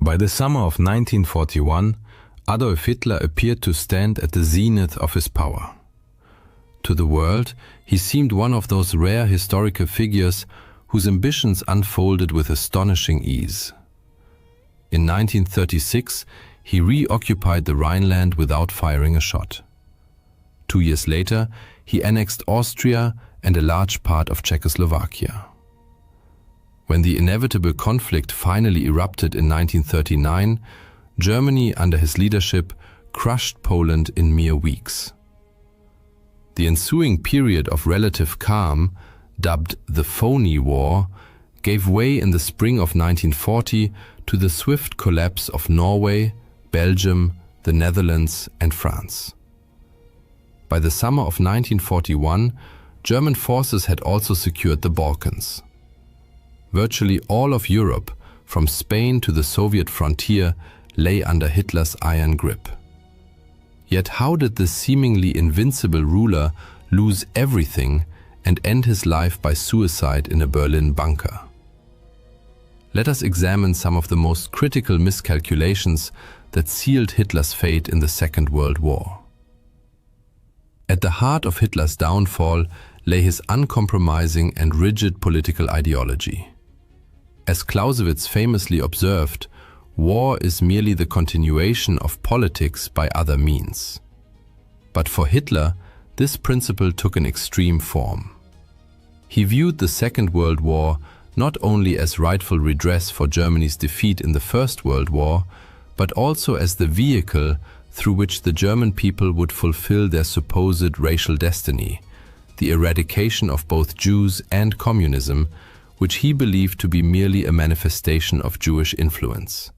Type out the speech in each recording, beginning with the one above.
By the summer of 1941, Adolf Hitler appeared to stand at the zenith of his power. To the world, he seemed one of those rare historical figures whose ambitions unfolded with astonishing ease. In 1936, he reoccupied the Rhineland without firing a shot. 2 years later, he annexed Austria and a large part of Czechoslovakia. When the inevitable conflict finally erupted in 1939, Germany, under his leadership, crushed Poland in mere weeks. The ensuing period of relative calm, dubbed the Phony War, gave way in the spring of 1940 to the swift collapse of Norway, Belgium, the Netherlands, and France. By the summer of 1941, German forces had also secured the Balkans. Virtually all of Europe, from Spain to the Soviet frontier, lay under Hitler's iron grip. Yet how did this seemingly invincible ruler lose everything and end his life by suicide in a Berlin bunker? Let us examine some of the most critical miscalculations that sealed Hitler's fate in the Second World War. At the heart of Hitler's downfall lay his uncompromising and rigid political ideology. As Clausewitz famously observed, war is merely the continuation of politics by other means. But for Hitler, this principle took an extreme form. He viewed the Second World War not only as rightful redress for Germany's defeat in the First World War, but also as the vehicle through which the German people would fulfill their supposed racial destiny, the eradication of both Jews and communism, which he believed to be merely a manifestation of Jewish influence.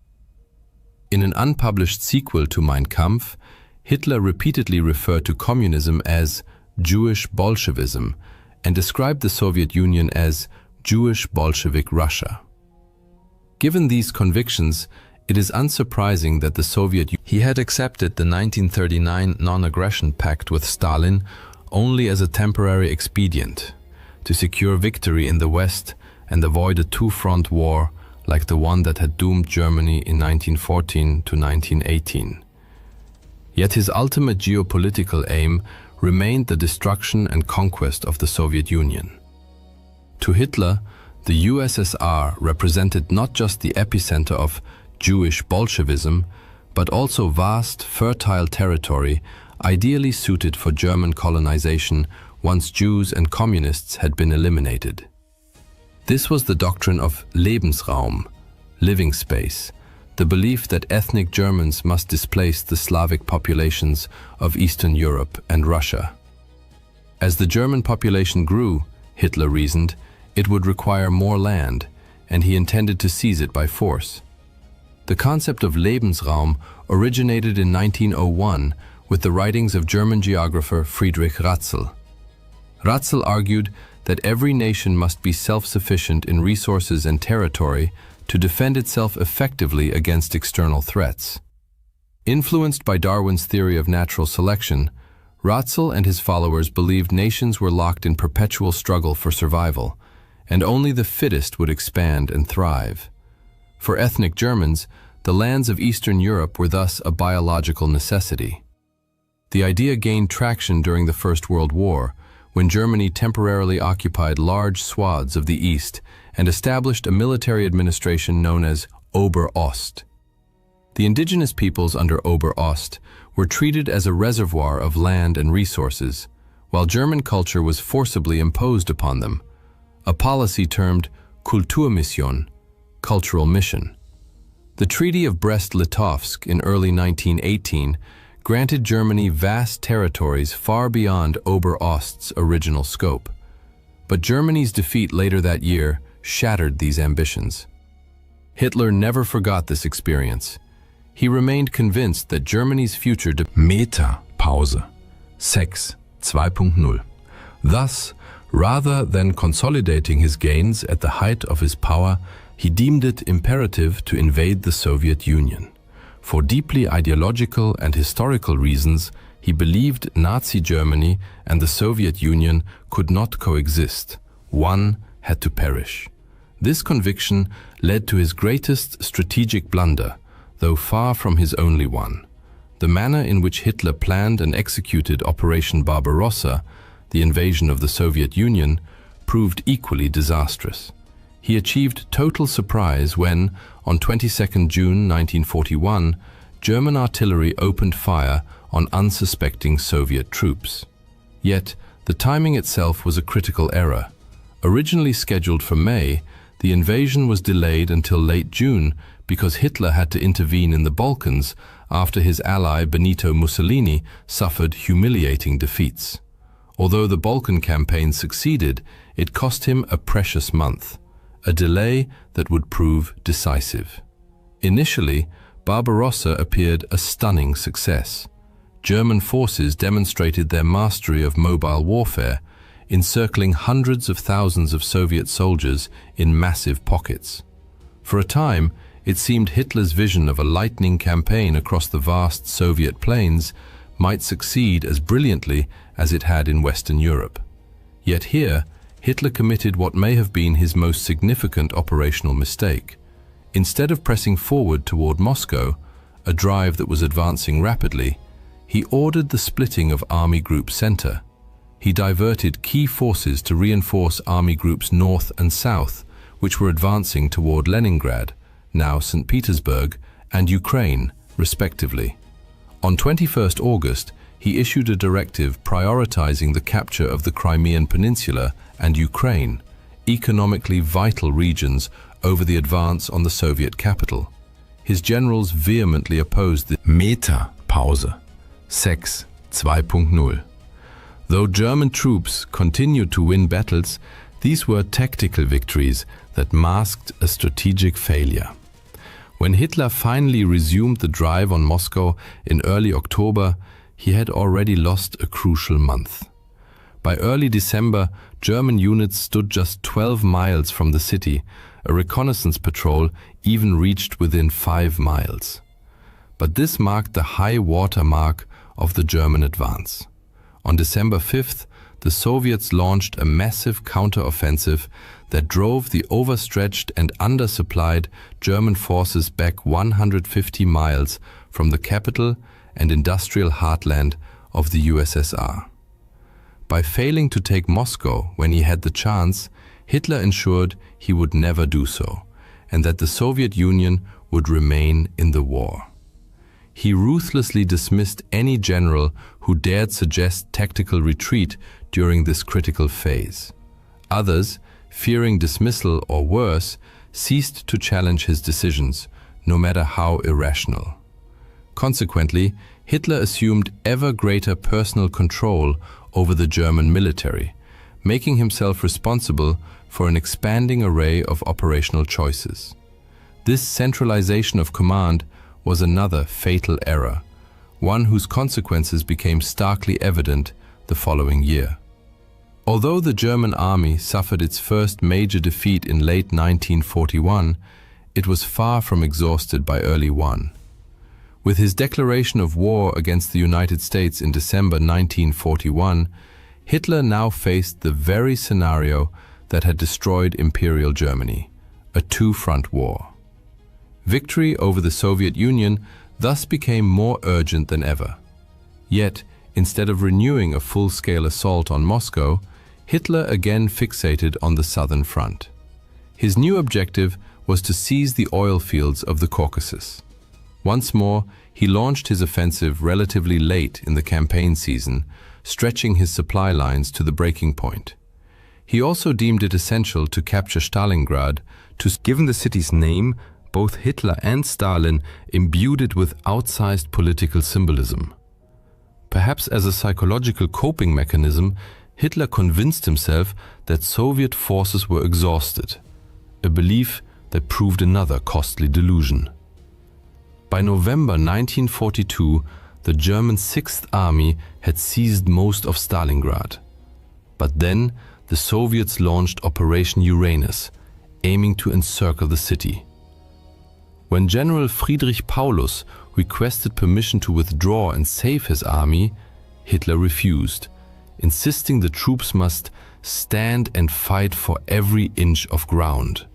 In an unpublished sequel to Mein Kampf, Hitler repeatedly referred to communism as Jewish Bolshevism and described the Soviet Union as Jewish Bolshevik Russia. Given these convictions, it is unsurprising that the Soviet Union had accepted the 1939 non-aggression pact with Stalin only as a temporary expedient to secure victory in the West and avoid a two-front war like the one that had doomed Germany in 1914 to 1918. Yet his ultimate geopolitical aim remained the destruction and conquest of the Soviet Union. To Hitler, the USSR represented not just the epicenter of Jewish Bolshevism, but also vast, fertile territory ideally suited for German colonization once Jews and communists had been eliminated. This was the doctrine of Lebensraum, living space, the belief that ethnic Germans must displace the Slavic populations of Eastern Europe and Russia. As the German population grew, Hitler reasoned, it would require more land, and he intended to seize it by force. The concept of Lebensraum originated in 1901 with the writings of German geographer Friedrich Ratzel. Ratzel argued that every nation must be self-sufficient in resources and territory to defend itself effectively against external threats. Influenced by Darwin's theory of natural selection, Ratzel and his followers believed nations were locked in perpetual struggle for survival, and only the fittest would expand and thrive. For ethnic Germans, the lands of Eastern Europe were thus a biological necessity. The idea gained traction during the First World War, when Germany temporarily occupied large swaths of the East and established a military administration known as Ober-Ost. The indigenous peoples under Ober-Ost were treated as a reservoir of land and resources, while German culture was forcibly imposed upon them, a policy termed Kulturmission, cultural mission. The Treaty of Brest-Litovsk in early 1918 granted Germany vast territories far beyond Ober-Ost's original scope. But Germany's defeat later that year shattered these ambitions. Hitler never forgot this experience. He remained convinced that Germany's future Meta-Pause 6 2.0. Thus, rather than consolidating his gains at the height of his power, he deemed it imperative to invade the Soviet Union. For deeply ideological and historical reasons, he believed Nazi Germany and the Soviet Union could not coexist. One had to perish. This conviction led to his greatest strategic blunder, though far from his only one. The manner in which Hitler planned and executed Operation Barbarossa, the invasion of the Soviet Union, proved equally disastrous. He achieved total surprise when, on 22 June 1941, German artillery opened fire on unsuspecting Soviet troops. Yet, the timing itself was a critical error. Originally scheduled for May, the invasion was delayed until late June because Hitler had to intervene in the Balkans after his ally Benito Mussolini suffered humiliating defeats. Although the Balkan campaign succeeded, it cost him a precious month, a delay that would prove decisive. Initially, Barbarossa appeared a stunning success. German forces demonstrated their mastery of mobile warfare, encircling hundreds of thousands of Soviet soldiers in massive pockets. For a time, it seemed Hitler's vision of a lightning campaign across the vast Soviet plains might succeed as brilliantly as it had in Western Europe. Yet here, Hitler committed what may have been his most significant operational mistake. Instead of pressing forward toward Moscow, a drive that was advancing rapidly, he ordered the splitting of Army Group Center. He diverted key forces to reinforce Army Groups North and South, which were advancing toward Leningrad, now St. Petersburg, and Ukraine, respectively. On 21 August, he issued a directive prioritizing the capture of the Crimean Peninsula and Ukraine, economically vital regions, over the advance on the Soviet capital. His generals vehemently opposed the Meta-Pause, Sex 2.0. Though German troops continued to win battles, these were tactical victories that masked a strategic failure. When Hitler finally resumed the drive on Moscow in early October, he had already lost a crucial month. By early December, German units stood just 12 miles from the city. A reconnaissance patrol even reached within 5 miles. But this marked the high water mark of the German advance. On December 5th, the Soviets launched a massive counteroffensive that drove the overstretched and undersupplied German forces back 150 miles from the capital and industrial heartland of the USSR. By failing to take Moscow when he had the chance, Hitler ensured he would never do so, and that the Soviet Union would remain in the war. He ruthlessly dismissed any general who dared suggest tactical retreat during this critical phase. Others, fearing dismissal or worse, ceased to challenge his decisions, no matter how irrational. Consequently, Hitler assumed ever greater personal control over the German military, making himself responsible for an expanding array of operational choices. This centralization of command was another fatal error, one whose consequences became starkly evident the following year. Although the German army suffered its first major defeat in late 1941, it was far from exhausted by early one. With his declaration of war against the United States in December 1941, Hitler now faced the very scenario that had destroyed Imperial Germany, a two-front war. Victory over the Soviet Union thus became more urgent than ever. Yet, instead of renewing a full-scale assault on Moscow, Hitler again fixated on the southern front. His new objective was to seize the oil fields of the Caucasus. Once more, he launched his offensive relatively late in the campaign season, stretching his supply lines to the breaking point. He also deemed it essential to capture Stalingrad. Given the city's name, both Hitler and Stalin imbued it with outsized political symbolism. Perhaps as a psychological coping mechanism, Hitler convinced himself that Soviet forces were exhausted, a belief that proved another costly delusion. By November 1942, the German Sixth Army had seized most of Stalingrad. But then, the Soviets launched Operation Uranus, aiming to encircle the city. When General Friedrich Paulus requested permission to withdraw and save his army, Hitler refused, insisting the troops must stand and fight for every inch of ground.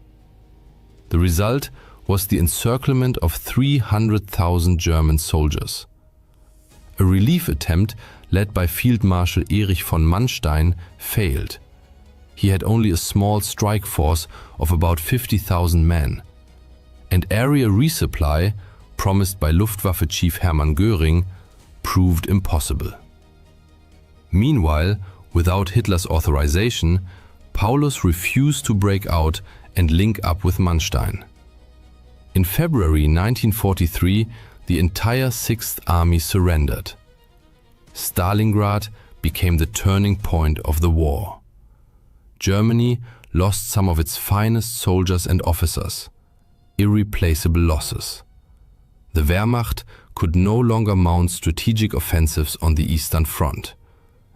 The result was the encirclement of 300,000 German soldiers. A relief attempt led by Field Marshal Erich von Manstein failed. He had only a small strike force of about 50,000 men. And area resupply, promised by Luftwaffe Chief Hermann Göring, proved impossible. Meanwhile, without Hitler's authorization, Paulus refused to break out and link up with Manstein. In February 1943, the entire Sixth Army surrendered. Stalingrad became the turning point of the war. Germany lost some of its finest soldiers and officers, irreplaceable losses. The Wehrmacht could no longer mount strategic offensives on the Eastern Front,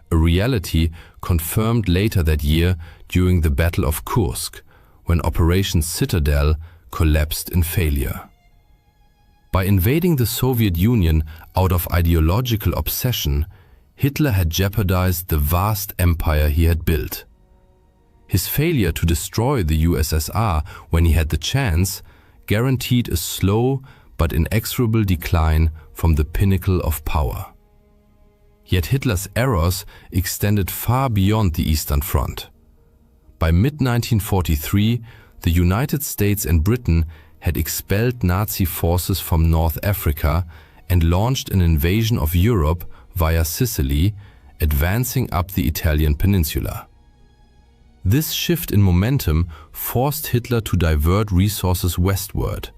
a reality confirmed later that year during the Battle of Kursk, when Operation Citadel collapsed in failure. By invading the Soviet Union out of ideological obsession, Hitler had jeopardized the vast empire he had built. His failure to destroy the USSR when he had the chance guaranteed a slow but inexorable decline from the pinnacle of power. Yet Hitler's errors extended far beyond the Eastern Front. By mid-1943, the United States and Britain had expelled Nazi forces from North Africa and launched an invasion of Europe via Sicily, advancing up the Italian peninsula. This shift in momentum forced Hitler to divert resources westward,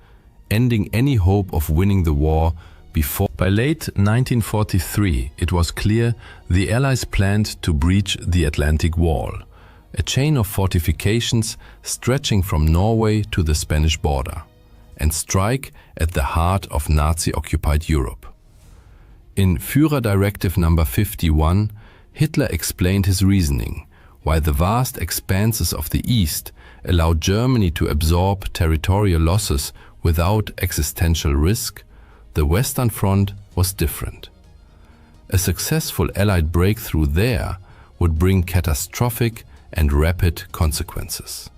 ending any hope of winning the war before. By late 1943, it was clear the Allies planned to breach the Atlantic Wall, a chain of fortifications stretching from Norway to the Spanish border, and strike at the heart of Nazi-occupied Europe. In Führer Directive No. 51, Hitler explained his reasoning: while the vast expanses of the East allowed Germany to absorb territorial losses without existential risk, the Western Front was different. A successful Allied breakthrough there would bring catastrophic and rapid consequences.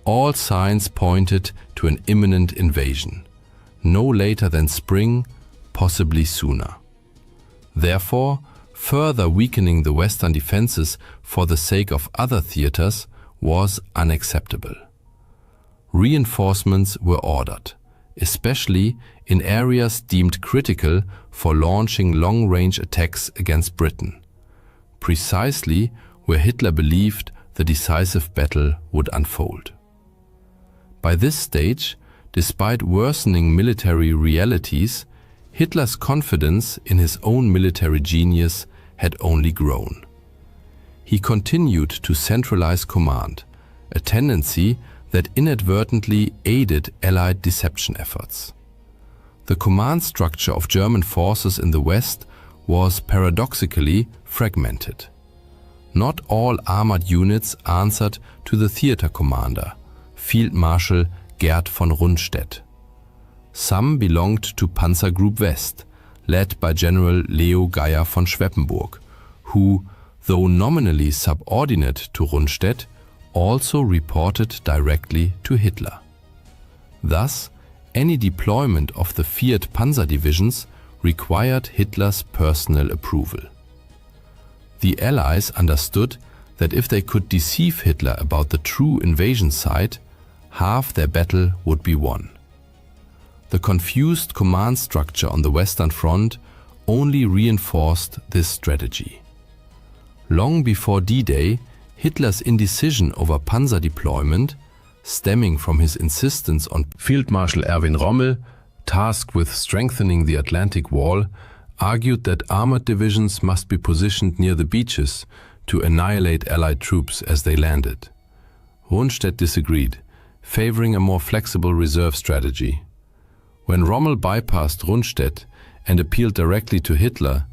All signs pointed to an imminent invasion, no later than spring, possibly sooner. Therefore, further weakening the Western defenses for the sake of other theaters was unacceptable. Reinforcements were ordered, especially in areas deemed critical for launching long-range attacks against Britain, precisely where Hitler believed the decisive battle would unfold. By this stage, despite worsening military realities, Hitler's confidence in his own military genius had only grown. He continued to centralize command, a tendency that inadvertently aided Allied deception efforts. The command structure of German forces in the West was paradoxically fragmented. Not all armored units answered to the theater commander, Field Marshal Gerd von Rundstedt. Some belonged to Panzergroup West, led by General Leo Geier von Schweppenburg, who, though nominally subordinate to Rundstedt, also reported directly to Hitler. Thus, any deployment of the feared panzer divisions required Hitler's personal approval. The Allies understood that if they could deceive Hitler about the true invasion site, half their battle would be won. The confused command structure on the Western Front only reinforced this strategy. Long before D-Day, Hitler's indecision over panzer deployment, stemming from his insistence on Field Marshal Erwin Rommel, tasked with strengthening the Atlantic Wall, argued that armored divisions must be positioned near the beaches to annihilate Allied troops as they landed. Rundstedt disagreed, favoring a more flexible reserve strategy. When Rommel bypassed Rundstedt and appealed directly to Hitler,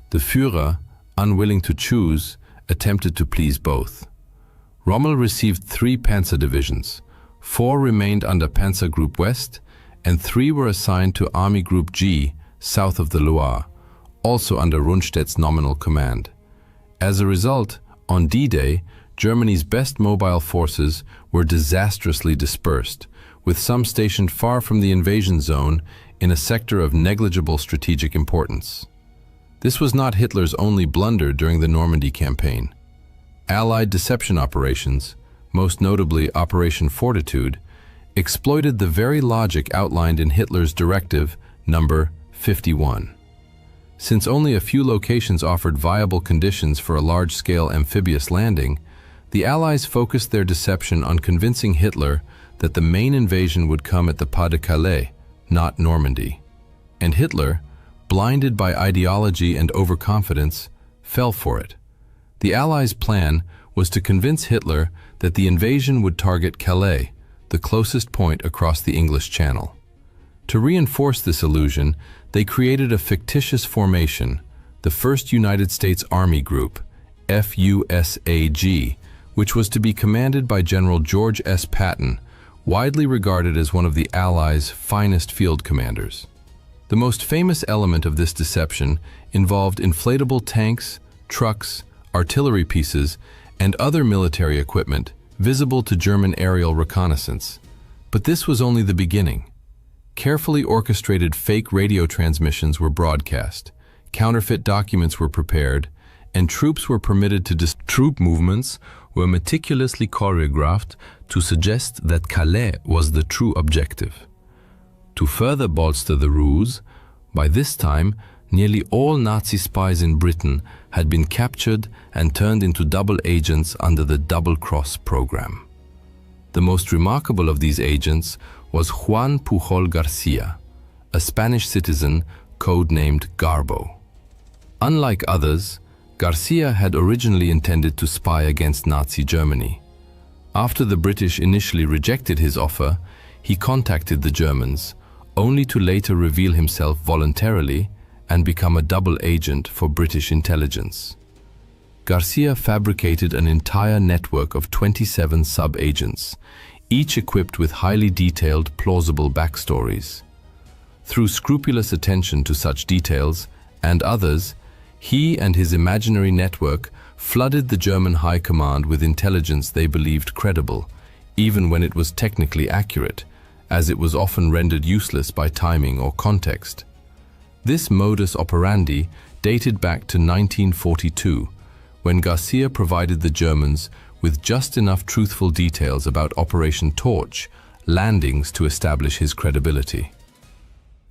the Führer, unwilling to choose, attempted to please both. Rommel received 3 panzer divisions, 4 remained under Panzer Group West, and 3 were assigned to Army Group G, south of the Loire, also under Rundstedt's nominal command. As a result, on D-Day, Germany's best mobile forces were disastrously dispersed, with some stationed far from the invasion zone in a sector of negligible strategic importance. This was not Hitler's only blunder during the Normandy campaign. Allied deception operations, most notably Operation Fortitude, exploited the very logic outlined in Hitler's Directive Number 51. Since only a few locations offered viable conditions for a large-scale amphibious landing, the Allies focused their deception on convincing Hitler that the main invasion would come at the Pas de Calais, not Normandy. And Hitler, blinded by ideology and overconfidence, fell for it. The Allies' plan was to convince Hitler that the invasion would target Calais, the closest point across the English Channel. To reinforce this illusion, they created a fictitious formation, the 1st United States Army Group, FUSAG, which was to be commanded by General George S. Patton, widely regarded as one of the Allies' finest field commanders. The most famous element of this deception involved inflatable tanks, trucks, artillery pieces, and other military equipment visible to German aerial reconnaissance. But this was only the beginning. Carefully orchestrated fake radio transmissions were broadcast, counterfeit documents were prepared, and troops were permitted to troop movements were meticulously choreographed to suggest that Calais was the true objective. To further bolster the ruse, by this time, nearly all Nazi spies in Britain had been captured and turned into double agents under the Double Cross program. The most remarkable of these agents was Juan Pujol Garcia, a Spanish citizen codenamed Garbo. Unlike others, Garcia had originally intended to spy against Nazi Germany. After the British initially rejected his offer, he contacted the Germans, only to later reveal himself voluntarily and become a double agent for British intelligence. Garcia fabricated an entire network of 27 sub-agents, each equipped with highly detailed, plausible backstories. Through scrupulous attention to such details, and others, he and his imaginary network flooded the German high command with intelligence they believed credible, even when it was technically accurate, as it was often rendered useless by timing or context. This modus operandi dated back to 1942, when Garcia provided the Germans with just enough truthful details about Operation Torch landings to establish his credibility.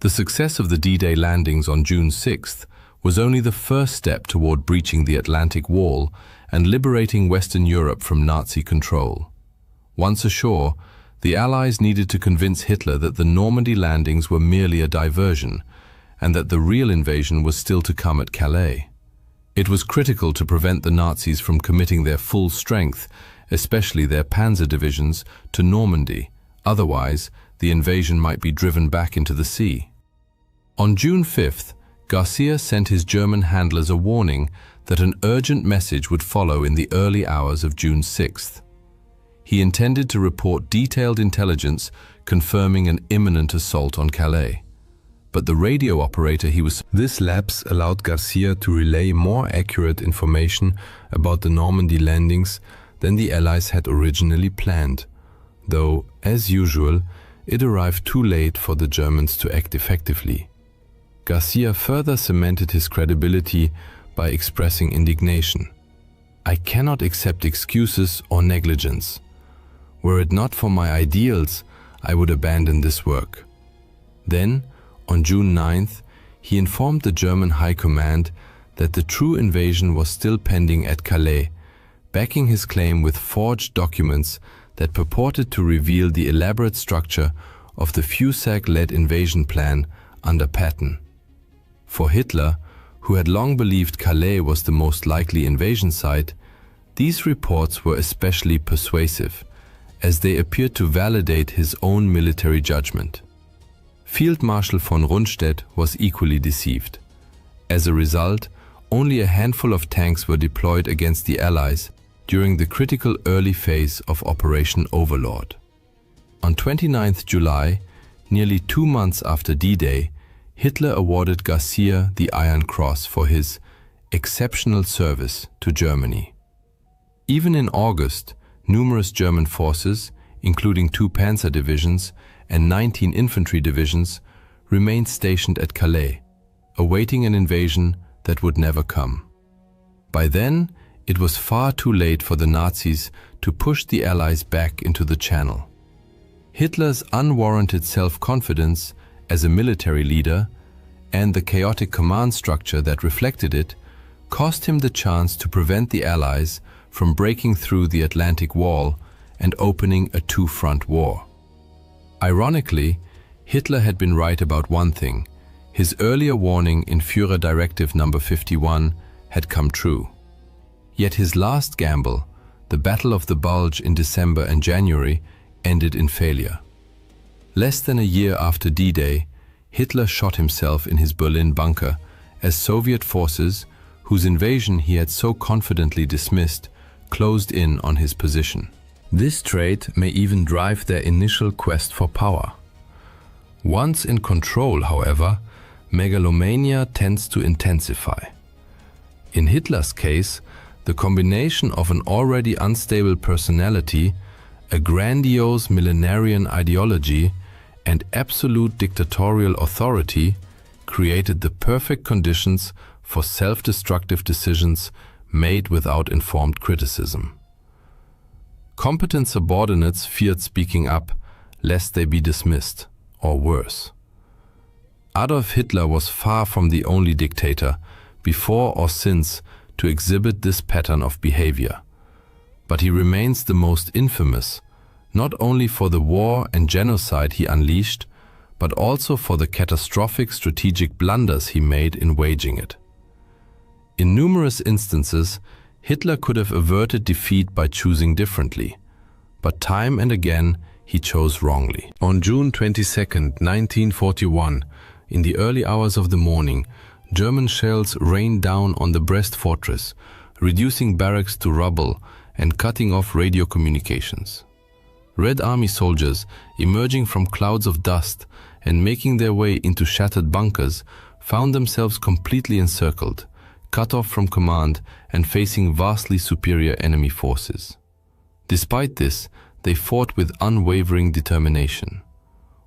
The success of the D-Day landings on June 6th was only the first step toward breaching the Atlantic Wall and liberating Western Europe from Nazi control. Once ashore, the Allies needed to convince Hitler that the Normandy landings were merely a diversion, and that the real invasion was still to come at Calais. It was critical to prevent the Nazis from committing their full strength, especially their panzer divisions, to Normandy. Otherwise, the invasion might be driven back into the sea. On June 5th, Garcia sent his German handlers a warning that an urgent message would follow in the early hours of June 6th. He intended to report detailed intelligence confirming an imminent assault on Calais. But the radio operator This lapse allowed Garcia to relay more accurate information about the Normandy landings than the Allies had originally planned, though, as usual, it arrived too late for the Germans to act effectively. Garcia further cemented his credibility by expressing indignation. "I cannot accept excuses or negligence. Were it not for my ideals, I would abandon this work." Then, on June 9th, he informed the German High Command that the true invasion was still pending at Calais, backing his claim with forged documents that purported to reveal the elaborate structure of the FUSAG-led invasion plan under Patton. For Hitler, who had long believed Calais was the most likely invasion site, these reports were especially persuasive, as they appeared to validate his own military judgment. Field Marshal von Rundstedt was equally deceived. As a result, only a handful of tanks were deployed against the Allies during the critical early phase of Operation Overlord. On 29 July, nearly 2 months after D-Day, Hitler awarded Garcia the Iron Cross for his exceptional service to Germany. Even in August, numerous German forces, including 2 panzer divisions and 19 infantry divisions, remained stationed at Calais, awaiting an invasion that would never come. By then, it was far too late for the Nazis to push the Allies back into the Channel. Hitler's unwarranted self-confidence as a military leader and the chaotic command structure that reflected it cost him the chance to prevent the Allies from breaking through the Atlantic Wall and opening a 2-front war. Ironically, Hitler had been right about one thing. His earlier warning in Führer Directive No. 51 had come true. Yet his last gamble, the Battle of the Bulge in December and January, ended in failure. Less than a year after D-Day, Hitler shot himself in his Berlin bunker as Soviet forces, whose invasion he had so confidently dismissed, closed in on his position. This trait may even drive their initial quest for power. Once in control, however, megalomania tends to intensify. In Hitler's case, the combination of an already unstable personality, a grandiose millenarian ideology, and absolute dictatorial authority created the perfect conditions for self-destructive decisions made without informed criticism. Competent subordinates feared speaking up, lest they be dismissed, or worse. Adolf Hitler was far from the only dictator, before or since, to exhibit this pattern of behavior. But he remains the most infamous, not only for the war and genocide he unleashed, but also for the catastrophic strategic blunders he made in waging it. In numerous instances, Hitler could have averted defeat by choosing differently, but time and again he chose wrongly. On June 22, 1941, in the early hours of the morning, German shells rained down on the Brest fortress, reducing barracks to rubble and cutting off radio communications. Red Army soldiers, emerging from clouds of dust and making their way into shattered bunkers, found themselves completely encircled, cut off from command and facing vastly superior enemy forces. Despite this, they fought with unwavering determination.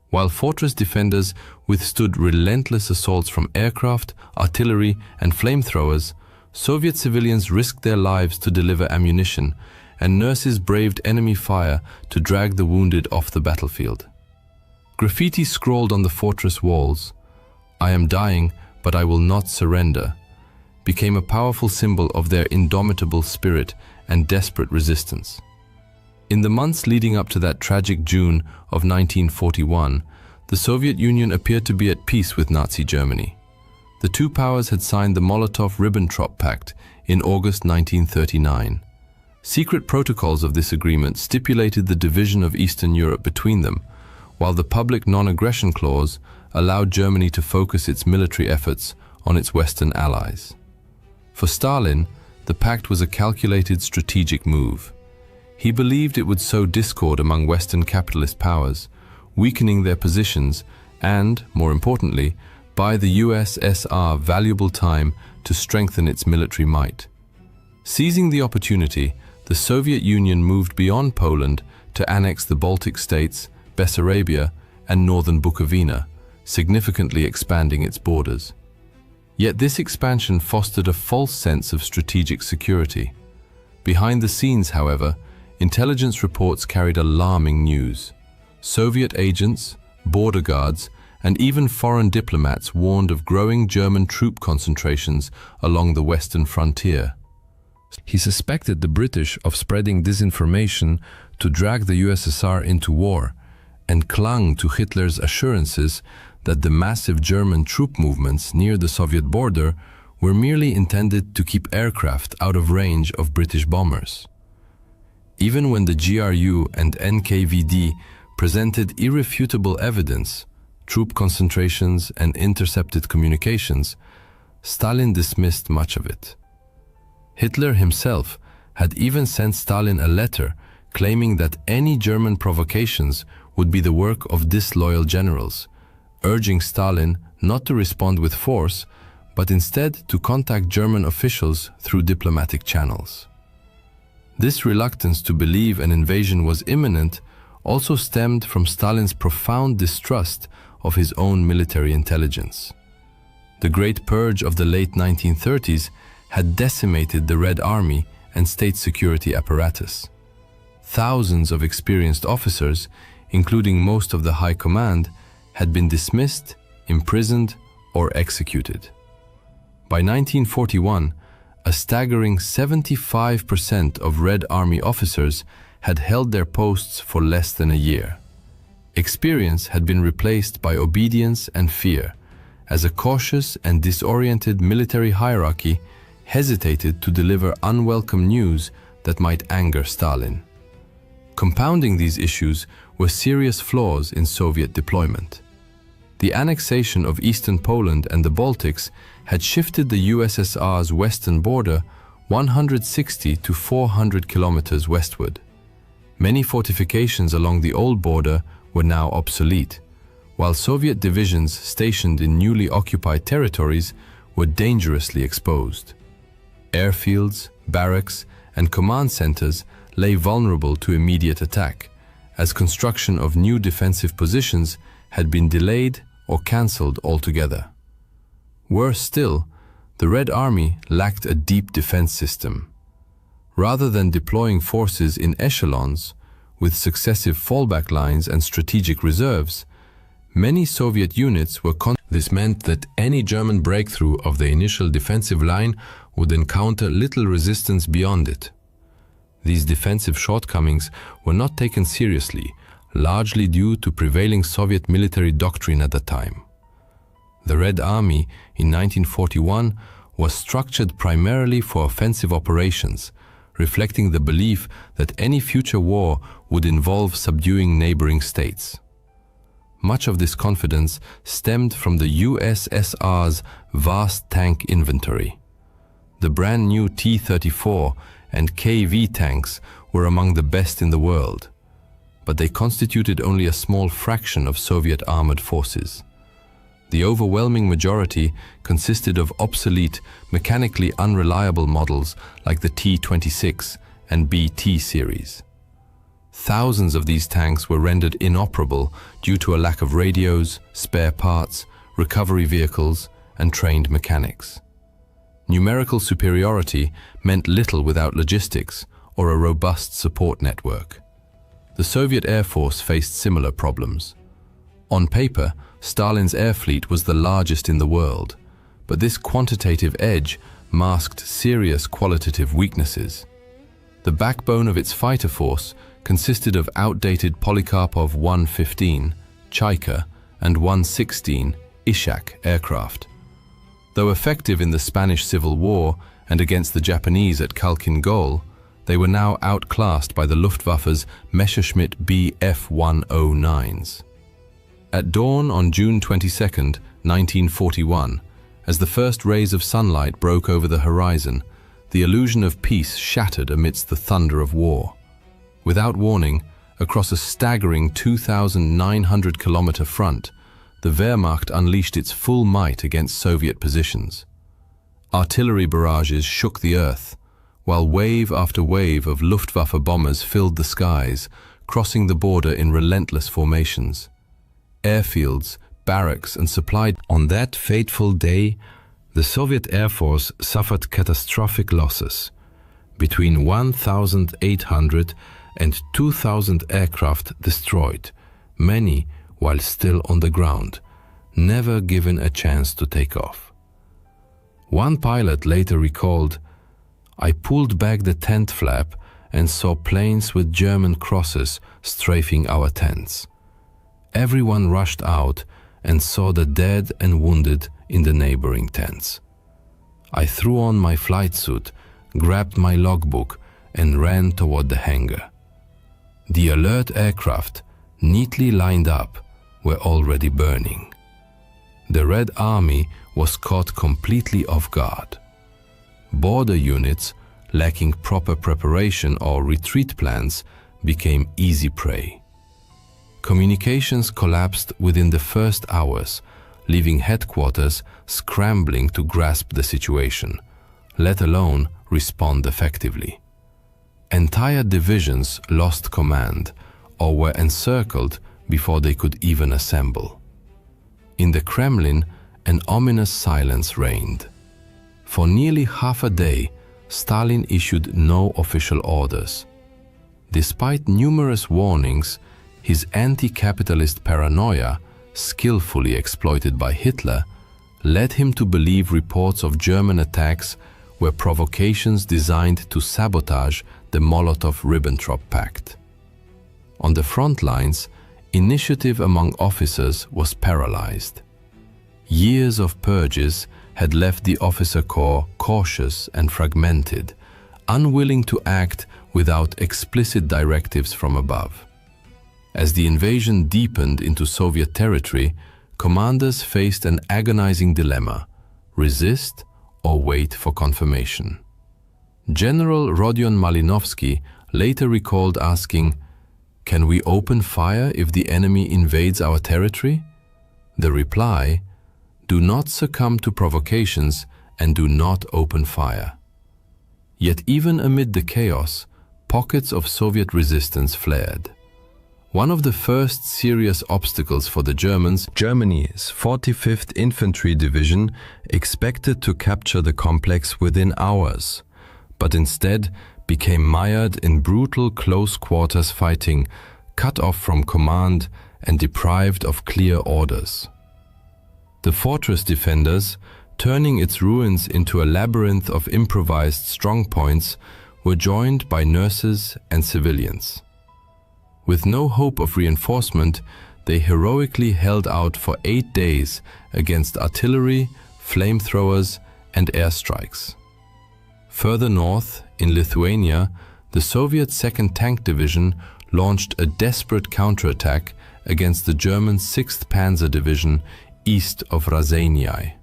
While fortress defenders withstood relentless assaults from aircraft, artillery, and flamethrowers, Soviet civilians risked their lives to deliver ammunition, and nurses braved enemy fire to drag the wounded off the battlefield. Graffiti scrawled on the fortress walls, "I am dying, but I will not surrender," became a powerful symbol of their indomitable spirit and desperate resistance. In the months leading up to that tragic June of 1941, the Soviet Union appeared to be at peace with Nazi Germany. The two powers had signed the Molotov-Ribbentrop Pact in August 1939. Secret protocols of this agreement stipulated the division of Eastern Europe between them, while the public non-aggression clause allowed Germany to focus its military efforts on its Western allies. For Stalin, the pact was a calculated strategic move. He believed it would sow discord among Western capitalist powers, weakening their positions and, more importantly, buy the USSR valuable time to strengthen its military might. Seizing the opportunity, the Soviet Union moved beyond Poland to annex the Baltic states, Bessarabia, and northern Bukovina, significantly expanding its borders. Yet this expansion fostered a false sense of strategic security. Behind the scenes, however, intelligence reports carried alarming news. Soviet agents, border guards, and even foreign diplomats warned of growing German troop concentrations along the western frontier. He suspected the British of spreading disinformation to drag the USSR into war, and clung to Hitler's assurances that the massive German troop movements near the Soviet border were merely intended to keep aircraft out of range of British bombers. Even when the GRU and NKVD presented irrefutable evidence, troop concentrations and intercepted communications, Stalin dismissed much of it. Hitler himself had even sent Stalin a letter claiming that any German provocations would be the work of disloyal generals, urging Stalin not to respond with force, but instead to contact German officials through diplomatic channels. This reluctance to believe an invasion was imminent also stemmed from Stalin's profound distrust of his own military intelligence. The Great Purge of the late 1930s had decimated the Red Army and state security apparatus. Thousands of experienced officers, including most of the high command, had been dismissed, imprisoned, or executed. By 1941, a staggering 75% of Red Army officers had held their posts for less than a year. Experience had been replaced by obedience and fear, as a cautious and disoriented military hierarchy hesitated to deliver unwelcome news that might anger Stalin. Compounding these issues were serious flaws in Soviet deployment. The annexation of eastern Poland and the Baltics had shifted the USSR's western border 160 to 400 kilometers westward. Many fortifications along the old border were now obsolete, while Soviet divisions stationed in newly occupied territories were dangerously exposed. Airfields, barracks, and command centers lay vulnerable to immediate attack, as construction of new defensive positions had been delayed or cancelled altogether. Worse still, the Red Army lacked a deep defense system. Rather than deploying forces in echelons, with successive fallback lines and strategic reserves, many Soviet units were This meant that any German breakthrough of the initial defensive line would encounter little resistance beyond it. These defensive shortcomings were not taken seriously, largely due to prevailing Soviet military doctrine at the time. The Red Army in 1941 was structured primarily for offensive operations, reflecting the belief that any future war would involve subduing neighboring states. Much of this confidence stemmed from the USSR's vast tank inventory. The brand new T-34 and KV tanks were among the best in the world, but they constituted only a small fraction of Soviet armored forces. The overwhelming majority consisted of obsolete, mechanically unreliable models like the T-26 and BT series. Thousands of these tanks were rendered inoperable due to a lack of radios, spare parts, recovery vehicles, and trained mechanics. Numerical superiority meant little without logistics or a robust support network. The Soviet Air Force faced similar problems. On paper, Stalin's air fleet was the largest in the world, but this quantitative edge masked serious qualitative weaknesses. The backbone of its fighter force consisted of outdated Polikarpov 115, Chaika, and 116, Ishak aircraft. Though effective in the Spanish Civil War and against the Japanese at Khalkhin Gol, they were now outclassed by the Luftwaffe's Messerschmitt Bf-109s. At dawn on June 22, 1941, as the first rays of sunlight broke over the horizon, the illusion of peace shattered amidst the thunder of war. Without warning, across a staggering 2,900-kilometer front, the Wehrmacht unleashed its full might against Soviet positions. Artillery barrages shook the earth, while wave after wave of Luftwaffe bombers filled the skies, crossing the border in relentless formations. Airfields, barracks, and supply. On that fateful day, the Soviet Air Force suffered catastrophic losses. Between 1,800 and 2,000 aircraft destroyed, many while still on the ground, never given a chance to take off. One pilot later recalled, "I pulled back the tent flap and saw planes with German crosses strafing our tents. Everyone rushed out and saw the dead and wounded in the neighboring tents. I threw on my flight suit, grabbed my logbook, and ran toward the hangar. The alert aircraft, neatly lined up, were already burning. The Red Army was caught completely off guard. Border units, lacking proper preparation or retreat plans, became easy prey. Communications collapsed within the first hours, leaving headquarters scrambling to grasp the situation, let alone respond effectively. Entire divisions lost command, or were encircled before they could even assemble. In the Kremlin, an ominous silence reigned. For nearly half a day, Stalin issued no official orders. Despite numerous warnings, his anti-capitalist paranoia, skillfully exploited by Hitler, led him to believe reports of German attacks were provocations designed to sabotage the Molotov-Ribbentrop Pact. On the front lines, initiative among officers was paralyzed. Years of purges had left the officer corps cautious and fragmented, unwilling to act without explicit directives from above. As the invasion deepened into Soviet territory, commanders faced an agonizing dilemma: resist or wait for confirmation. General Rodion Malinovsky later recalled asking, "Can we open fire if the enemy invades our territory?" The reply, "Do not succumb to provocations and do not open fire." Yet even amid the chaos, pockets of Soviet resistance flared. One of the first serious obstacles for the Germans, Germany's 45th Infantry Division, expected to capture the complex within hours, but instead became mired in brutal close-quarters fighting, cut off from command and deprived of clear orders. The fortress defenders, turning its ruins into a labyrinth of improvised strongpoints, were joined by nurses and civilians. With no hope of reinforcement, they heroically held out for 8 days against artillery, flamethrowers, and airstrikes. Further north, in Lithuania, the Soviet 2nd Tank Division launched a desperate counterattack against the German 6th Panzer Division east of Raseiniai.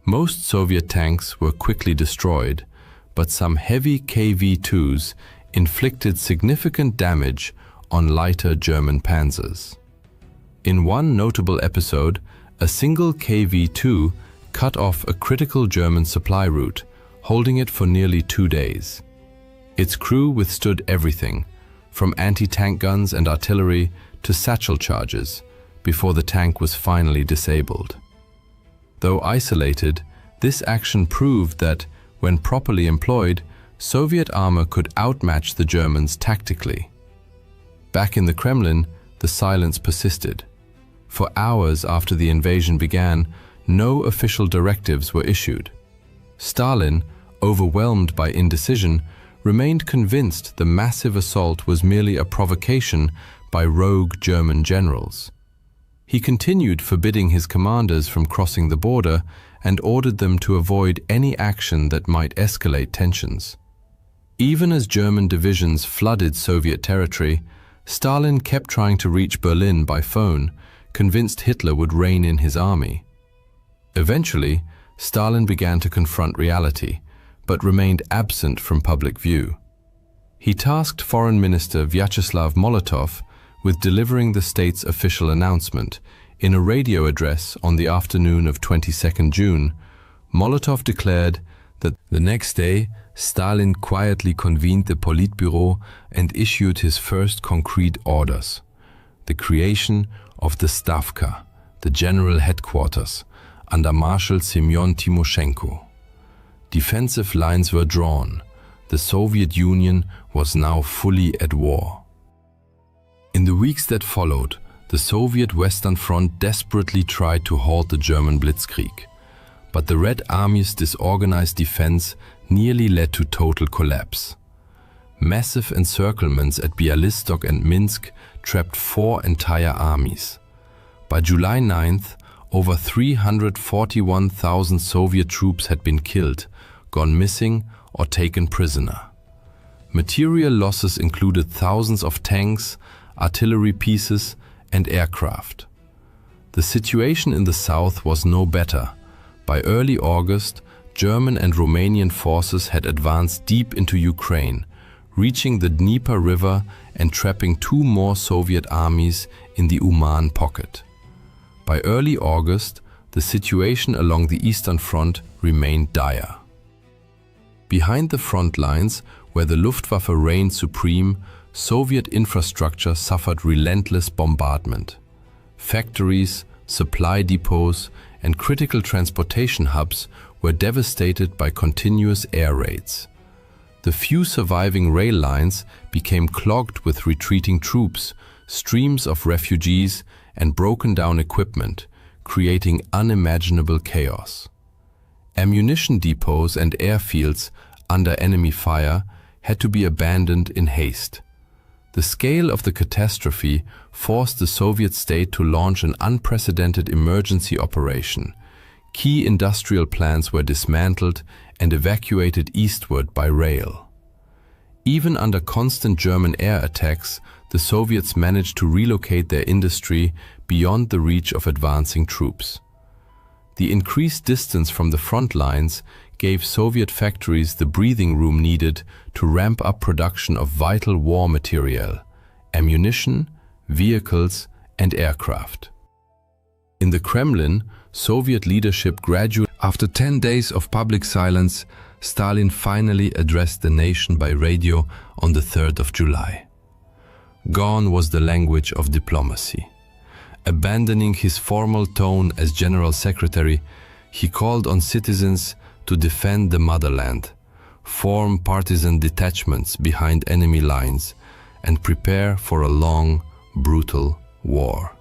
Most Soviet tanks were quickly destroyed, but some heavy KV-2s inflicted significant damage on lighter German panzers. In one notable episode, a single KV-2 cut off a critical German supply route, holding it for nearly 2 days. Its crew withstood everything, from anti-tank guns and artillery to satchel charges, before the tank was finally disabled. Though isolated, this action proved that, when properly employed, Soviet armor could outmatch the Germans tactically. Back in the Kremlin, the silence persisted. For hours after the invasion began, no official directives were issued. Stalin, overwhelmed by indecision, remained convinced the massive assault was merely a provocation by rogue German generals. He continued forbidding his commanders from crossing the border and ordered them to avoid any action that might escalate tensions. Even as German divisions flooded Soviet territory, Stalin kept trying to reach Berlin by phone, convinced Hitler would rein in his army. Eventually, Stalin began to confront reality, but remained absent from public view. He tasked Foreign Minister Vyacheslav Molotov with delivering the state's official announcement. In a radio address on the afternoon of 22nd June, Molotov declared that the next day, Stalin quietly convened the Politburo and issued his first concrete orders: the creation of the Stavka, the general headquarters, under Marshal Semyon Timoshenko. Defensive lines were drawn. The Soviet Union was now fully at war. In the weeks that followed, the Soviet Western Front desperately tried to halt the German blitzkrieg, but the Red Army's disorganized defense nearly led to total collapse. Massive encirclements at Bialystok and Minsk trapped 4 entire armies. By July 9th, over 341,000 Soviet troops had been killed, gone missing, or taken prisoner. Material losses included thousands of tanks, artillery pieces, and aircraft. The situation in the south was no better. By early August, German and Romanian forces had advanced deep into Ukraine, reaching the Dnieper River and trapping 2 more Soviet armies in the Uman pocket. By early August, the situation along the Eastern Front remained dire. Behind the front lines, where the Luftwaffe reigned supreme, Soviet infrastructure suffered relentless bombardment. Factories, supply depots, and critical transportation hubs were devastated by continuous air raids. The few surviving rail lines became clogged with retreating troops, streams of refugees, and broken-down equipment, creating unimaginable chaos. Ammunition depots and airfields under enemy fire had to be abandoned in haste. The scale of the catastrophe forced the Soviet state to launch an unprecedented emergency operation. Key industrial plants were dismantled and evacuated eastward by rail. Even under constant German air attacks, the Soviets managed to relocate their industry beyond the reach of advancing troops. The increased distance from the front lines gave Soviet factories the breathing room needed to ramp up production of vital war material, ammunition, vehicles, and aircraft. In the Kremlin, Soviet leadership gradually. After 10 days of public silence, Stalin finally addressed the nation by radio on the 3rd of July. Gone was the language of diplomacy. Abandoning his formal tone as General Secretary, he called on citizens to defend the motherland, form partisan detachments behind enemy lines, and prepare for a long, brutal war.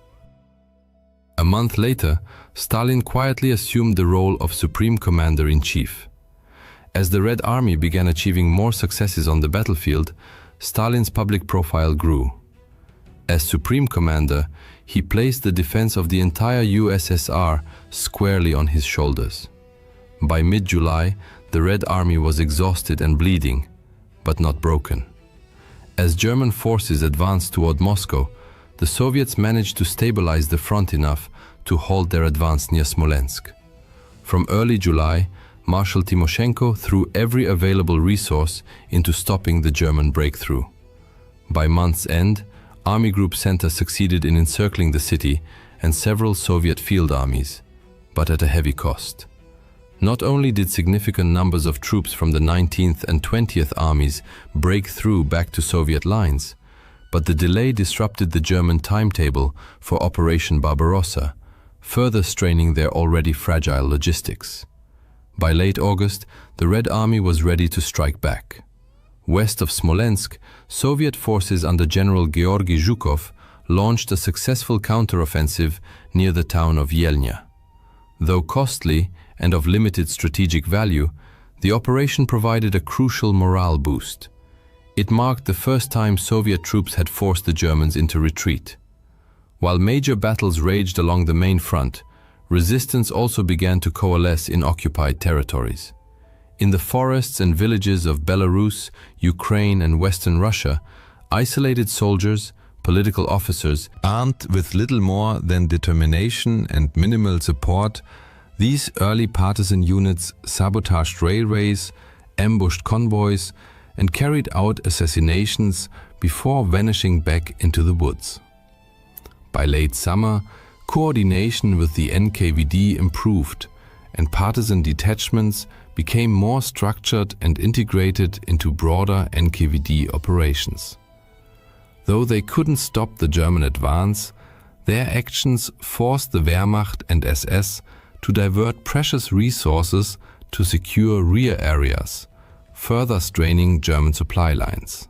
A month later, Stalin quietly assumed the role of Supreme Commander-in-Chief. As the Red Army began achieving more successes on the battlefield, Stalin's public profile grew. As Supreme Commander, he placed the defense of the entire USSR squarely on his shoulders. By mid-July, the Red Army was exhausted and bleeding, but not broken. As German forces advanced toward Moscow, the Soviets managed to stabilize the front enough to halt their advance near Smolensk. From early July, Marshal Timoshenko threw every available resource into stopping the German breakthrough. By month's end, Army Group Center succeeded in encircling the city and several Soviet field armies, but at a heavy cost. Not only did significant numbers of troops from the 19th and 20th armies break through back to Soviet lines, but the delay disrupted the German timetable for Operation Barbarossa, further straining their already fragile logistics. By late August, the Red Army was ready to strike back. West of Smolensk, Soviet forces under General Georgy Zhukov launched a successful counteroffensive near the town of Yelnya. Though costly and of limited strategic value, the operation provided a crucial morale boost. It marked the first time Soviet troops had forced the Germans into retreat. While major battles raged along the main front, resistance also began to coalesce in occupied territories. In the forests and villages of Belarus, Ukraine, and Western Russia, isolated soldiers, political officers, armed with little more than determination and minimal support, these early partisan units sabotaged railways, ambushed convoys, and carried out assassinations before vanishing back into the woods. By late summer, coordination with the NKVD improved, and partisan detachments became more structured and integrated into broader NKVD operations. Though they couldn't stop the German advance, their actions forced the Wehrmacht and SS to divert precious resources to secure rear areas, further straining German supply lines.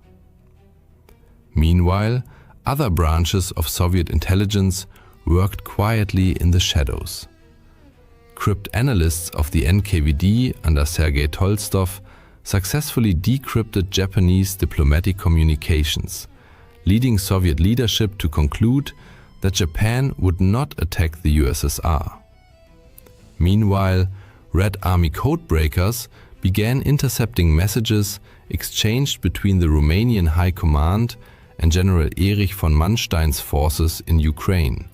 Meanwhile, other branches of Soviet intelligence worked quietly in the shadows. Cryptanalysts of the NKVD under Sergei Tolstov successfully decrypted Japanese diplomatic communications, leading Soviet leadership to conclude that Japan would not attack the USSR. Meanwhile, Red Army codebreakers began intercepting messages exchanged between the Romanian High Command and General Erich von Manstein's forces in Ukraine,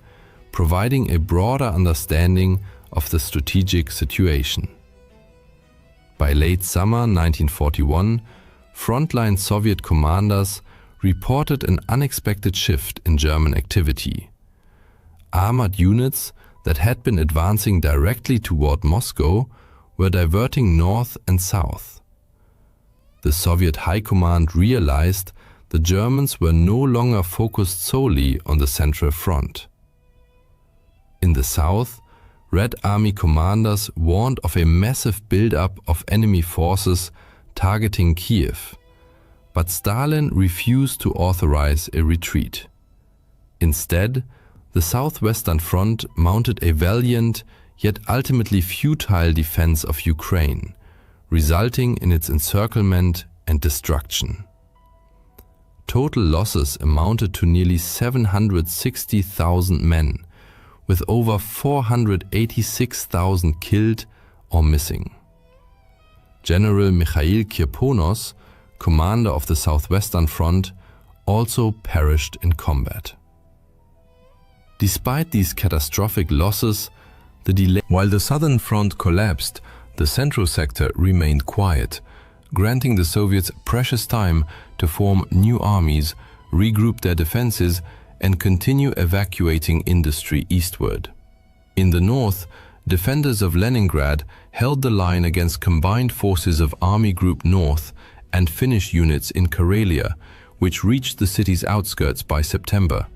providing a broader understanding of the strategic situation. By late summer 1941, frontline Soviet commanders reported an unexpected shift in German activity. Armored units that had been advancing directly toward Moscow were diverting north and south. The Soviet High Command realized the Germans were no longer focused solely on the Central Front. In the south, Red Army commanders warned of a massive buildup of enemy forces targeting Kiev, but Stalin refused to authorize a retreat. Instead, the Southwestern Front mounted a valiant yet ultimately futile defense of Ukraine, resulting in its encirclement and destruction. Total losses amounted to nearly 760,000 men, with over 486,000 killed or missing. General Mikhail Kirponos, commander of the Southwestern Front, also perished in combat. Despite these catastrophic losses, while the Southern Front collapsed, the Central Sector remained quiet, granting the Soviets precious time to form new armies, regroup their defenses, and continue evacuating industry eastward. In the north, defenders of Leningrad held the line against combined forces of Army Group North and Finnish units in Karelia, which reached the city's outskirts by September.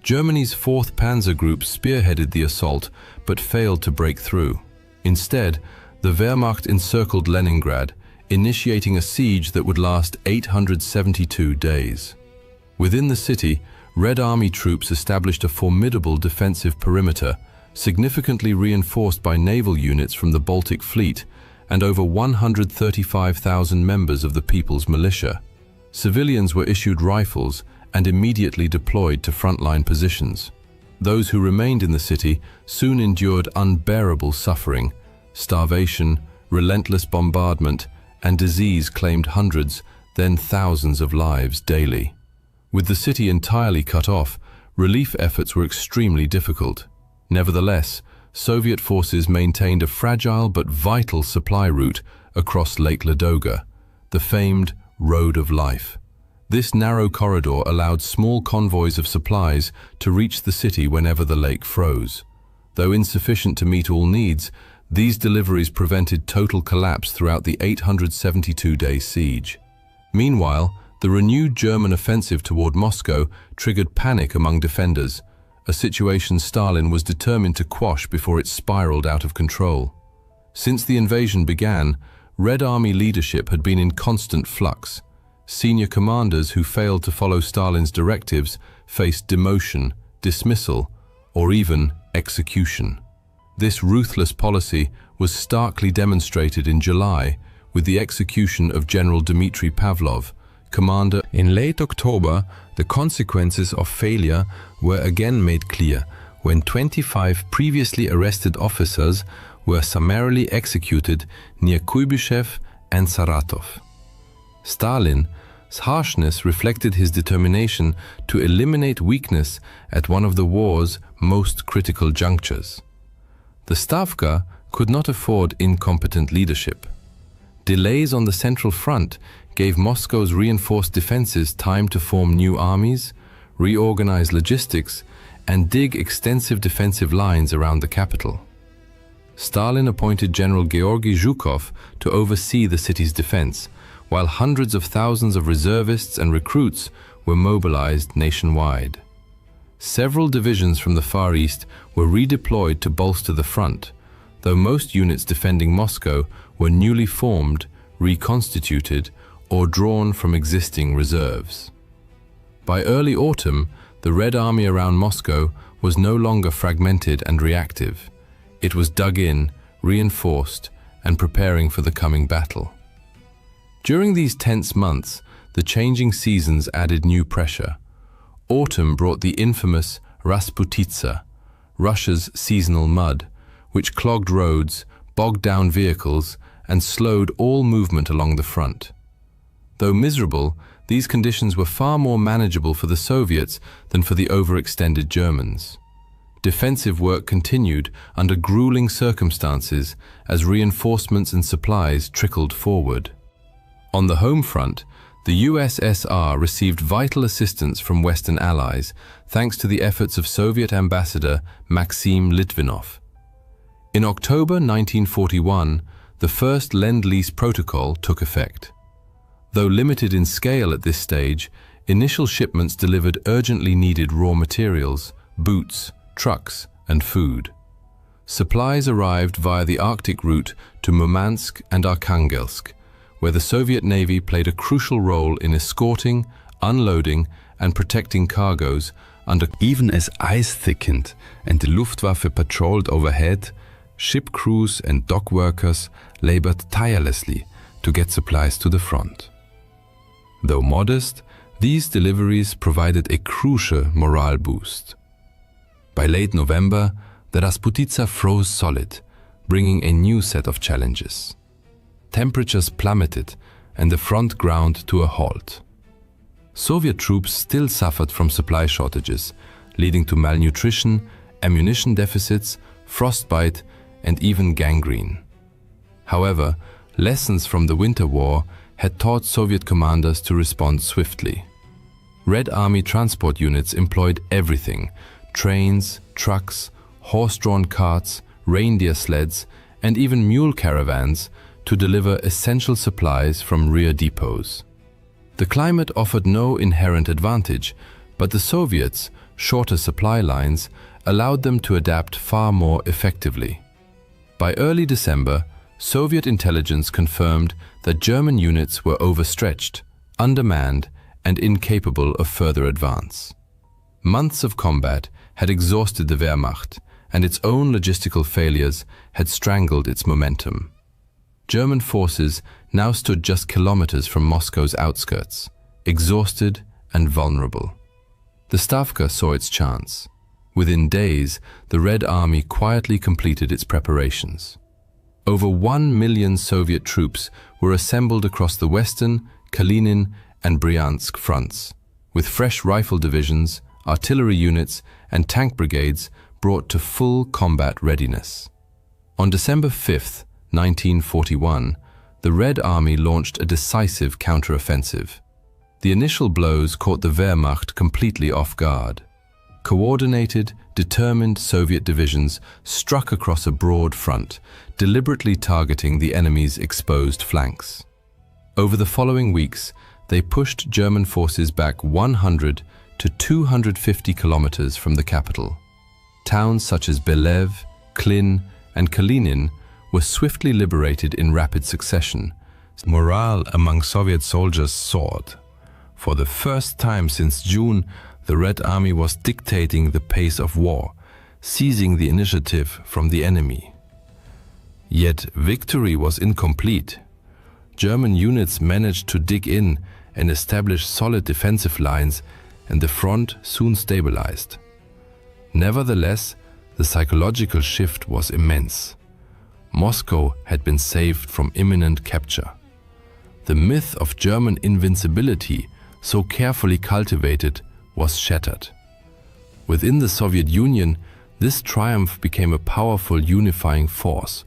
Germany's 4th Panzer Group spearheaded the assault but failed to break through. Instead, the Wehrmacht encircled Leningrad, initiating a siege that would last 872 days. Within the city, Red Army troops established a formidable defensive perimeter, significantly reinforced by naval units from the Baltic Fleet and over 135,000 members of the People's Militia. Civilians were issued rifles and immediately deployed to frontline positions. Those who remained in the city soon endured unbearable suffering. Starvation, relentless bombardment, and disease claimed hundreds, then thousands of lives daily. With the city entirely cut off, relief efforts were extremely difficult. Nevertheless, Soviet forces maintained a fragile but vital supply route across Lake Ladoga, the famed Road of Life. This narrow corridor allowed small convoys of supplies to reach the city whenever the lake froze. Though insufficient to meet all needs, these deliveries prevented total collapse throughout the 872-day siege. Meanwhile, the renewed German offensive toward Moscow triggered panic among defenders, a situation Stalin was determined to quash before it spiraled out of control. Since the invasion began, Red Army leadership had been in constant flux. Senior commanders who failed to follow Stalin's directives faced demotion, dismissal, or even execution. This ruthless policy was starkly demonstrated in July with the execution of General Dmitry Pavlov, commander. In late October, the consequences of failure were again made clear when 25 previously arrested officers were summarily executed near Kuybyshev and Saratov. Stalin's harshness reflected his determination to eliminate weakness at one of the war's most critical junctures. The Stavka could not afford incompetent leadership. Delays on the Central Front gave Moscow's reinforced defenses time to form new armies, reorganize logistics, and dig extensive defensive lines around the capital. Stalin appointed General Georgy Zhukov to oversee the city's defense, while hundreds of thousands of reservists and recruits were mobilized nationwide. Several divisions from the Far East were redeployed to bolster the front, though most units defending Moscow were newly formed, reconstituted, or drawn from existing reserves. By early autumn, the Red Army around Moscow was no longer fragmented and reactive. It was dug in, reinforced, and preparing for the coming battle. During these tense months, the changing seasons added new pressure. Autumn brought the infamous Rasputitsa, Russia's seasonal mud, which clogged roads, bogged down vehicles, and slowed all movement along the front. Though miserable, these conditions were far more manageable for the Soviets than for the overextended Germans. Defensive work continued under grueling circumstances as reinforcements and supplies trickled forward. On the home front, the USSR received vital assistance from Western allies thanks to the efforts of Soviet ambassador Maxim Litvinov. In October 1941, the first Lend-Lease Protocol took effect. Though limited in scale at this stage, Initial shipments delivered urgently needed raw materials, boots, trucks, and food. Supplies arrived via the Arctic route to Murmansk and Arkhangelsk, where the Soviet Navy played a crucial role in escorting, unloading, and protecting cargoes under. Even as ice thickened and the Luftwaffe patrolled overhead, ship crews and dock workers labored tirelessly to get supplies to the front. Though modest, these deliveries provided a crucial morale boost. By late November, the Rasputitsa froze solid, bringing a new set of challenges. Temperatures plummeted and the front ground to a halt. Soviet troops still suffered from supply shortages, leading to malnutrition, ammunition deficits, frostbite, and even gangrene. However, lessons from the Winter War had taught Soviet commanders to respond swiftly. Red Army transport units employed everything: trains, trucks, horse-drawn carts, reindeer sleds, and even mule caravans to deliver essential supplies from rear depots. The climate offered no inherent advantage, but the Soviets' shorter supply lines allowed them to adapt far more effectively. By early December, Soviet intelligence confirmed that German units were overstretched, undermanned, and incapable of further advance. Months of combat had exhausted the Wehrmacht, and its own logistical failures had strangled its momentum. German forces now stood just kilometers from Moscow's outskirts, exhausted and vulnerable. The Stavka saw its chance. Within days, the Red Army quietly completed its preparations. Over 1 million Soviet troops were assembled across the Western, Kalinin, and Bryansk fronts, with fresh rifle divisions, artillery units, and tank brigades brought to full combat readiness. On December 5, 1941, the Red Army launched a decisive counteroffensive. The initial blows caught the Wehrmacht completely off guard. Coordinated, determined Soviet divisions struck across a broad front, deliberately targeting the enemy's exposed flanks. Over the following weeks, they pushed German forces back 100 to 250 kilometers from the capital. Towns such as Belev, Klin, and Kalinin were swiftly liberated in rapid succession. Morale among Soviet soldiers soared. For the first time since June, the Red Army was dictating the pace of war, seizing the initiative from the enemy. Yet victory was incomplete. German units managed to dig in and establish solid defensive lines, and the front soon stabilized. Nevertheless, the psychological shift was immense. Moscow had been saved from imminent capture. The myth of German invincibility, so carefully cultivated, was shattered. Within the Soviet Union, this triumph became a powerful unifying force,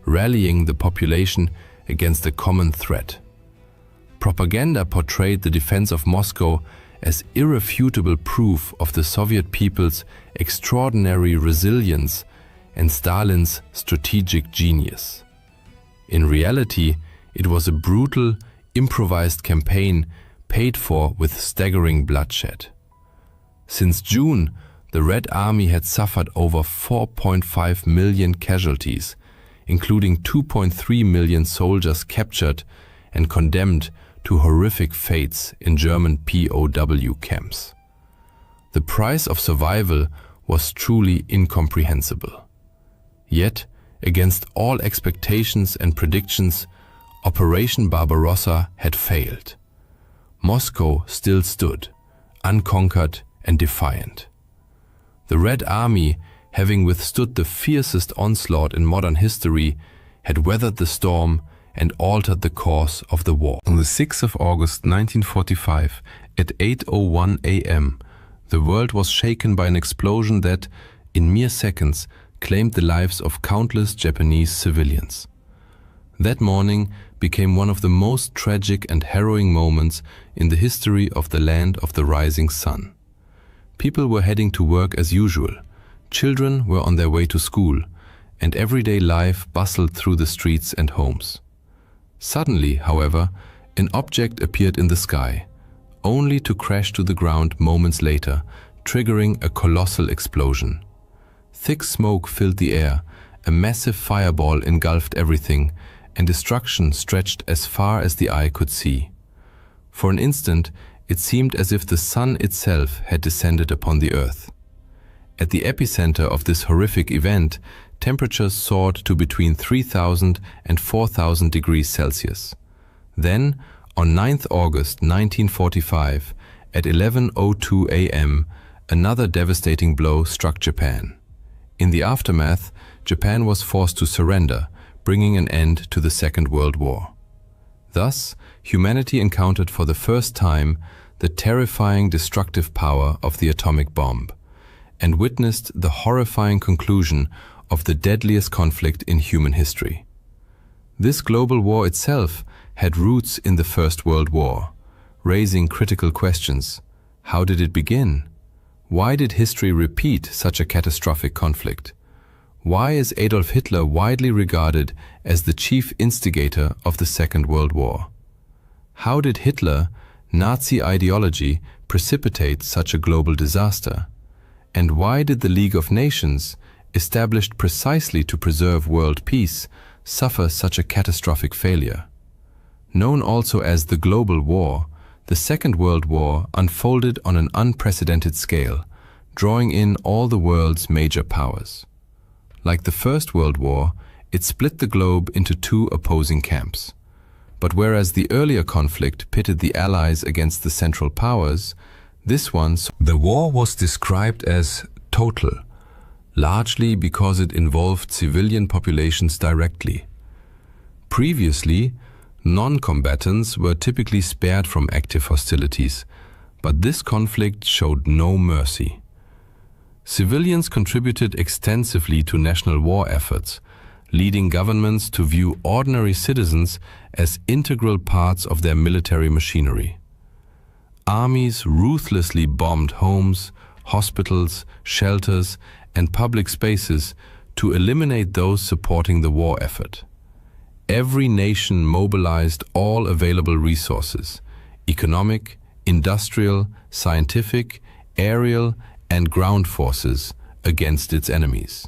rallying the population against a common threat. Propaganda portrayed the defense of Moscow as irrefutable proof of the Soviet people's extraordinary resilience and Stalin's strategic genius. In reality, it was a brutal, improvised campaign paid for with staggering bloodshed. Since June, the Red Army had suffered over 4.5 million casualties, including 2.3 million soldiers captured and condemned to horrific fates in German POW camps. The price of survival was truly incomprehensible. Yet, against all expectations and predictions, Operation Barbarossa had failed. Moscow still stood, unconquered and defiant. The Red Army, having withstood the fiercest onslaught in modern history, had weathered the storm and altered the course of the war. On the 6th of August 1945, at 8:01 a.m., the world was shaken by an explosion that, in mere seconds, claimed the lives of countless Japanese civilians. That morning became one of the most tragic and harrowing moments in the history of the land of the rising sun. People were heading to work as usual, children were on their way to school, and everyday life bustled through the streets and homes. Suddenly, however, an object appeared in the sky, only to crash to the ground moments later, triggering a colossal explosion. Thick smoke filled the air, a massive fireball engulfed everything, and destruction stretched as far as the eye could see. For an instant, it seemed as if the sun itself had descended upon the earth. At the epicenter of this horrific event, temperatures soared to between 3,000 and 4,000 degrees Celsius. Then, on 9th August 1945, at 11:02 a.m., another devastating blow struck Japan. In the aftermath, Japan was forced to surrender, bringing an end to the Second World War. Thus, humanity encountered for the first time the terrifying destructive power of the atomic bomb, and witnessed the horrifying conclusion of the deadliest conflict in human history. This global war itself had roots in the First World War, raising critical questions. How did it begin? Why did history repeat such a catastrophic conflict? Why is Adolf Hitler widely regarded as the chief instigator of the Second World War? How did Hitler, Nazi ideology, precipitate such a global disaster? And why did the League of Nations, established precisely to preserve world peace, suffer such a catastrophic failure? Known also as the Global War, the Second World War unfolded on an unprecedented scale, drawing in all the world's major powers. Like the First World War, it split the globe into two opposing camps. But whereas the earlier conflict pitted the Allies against the Central Powers, this one, the war was described as total, largely because it involved civilian populations directly. Previously, non-combatants were typically spared from active hostilities, but this conflict showed no mercy. Civilians contributed extensively to national war efforts, leading governments to view ordinary citizens as integral parts of their military machinery. Armies ruthlessly bombed homes, hospitals, shelters, and public spaces to eliminate those supporting the war effort. Every nation mobilized all available resources: economic, industrial, scientific, aerial, and ground forces against its enemies.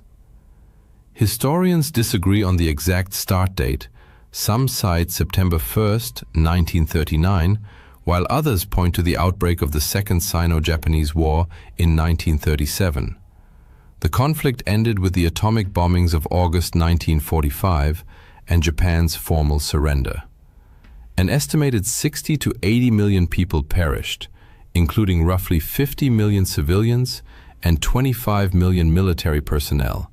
Historians disagree on the exact start date. Some cite September 1st, 1939, while others point to the outbreak of the Second Sino-Japanese War in 1937. The conflict ended with the atomic bombings of August 1945 and Japan's formal surrender. An estimated 60 to 80 million people perished, including roughly 50 million civilians and 25 million military personnel,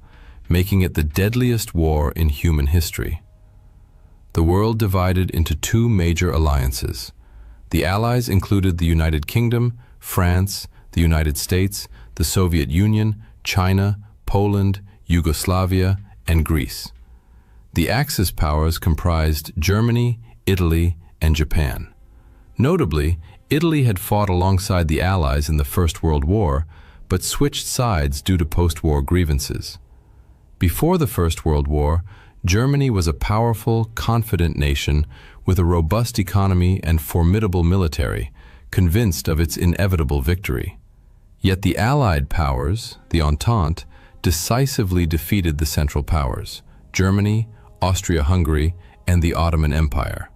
making it the deadliest war in human history. The world divided into two major alliances. The Allies included the United Kingdom, France, the United States, the Soviet Union, China, Poland, Yugoslavia, and Greece. The Axis powers comprised Germany, Italy, and Japan. Notably, Italy had fought alongside the Allies in the First World War, but switched sides due to post-war grievances. Before the First World War, Germany was a powerful, confident nation with a robust economy and formidable military, convinced of its inevitable victory. Yet the Allied powers, the Entente, decisively defeated the Central Powers, Germany, Austria-Hungary, and the Ottoman Empire.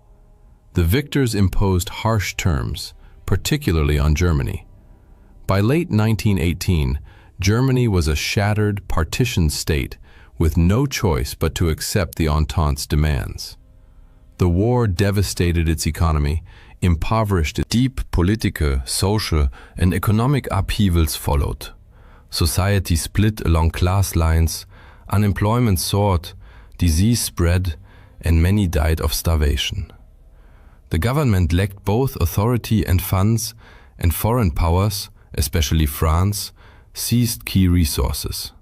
The victors imposed harsh terms, particularly on Germany. By late 1918, Germany was a shattered, partitioned state with no choice but to accept the Entente's demands. The war devastated its economy, impoverished it. Deep political, social, and economic upheavals followed. Society split along class lines, unemployment soared, disease spread, and many died of starvation. The government lacked both authority and funds, and foreign powers, especially France, seized key resources.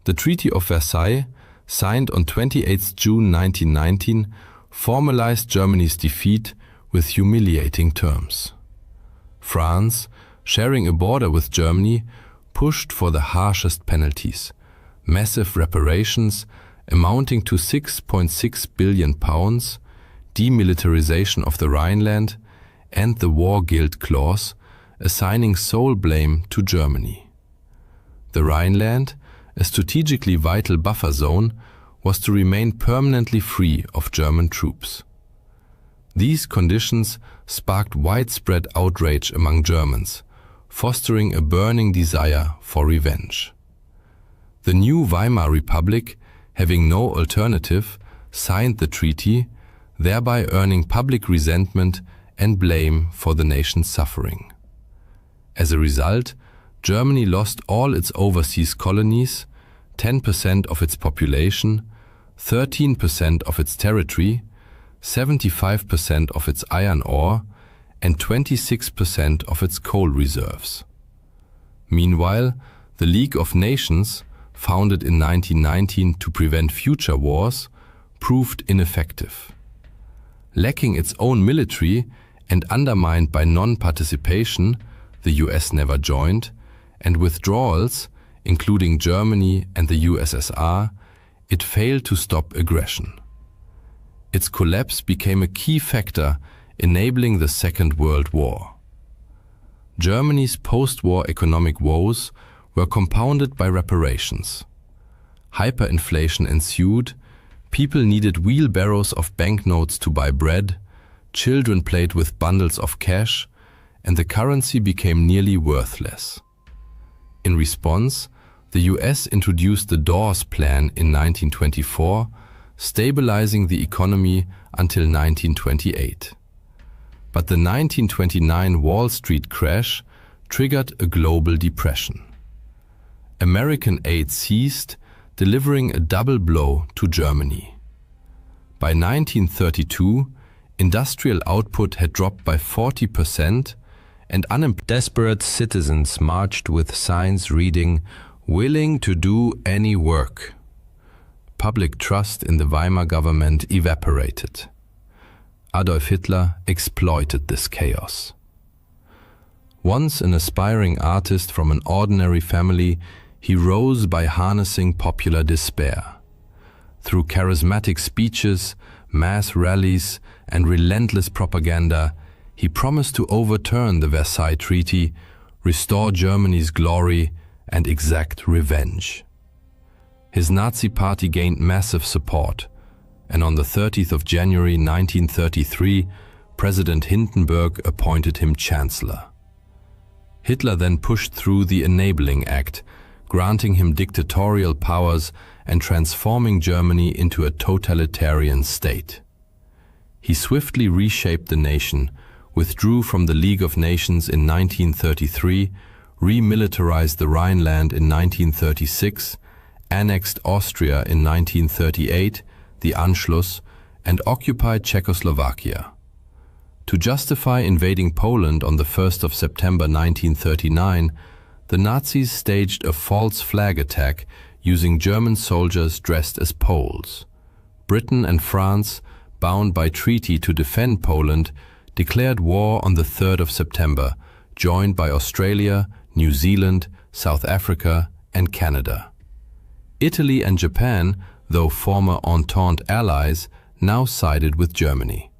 The Treaty of Versailles, signed on 28 June 1919, formalized Germany's defeat with humiliating terms. France, sharing a border with Germany, pushed for the harshest penalties, massive reparations amounting to £6.6 billion, demilitarization of the Rhineland, and the War Guilt Clause, assigning sole blame to Germany. The Rhineland, a strategically vital buffer zone, was to remain permanently free of German troops. These conditions sparked widespread outrage among Germans, fostering a burning desire for revenge. The new Weimar Republic, having no alternative, signed the treaty, thereby earning public resentment and blame for the nation's suffering. As a result, Germany lost all its overseas colonies, 10% of its population, 13% of its territory, 75% of its iron ore, and 26% of its coal reserves. Meanwhile, the League of Nations, founded in 1919 to prevent future wars, proved ineffective. Lacking its own military and undermined by non-participation, the US never joined, and withdrawals, including Germany and the USSR, it failed to stop aggression. Its collapse became a key factor enabling the Second World War. Germany's post-war economic woes were compounded by reparations. Hyperinflation ensued, people needed wheelbarrows of banknotes to buy bread, children played with bundles of cash, and the currency became nearly worthless. In response, the US introduced the Dawes Plan in 1924, stabilizing the economy until 1928. But the 1929 Wall Street crash triggered a global depression. American aid ceased, delivering a double blow to Germany. By 1932, industrial output had dropped by 40%, and desperate citizens marched with signs reading, "Willing to do any work." Public trust in the Weimar government evaporated. Adolf Hitler exploited this chaos. Once an aspiring artist from an ordinary family, he rose by harnessing popular despair. Through charismatic speeches, mass rallies, and relentless propaganda, he promised to overturn the Versailles Treaty, restore Germany's glory, and exact revenge. His Nazi party gained massive support, and on the 30th of January 1933, President Hindenburg appointed him Chancellor. Hitler then pushed through the Enabling Act, granting him dictatorial powers and transforming Germany into a totalitarian state. He swiftly reshaped the nation, withdrew from the League of Nations in 1933, remilitarized the Rhineland in 1936, annexed Austria in 1938, the Anschluss, and occupied Czechoslovakia. To justify invading Poland on the 1st of September 1939, the Nazis staged a false flag attack using German soldiers dressed as Poles. Britain and France, bound by treaty to defend Poland, declared war on the 3rd of September, joined by Australia, New Zealand, South Africa, and Canada. Italy and Japan, though former Entente allies, now sided with Germany.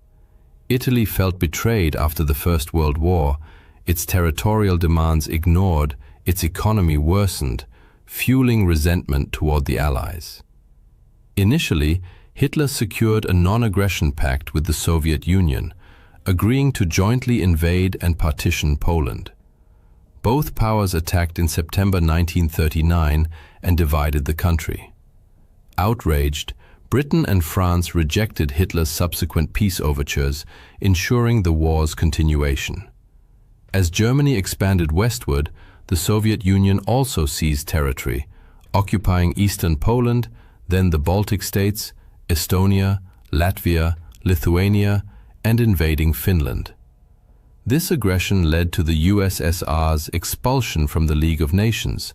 Italy felt betrayed after the First World War, its territorial demands ignored, its economy worsened, fueling resentment toward the Allies. Initially, Hitler secured a non-aggression pact with the Soviet Union, agreeing to jointly invade and partition Poland. Both powers attacked in September 1939 and divided the country. Outraged, Britain and France rejected Hitler's subsequent peace overtures, ensuring the war's continuation. As Germany expanded westward, the Soviet Union also seized territory, occupying eastern Poland, then the Baltic states, Estonia, Latvia, Lithuania, and invading Finland. This aggression led to the USSR's expulsion from the League of Nations,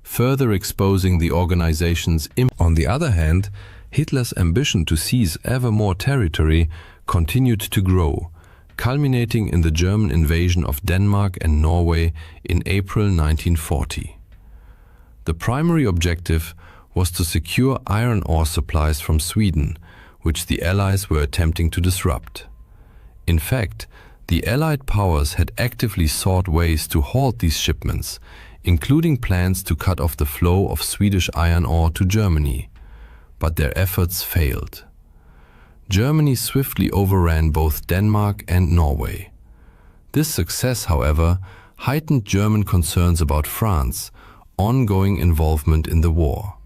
further exposing the organization's impact. On the other hand, Hitler's ambition to seize ever more territory continued to grow, culminating in the German invasion of Denmark and Norway in April 1940. The primary objective was to secure iron ore supplies from Sweden, which the Allies were attempting to disrupt. In fact, The Allied powers had actively sought ways to halt these shipments, including plans to cut off the flow of Swedish iron ore to Germany, but their efforts failed. Germany swiftly overran both Denmark and Norway. This success, however, heightened German concerns about France's ongoing involvement in the war.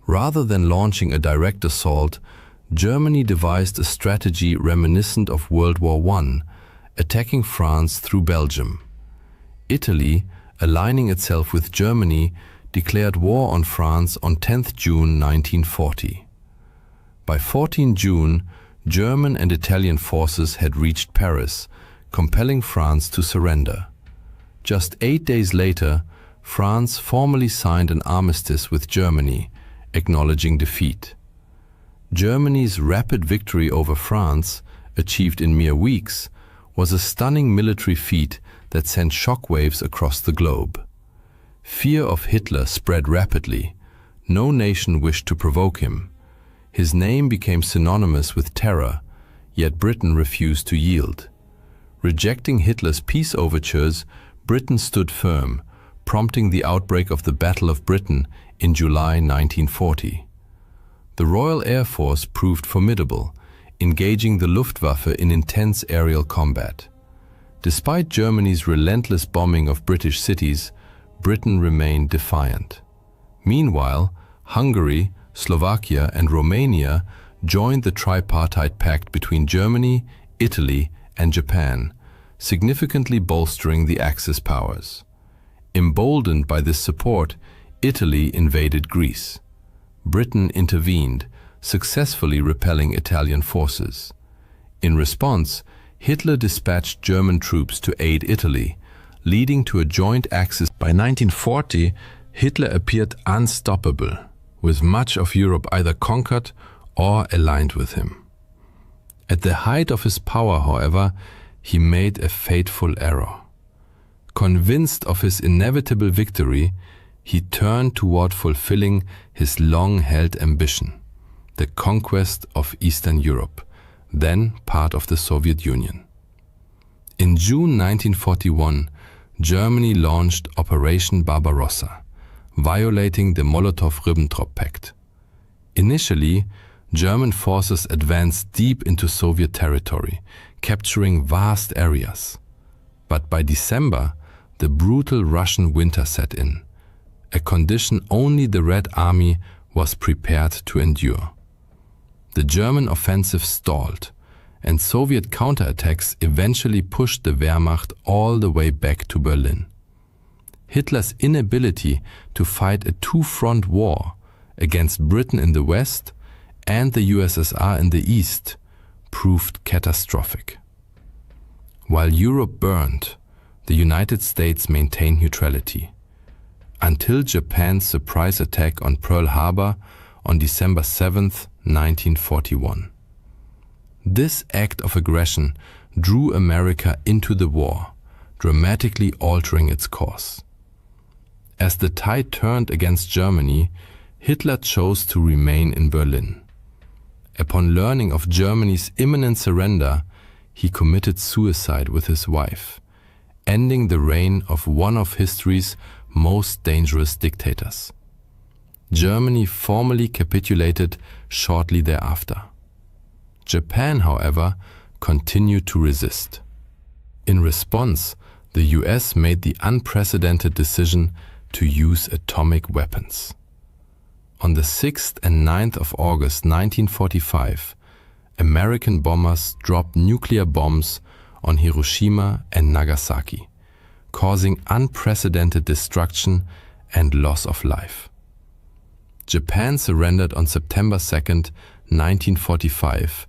Rather than launching a direct assault, Germany devised a strategy reminiscent of World War I, attacking France through Belgium. Italy, aligning itself with Germany, declared war on France on 10 June 1940. By 14 June, German and Italian forces had reached Paris, compelling France to surrender. Just 8 days later, France formally signed an armistice with Germany, acknowledging defeat. Germany's rapid victory over France, achieved in mere weeks, was a stunning military feat that sent shockwaves across the globe. Fear of Hitler spread rapidly. No nation wished to provoke him. His name became synonymous with terror, yet Britain refused to yield. Rejecting Hitler's peace overtures, Britain stood firm, prompting the outbreak of the Battle of Britain in July 1940. The Royal Air Force proved formidable, engaging the Luftwaffe in intense aerial combat. Despite Germany's relentless bombing of British cities, Britain remained defiant. Meanwhile, Hungary, Slovakia, and Romania joined the tripartite pact between Germany, Italy, and Japan, significantly bolstering the Axis powers. Emboldened by this support, Italy invaded Greece. Britain intervened, successfully repelling Italian forces. In response, Hitler dispatched German troops to aid Italy, leading to a joint Axis. By 1940, Hitler appeared unstoppable, with much of Europe either conquered or aligned with him. At the height of his power, however, he made a fateful error. Convinced of his inevitable victory, he turned toward fulfilling his long-held ambition, the conquest of Eastern Europe, then part of the Soviet Union. In June 1941, Germany launched Operation Barbarossa, violating the Molotov-Ribbentrop Pact. Initially, German forces advanced deep into Soviet territory, capturing vast areas. But by December, the brutal Russian winter set in, a condition only the Red Army was prepared to endure. The German offensive stalled, and Soviet counterattacks eventually pushed the Wehrmacht all the way back to Berlin. Hitler's inability to fight a two-front war against Britain in the west and the USSR in the east proved catastrophic. While Europe burned, the United States maintained neutrality, until Japan's surprise attack on Pearl Harbor on December 7, 1941. This act of aggression drew America into the war, dramatically altering its course. As the tide turned against Germany, Hitler chose to remain in Berlin. Upon learning of Germany's imminent surrender, he committed suicide with his wife, ending the reign of one of history's most dangerous dictators. Germany formally capitulated shortly thereafter. Japan, however, continued to resist. In response, the US made the unprecedented decision to use atomic weapons. On the 6th and 9th of August 1945, American bombers dropped nuclear bombs on Hiroshima and Nagasaki, causing unprecedented destruction and loss of life. Japan surrendered on September 2, 1945,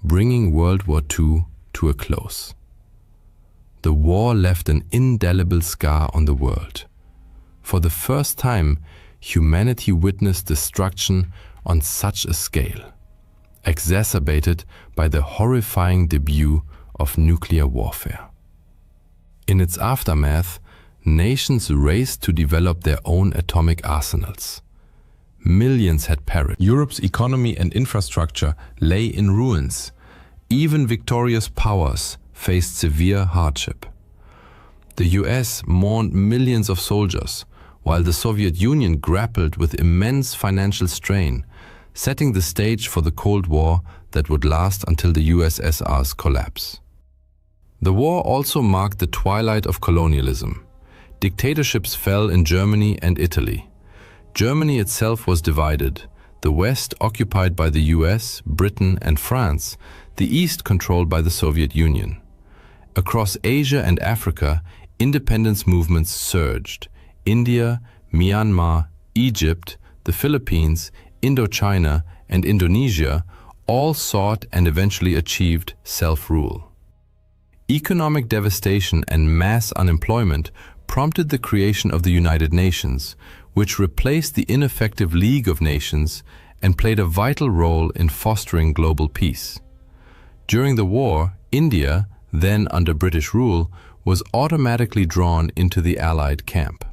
bringing World War II to a close. The war left an indelible scar on the world. For the first time, humanity witnessed destruction on such a scale, exacerbated by the horrifying debut of nuclear warfare. In its aftermath, nations raced to develop their own atomic arsenals. Millions had perished. Europe's economy and infrastructure lay in ruins. Even victorious powers faced severe hardship. The US mourned millions of soldiers, while the Soviet Union grappled with immense financial strain, setting the stage for the Cold War that would last until the USSR's collapse. The war also marked the twilight of colonialism. Dictatorships fell in Germany and Italy. Germany itself was divided, the West occupied by the US, Britain, and France, the East controlled by the Soviet Union. Across Asia and Africa, independence movements surged. India, Myanmar, Egypt, the Philippines, Indochina, and Indonesia all sought and eventually achieved self-rule. Economic devastation and mass unemployment prompted the creation of the United Nations, which replaced the ineffective League of Nations and played a vital role in fostering global peace. During the war, India, then under British rule, was automatically drawn into the Allied camp.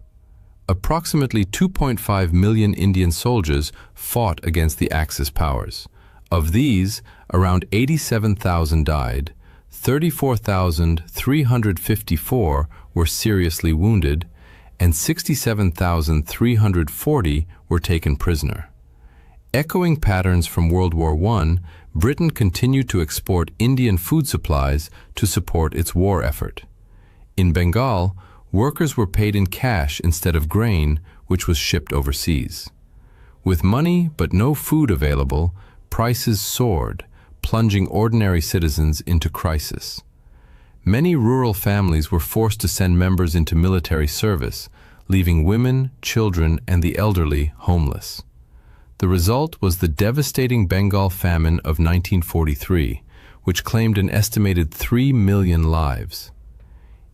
Approximately 2.5 million Indian soldiers fought against the Axis powers. Of these, around 87,000 died, 34,354 were seriously wounded, and 67,340 were taken prisoner. Echoing patterns from World War I, Britain continued to export Indian food supplies to support its war effort. In Bengal, workers were paid in cash instead of grain, which was shipped overseas. With money but no food available, prices soared, plunging ordinary citizens into crisis. Many rural families were forced to send members into military service, leaving women, children, and the elderly homeless. The result was the devastating Bengal famine of 1943, which claimed an estimated 3 million lives.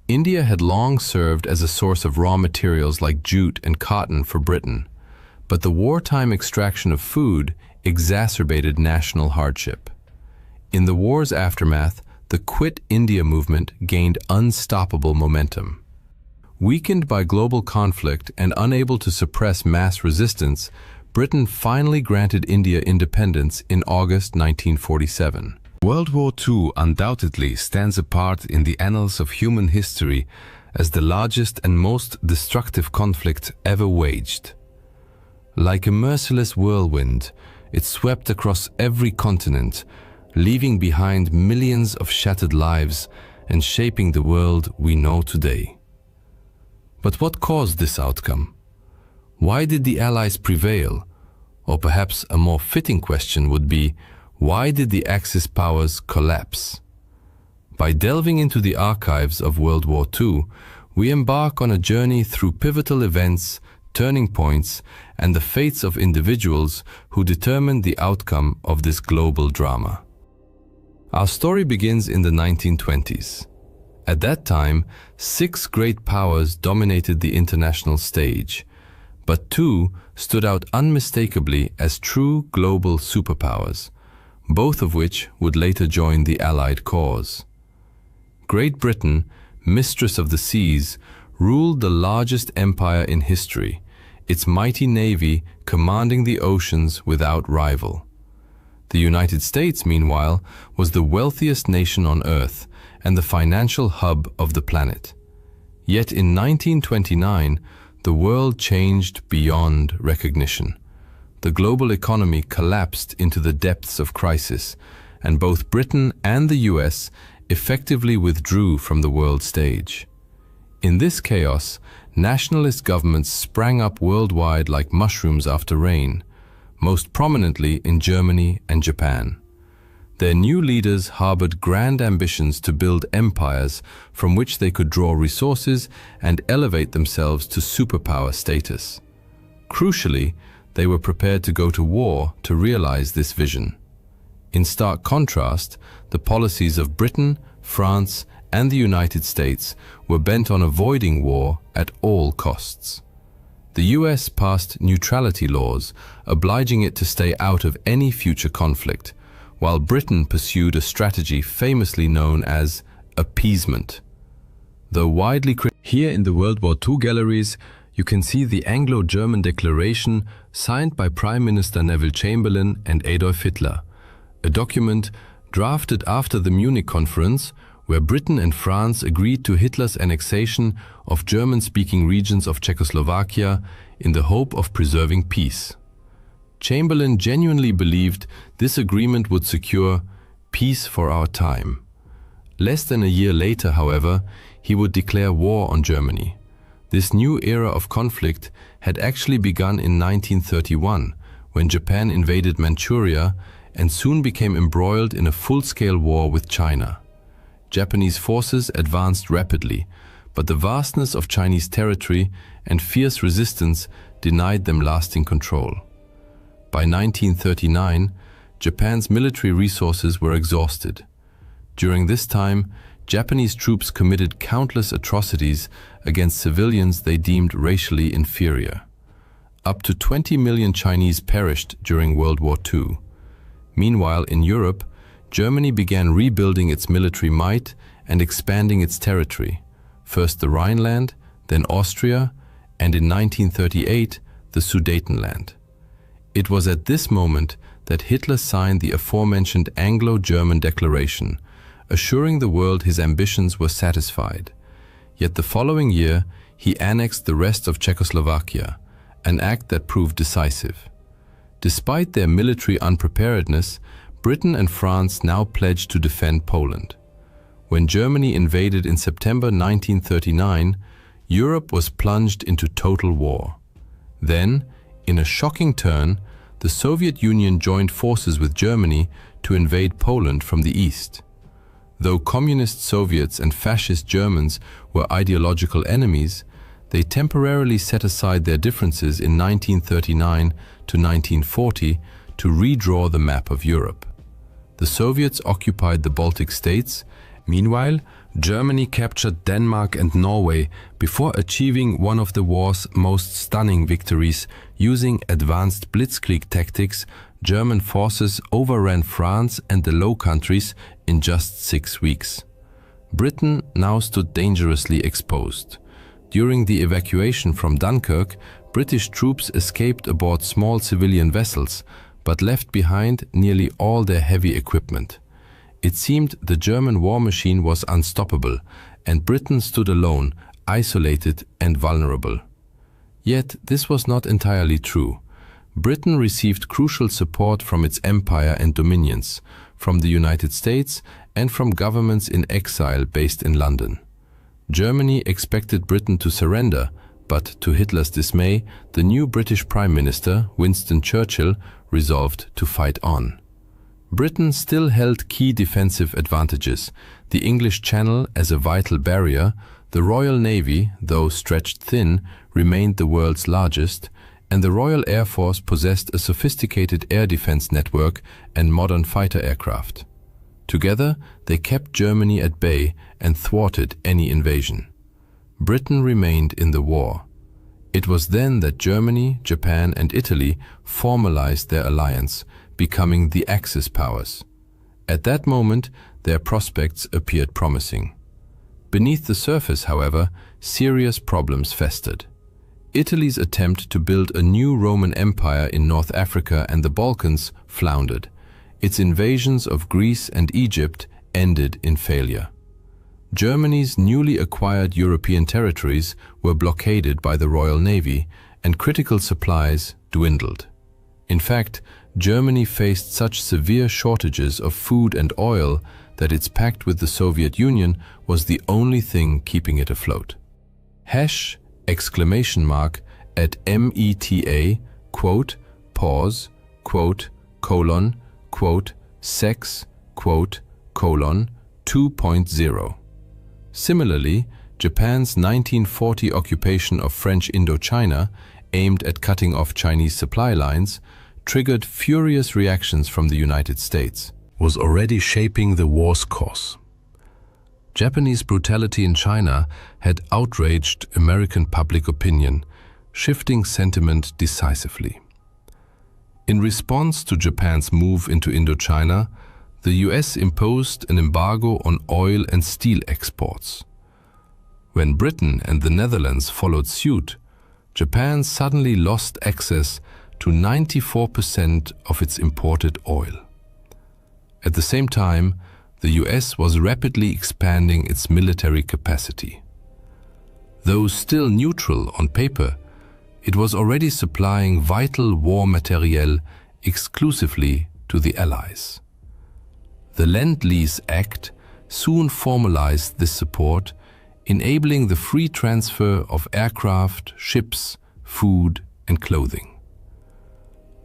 India had long served as a source of raw materials like jute and cotton for Britain, but the wartime extraction of food exacerbated national hardship. In the war's aftermath, the Quit India movement gained unstoppable momentum. Weakened by global conflict and unable to suppress mass resistance, Britain finally granted India independence in August 1947. World War II undoubtedly stands apart in the annals of human history as the largest and most destructive conflict ever waged. Like a merciless whirlwind, it swept across every continent, leaving behind millions of shattered lives and shaping the world we know today. But what caused this outcome? Why did the Allies prevail? Or perhaps a more fitting question would be, why did the Axis powers collapse? By delving into the archives of World War II, we embark on a journey through pivotal events, turning points, and the fates of individuals who determined the outcome of this global drama. Our story begins in the 1920s. At that time, 6 great powers dominated the international stage, but 2 stood out unmistakably as true global superpowers, both of which would later join the Allied cause. Great Britain, mistress of the seas, ruled the largest empire in history, its mighty navy commanding the oceans without rival. The United States, meanwhile, was the wealthiest nation on Earth and the financial hub of the planet. Yet in 1929, the world changed beyond recognition. The global economy collapsed into the depths of crisis, and both Britain and the US effectively withdrew from the world stage. In this chaos, nationalist governments sprang up worldwide like mushrooms after rain, most prominently in Germany and Japan. Their new leaders harbored grand ambitions to build empires from which they could draw resources and elevate themselves to superpower status. Crucially, they were prepared to go to war to realize this vision. In stark contrast, the policies of Britain, France, and the United States were bent on avoiding war at all costs. The US passed neutrality laws, obliging it to stay out of any future conflict, while Britain pursued a strategy famously known as appeasement. Though widely Here in the World War II galleries, you can see the Anglo-German Declaration signed by Prime Minister Neville Chamberlain and Adolf Hitler, a document drafted after the Munich Conference, where Britain and France agreed to Hitler's annexation of German-speaking regions of Czechoslovakia in the hope of preserving peace. Chamberlain genuinely believed this agreement would secure peace for our time. Less than a year later, however, he would declare war on Germany. This new era of conflict had actually begun in 1931, when Japan invaded Manchuria and soon became embroiled in a full-scale war with China. Japanese forces advanced rapidly, but the vastness of Chinese territory and fierce resistance denied them lasting control. By 1939, Japan's military resources were exhausted. During this time, Japanese troops committed countless atrocities against civilians they deemed racially inferior. Up to 20 million Chinese perished during World War II. Meanwhile, in Europe, Germany began rebuilding its military might and expanding its territory, first the Rhineland, then Austria, and in 1938, the Sudetenland. It was at this moment that Hitler signed the aforementioned Anglo-German Declaration, assuring the world his ambitions were satisfied. Yet the following year, he annexed the rest of Czechoslovakia, an act that proved decisive. Despite their military unpreparedness, Britain and France now pledged to defend Poland. When Germany invaded in September 1939, Europe was plunged into total war. Then, in a shocking turn, the Soviet Union joined forces with Germany to invade Poland from the east. Though communist Soviets and fascist Germans were ideological enemies, they temporarily set aside their differences in 1939 to 1940 to redraw the map of Europe. The Soviets occupied the Baltic states. Meanwhile, Germany captured Denmark and Norway before achieving one of the war's most stunning victories. Using advanced blitzkrieg tactics, German forces overran France and the Low Countries in just 6 weeks. Britain now stood dangerously exposed. During the evacuation from Dunkirk, British troops escaped aboard small civilian vessels, but left behind nearly all their heavy equipment. It seemed the German war machine was unstoppable, and Britain stood alone, isolated and vulnerable. Yet this was not entirely true. Britain received crucial support from its empire and dominions, from the United States and from governments in exile based in London. Germany expected Britain to surrender, but to Hitler's dismay, the new British Prime Minister, Winston Churchill, resolved to fight on. Britain still held key defensive advantages: the English Channel as a vital barrier, the Royal Navy, though stretched thin, remained the world's largest, and the Royal Air Force possessed a sophisticated air defense network and modern fighter aircraft. Together, they kept Germany at bay and thwarted any invasion. Britain remained in the war. It was then that Germany, Japan, and Italy formalized their alliance, becoming the Axis powers. At that moment, their prospects appeared promising. Beneath the surface, however, serious problems festered. Italy's attempt to build a new Roman Empire in North Africa and the Balkans floundered. Its invasions of Greece and Egypt ended in failure. Germany's newly acquired European territories were blockaded by the Royal Navy, and critical supplies dwindled. In fact, Germany faced such severe shortages of food and oil that its pact with the Soviet Union was the only thing keeping it afloat. !@META, pause, sex, 2.0. Similarly, Japan's 1940 occupation of French Indochina, aimed at cutting off Chinese supply lines, triggered furious reactions from the United States, was already shaping the war's course. Japanese brutality in China had outraged American public opinion, shifting sentiment decisively. In response to Japan's move into Indochina, the US imposed an embargo on oil and steel exports. When Britain and the Netherlands followed suit, Japan suddenly lost access to 94% of its imported oil. At the same time, the US was rapidly expanding its military capacity. Though still neutral on paper, it was already supplying vital war materiel exclusively to the Allies. The Lend-Lease Act soon formalized this support, enabling the free transfer of aircraft, ships, food, and clothing.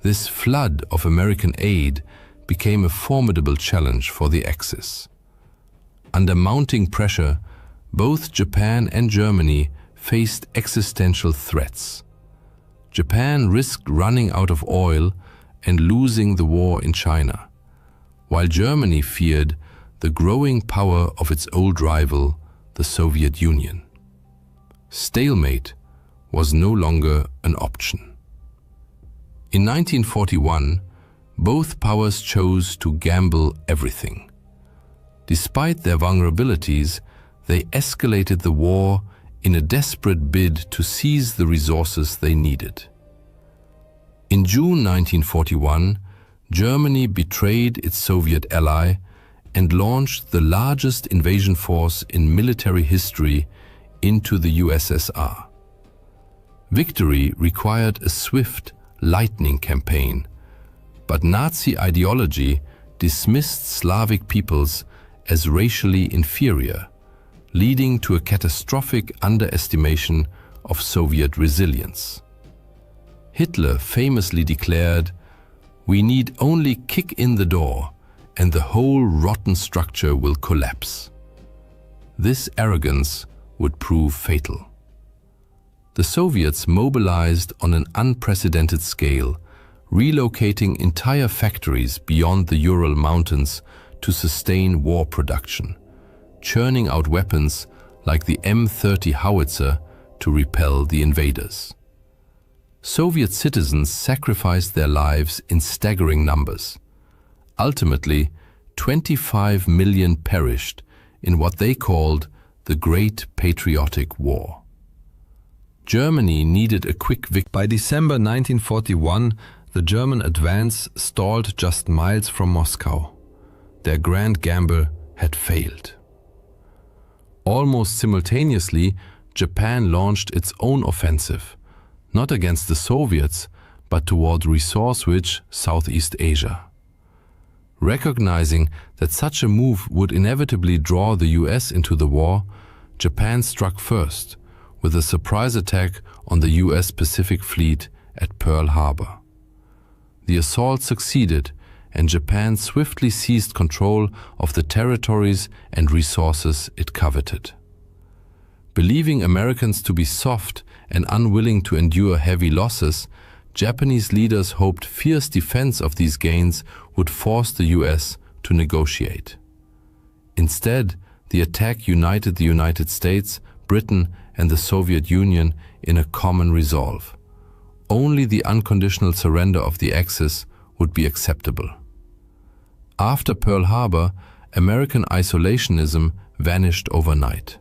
This flood of American aid became a formidable challenge for the Axis. Under mounting pressure, both Japan and Germany faced existential threats. Japan risked running out of oil and losing the war in China, while Germany feared the growing power of its old rival, the Soviet Union. Stalemate was no longer an option. In 1941, both powers chose to gamble everything. Despite their vulnerabilities, they escalated the war in a desperate bid to seize the resources they needed. In June 1941, Germany betrayed its Soviet ally and launched the largest invasion force in military history into the USSR. Victory required a swift, lightning campaign, but Nazi ideology dismissed Slavic peoples as racially inferior, leading to a catastrophic underestimation of Soviet resilience. Hitler famously declared, "We need only kick in the door and the whole rotten structure will collapse." This arrogance would prove fatal. The Soviets mobilized on an unprecedented scale, relocating entire factories beyond the Ural Mountains to sustain war production, churning out weapons like the M30 howitzer to repel the invaders. Soviet citizens sacrificed their lives in staggering numbers. Ultimately, 25 million perished in what they called the Great Patriotic War. Germany needed a quick victory. By December 1941, the German advance stalled just miles from Moscow. Their grand gamble had failed. Almost simultaneously, Japan launched its own offensive, not against the Soviets, but toward resource-rich Southeast Asia. Recognizing that such a move would inevitably draw the US into the war, Japan struck first, with a surprise attack on the US Pacific Fleet at Pearl Harbor. The assault succeeded, and Japan swiftly seized control of the territories and resources it coveted. Believing Americans to be soft and unwilling to endure heavy losses, Japanese leaders hoped fierce defense of these gains would force the US to negotiate. Instead, the attack united the United States, Britain, and the Soviet Union in a common resolve. Only the unconditional surrender of the Axis would be acceptable. After Pearl Harbor, American isolationism vanished overnight.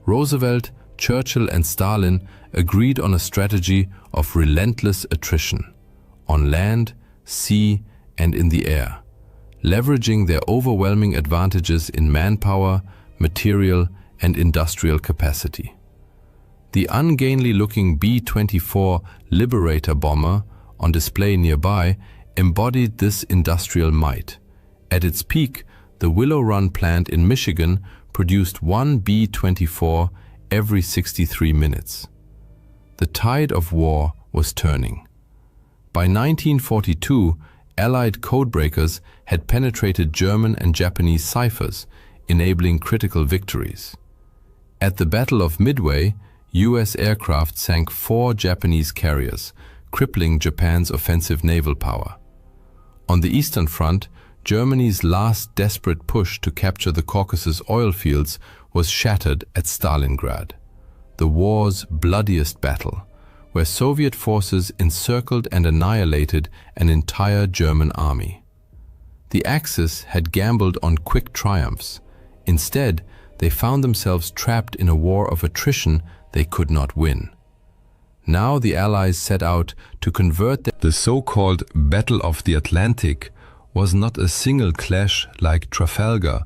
Roosevelt, Churchill, and Stalin agreed on a strategy of relentless attrition, on land, sea, and in the air, leveraging their overwhelming advantages in manpower, material, and industrial capacity. The ungainly-looking B-24 Liberator bomber, on display nearby, embodied this industrial might. At its peak, the Willow Run plant in Michigan produced one B-24 every 63 minutes. The tide of war was turning. By 1942, Allied codebreakers had penetrated German and Japanese ciphers, enabling critical victories. At the Battle of Midway, US aircraft sank 4 Japanese carriers, crippling Japan's offensive naval power. On the Eastern Front, Germany's last desperate push to capture the Caucasus oil fields was shattered at Stalingrad, the war's bloodiest battle, where Soviet forces encircled and annihilated an entire German army. The Axis had gambled on quick triumphs. Instead, they found themselves trapped in a war of attrition they could not win. Now the Allies set out to convert the so-called Battle of the Atlantic was not a single clash like Trafalgar,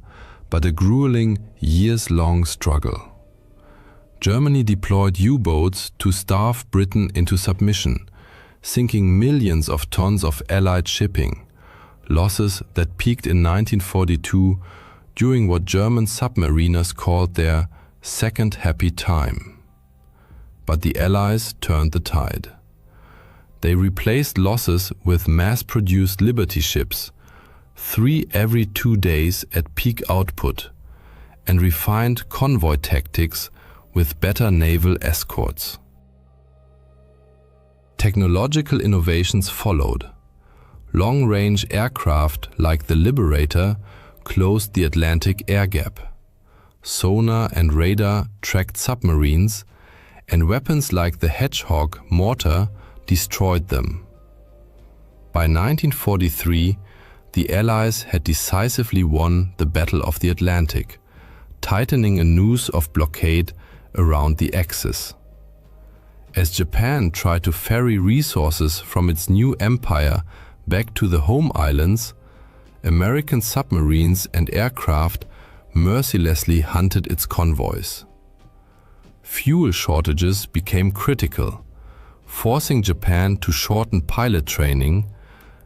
but a grueling, years-long struggle. Germany deployed U-boats to starve Britain into submission, sinking millions of tons of Allied shipping, losses that peaked in 1942 during what German submariners called their second happy time. But the Allies turned the tide. They replaced losses with mass-produced Liberty ships, 3 every 2 days at peak output, and refined convoy tactics with better naval escorts. Technological innovations followed. Long-range aircraft like the Liberator closed the Atlantic air gap. Sonar and radar tracked submarines, and weapons like the Hedgehog mortar destroyed them. By 1943, the Allies had decisively won the Battle of the Atlantic, tightening a noose of blockade around the Axis. As Japan tried to ferry resources from its new empire back to the home islands, American submarines and aircraft mercilessly hunted its convoys. Fuel shortages became critical, forcing Japan to shorten pilot training,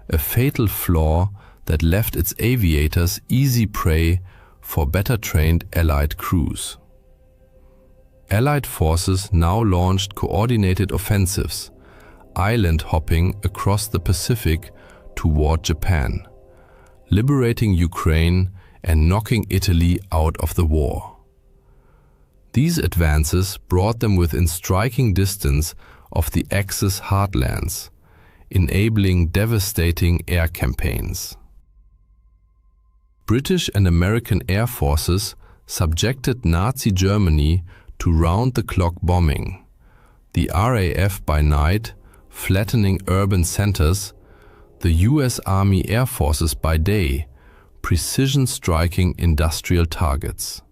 a fatal flaw that left its aviators easy prey for better-trained Allied crews. Allied forces now launched coordinated offensives, island hopping across the Pacific toward Japan, liberating Ukraine and knocking Italy out of the war. These advances brought them within striking distance of the Axis heartlands, enabling devastating air campaigns. British and American air forces subjected Nazi Germany to round-the-clock bombing, the RAF by night flattening urban centers, the US Army Air Forces by day precision striking industrial targets.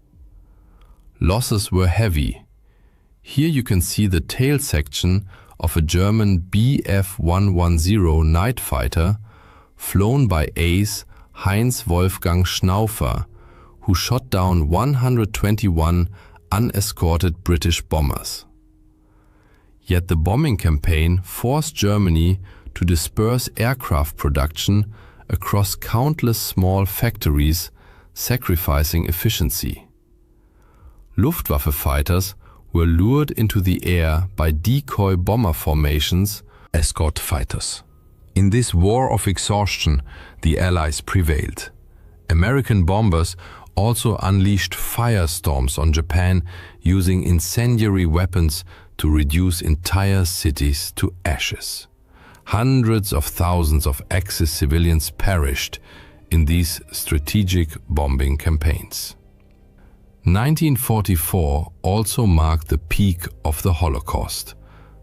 Losses were heavy. Here you can see the tail section of a German Bf-110 night fighter flown by ace Heinz Wolfgang Schnaufer, who shot down 121 unescorted British bombers. Yet the bombing campaign forced Germany to disperse aircraft production across countless small factories, sacrificing efficiency. Luftwaffe fighters were lured into the air by decoy bomber formations, escort fighters. In this war of exhaustion, the Allies prevailed. American bombers also unleashed firestorms on Japan, using incendiary weapons to reduce entire cities to ashes. Hundreds of thousands of Axis civilians perished in these strategic bombing campaigns. 1944 also marked the peak of the Holocaust,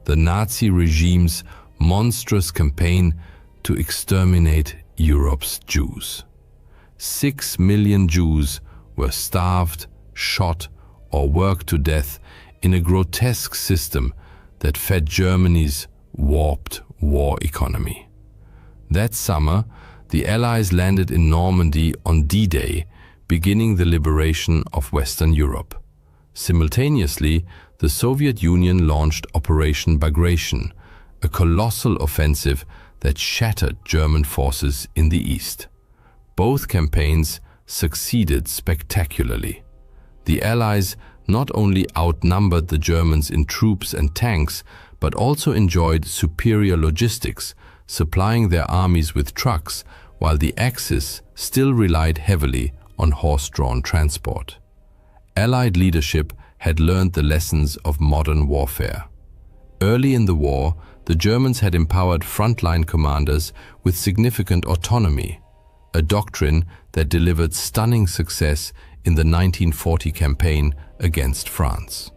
the Nazi regime's monstrous campaign to exterminate Europe's Jews. 6 million Jews were starved, shot, or worked to death in a grotesque system that fed Germany's warped war economy. That summer, the Allies landed in Normandy on D-Day, beginning the liberation of Western Europe. Simultaneously, the Soviet Union launched Operation Bagration, a colossal offensive that shattered German forces in the east. Both campaigns succeeded spectacularly. The Allies not only outnumbered the Germans in troops and tanks, but also enjoyed superior logistics, supplying their armies with trucks, while the Axis still relied heavily on horse-drawn transport. Allied leadership had learned the lessons of modern warfare. Early in the war, the Germans had empowered frontline commanders with significant autonomy, a doctrine that delivered stunning success in the 1940 campaign against France.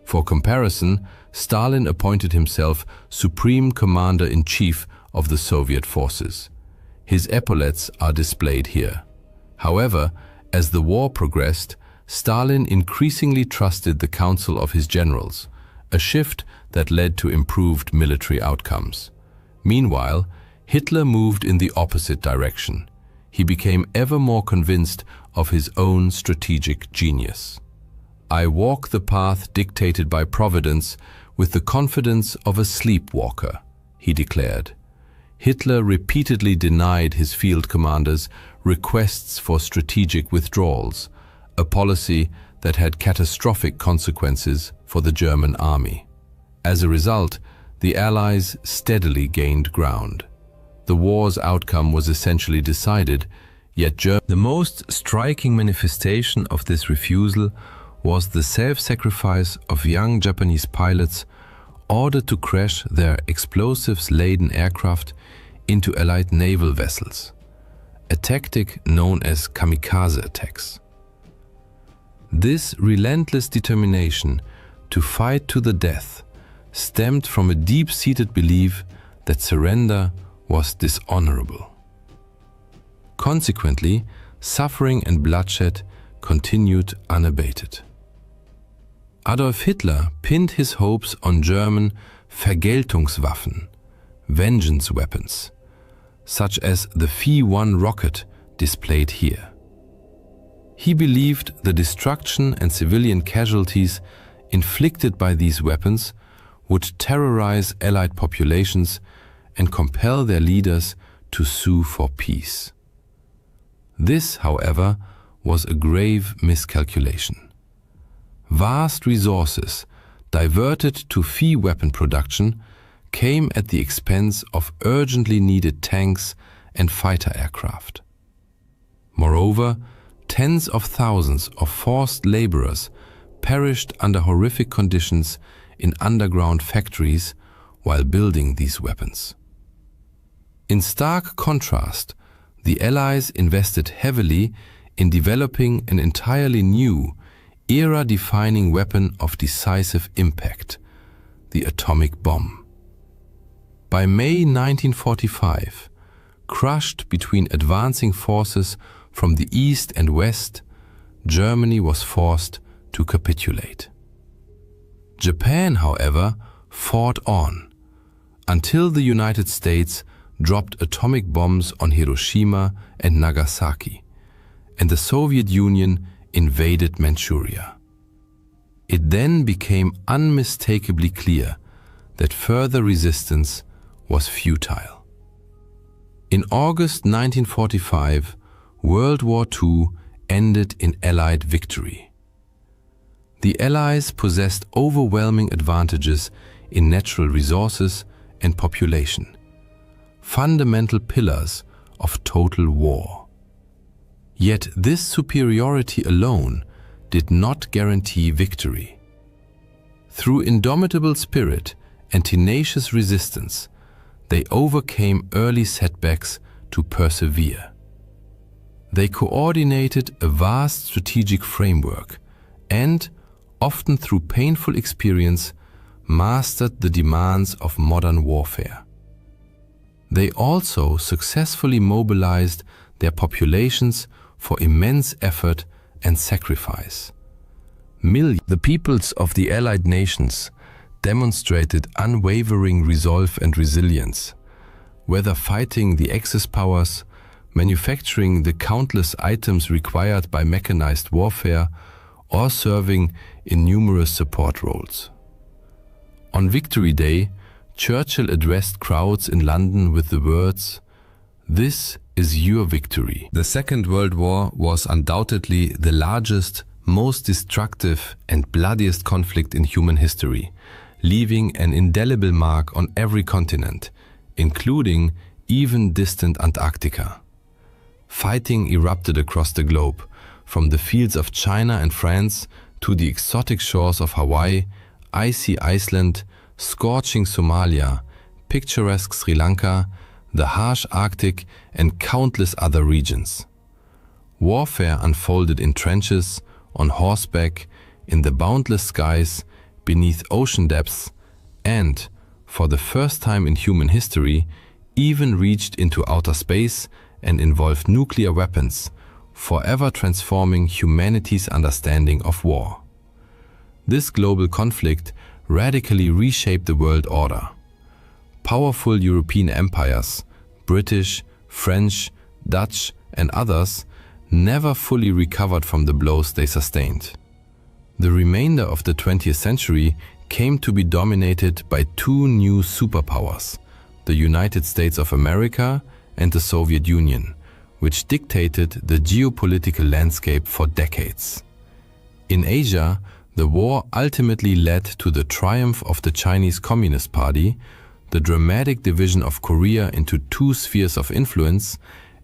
For comparison, Stalin appointed himself Supreme Commander-in-Chief of the Soviet forces. His epaulets are displayed here. However, as the war progressed, Stalin increasingly trusted the counsel of his generals, a shift that led to improved military outcomes. Meanwhile, Hitler moved in the opposite direction. He became ever more convinced of his own strategic genius. "I walk the path dictated by Providence with the confidence of a sleepwalker," he declared. Hitler repeatedly denied his field commanders requests for strategic withdrawals, a policy that had catastrophic consequences for the German army. As a result, the Allies steadily gained ground. The war's outcome was essentially decided, yet the most striking manifestation of this refusal was the self-sacrifice of young Japanese pilots ordered to crash their explosives-laden aircraft into Allied naval vessels, a tactic known as kamikaze attacks. This relentless determination to fight to the death stemmed from a deep-seated belief that surrender was dishonorable. Consequently, suffering and bloodshed continued unabated. Adolf Hitler pinned his hopes on German Vergeltungswaffen, vengeance weapons, such as the Phi-1 rocket displayed here. He believed the destruction and civilian casualties inflicted by these weapons would terrorize Allied populations and compel their leaders to sue for peace. This, however, was a grave miscalculation. Vast resources diverted to Phi weapon production came at the expense of urgently needed tanks and fighter aircraft. Moreover, tens of thousands of forced laborers perished under horrific conditions in underground factories while building these weapons. In stark contrast, the Allies invested heavily in developing an entirely new, era-defining weapon of decisive impact, the atomic bomb. By May 1945, crushed between advancing forces from the east and west, Germany was forced to capitulate. Japan, however, fought on, until the United States dropped atomic bombs on Hiroshima and Nagasaki, and the Soviet Union invaded Manchuria. It then became unmistakably clear that further resistance was futile. In August 1945, World War II ended in Allied victory. The Allies possessed overwhelming advantages in natural resources and population, fundamental pillars of total war. Yet this superiority alone did not guarantee victory. Through indomitable spirit and tenacious resistance, they overcame early setbacks to persevere. They coordinated a vast strategic framework and, often through painful experience, mastered the demands of modern warfare. They also successfully mobilized their populations for immense effort and sacrifice. The peoples of the Allied nations demonstrated unwavering resolve and resilience, whether fighting the Axis powers, manufacturing the countless items required by mechanized warfare, or serving in numerous support roles. On Victory Day, Churchill addressed crowds in London with the words, "This is your victory." The Second World War was undoubtedly the largest, most destructive and bloodiest conflict in human history, leaving an indelible mark on every continent, including even distant Antarctica. Fighting erupted across the globe, from the fields of China and France to the exotic shores of Hawaii, icy Iceland, scorching Somalia, picturesque Sri Lanka, the harsh Arctic, and countless other regions. Warfare unfolded in trenches, on horseback, in the boundless skies, beneath ocean depths, and, for the first time in human history, even reached into outer space and involved nuclear weapons, forever transforming humanity's understanding of war. This global conflict radically reshaped the world order. Powerful European empires, British, French, Dutch, and others, never fully recovered from the blows they sustained. The remainder of the 20th century came to be dominated by two new superpowers, the United States of America and the Soviet Union, which dictated the geopolitical landscape for decades. In Asia, the war ultimately led to the triumph of the Chinese Communist Party, the dramatic division of Korea into two spheres of influence,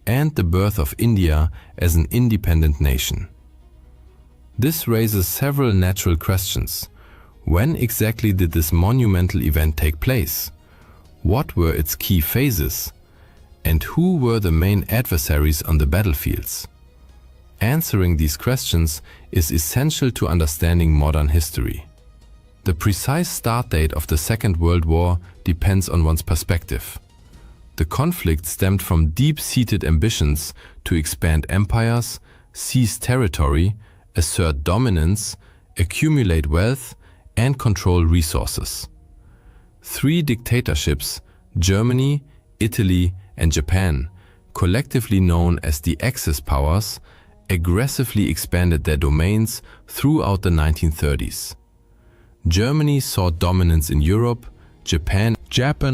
and the birth of India as an independent nation. This raises several natural questions. When exactly did this monumental event take place? What were its key phases? And who were the main adversaries on the battlefields? Answering these questions is essential to understanding modern history. The precise start date of the Second World War depends on one's perspective. The conflict stemmed from deep-seated ambitions to expand empires, seize territory, assert dominance, accumulate wealth, and control resources. Three dictatorships, Germany, Italy, and Japan, collectively known as the Axis powers, aggressively expanded their domains throughout the 1930s. Germany saw dominance in Europe. Japan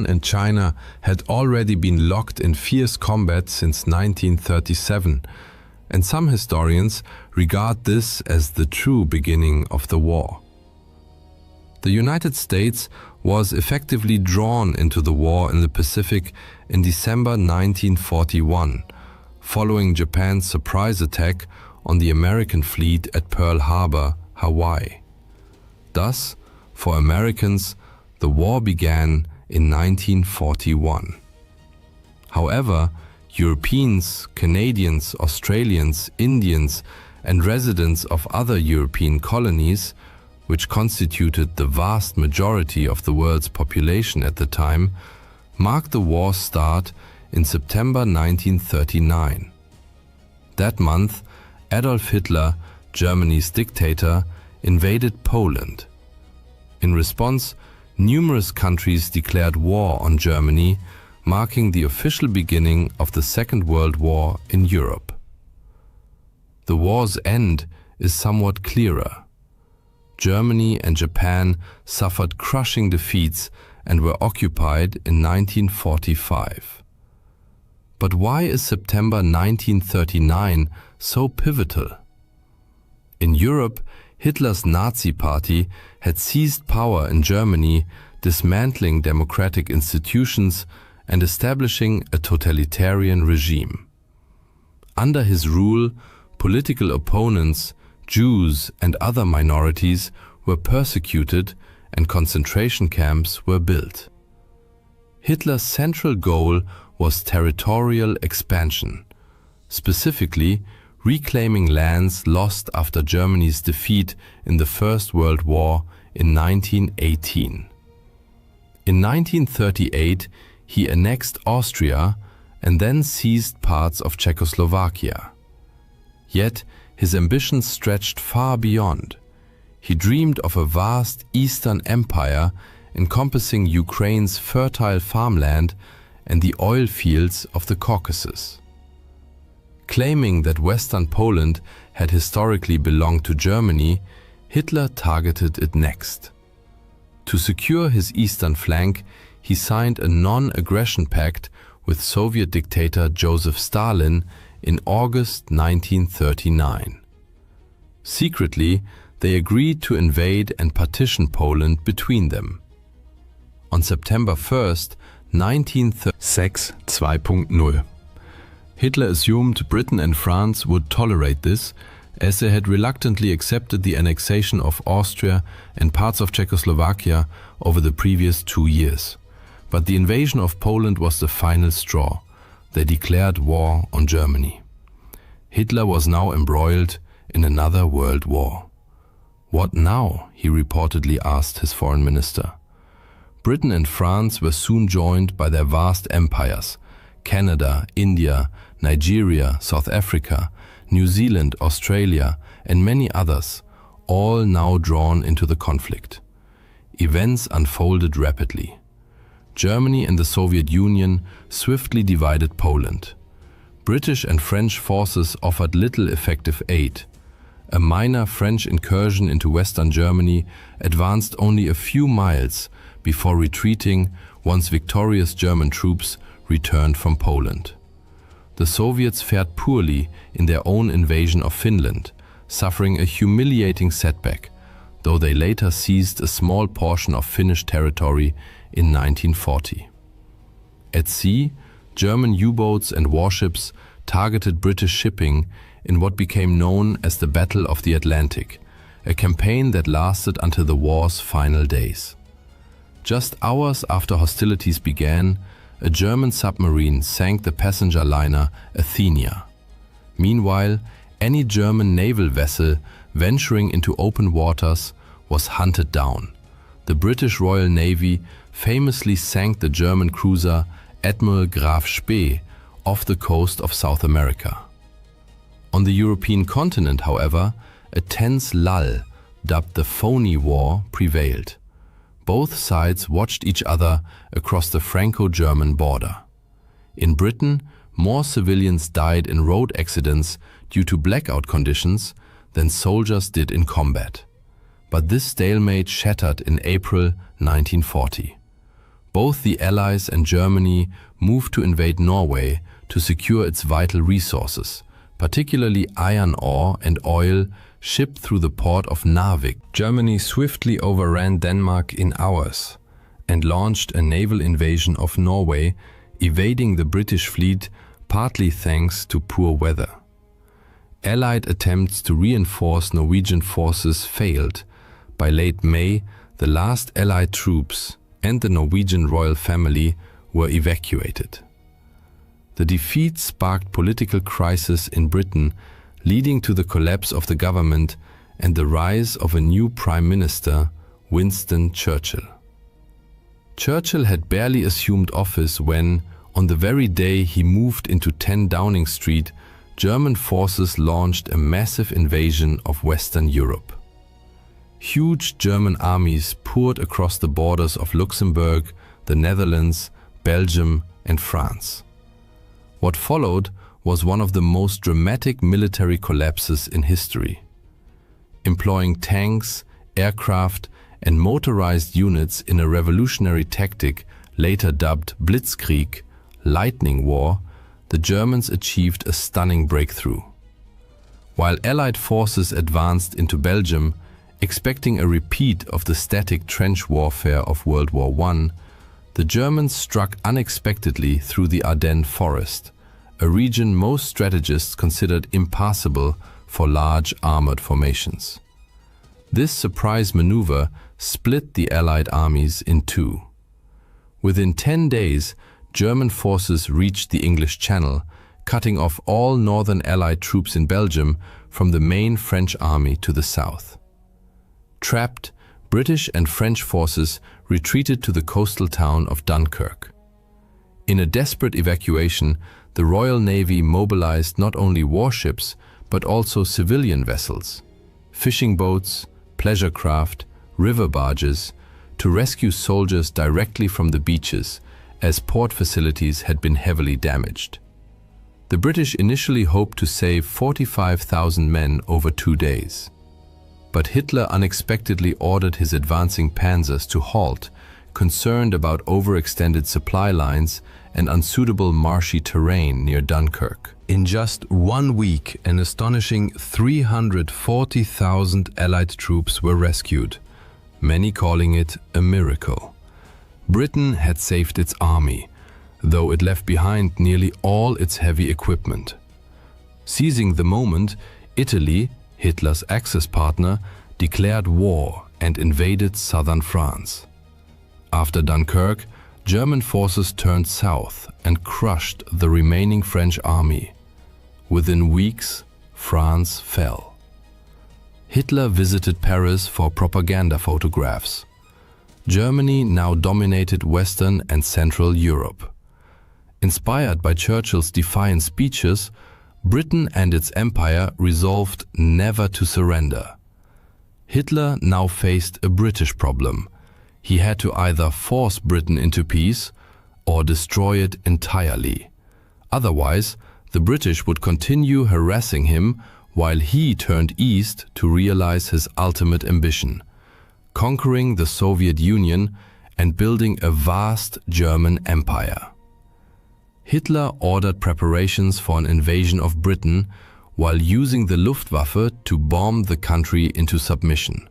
and China had already been locked in fierce combat since 1937, and some historians regard this as the true beginning of the war. The United States was effectively drawn into the war in the Pacific in December 1941, following Japan's surprise attack on the American fleet at Pearl Harbor, Hawaii. Thus, for Americans, the war began in 1941. However, Europeans, Canadians, Australians, Indians, and residents of other European colonies, which constituted the vast majority of the world's population at the time, marked the war's start in September 1939. That month, Adolf Hitler, Germany's dictator, invaded Poland. In response, numerous countries declared war on Germany, marking the official beginning of the Second World War in Europe. The war's end is somewhat clearer. Germany and Japan suffered crushing defeats and were occupied in 1945. But why is September 1939 so pivotal? In Europe, Hitler's Nazi Party had seized power in Germany, dismantling democratic institutions and establishing a totalitarian regime. Under his rule, political opponents, Jews and other minorities were persecuted and concentration camps were built. Hitler's central goal was territorial expansion, specifically reclaiming lands lost after Germany's defeat in the First World War in 1918. In 1938, he annexed Austria and then seized parts of Czechoslovakia. Yet, his ambitions stretched far beyond. He dreamed of a vast Eastern Empire encompassing Ukraine's fertile farmland and the oil fields of the Caucasus. Claiming that Western Poland had historically belonged to Germany, Hitler targeted it next. To secure his eastern flank, he signed a non-aggression pact with Soviet dictator Joseph Stalin in August 1939. Secretly, they agreed to invade and partition Poland between them. On September 1st, 1936 2.0, Hitler assumed Britain and France would tolerate this, as they had reluctantly accepted the annexation of Austria and parts of Czechoslovakia over the previous 2 years. But the invasion of Poland was the final straw. They declared war on Germany. Hitler was now embroiled in another world war. What now? He reportedly asked his foreign minister. Britain and France were soon joined by their vast empires: Canada, India, Nigeria, South Africa, New Zealand, Australia, and many others, all now drawn into the conflict. Events unfolded rapidly. Germany and the Soviet Union swiftly divided Poland. British and French forces offered little effective aid. A minor French incursion into Western Germany advanced only a few miles before retreating once victorious German troops returned from Poland. The Soviets fared poorly in their own invasion of Finland, suffering a humiliating setback, though they later seized a small portion of Finnish territory in 1940. At sea, German U-boats and warships targeted British shipping in what became known as the Battle of the Atlantic, a campaign that lasted until the war's final days. Just hours after hostilities began, a German submarine sank the passenger liner Athenia. Meanwhile, any German naval vessel venturing into open waters was hunted down. The British Royal Navy famously sank the German cruiser Admiral Graf Spee off the coast of South America. On the European continent, however, a tense lull, dubbed the Phony War, prevailed. Both sides watched each other across the Franco-German border. In Britain, more civilians died in road accidents due to blackout conditions than soldiers did in combat. But this stalemate shattered in April 1940. Both the Allies and Germany moved to invade Norway to secure its vital resources, particularly iron ore and oil shipped through the port of Narvik. Germany swiftly overran Denmark in hours and launched a naval invasion of Norway, evading the British fleet partly thanks to poor weather. Allied attempts to reinforce Norwegian forces failed. By late May, the last Allied troops and the Norwegian royal family were evacuated. The defeat sparked political crisis in Britain, leading to the collapse of the government and the rise of a new Prime Minister, Winston Churchill. Churchill had barely assumed office when, on the very day he moved into 10 Downing Street, German forces launched a massive invasion of Western Europe. Huge German armies poured across the borders of Luxembourg, the Netherlands, Belgium, and France. What followed was one of the most dramatic military collapses in history. Employing tanks, aircraft, and motorized units in a revolutionary tactic later dubbed Blitzkrieg, Lightning War, the Germans achieved a stunning breakthrough. While Allied forces advanced into Belgium, expecting a repeat of the static trench warfare of World War I, the Germans struck unexpectedly through the Ardennes forest, a region most strategists considered impassable for large armored formations. This surprise maneuver split the Allied armies in two. Within 10 days, German forces reached the English Channel, cutting off all northern Allied troops in Belgium from the main French army to the south. Trapped, British and French forces retreated to the coastal town of Dunkirk. In a desperate evacuation, the Royal Navy mobilized not only warships but also civilian vessels, fishing boats, pleasure craft, river barges, to rescue soldiers directly from the beaches, as port facilities had been heavily damaged. The British initially hoped to save 45,000 men over 2 days. But Hitler unexpectedly ordered his advancing panzers to halt, concerned about overextended supply lines and unsuitable marshy terrain near Dunkirk. In just 1 week, an astonishing 340,000 Allied troops were rescued, many calling it a miracle. Britain had saved its army, though it left behind nearly all its heavy equipment. Seizing the moment, Italy, Hitler's Axis partner, declared war and invaded southern France. After Dunkirk, German forces turned south and crushed the remaining French army. Within weeks, France fell. Hitler visited Paris for propaganda photographs. Germany now dominated Western and Central Europe. Inspired by Churchill's defiant speeches, Britain and its empire resolved never to surrender. Hitler now faced a British problem. He had to either force Britain into peace or destroy it entirely. Otherwise, The British would continue harassing him while he turned east to realize his ultimate ambition, conquering the Soviet Union and building a vast German empire. Hitler ordered preparations for an invasion of Britain while using the Luftwaffe to bomb the country into submission.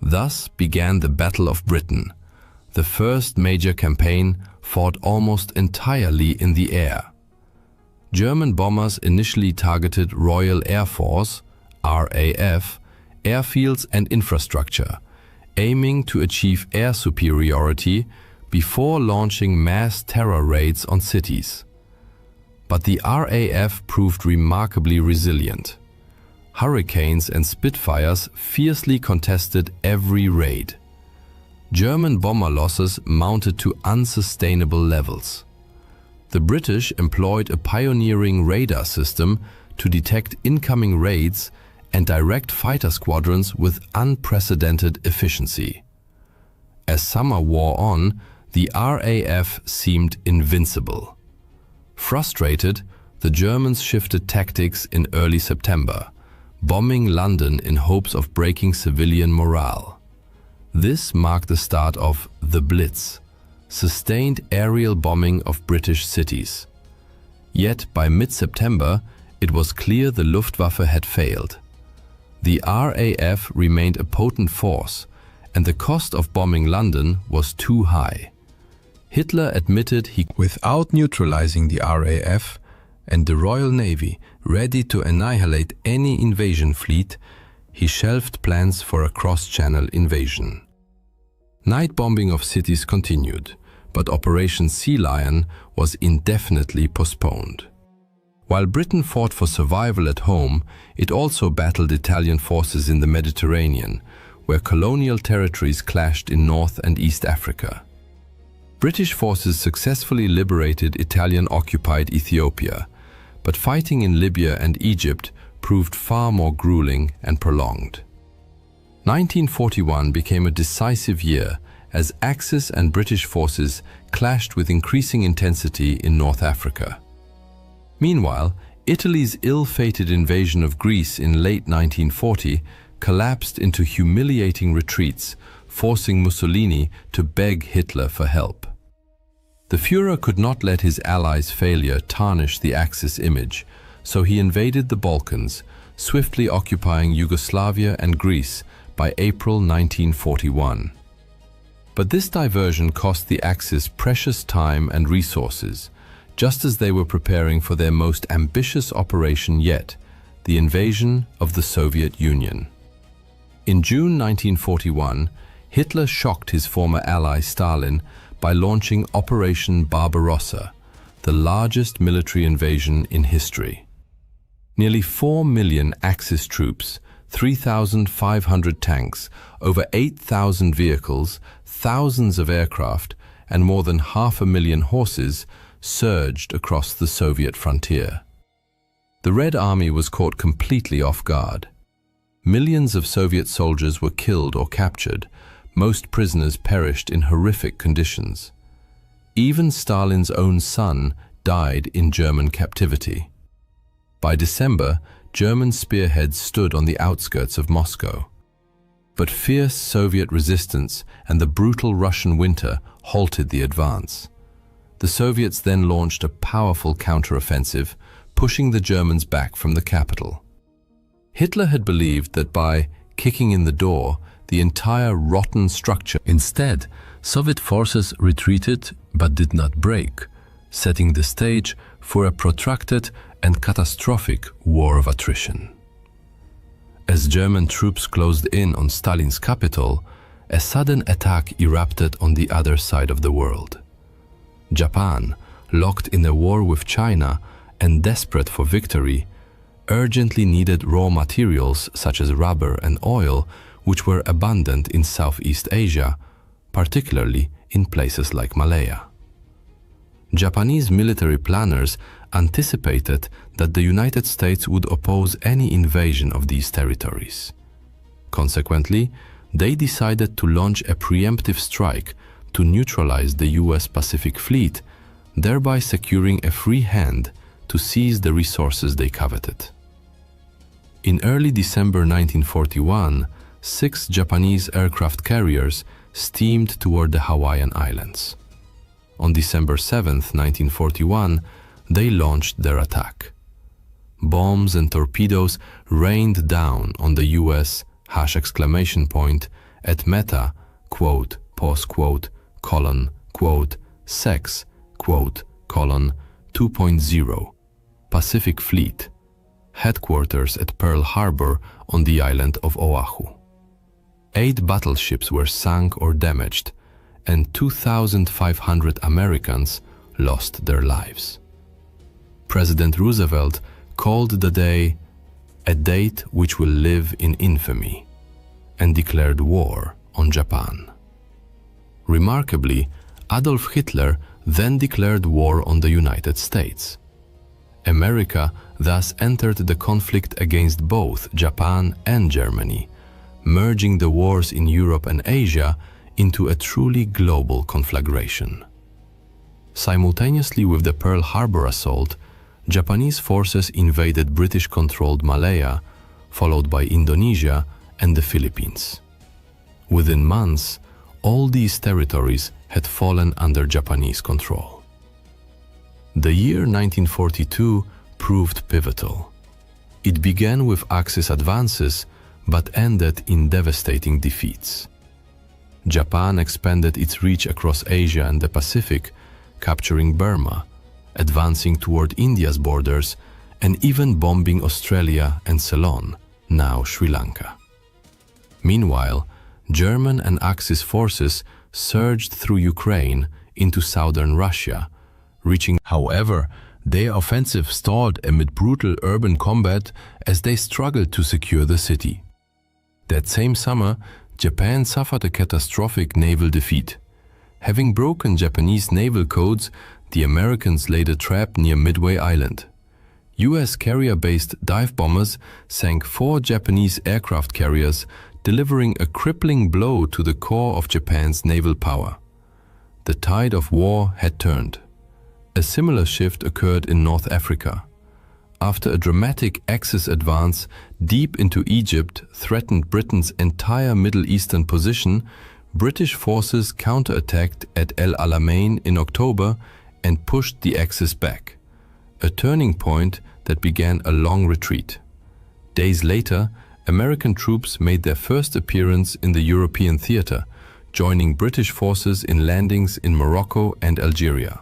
Thus began the Battle of Britain, the first major campaign fought almost entirely in the air. German bombers initially targeted Royal Air Force, RAF, airfields and infrastructure, aiming to achieve air superiority before launching mass terror raids on cities. But the RAF proved remarkably resilient. Hurricanes and Spitfires fiercely contested every raid. German bomber losses mounted to unsustainable levels. The British employed a pioneering radar system to detect incoming raids and direct fighter squadrons with unprecedented efficiency. As summer wore on, the RAF seemed invincible. Frustrated, the Germans shifted tactics in early September, bombing London in hopes of breaking civilian morale. This marked the start of the Blitz, sustained aerial bombing of British cities. Yet by mid-September, it was clear the Luftwaffe had failed. The RAF remained a potent force, and the cost of bombing London was too high. Hitler admitted he, without neutralizing the RAF and the Royal Navy ready to annihilate any invasion fleet, he shelved plans for a cross-channel invasion. Night bombing of cities continued, but Operation Sea Lion was indefinitely postponed. While Britain fought for survival at home, it also battled Italian forces in the Mediterranean, where colonial territories clashed in North and East Africa. British forces successfully liberated Italian-occupied Ethiopia, but fighting in Libya and Egypt proved far more grueling and prolonged. 1941 became a decisive year as Axis and British forces clashed with increasing intensity in North Africa. Meanwhile, Italy's ill-fated invasion of Greece in late 1940 collapsed into humiliating retreats, forcing Mussolini to beg Hitler for help. The Führer could not let his allies' failure tarnish the Axis image, so he invaded the Balkans, swiftly occupying Yugoslavia and Greece by April 1941. But this diversion cost the Axis precious time and resources, just as they were preparing for their most ambitious operation yet, the invasion of the Soviet Union. In June 1941, Hitler shocked his former ally Stalin by launching Operation Barbarossa, the largest military invasion in history. Nearly 4 million Axis troops, 3,500 tanks, over 8,000 vehicles, thousands of aircraft, and more than 500,000 horses surged across the Soviet frontier. The Red Army was caught completely off guard. Millions of Soviet soldiers were killed or captured. Most prisoners perished in horrific conditions. Even Stalin's own son died in German captivity. By December, German spearheads stood on the outskirts of Moscow. But fierce Soviet resistance and the brutal Russian winter halted the advance. The Soviets then launched a powerful counteroffensive, pushing the Germans back from the capital. Hitler had believed that by kicking in the door, the entire rotten structure. Instead, Soviet forces retreated but did not break, setting the stage for a protracted and catastrophic war of attrition. As German troops closed in on Stalin's capital, a sudden attack erupted on the other side of the world. Japan, locked in a war with China and desperate for victory, urgently needed raw materials such as rubber and oil, which were abundant in Southeast Asia, particularly in places like Malaya. Japanese military planners anticipated that the United States would oppose any invasion of these territories. Consequently, they decided to launch a preemptive strike to neutralize the US Pacific Fleet, thereby securing a free hand to seize the resources they coveted. In early December 1941, 6 Japanese aircraft carriers steamed toward the Hawaiian Islands. On December 7, 1941, they launched their attack. Bombs and torpedoes rained down on the US at Meta, quote, pause quote, colon, quote, sex, quote, colon, 2.0, Pacific Fleet, headquarters at Pearl Harbor on the island of Oahu. 8 battleships were sunk or damaged, and 2,500 Americans lost their lives. President Roosevelt called the day a date which will live in infamy, and declared war on Japan. Remarkably, Adolf Hitler then declared war on the United States. America thus entered the conflict against both Japan and Germany, merging the wars in Europe and Asia into a truly global conflagration. Simultaneously with the Pearl Harbor assault, Japanese forces invaded British-controlled Malaya, followed by Indonesia and the Philippines. Within months, all these territories had fallen under Japanese control. The year 1942 proved pivotal. It began with Axis advances, but ended in devastating defeats. Japan expanded its reach across Asia and the Pacific, capturing Burma, advancing toward India's borders, and even bombing Australia and Ceylon, now Sri Lanka. Meanwhile, German and Axis forces surged through Ukraine into southern Russia, reaching. However, their offensive stalled amid brutal urban combat as they struggled to secure the city. That same summer, Japan suffered a catastrophic naval defeat. Having broken Japanese naval codes, the Americans laid a trap near Midway Island. US carrier-based dive bombers sank 4 Japanese aircraft carriers, delivering a crippling blow to the core of Japan's naval power. The tide of war had turned. A similar shift occurred in North Africa. After a dramatic Axis advance deep into Egypt threatened Britain's entire Middle Eastern position, British forces counterattacked at El Alamein in October and pushed the Axis back, a turning point that began a long retreat. Days later, American troops made their first appearance in the European theater, joining British forces in landings in Morocco and Algeria.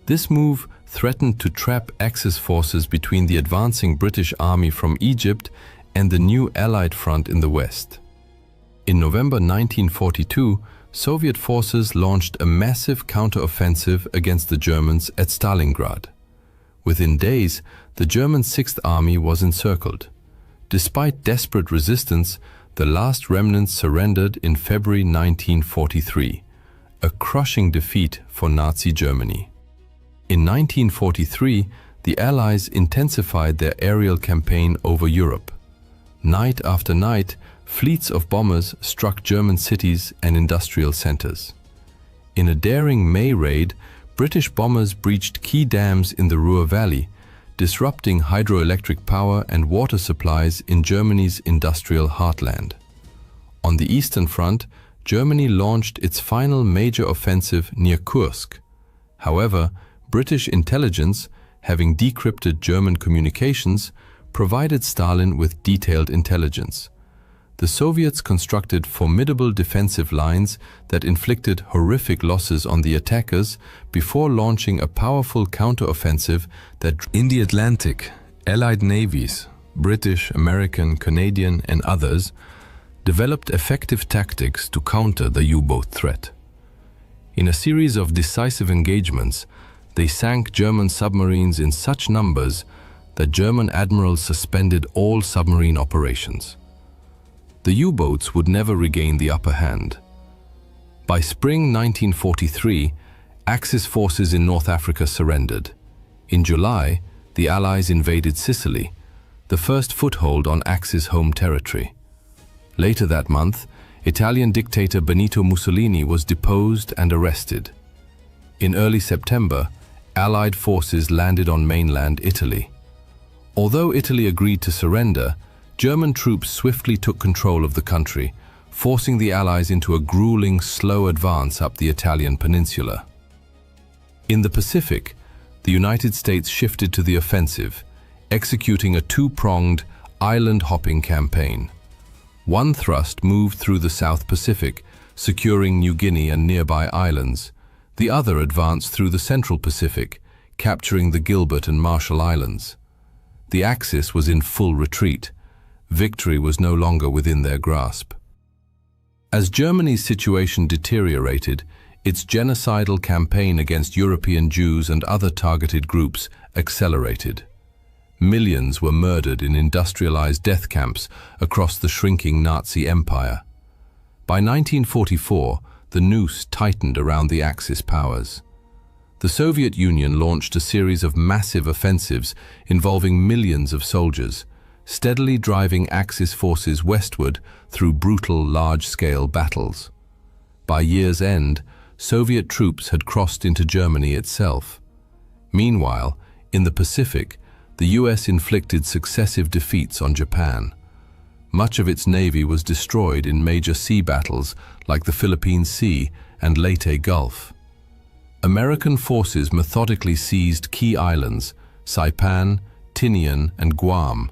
This move threatened to trap Axis forces between the advancing British army from Egypt and the new Allied front in the west. In November 1942, Soviet forces launched a massive counter-offensive against the Germans at Stalingrad. Within days, the German Sixth Army was encircled. Despite desperate resistance, the last remnants surrendered in February 1943, a crushing defeat for Nazi Germany. In 1943, the Allies intensified their aerial campaign over Europe. Night after night, fleets of bombers struck German cities and industrial centers. In a daring May raid, British bombers breached key dams in the Ruhr Valley, disrupting hydroelectric power and water supplies in Germany's industrial heartland. On the Eastern Front, Germany launched its final major offensive near Kursk. However, British intelligence, having decrypted German communications, provided Stalin with detailed intelligence. The Soviets constructed formidable defensive lines that inflicted horrific losses on the attackers before launching a powerful counteroffensive that in the Atlantic, Allied navies, British, American, Canadian, and others, developed effective tactics to counter the U-boat threat. In a series of decisive engagements, they sank German submarines in such numbers that German admirals suspended all submarine operations. The U-boats would never regain the upper hand. By spring 1943, Axis forces in North Africa surrendered. In July, the Allies invaded Sicily, the first foothold on Axis home territory. Later that month, Italian dictator Benito Mussolini was deposed and arrested. In early September, Allied forces landed on mainland Italy. Although Italy agreed to surrender, German troops swiftly took control of the country, forcing the Allies into a grueling, slow advance up the Italian peninsula. In the Pacific, the United States shifted to the offensive, executing a two-pronged, island-hopping campaign. One thrust moved through the South Pacific, securing New Guinea and nearby islands. The other advanced through the Central Pacific, capturing the Gilbert and Marshall Islands. The Axis was in full retreat. Victory was no longer within their grasp. As Germany's situation deteriorated, its genocidal campaign against European Jews and other targeted groups accelerated. Millions were murdered in industrialized death camps across the shrinking Nazi empire. By 1944, the noose tightened around the Axis powers. The Soviet Union launched a series of massive offensives involving millions of soldiers, steadily driving Axis forces westward through brutal, large-scale battles. By year's end, Soviet troops had crossed into Germany itself. Meanwhile, in the Pacific, the US inflicted successive defeats on Japan. Much of its navy was destroyed in major sea battles like the Philippine Sea and Leyte Gulf. American forces methodically seized key islands, Saipan, Tinian, and Guam,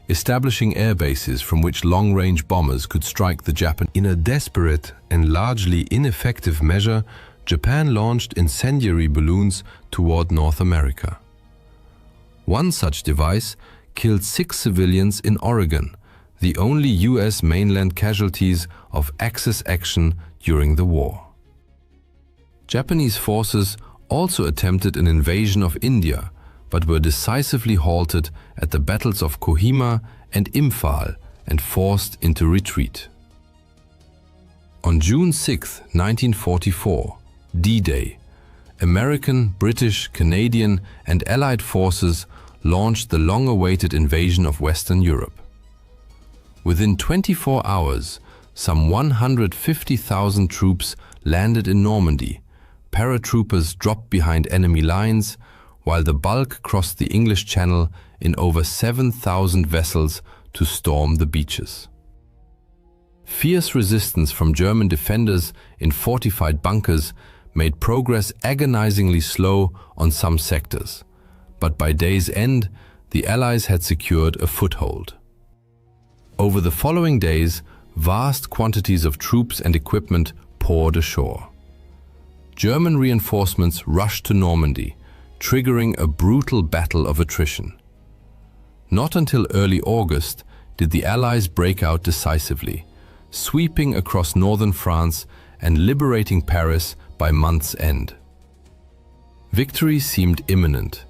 establishing air bases from which long-range bombers could strike the Japanese. In a desperate and largely ineffective measure, Japan launched incendiary balloons toward North America. One such device killed 6 civilians in Oregon, the only US mainland casualties of Axis action during the war. Japanese forces also attempted an invasion of India, but were decisively halted at the battles of Kohima and Imphal and forced into retreat. On June 6, 1944, D-Day, American, British, Canadian, and Allied forces launched the long-awaited invasion of Western Europe. Within 24 hours, some 150,000 troops landed in Normandy. Paratroopers dropped behind enemy lines, while the bulk crossed the English Channel in over 7,000 vessels to storm the beaches. Fierce resistance from German defenders in fortified bunkers made progress agonizingly slow on some sectors, but by day's end, the Allies had secured a foothold. Over the following days, vast quantities of troops and equipment poured ashore. German reinforcements rushed to Normandy, triggering a brutal battle of attrition. Not until early August did the Allies break out decisively, sweeping across northern France and liberating Paris by month's end. Victory seemed imminent.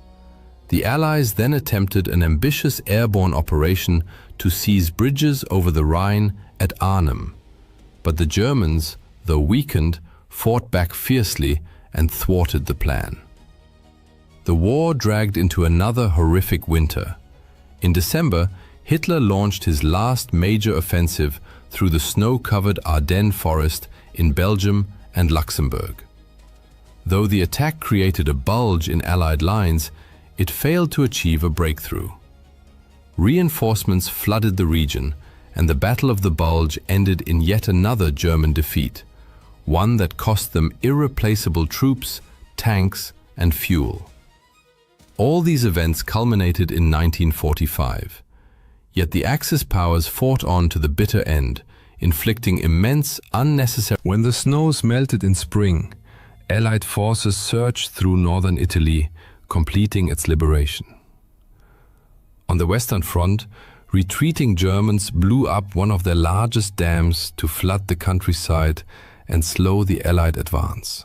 The Allies then attempted an ambitious airborne operation to seize bridges over the Rhine at Arnhem, but the Germans, though weakened, fought back fiercely and thwarted the plan. The war dragged into another horrific winter. In December, Hitler launched his last major offensive through the snow-covered Ardennes forest in Belgium and Luxembourg. Though the attack created a bulge in Allied lines, it failed to achieve a breakthrough. Reinforcements flooded the region, and the Battle of the Bulge ended in yet another German defeat, one that cost them irreplaceable troops, tanks, and fuel. All these events culminated in 1945. Yet the Axis powers fought on to the bitter end, inflicting immense, unnecessary... When the snows melted in spring, Allied forces surged through northern Italy, completing its liberation. On the Western Front, retreating Germans blew up one of their largest dams to flood the countryside and slow the Allied advance.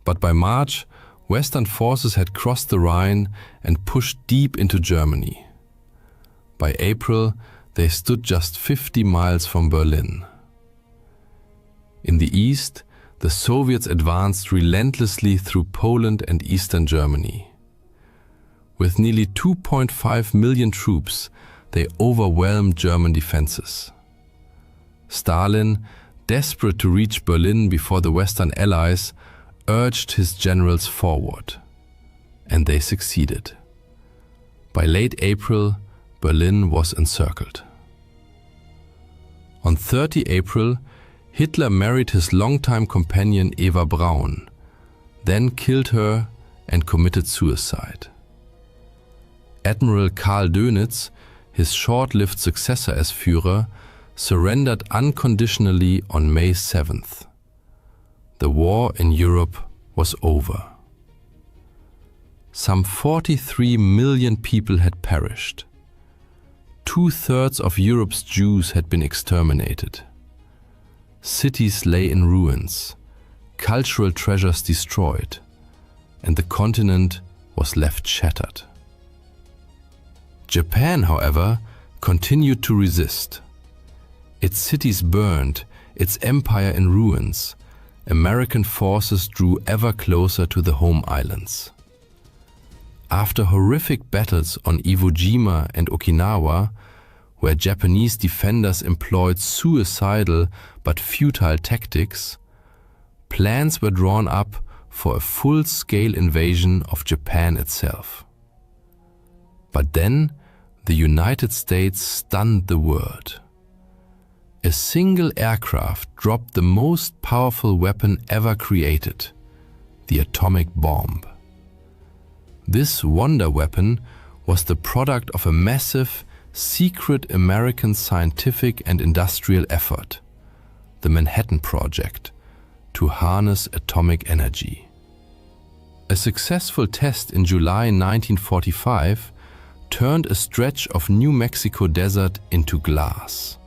But by March, Western forces had crossed the Rhine and pushed deep into Germany. By April, they stood just 50 miles from Berlin. In the east, the Soviets advanced relentlessly through Poland and eastern Germany. With nearly 2.5 million troops, they overwhelmed German defenses. Stalin, desperate to reach Berlin before the Western Allies, urged his generals forward. and they succeeded. By late April, Berlin was encircled. On 30 April, Hitler married his longtime companion Eva Braun, then killed her and committed suicide. Admiral Karl Dönitz, his short-lived successor as Führer, surrendered unconditionally on May 7th. The war in Europe was over. Some 43 million people had perished. 2/3 of Europe's Jews had been exterminated. Cities lay in ruins, cultural treasures destroyed, and the continent was left shattered. Japan, however, continued to resist. Its cities burned, its empire in ruins. American forces drew ever closer to the home islands. After horrific battles on Iwo Jima and Okinawa, where Japanese defenders employed suicidal but futile tactics, plans were drawn up for a full-scale invasion of Japan itself. But then, the United States stunned the world. A single aircraft dropped the most powerful weapon ever created, the atomic bomb. This wonder weapon was the product of a massive, secret American scientific and industrial effort, the Manhattan Project, to harness atomic energy. A successful test in July 1945 turned a stretch of New Mexico desert into glass.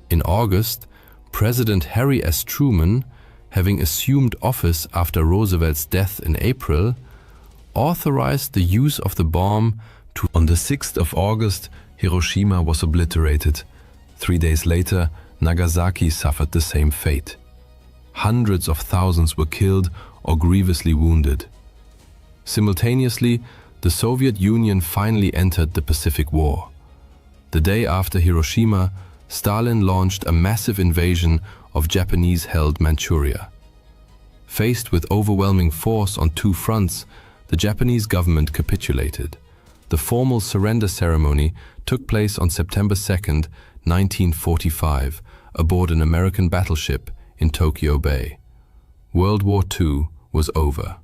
In August, President Harry S. Truman, having assumed office after Roosevelt's death in April, authorized the use of the bomb to. On the 6th of August, Hiroshima was obliterated. 3 days later, Nagasaki suffered the same fate. Hundreds of thousands were killed or grievously wounded. Simultaneously, the Soviet Union finally entered the Pacific War. The day after Hiroshima, Stalin launched a massive invasion of Japanese-held Manchuria. Faced with overwhelming force on two fronts, the Japanese government capitulated. The formal surrender ceremony took place on September 2, 1945, aboard an American battleship in Tokyo Bay. World War II was over.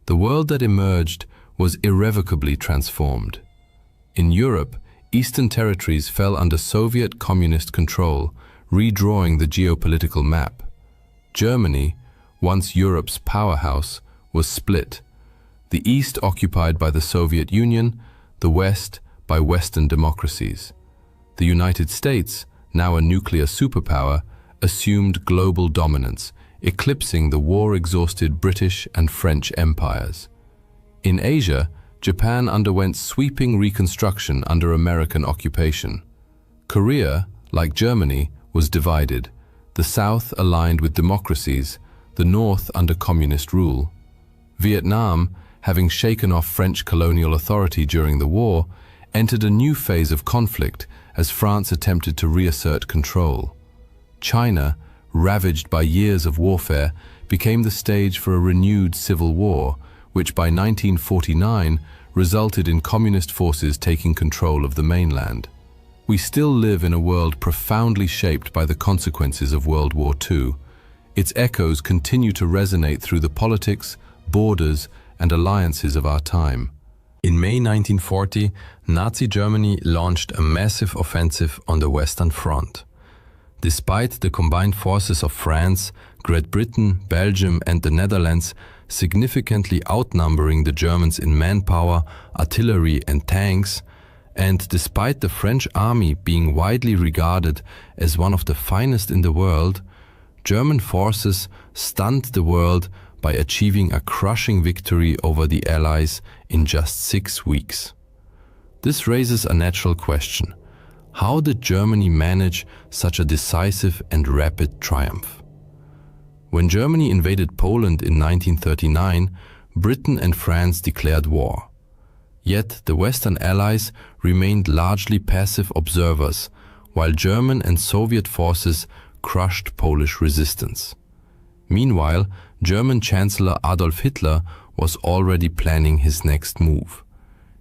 The world that emerged was irrevocably transformed. In Europe, Eastern territories fell under Soviet communist control, redrawing the geopolitical map. Germany, once Europe's powerhouse, was split. The East occupied by the Soviet Union, the West by Western democracies. The United States, now a nuclear superpower, assumed global dominance, eclipsing the war-exhausted British and French empires. In Asia, Japan underwent sweeping reconstruction under American occupation. Korea, like Germany, was divided, the South aligned with democracies, the North under communist rule. Vietnam, having shaken off French colonial authority during the war, entered a new phase of conflict as France attempted to reassert control. China, ravaged by years of warfare, became the stage for a renewed civil war, which by 1949 resulted in communist forces taking control of the mainland. We still live in a world profoundly shaped by the consequences of World War II. Its echoes continue to resonate through the politics, borders, and alliances of our time. In May 1940, Nazi Germany launched a massive offensive on the Western Front. Despite the combined forces of France, Great Britain, Belgium, and the Netherlands significantly outnumbering the Germans in manpower, artillery, and tanks, and despite the French army being widely regarded as one of the finest in the world, German forces stunned the world by achieving a crushing victory over the Allies in just 6 weeks. This raises a natural question. How did Germany manage such a decisive and rapid triumph? When Germany invaded Poland in 1939, Britain and France declared war. Yet the Western Allies remained largely passive observers, while German and Soviet forces crushed Polish resistance. Meanwhile, German Chancellor Adolf Hitler was already planning his next move.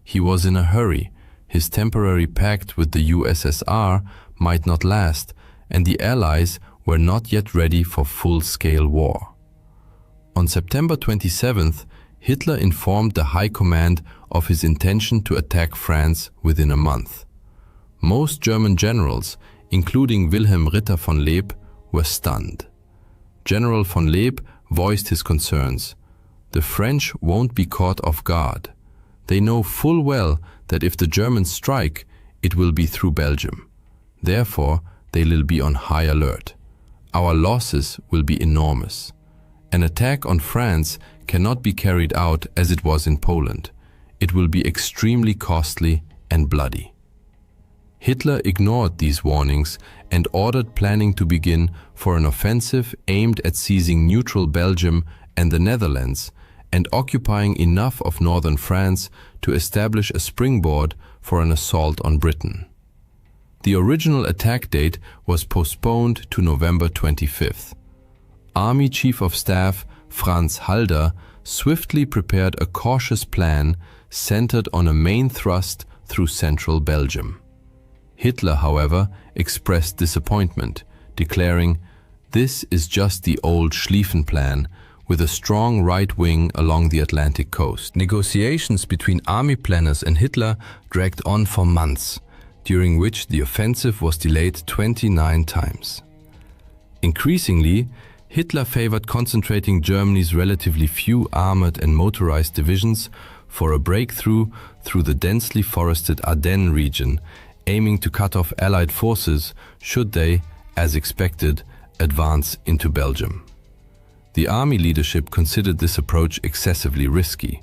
He was in a hurry. His temporary pact with the USSR might not last, and the Allies were not yet ready for full-scale war. On September 27th, Hitler informed the High Command of his intention to attack France within a month. Most German generals, including Wilhelm Ritter von Leeb, were stunned. General von Leeb voiced his concerns. The French won't be caught off guard. They know full well that if the Germans strike, it will be through Belgium. Therefore, they will be on high alert. Our losses will be enormous. An attack on France cannot be carried out as it was in Poland. It will be extremely costly and bloody. Hitler ignored these warnings and ordered planning to begin for an offensive aimed at seizing neutral Belgium and the Netherlands and occupying enough of northern France to establish a springboard for an assault on Britain. The original attack date was postponed to November 25th. Army Chief of Staff Franz Halder swiftly prepared a cautious plan centered on a main thrust through central Belgium. Hitler, however, expressed disappointment, declaring, "This is just the old Schlieffen plan, with a strong right wing along the Atlantic coast." Negotiations between army planners and Hitler dragged on for months, during which the offensive was delayed 29 times. Increasingly, Hitler favored concentrating Germany's relatively few armored and motorized divisions for a breakthrough through the densely forested Ardennes region, aiming to cut off Allied forces should they, as expected, advance into Belgium. The army leadership considered this approach excessively risky.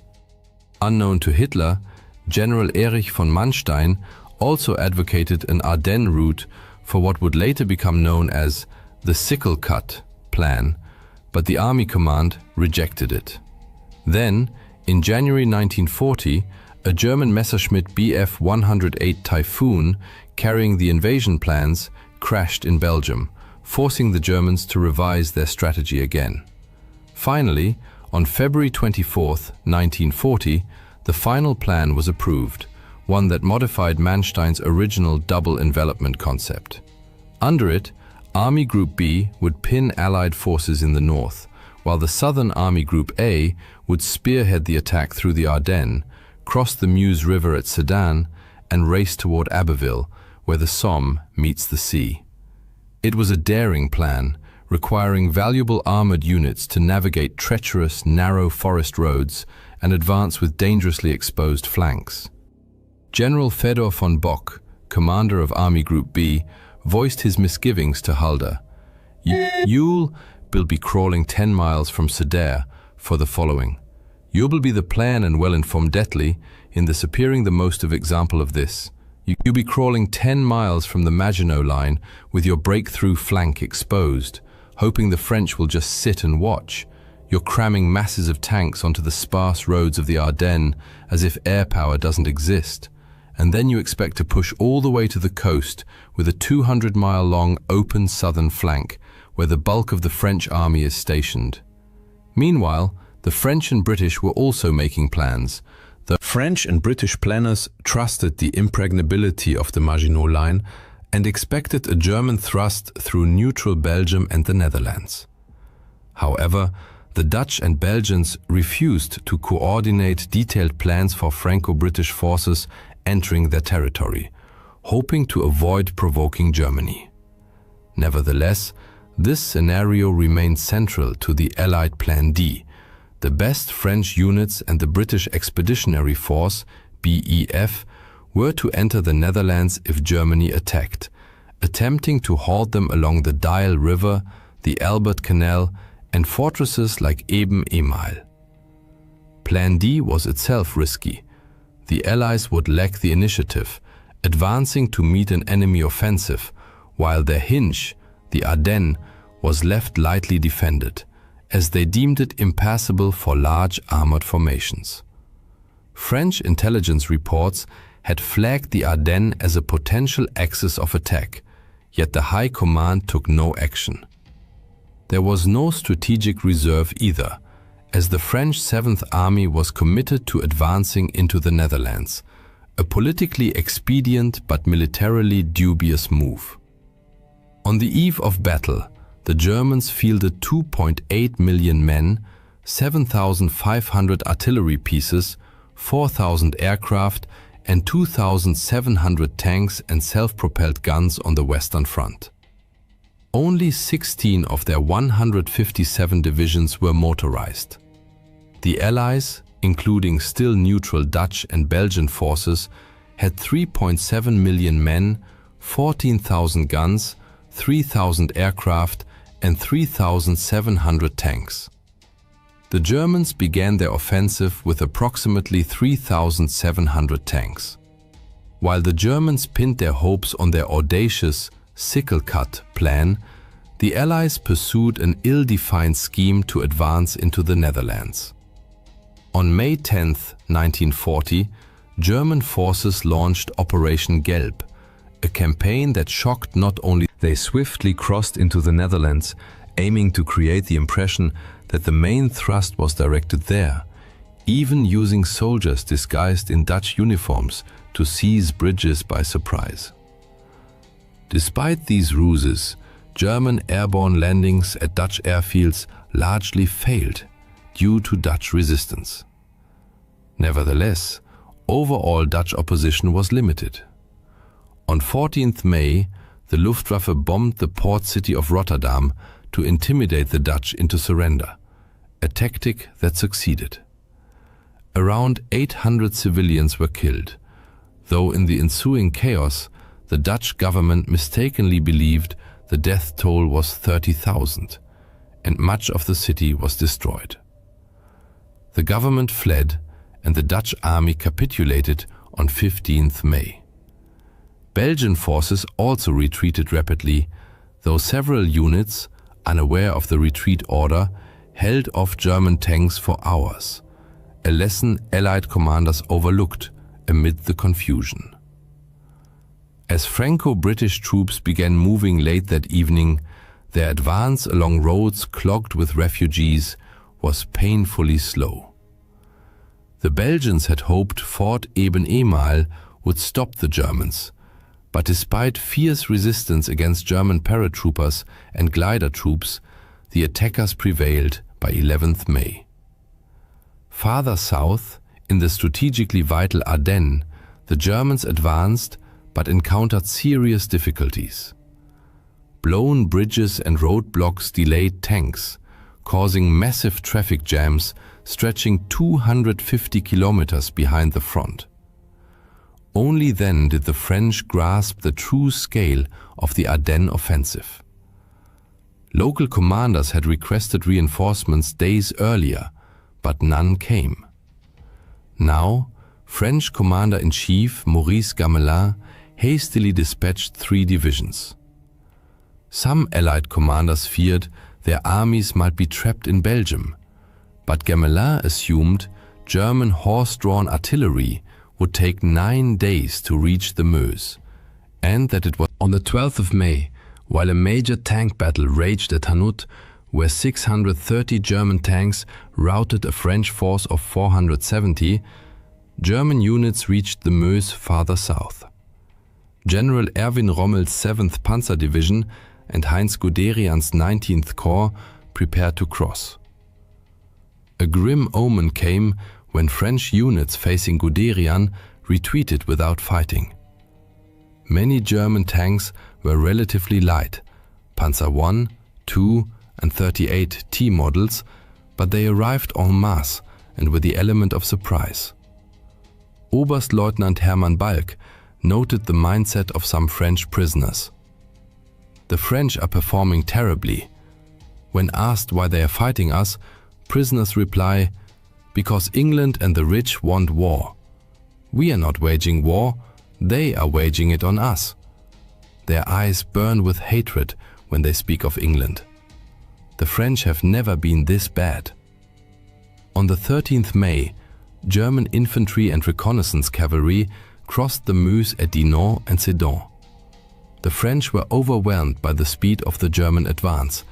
Unknown to Hitler, General Erich von Manstein also advocated an Ardennes route for what would later become known as the Sickle Cut plan, but the army command rejected it. Then, in January 1940, a German Messerschmitt Bf 108 Typhoon carrying the invasion plans crashed in Belgium, forcing the Germans to revise their strategy again. Finally, on February 24, 1940, the final plan was approved, one that modified Manstein's original double envelopment concept. Under it, Army Group B would pin Allied forces in the north, while the Southern Army Group A would spearhead the attack through the Ardennes, cross the Meuse River at Sedan, and race toward Abbeville, where the Somme meets the sea. It was a daring plan, requiring valuable armored units to navigate treacherous, narrow forest roads and advance with dangerously exposed flanks. General Fedor von Bock, commander of Army Group B, voiced his misgivings to Halder. "You'll be crawling 10 miles from Sedan for the following. You will be the plan and well-informed Detli in this appearing the most of example of this. You'll be crawling 10 miles from the Maginot Line with your breakthrough flank exposed, hoping the French will just sit and watch. You're cramming masses of tanks onto the sparse roads of the Ardennes as if air power doesn't exist. And then you expect to push all the way to the coast with a 200-mile-long open southern flank where the bulk of the French army is stationed." Meanwhile, the French and British were also making plans. The French and British planners trusted the impregnability of the Maginot Line and expected a German thrust through neutral Belgium and the Netherlands. However, the Dutch and Belgians refused to coordinate detailed plans for Franco-British forces entering their territory, hoping to avoid provoking Germany. Nevertheless, this scenario remained central to the Allied Plan D. The best French units and the British Expeditionary Force, BEF, were to enter the Netherlands if Germany attacked, attempting to halt them along the Dyle River, the Albert Canal, and fortresses like Eben-Emael. Plan D was itself risky. The Allies would lack the initiative, advancing to meet an enemy offensive, while their hinge, the Ardennes, was left lightly defended, as they deemed it impassable for large armored formations. French intelligence reports had flagged the Ardennes as a potential axis of attack, yet the High Command took no action. There was no strategic reserve either, as the French 7th Army was committed to advancing into the Netherlands, a politically expedient but militarily dubious move. On the eve of battle, the Germans fielded 2.8 million men, 7,500 artillery pieces, 4,000 aircraft, and 2,700 tanks and self-propelled guns on the Western Front. Only 16 of their 157 divisions were motorized. The Allies, including still neutral Dutch and Belgian forces, had 3.7 million men, 14,000 guns, 3,000 aircraft, and 3,700 tanks. The Germans began their offensive with approximately 3,700 tanks. While the Germans pinned their hopes on their audacious sickle-cut plan, the Allies pursued an ill-defined scheme to advance into the Netherlands. On May 10, 1940, German forces launched Operation Gelb, a campaign that shocked not only. They swiftly crossed into the Netherlands, aiming to create the impression that the main thrust was directed there, even using soldiers disguised in Dutch uniforms to seize bridges by surprise. Despite these ruses, German airborne landings at Dutch airfields largely failed due to Dutch resistance. Nevertheless, overall Dutch opposition was limited. On 14th May, the Luftwaffe bombed the port city of Rotterdam to intimidate the Dutch into surrender, a tactic that succeeded. Around 800 civilians were killed, though in the ensuing chaos, the Dutch government mistakenly believed the death toll was 30,000, and much of the city was destroyed. The government fled, and the Dutch army capitulated on 15th May. Belgian forces also retreated rapidly, though several units, unaware of the retreat order, held off German tanks for hours, a lesson Allied commanders overlooked amid the confusion. As Franco-British troops began moving late that evening, their advance along roads clogged with refugees was painfully slow. The Belgians had hoped Fort Eben-Emael would stop the Germans, but despite fierce resistance against German paratroopers and glider troops, the attackers prevailed by 11th May. Farther south, in the strategically vital Ardennes, the Germans advanced but encountered serious difficulties. Blown bridges and roadblocks delayed tanks, causing massive traffic jams stretching 250 kilometers behind the front. Only then did the French grasp the true scale of the Ardennes offensive. Local commanders had requested reinforcements days earlier, but none came. Now, French Commander-in-Chief Maurice Gamelin hastily dispatched 3 divisions. Some Allied commanders feared their armies might be trapped in Belgium, but Gamelin assumed German horse-drawn artillery would take 9 days to reach the Meuse, and that it was on the 12th of May, while a major tank battle raged at Hanout, where 630 German tanks routed a French force of 470, German units reached the Meuse farther south. General Erwin Rommel's 7th Panzer Division and Heinz Guderian's 19th Corps prepared to cross. A grim omen came when French units facing Guderian retreated without fighting. Many German tanks were relatively light, Panzer I, II, and 38T models, but they arrived en masse and with the element of surprise. Oberstleutnant Hermann Balck noted the mindset of some French prisoners. The French are performing terribly. When asked why they are fighting us, prisoners reply, because England and the rich want war. We are not waging war, they are waging it on us. Their eyes burn with hatred when they speak of England. The French have never been this bad. On the 13th May, German infantry and reconnaissance cavalry crossed the Meuse at Dinant and Sedan. The French were overwhelmed by the speed of the German advance.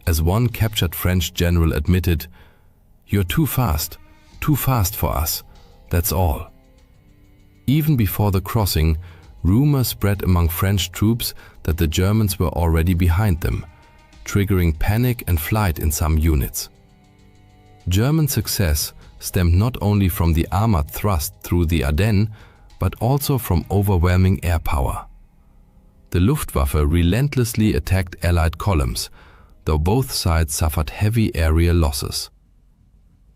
As one captured French general admitted, "You're too fast for us, that's all." Even before the crossing, rumors spread among French troops that the Germans were already behind them, triggering panic and flight in some units. German success stemmed not only from the armored thrust through the Ardennes, but also from overwhelming air power. The Luftwaffe relentlessly attacked Allied columns, though both sides suffered heavy aerial losses.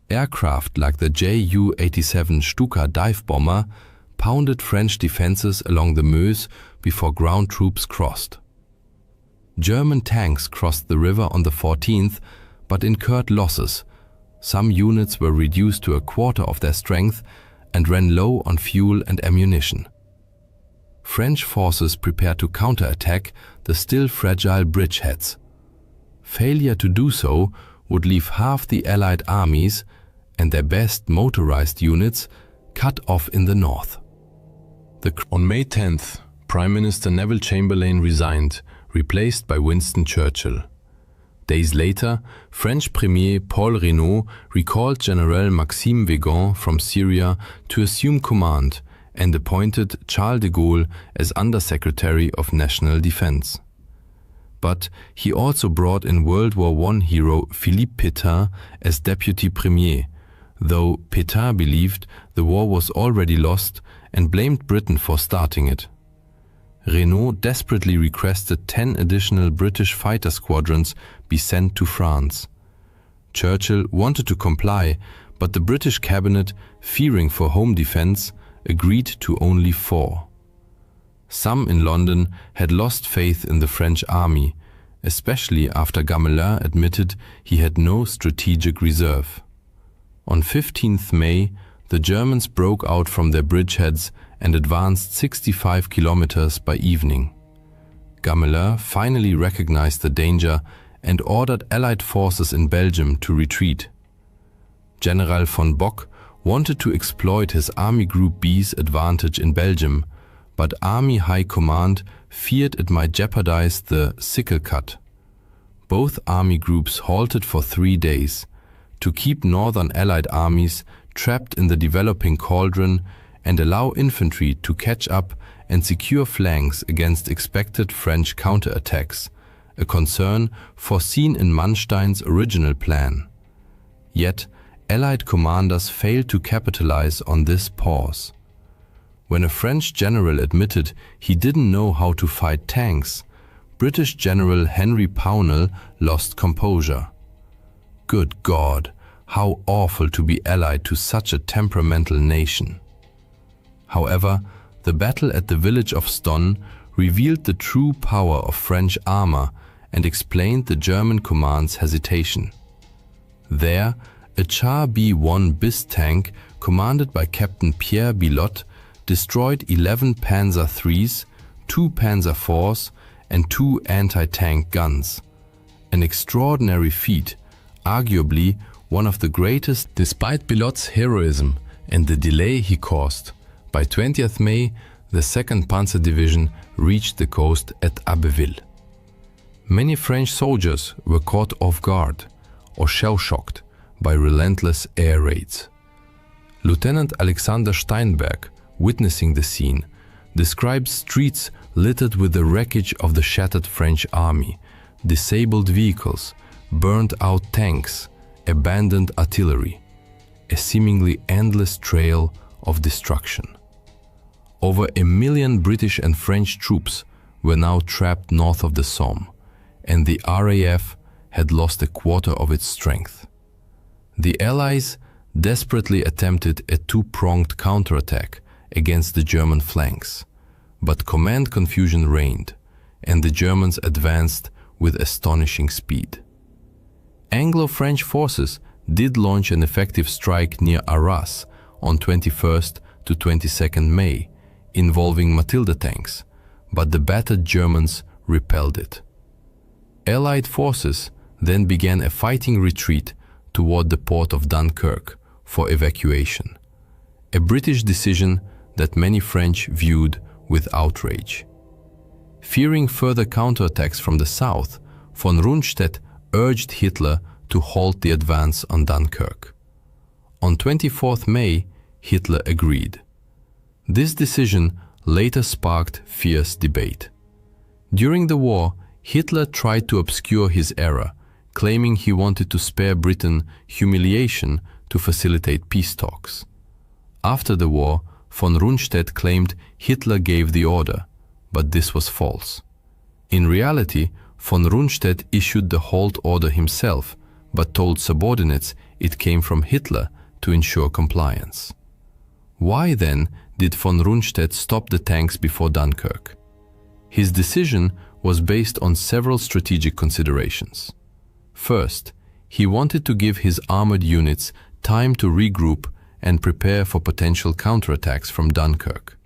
Aircraft like the Ju-87 Stuka dive bomber pounded French defenses along the Meuse before ground troops crossed. German tanks crossed the river on the 14th, but incurred losses. Some units were reduced to a quarter of their strength and ran low on fuel and ammunition. French forces prepared to counterattack the still fragile bridgeheads. Failure to do so would leave half the Allied armies and their best motorized units cut off in the north. On May 10th, Prime Minister Neville Chamberlain resigned, replaced by Winston Churchill. Days later, French Premier Paul Reynaud recalled General Maxime Weygand from Syria to assume command and appointed Charles de Gaulle as Undersecretary of National Defense. But he also brought in World War I hero Philippe Pétain as Deputy Premier, though Pétain believed the war was already lost and blamed Britain for starting it. Reynaud desperately requested 10 additional British fighter squadrons be sent to France. Churchill wanted to comply, but the British cabinet, fearing for home defense, agreed to only 4. Some in London had lost faith in the French army, especially after Gamelin admitted he had no strategic reserve. On 15th May, the Germans broke out from their bridgeheads and advanced 65 kilometers by evening. Gamelin finally recognized the danger and ordered Allied forces in Belgium to retreat. General von Bock wanted to exploit his Army Group B's advantage in Belgium, but Army High Command feared it might jeopardize the sickle cut. Both army groups halted for 3 days to keep northern Allied armies trapped in the developing cauldron and allow infantry to catch up and secure flanks against expected French counterattacks, a concern foreseen in Manstein's original plan. Yet, Allied commanders failed to capitalize on this pause. When a French general admitted he didn't know how to fight tanks, British General Henry Pownall lost composure. Good God, how awful to be allied to such a temperamental nation. However, the battle at the village of Stonne revealed the true power of French armor and explained the German command's hesitation. There, a Char B-1 BIS tank commanded by Captain Pierre Bilotte destroyed 11 Panzer IIIs, 2 Panzer IVs and 2 anti-tank guns. An extraordinary feat, arguably one of the greatest despite Bilotte's heroism and the delay he caused. By 20th May, the 2nd Panzer Division reached the coast at Abbeville. Many French soldiers were caught off guard or shell-shocked by relentless air raids. Lieutenant Alexander Steinberg, witnessing the scene, describes streets littered with the wreckage of the shattered French army, disabled vehicles, burned-out tanks, abandoned artillery, a seemingly endless trail of destruction. Over 1 million British and French troops were now trapped north of the Somme, and the RAF had lost a quarter of its strength. The Allies desperately attempted a two-pronged counterattack against the German flanks, but command confusion reigned, and the Germans advanced with astonishing speed. Anglo-French forces did launch an effective strike near Arras on 21st to 22nd May, involving Matilda tanks, but the battered Germans repelled it. Allied forces then began a fighting retreat toward the port of Dunkirk for evacuation, a British decision that many French viewed with outrage. Fearing further counterattacks from the south, von Rundstedt urged Hitler to halt the advance on Dunkirk. On 24th May, Hitler agreed. This decision later sparked fierce debate. During the war, Hitler tried to obscure his error, claiming he wanted to spare Britain humiliation to facilitate peace talks. After the war, von Rundstedt claimed Hitler gave the order, but this was false. In reality, von Rundstedt issued the halt order himself, but told subordinates it came from Hitler to ensure compliance. Why then did von Rundstedt stop the tanks before Dunkirk? His decision was based on several strategic considerations. First, he wanted to give his armored units time to regroup and prepare for potential counterattacks from Dunkirk.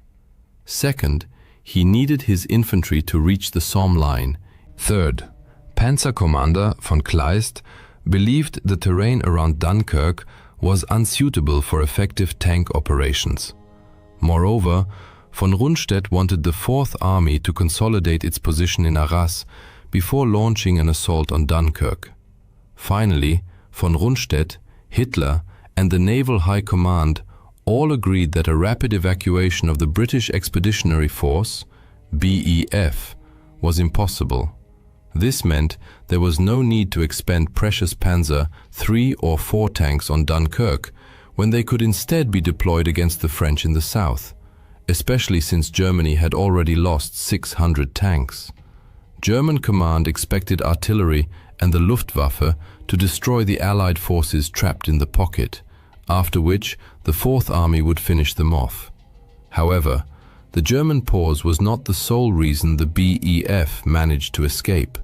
Second, he needed his infantry to reach the Somme line. Third, Panzer Commander von Kleist believed the terrain around Dunkirk was unsuitable for effective tank operations. Moreover, von Rundstedt wanted the Fourth Army to consolidate its position in Arras before launching an assault on Dunkirk. Finally, von Rundstedt, Hitler, and the Naval High Command all agreed that a rapid evacuation of the British Expeditionary Force, BEF, was impossible. This meant there was no need to expend precious Panzer III or IV tanks on Dunkirk when they could instead be deployed against the French in the south, especially since Germany had already lost 600 tanks. German command expected artillery and the Luftwaffe to destroy the Allied forces trapped in the pocket, after which the Fourth Army would finish them off. However, the German pause was not the sole reason the BEF managed to escape.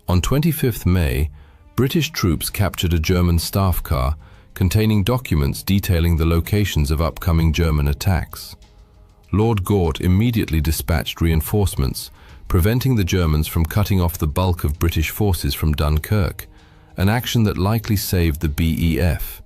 On 25th May, British troops captured a German staff car containing documents detailing the locations of upcoming German attacks. Lord Gort immediately dispatched reinforcements, preventing the Germans from cutting off the bulk of British forces from Dunkirk, an action that likely saved the BEF.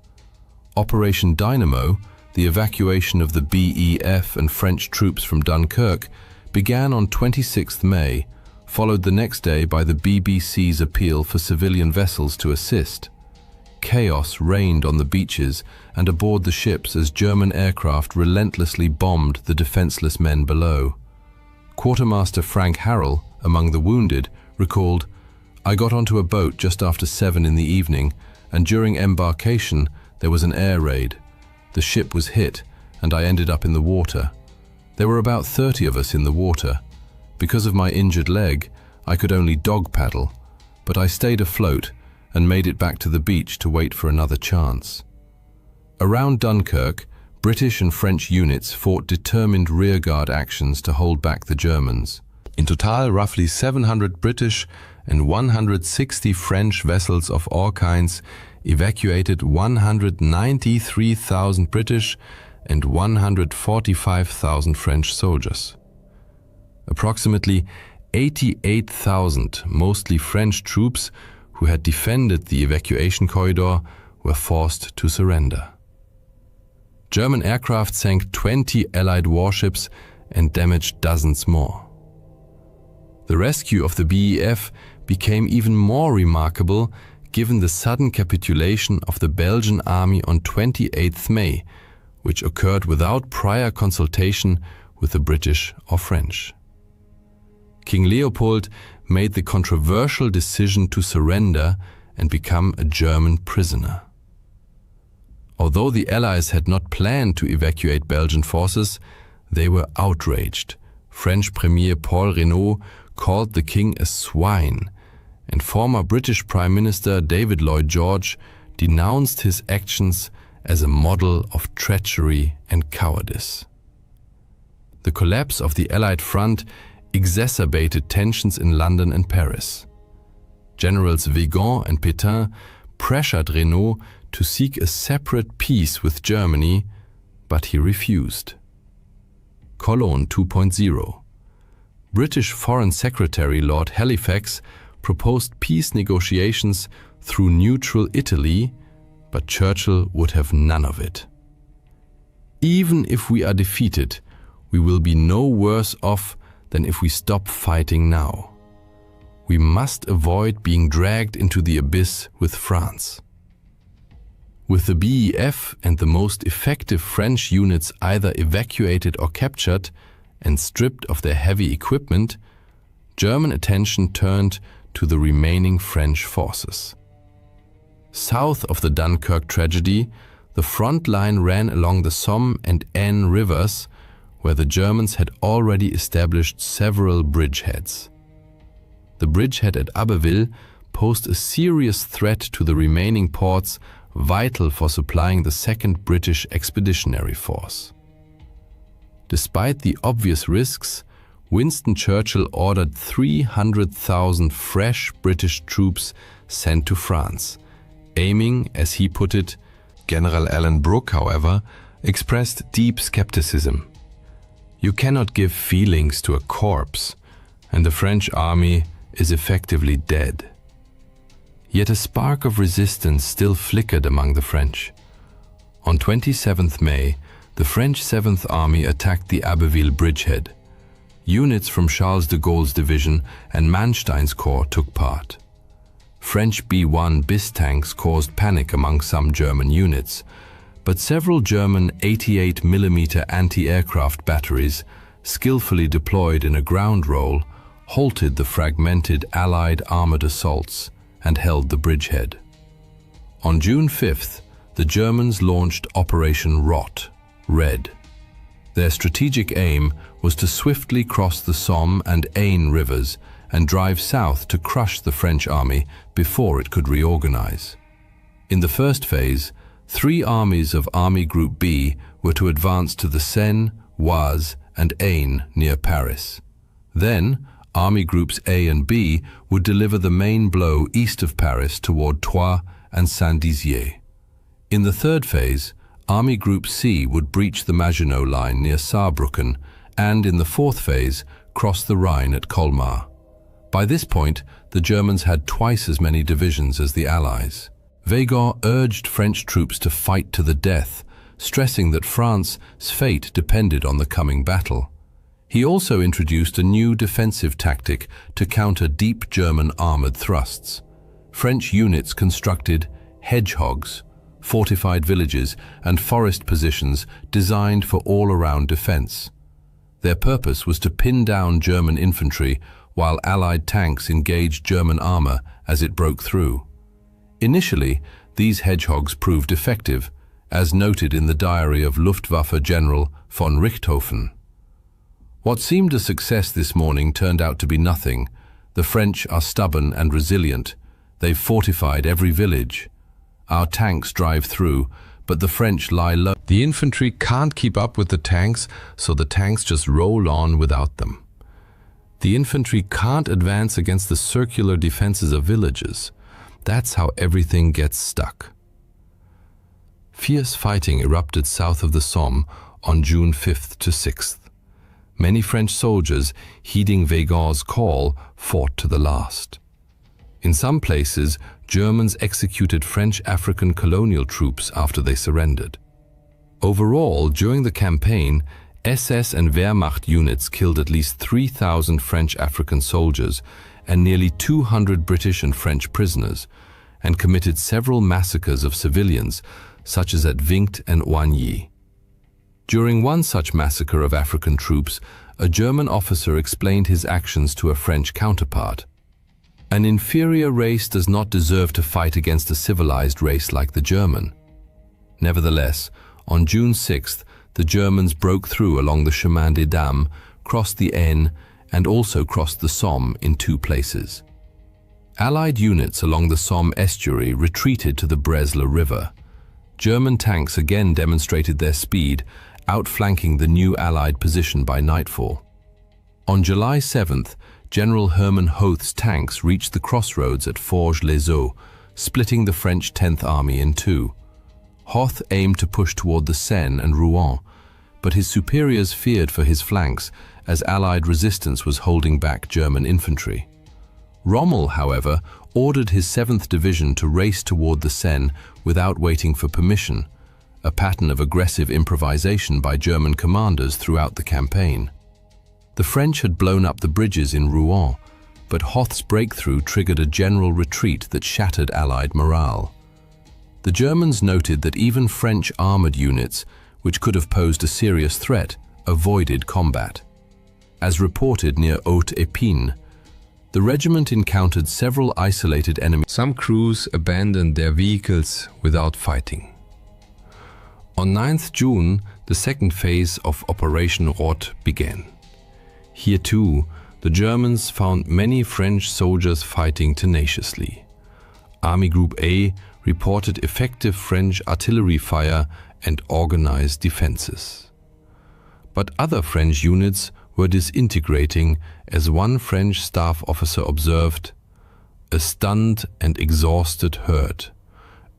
Operation Dynamo, the evacuation of the BEF and French troops from Dunkirk, began on 26th May, followed the next day by the BBC's appeal for civilian vessels to assist. Chaos reigned on the beaches and aboard the ships as German aircraft relentlessly bombed the defenseless men below. Quartermaster Frank Harrell, among the wounded, recalled, "I got onto a boat just after 7 in the evening, and during embarkation there was an air raid. The ship was hit, and I ended up in the water. There were about 30 of us in the water. Because of my injured leg, I could only dog paddle, but I stayed afloat and made it back to the beach to wait for another chance." Around Dunkirk, British and French units fought determined rearguard actions to hold back the Germans. In total, roughly 700 British and 160 French vessels of all kinds evacuated 193,000 British and 145,000 French soldiers. Approximately 88,000, mostly French troops who had defended the evacuation corridor, were forced to surrender. German aircraft sank 20 Allied warships and damaged dozens more. The rescue of the BEF became even more remarkable given the sudden capitulation of the Belgian army on 28th May, which occurred without prior consultation with the British or French. King Leopold made the controversial decision to surrender and become a German prisoner. Although the Allies had not planned to evacuate Belgian forces, they were outraged. French Premier Paul Reynaud called the king a swine, and former British Prime Minister David Lloyd George denounced his actions as a model of treachery and cowardice. The collapse of the Allied front exacerbated tensions in London and Paris. Generals Vigan and Pétain pressured Reynaud to seek a separate peace with Germany, but he refused. Cologne 2.0. British Foreign Secretary Lord Halifax proposed peace negotiations through neutral Italy, but Churchill would have none of it. "Even if we are defeated, we will be no worse off than if we stop fighting now. We must avoid being dragged into the abyss with France." With the BEF and the most effective French units either evacuated or captured and stripped of their heavy equipment, German attention turned to the remaining French forces. South of the Dunkirk tragedy, the front line ran along the Somme and Aisne rivers, where the Germans had already established several bridgeheads. The bridgehead at Abbeville posed a serious threat to the remaining ports, vital for supplying the Second British Expeditionary Force. Despite the obvious risks, Winston Churchill ordered 300,000 fresh British troops sent to France, aiming, as he put it. General Alan Brooke, however, expressed deep skepticism. You cannot give feelings to a corpse, and the French army is effectively dead. Yet a spark of resistance still flickered among the French. On 27th May, the French 7th Army attacked the Abbeville bridgehead. Units from Charles de Gaulle's division and Manstein's corps took part. French B-1 BIS tanks caused panic among some German units, but several German 88mm anti-aircraft batteries, skillfully deployed in a ground role, halted the fragmented Allied armored assaults and held the bridgehead. On June 5th, the Germans launched Operation Rot, Red. Their strategic aim was to swiftly cross the Somme and Aisne rivers and drive south to crush the French army before it could reorganize. In the first phase, 3 armies of Army Group B were to advance to the Seine, Oise, and Aisne near Paris. Then, Army Groups A and B would deliver the main blow east of Paris toward Troyes and Saint-Dizier. In the third phase, Army Group C would breach the Maginot Line near Saarbrücken and, in the fourth phase, cross the Rhine at Colmar. By this point, the Germans had twice as many divisions as the Allies. Weygand urged French troops to fight to the death, stressing that France's fate depended on the coming battle. He also introduced a new defensive tactic to counter deep German armored thrusts. French units constructed hedgehogs, fortified villages, and forest positions designed for all-around defense. Their purpose was to pin down German infantry while Allied tanks engaged German armor as it broke through. Initially, these hedgehogs proved effective, as noted in the diary of Luftwaffe General von Richthofen. What seemed a success this morning turned out to be nothing. The French are stubborn and resilient. They've fortified every village. Our tanks drive through, but the French lie low. The infantry can't keep up with the tanks, so the tanks just roll on without them. The infantry can't advance against the circular defenses of villages. That's how everything gets stuck. Fierce fighting erupted south of the Somme on June 5th to 6th. Many French soldiers, heeding Weygand's call, fought to the last. In some places, Germans executed French African colonial troops after they surrendered. Overall, during the campaign, SS and Wehrmacht units killed at least 3,000 French African soldiers and nearly 200 British and French prisoners, and committed several massacres of civilians, such as at Vingt and Oigny. During one such massacre of African troops, a German officer explained his actions to a French counterpart. An inferior race does not deserve to fight against a civilized race like the German. Nevertheless, on June 6th, the Germans broke through along the Chemin des Dames, crossed the Aisne, and also crossed the Somme in 2 places. Allied units along the Somme estuary retreated to the Bresle River. German tanks again demonstrated their speed, outflanking the new Allied position by nightfall. On July 7th, General Hermann Hoth's tanks reached the crossroads at Forges-les-Eaux, splitting the French 10th Army in 2. Hoth aimed to push toward the Seine and Rouen, but his superiors feared for his flanks as Allied resistance was holding back German infantry. Rommel, however, ordered his 7th Division to race toward the Seine without waiting for permission, a pattern of aggressive improvisation by German commanders throughout the campaign. The French had blown up the bridges in Rouen, but Hoth's breakthrough triggered a general retreat that shattered Allied morale. The Germans noted that even French armored units, which could have posed a serious threat, avoided combat. As reported near Haute-Épine, the regiment encountered several isolated enemies. Some crews abandoned their vehicles without fighting. On 9th June, the second phase of Operation Rot began. Here too, the Germans found many French soldiers fighting tenaciously. Army Group A reported effective French artillery fire and organized defenses. But other French units were disintegrating, as one French staff officer observed, "A stunned and exhausted herd,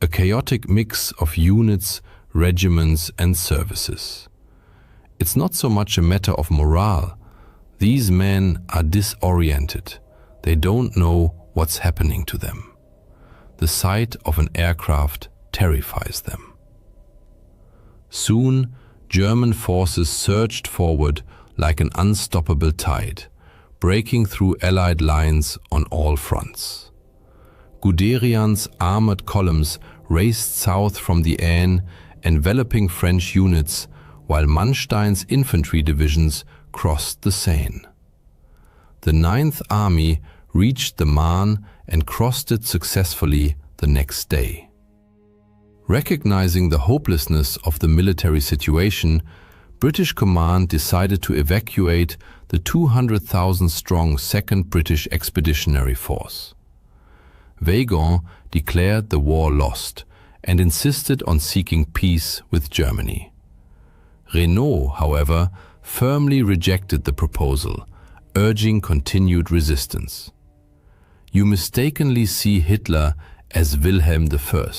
a chaotic mix of units, regiments and services. It's not so much a matter of morale. These men are disoriented. They don't know what's happening to them. The sight of an aircraft terrifies them." Soon, German forces surged forward like an unstoppable tide, breaking through Allied lines on all fronts. Guderian's armored columns raced south from the Aisne, enveloping French units, while Manstein's infantry divisions crossed the Seine. The 9th Army reached the Marne and crossed it successfully the next day. Recognizing the hopelessness of the military situation, British command decided to evacuate the 200,000-strong 2nd British Expeditionary Force. Weygand declared the war lost and insisted on seeking peace with Germany. Renaud, however, firmly rejected the proposal, urging continued resistance. "You mistakenly see Hitler as Wilhelm I,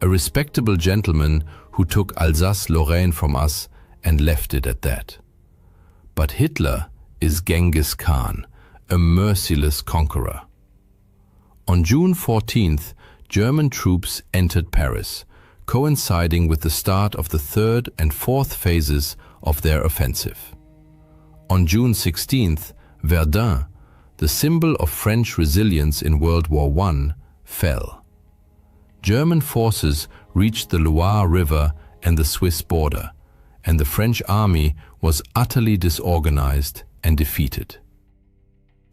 a respectable gentleman who took Alsace-Lorraine from us and left it at that. But Hitler is Genghis Khan, a merciless conqueror." On June 14th, German troops entered Paris, coinciding with the start of the 3rd and 4th phases of their offensive. On June 16th, Verdun, the symbol of French resilience in World War I, fell. German forces reached the Loire River and the Swiss border, and the French army was utterly disorganized and defeated.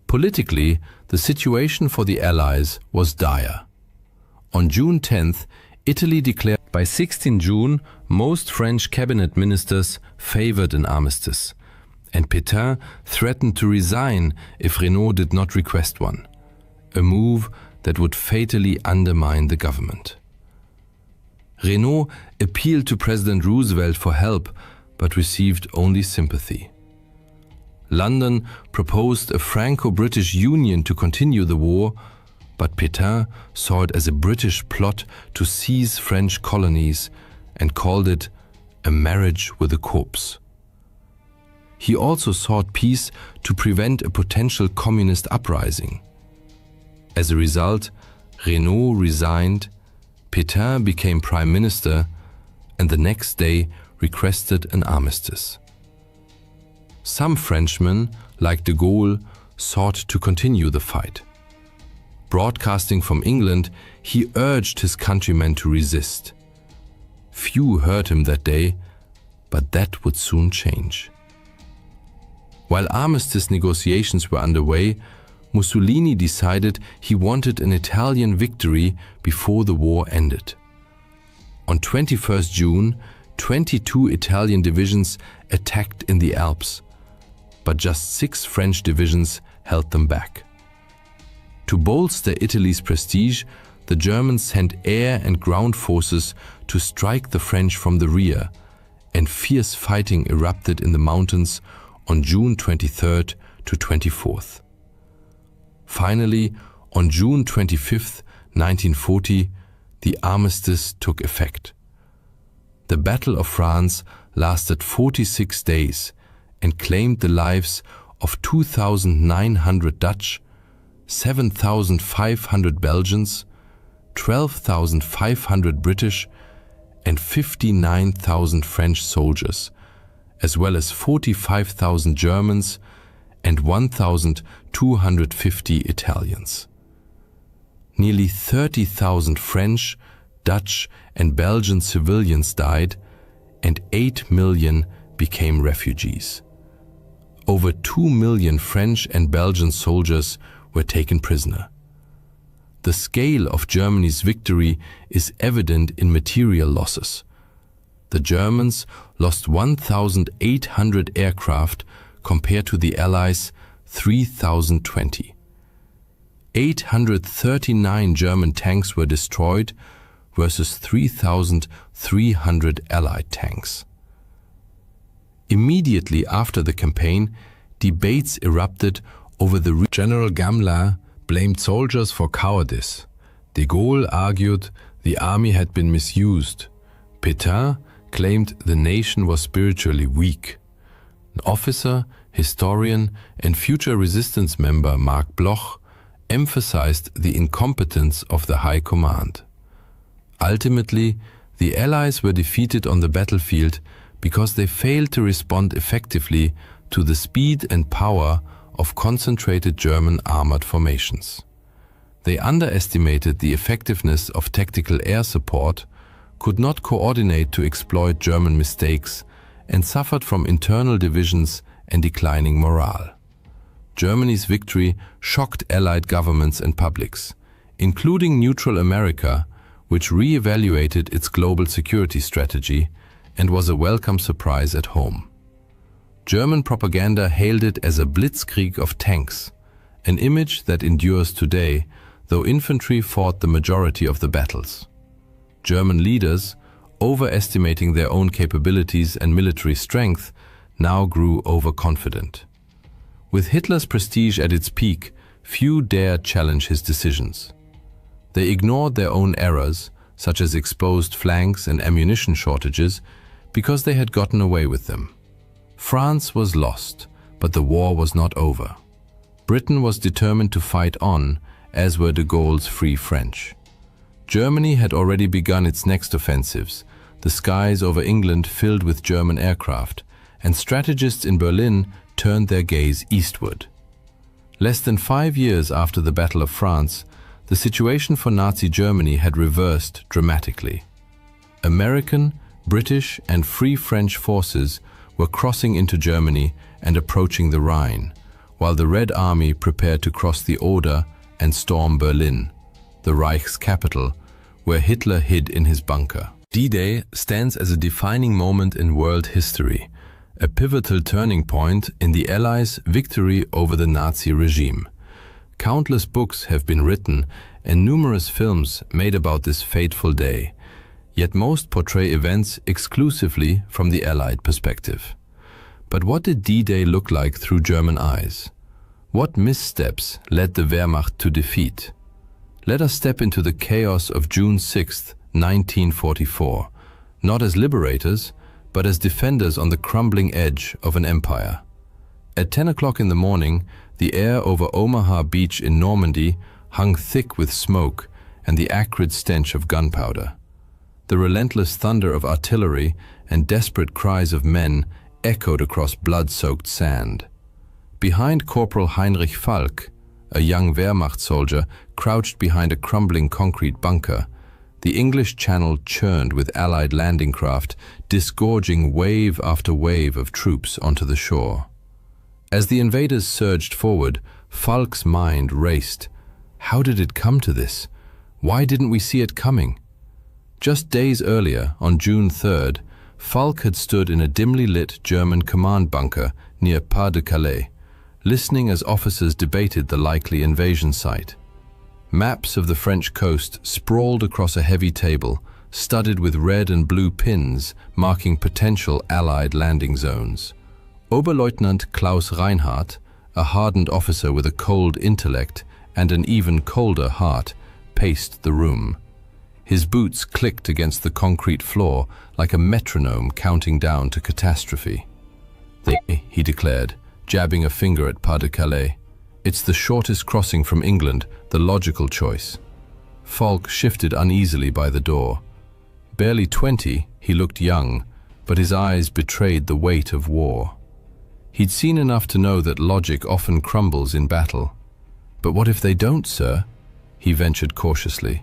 Politically, the situation for the Allies was dire. On June 10th, Italy declared. By 16 June, most French cabinet ministers favored an armistice, and Pétain threatened to resign if Renaud did not request one, a move that would fatally undermine the government. Renaud appealed to President Roosevelt for help, but received only sympathy. London proposed a Franco-British union to continue the war, but Pétain saw it as a British plot to seize French colonies and called it a marriage with a corpse. He also sought peace to prevent a potential communist uprising. As a result, Renaud resigned, Pétain became prime minister, and the next day requested an armistice. Some Frenchmen, like de Gaulle, sought to continue the fight. Broadcasting from England, he urged his countrymen to resist. Few heard him that day, but that would soon change. While armistice negotiations were underway, Mussolini decided he wanted an Italian victory before the war ended. On 21st June, 22 Italian divisions attacked in the Alps, but just 6 French divisions held them back. To bolster Italy's prestige, the Germans sent air and ground forces to strike the French from the rear, and fierce fighting erupted in the mountains on June 23rd to 24th. Finally, on June 25, 1940, the armistice took effect. The Battle of France lasted 46 days and claimed the lives of 2,900 Dutch, 7,500 Belgians, 12,500 British, and 59,000 French soldiers, as well as 45,000 Germans and 1,250 Italians. Nearly 30,000 French, Dutch, and Belgian civilians died, and 8 million became refugees. Over 2 million French and Belgian soldiers were taken prisoner. The scale of Germany's victory is evident in material losses. The Germans lost 1,800 aircraft compared to the Allies' 3,020. 839 German tanks were destroyed versus 3,300 Allied tanks. Immediately after the campaign, debates erupted over the General Gamelin blamed soldiers for cowardice. De Gaulle argued the army had been misused. Pétain claimed the nation was spiritually weak. An officer, historian, and future resistance member Marc Bloch emphasized the incompetence of the High Command. Ultimately, the Allies were defeated on the battlefield because they failed to respond effectively to the speed and power of concentrated German armored formations. They underestimated the effectiveness of tactical air support, could not coordinate to exploit German mistakes, and suffered from internal divisions and declining morale. Germany's victory shocked Allied governments and publics, including neutral America, which re-evaluated its global security strategy and was a welcome surprise at home. German propaganda hailed it as a blitzkrieg of tanks, an image that endures today, though infantry fought the majority of the battles. German leaders, overestimating their own capabilities and military strength, now grew overconfident. With Hitler's prestige at its peak, few dared challenge his decisions. They ignored their own errors, such as exposed flanks and ammunition shortages, because they had gotten away with them. France was lost, but the war was not over. Britain was determined to fight on, as were de Gaulle's Free French. Germany had already begun its next offensives, the skies over England filled with German aircraft, and strategists in Berlin turned their gaze eastward. Less than 5 years after the Battle of France, the situation for Nazi Germany had reversed dramatically. American, British, and Free French forces were crossing into Germany and approaching the Rhine, while the Red Army prepared to cross the Oder and storm Berlin, the Reich's capital, where Hitler hid in his bunker. D-Day stands as a defining moment in world history, a pivotal turning point in the Allies' victory over the Nazi regime. Countless books have been written and numerous films made about this fateful day, yet most portray events exclusively from the Allied perspective. But what did D-Day look like through German eyes? What missteps led the Wehrmacht to defeat? Let us step into the chaos of June 6, 1944, not as liberators, but as defenders on the crumbling edge of an empire. At 10 o'clock in the morning, the air over Omaha Beach in Normandy hung thick with smoke and the acrid stench of gunpowder. The relentless thunder of artillery and desperate cries of men echoed across blood-soaked sand. Behind Corporal Heinrich Falk, a young Wehrmacht soldier crouched behind a crumbling concrete bunker, the English Channel churned with Allied landing craft, disgorging wave after wave of troops onto the shore. As the invaders surged forward, Falk's mind raced. How did it come to this? Why didn't we see it coming? Just days earlier, on June 3rd, Falk had stood in a dimly lit German command bunker near Pas-de-Calais, listening as officers debated the likely invasion site. Maps of the French coast sprawled across a heavy table, studded with red and blue pins marking potential Allied landing zones. Oberleutnant Klaus Reinhardt, a hardened officer with a cold intellect and an even colder heart, paced the room. His boots clicked against the concrete floor like a metronome counting down to catastrophe. He declared, jabbing a finger at Pas-de-Calais. It's the shortest crossing from England, the logical choice. Falk shifted uneasily by the door. Barely 20, he looked young, but his eyes betrayed the weight of war. He'd seen enough to know that logic often crumbles in battle. But what if they don't, sir? He ventured cautiously.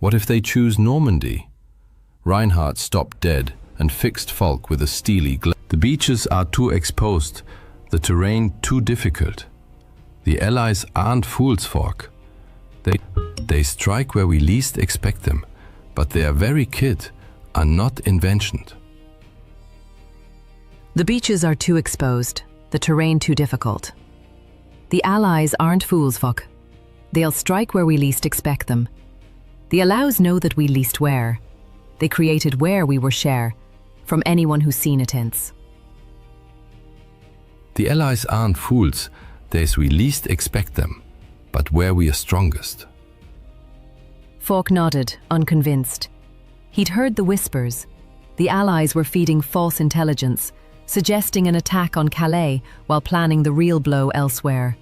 What if they choose Normandy? Reinhardt stopped dead and fixed Falk with a steely glare. The beaches are too exposed, the terrain too difficult. The Allies aren't fools, Falk. They strike where we least expect them, but their very kit are not inventions. The beaches are too exposed, the terrain too difficult. The Allies aren't fools, Falk. They'll strike where we least expect them. The Allies know that we least where. They created where we were share, from anyone who's seen it hence. The Allies aren't fools, there's we least expect them, but where we are strongest. Falk nodded, unconvinced. He'd heard the whispers. The Allies were feeding false intelligence, suggesting an attack on Calais while planning the real blow elsewhere.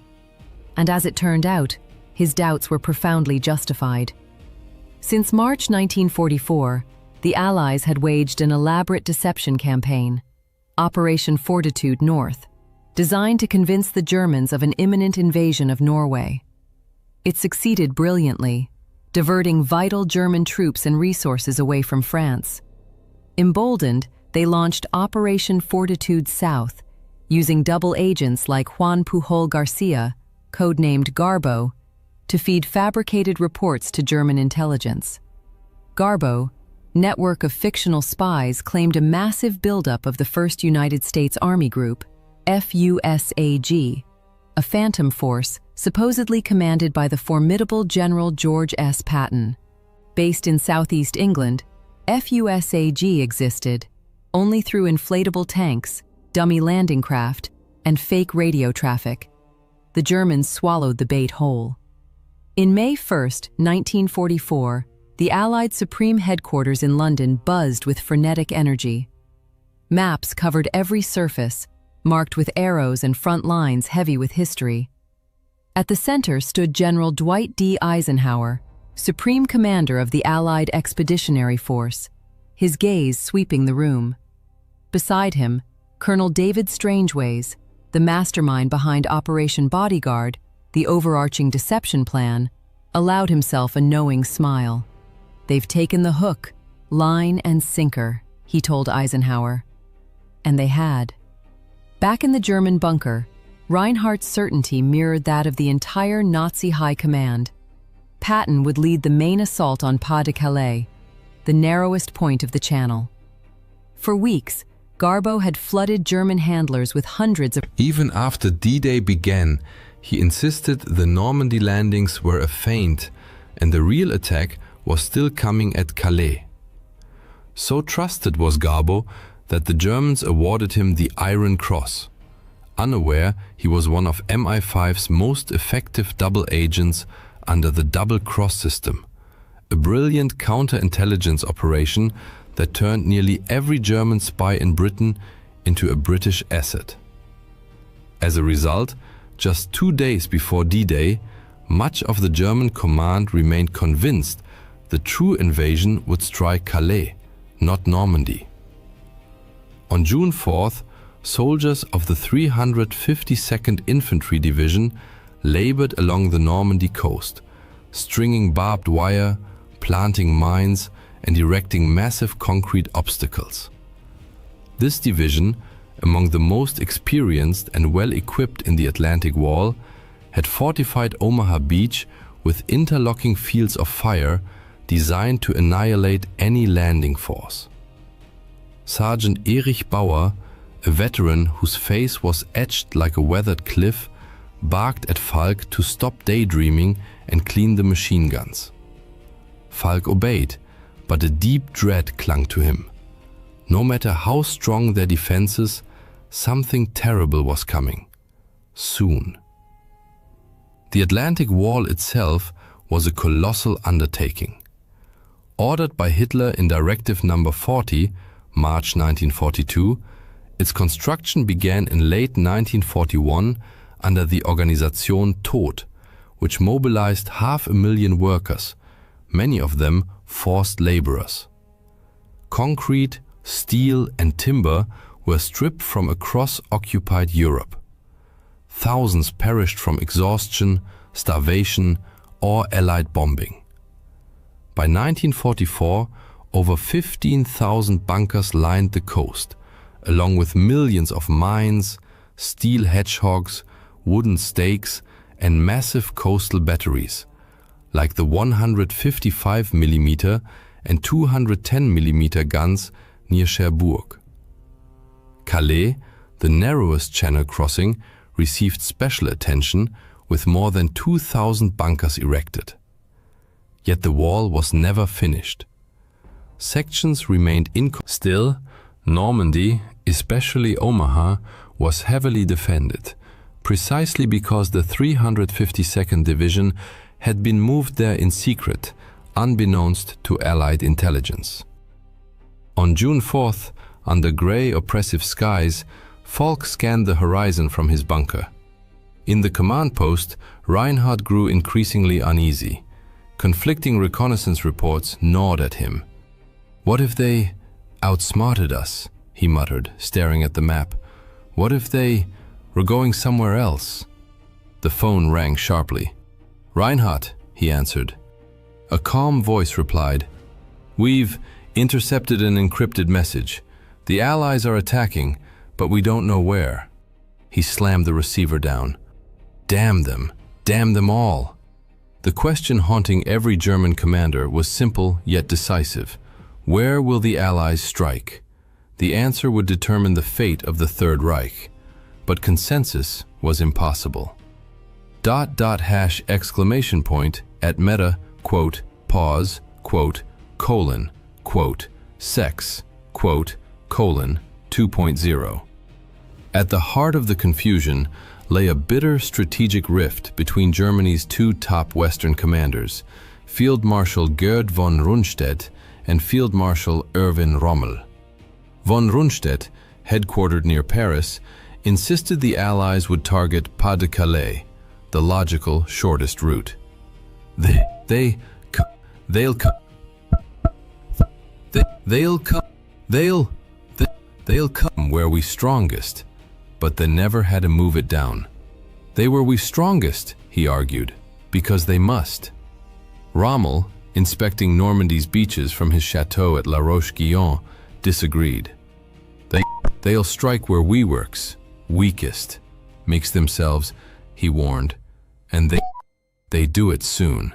And as it turned out, his doubts were profoundly justified. Since March 1944, the Allies had waged an elaborate deception campaign, Operation Fortitude North, designed to convince the Germans of an imminent invasion of Norway. It succeeded brilliantly, diverting vital German troops and resources away from France. Emboldened, they launched Operation Fortitude South, using double agents like Juan Pujol Garcia, codenamed Garbo, to feed fabricated reports to German intelligence. Garbo, network of fictional spies, claimed a massive buildup of the 1st United States Army Group, FUSAG, a phantom force supposedly commanded by the formidable General George S. Patton. Based in southeast England, FUSAG existed only through inflatable tanks, dummy landing craft, and fake radio traffic. The Germans swallowed the bait whole. In May 1, 1944, the Allied Supreme Headquarters in London buzzed with frenetic energy. Maps covered every surface, marked with arrows and front lines heavy with history. At the center stood General Dwight D. Eisenhower, Supreme Commander of the Allied Expeditionary Force, his gaze sweeping the room. Beside him, Colonel David Strangeways, the mastermind behind Operation Bodyguard, the overarching deception plan, allowed himself a knowing smile. "They've taken the hook, line and sinker," he told Eisenhower. And they had. Back in the German bunker, Reinhardt's certainty mirrored that of the entire Nazi high command. Patton would lead the main assault on Pas de Calais, the narrowest point of the Channel. For weeks, Garbo had flooded German handlers with hundreds of... Even after D-Day began, he insisted the Normandy landings were a feint and the real attack was still coming at Calais. So trusted was Garbo that the Germans awarded him the Iron Cross. Unaware, he was one of MI5's most effective double agents under the Double Cross system, a brilliant counterintelligence operation that turned nearly every German spy in Britain into a British asset. As a result, just 2 days before D-Day, much of the German command remained convinced the true invasion would strike Calais, not Normandy. On June 4th, soldiers of the 352nd Infantry Division labored along the Normandy coast, stringing barbed wire, planting mines, and erecting massive concrete obstacles. This division, among the most experienced and well-equipped in the Atlantic Wall, had fortified Omaha Beach with interlocking fields of fire designed to annihilate any landing force. Sergeant Erich Bauer, a veteran whose face was etched like a weathered cliff, barked at Falk to stop daydreaming and clean the machine guns. Falk obeyed, but a deep dread clung to him. No matter how strong their defenses, something terrible was coming. Soon. The Atlantic Wall itself was a colossal undertaking. Ordered by Hitler in Directive No. 40, March 1942, its construction began in late 1941 under the Organisation Tod, which mobilized 500,000 workers, many of them forced laborers. Concrete, steel and timber were stripped from across occupied Europe. Thousands perished from exhaustion, starvation or Allied bombing. By 1944, over 15,000 bunkers lined the coast, along with millions of mines, steel hedgehogs, wooden stakes, and massive coastal batteries, like the 155mm and 210mm guns near Cherbourg. Calais, the narrowest channel crossing, received special attention with more than 2,000 bunkers erected. Yet the wall was never finished. Sections remained Still, Normandy, especially Omaha, was heavily defended, precisely because the 352nd Division had been moved there in secret, unbeknownst to Allied intelligence. On June 4th, under grey, oppressive skies, Falk scanned the horizon from his bunker. In the command post, Reinhardt grew increasingly uneasy. Conflicting reconnaissance reports gnawed at him. "What if they outsmarted us?" he muttered, staring at the map. "What if they were going somewhere else?" The phone rang sharply. "Reinhardt," he answered. A calm voice replied, "We've intercepted an encrypted message. The Allies are attacking, but we don't know where." He slammed the receiver down. Damn them all. The question haunting every German commander was simple yet decisive. Where will the Allies strike? The answer would determine the fate of the Third Reich, but consensus was impossible. .. exclamation point at meta, quote, pause, quote, colon, quote, sex, quote, colon, 2.0. At the heart of the confusion lay a bitter strategic rift between Germany's two top Western commanders, Field Marshal Gerd von Rundstedt and Field Marshal Erwin Rommel. Von Rundstedt, headquartered near Paris, insisted the Allies would target Pas-de-Calais, the logical, shortest route. They'll come where we strongest, but they never had to move it down. They were we strongest, he argued, because they must. Rommel, inspecting Normandy's beaches from his chateau at La Roche-Guyon, disagreed. They'll strike where we works, weakest, makes themselves, he warned, and they do it soon.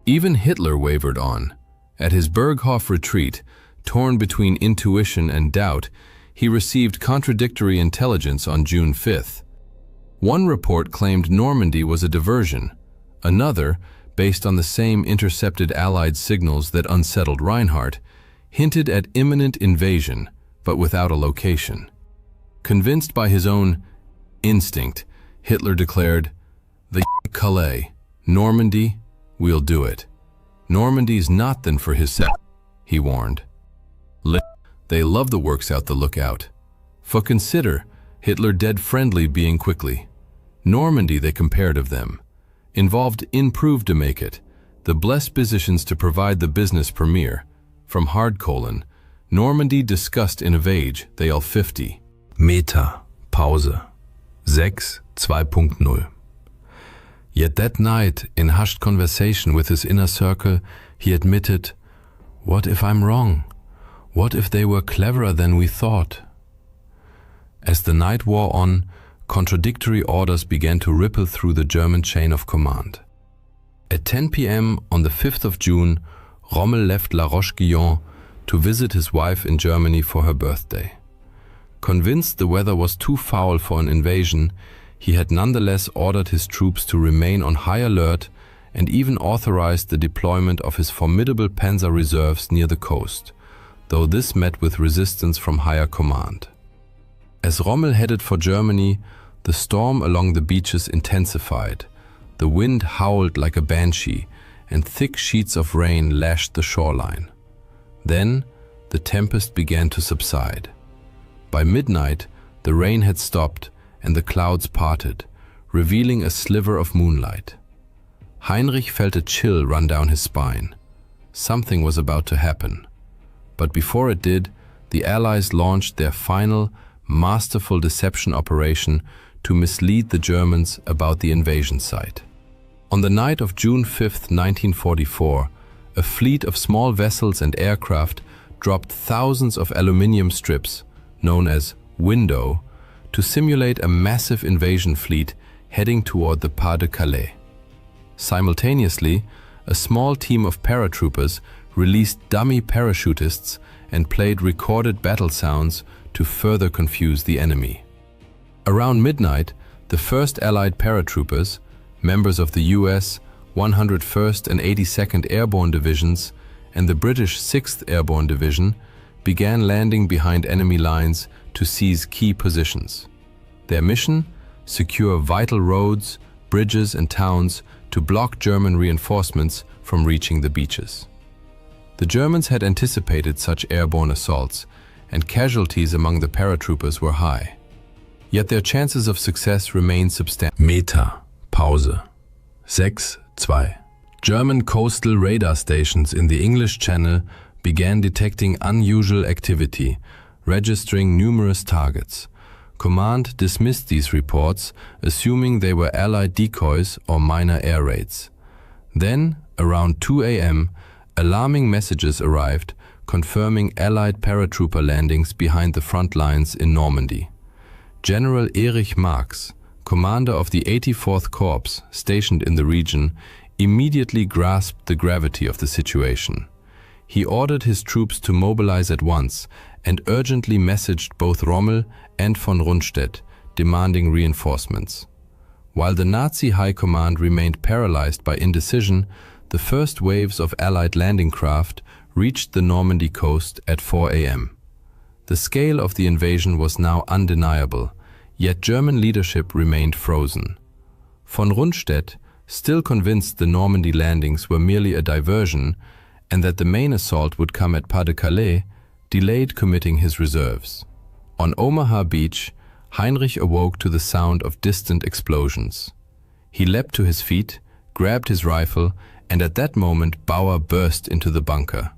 Even Hitler wavered on. At his Berghof retreat, torn between intuition and doubt, he received contradictory intelligence on June 5th. One report claimed Normandy was a diversion. Another, based on the same intercepted Allied signals that unsettled Reinhardt, hinted at imminent invasion, but without a location. Convinced by his own instinct, Hitler declared, "The Calais, Normandy, we'll do it. Normandy's not then for his set," he warned. They love the works out the lookout. For consider, Hitler dead friendly being quickly. Normandy they compared of them. Involved improved to make it, the blessed positions to provide the business premier. From hard colon, Normandy discussed in a vage, they all 50. Meta, Pause, 6, 2.0. Yet that night, in hushed conversation with his inner circle, he admitted, "What if I'm wrong? What if they were cleverer than we thought?" As the night wore on, contradictory orders began to ripple through the German chain of command. At 10 p.m. on the 5th of June, Rommel left La Roche-Guyon to visit his wife in Germany for her birthday. Convinced the weather was too foul for an invasion, he had nonetheless ordered his troops to remain on high alert and even authorized the deployment of his formidable panzer reserves near the coast, though this met with resistance from higher command. As Rommel headed for Germany, the storm along the beaches intensified. The wind howled like a banshee, and thick sheets of rain lashed the shoreline. Then, the tempest began to subside. By midnight, the rain had stopped and the clouds parted, revealing a sliver of moonlight. Heinrich felt a chill run down his spine. Something was about to happen. But before it did, the Allies launched their final, masterful deception operation to mislead the Germans about the invasion site. On the night of June 5, 1944, a fleet of small vessels and aircraft dropped thousands of aluminium strips, known as window, to simulate a massive invasion fleet heading toward the Pas de Calais. Simultaneously, a small team of paratroopers released dummy parachutists and played recorded battle sounds to further confuse the enemy. Around midnight, the 1st Allied paratroopers, members of the US 101st and 82nd Airborne Divisions and the British 6th Airborne Division, began landing behind enemy lines to seize key positions. Their mission? Secure vital roads, bridges and towns to block German reinforcements from reaching the beaches. The Germans had anticipated such airborne assaults, and casualties among the paratroopers were high. Yet their chances of success remained substantial. Meta. Pause. 6.2. German coastal radar stations in the English Channel began detecting unusual activity, registering numerous targets. Command dismissed these reports, assuming they were Allied decoys or minor air raids. Then, around 2 a.m., alarming messages arrived, confirming Allied paratrooper landings behind the front lines in Normandy. General Erich Marx, commander of the 84th Corps stationed in the region, immediately grasped the gravity of the situation. He ordered his troops to mobilize at once and urgently messaged both Rommel and von Rundstedt, demanding reinforcements. While the Nazi High Command remained paralyzed by indecision, the first waves of Allied landing craft reached the Normandy coast at 4 a.m. The scale of the invasion was now undeniable, yet German leadership remained frozen. Von Rundstedt, still convinced the Normandy landings were merely a diversion and that the main assault would come at Pas de Calais, delayed committing his reserves. On Omaha Beach, Heinrich awoke to the sound of distant explosions. He leapt to his feet, grabbed his rifle, and at that moment Bauer burst into the bunker.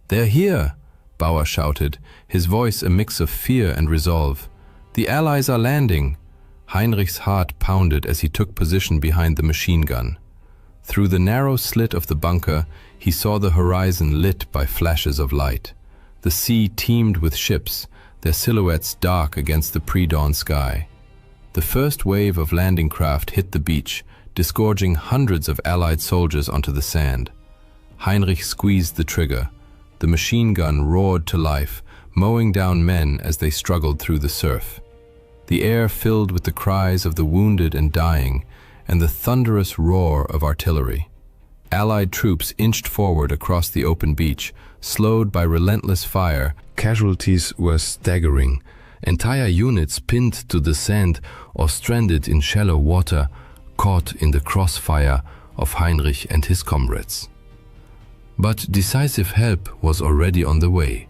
"They're here!" Bauer shouted, his voice a mix of fear and resolve. "The Allies are landing!" Heinrich's heart pounded as he took position behind the machine gun. Through the narrow slit of the bunker, he saw the horizon lit by flashes of light. The sea teemed with ships, their silhouettes dark against the pre-dawn sky. The first wave of landing craft hit the beach, disgorging hundreds of Allied soldiers onto the sand. Heinrich squeezed the trigger. The machine gun roared to life, mowing down men as they struggled through the surf. The air filled with the cries of the wounded and dying, and the thunderous roar of artillery. Allied troops inched forward across the open beach, slowed by relentless fire. Casualties were staggering. Entire units pinned to the sand or stranded in shallow water, caught in the crossfire of Heinrich and his comrades. But decisive help was already on the way.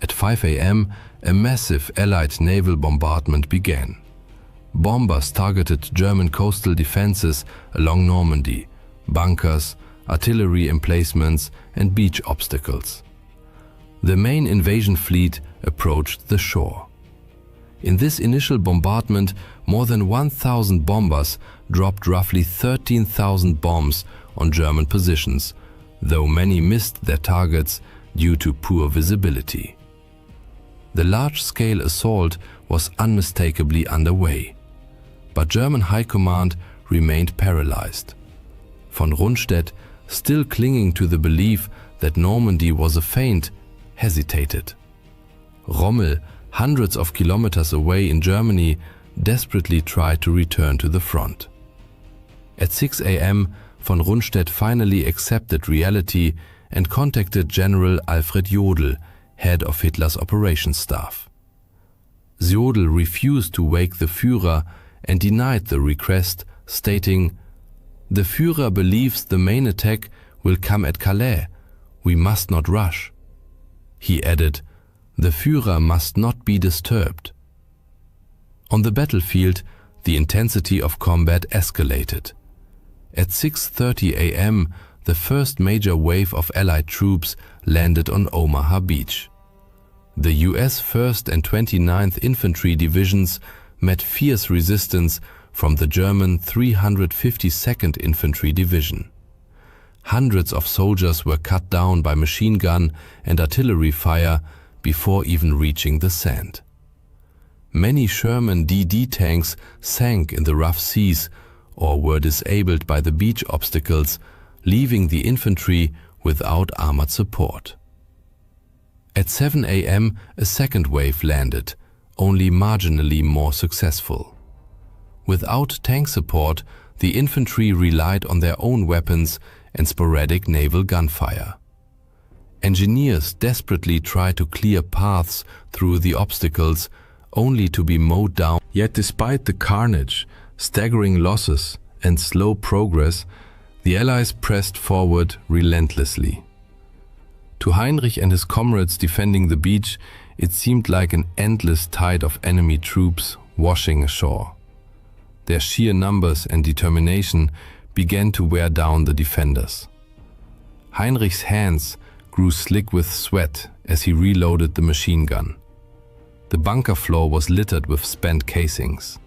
At 5 a.m., a massive Allied naval bombardment began. Bombers targeted German coastal defenses along Normandy, bunkers, artillery emplacements, and beach obstacles. The main invasion fleet approached the shore. In this initial bombardment, more than 1,000 bombers dropped roughly 13,000 bombs on German positions, though many missed their targets due to poor visibility. The large-scale assault was unmistakably underway, but German High Command remained paralyzed. Von Rundstedt, still clinging to the belief that Normandy was a feint, hesitated. Rommel, hundreds of kilometers away in Germany, desperately tried to return to the front. At 6 a.m., von Rundstedt finally accepted reality and contacted General Alfred Jodl, head of Hitler's operations staff. Jodl refused to wake the Führer and denied the request, stating, "The Führer believes the main attack will come at Calais. We must not rush." He added, "The Führer must not be disturbed." On the battlefield, the intensity of combat escalated. At 6:30 a.m., the first major wave of Allied troops landed on Omaha Beach. The US 1st and 29th Infantry Divisions met fierce resistance from the German 352nd Infantry Division. Hundreds of soldiers were cut down by machine gun and artillery fire before even reaching the sand. Many Sherman DD tanks sank in the rough seas or were disabled by the beach obstacles, leaving the infantry without armored support. At 7 a.m., a second wave landed, only marginally more successful. Without tank support, the infantry relied on their own weapons and sporadic naval gunfire. Engineers desperately tried to clear paths through the obstacles, only to be mowed down. Yet despite the carnage, staggering losses, and slow progress, the Allies pressed forward relentlessly. To Heinrich and his comrades defending the beach, it seemed like an endless tide of enemy troops washing ashore. Their sheer numbers and determination began to wear down the defenders. Heinrich's hands grew slick with sweat as he reloaded the machine gun. The bunker floor was littered with spent casings.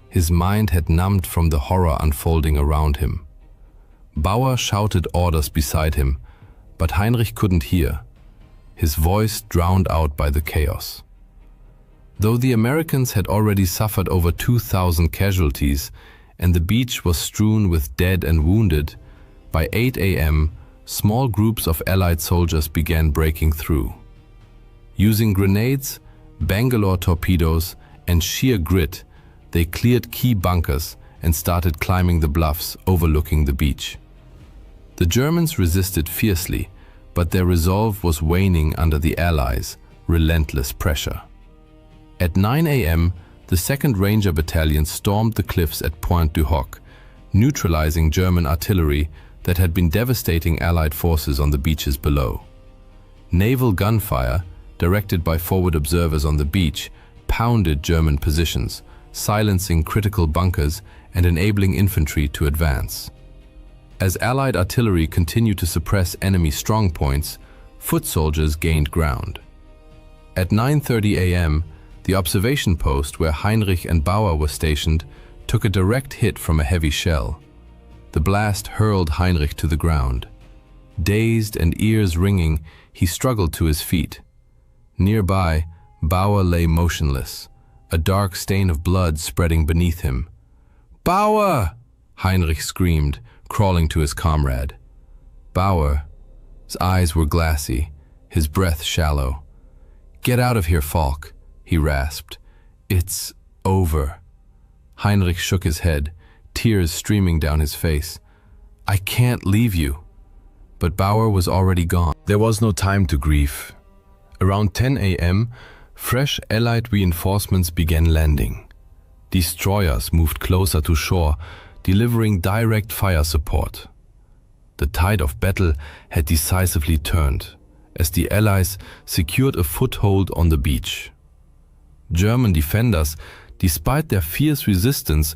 His mind had numbed from the horror unfolding around him. Bauer shouted orders beside him, but Heinrich couldn't hear, his voice drowned out by the chaos. Though the Americans had already suffered over 2,000 casualties and the beach was strewn with dead and wounded, by 8 a.m., small groups of Allied soldiers began breaking through. Using grenades, Bangalore torpedoes, and sheer grit, they cleared key bunkers and started climbing the bluffs overlooking the beach. The Germans resisted fiercely, but their resolve was waning under the Allies' relentless pressure. At 9 a.m., the 2nd Ranger Battalion stormed the cliffs at Pointe du Hoc, neutralizing German artillery that had been devastating Allied forces on the beaches below. Naval gunfire, directed by forward observers on the beach, pounded German positions, silencing critical bunkers and enabling infantry to advance. As Allied artillery continued to suppress enemy strongpoints, foot soldiers gained ground. At 9:30 a.m., the observation post where Heinrich and Bauer were stationed took a direct hit from a heavy shell. The blast hurled Heinrich to the ground. Dazed and ears ringing, he struggled to his feet. Nearby, Bauer lay motionless, a dark stain of blood spreading beneath him. "Bauer!" Heinrich screamed, crawling to his comrade. Bauer's eyes were glassy, his breath shallow. "Get out of here, Falk," he rasped. "It's over." Heinrich shook his head, tears streaming down his face. "I can't leave you." But Bauer was already gone. There was no time to grieve. Around 10 a.m., fresh Allied reinforcements began landing. Destroyers moved closer to shore, delivering direct fire support. The tide of battle had decisively turned, as the Allies secured a foothold on the beach. German defenders, despite their fierce resistance,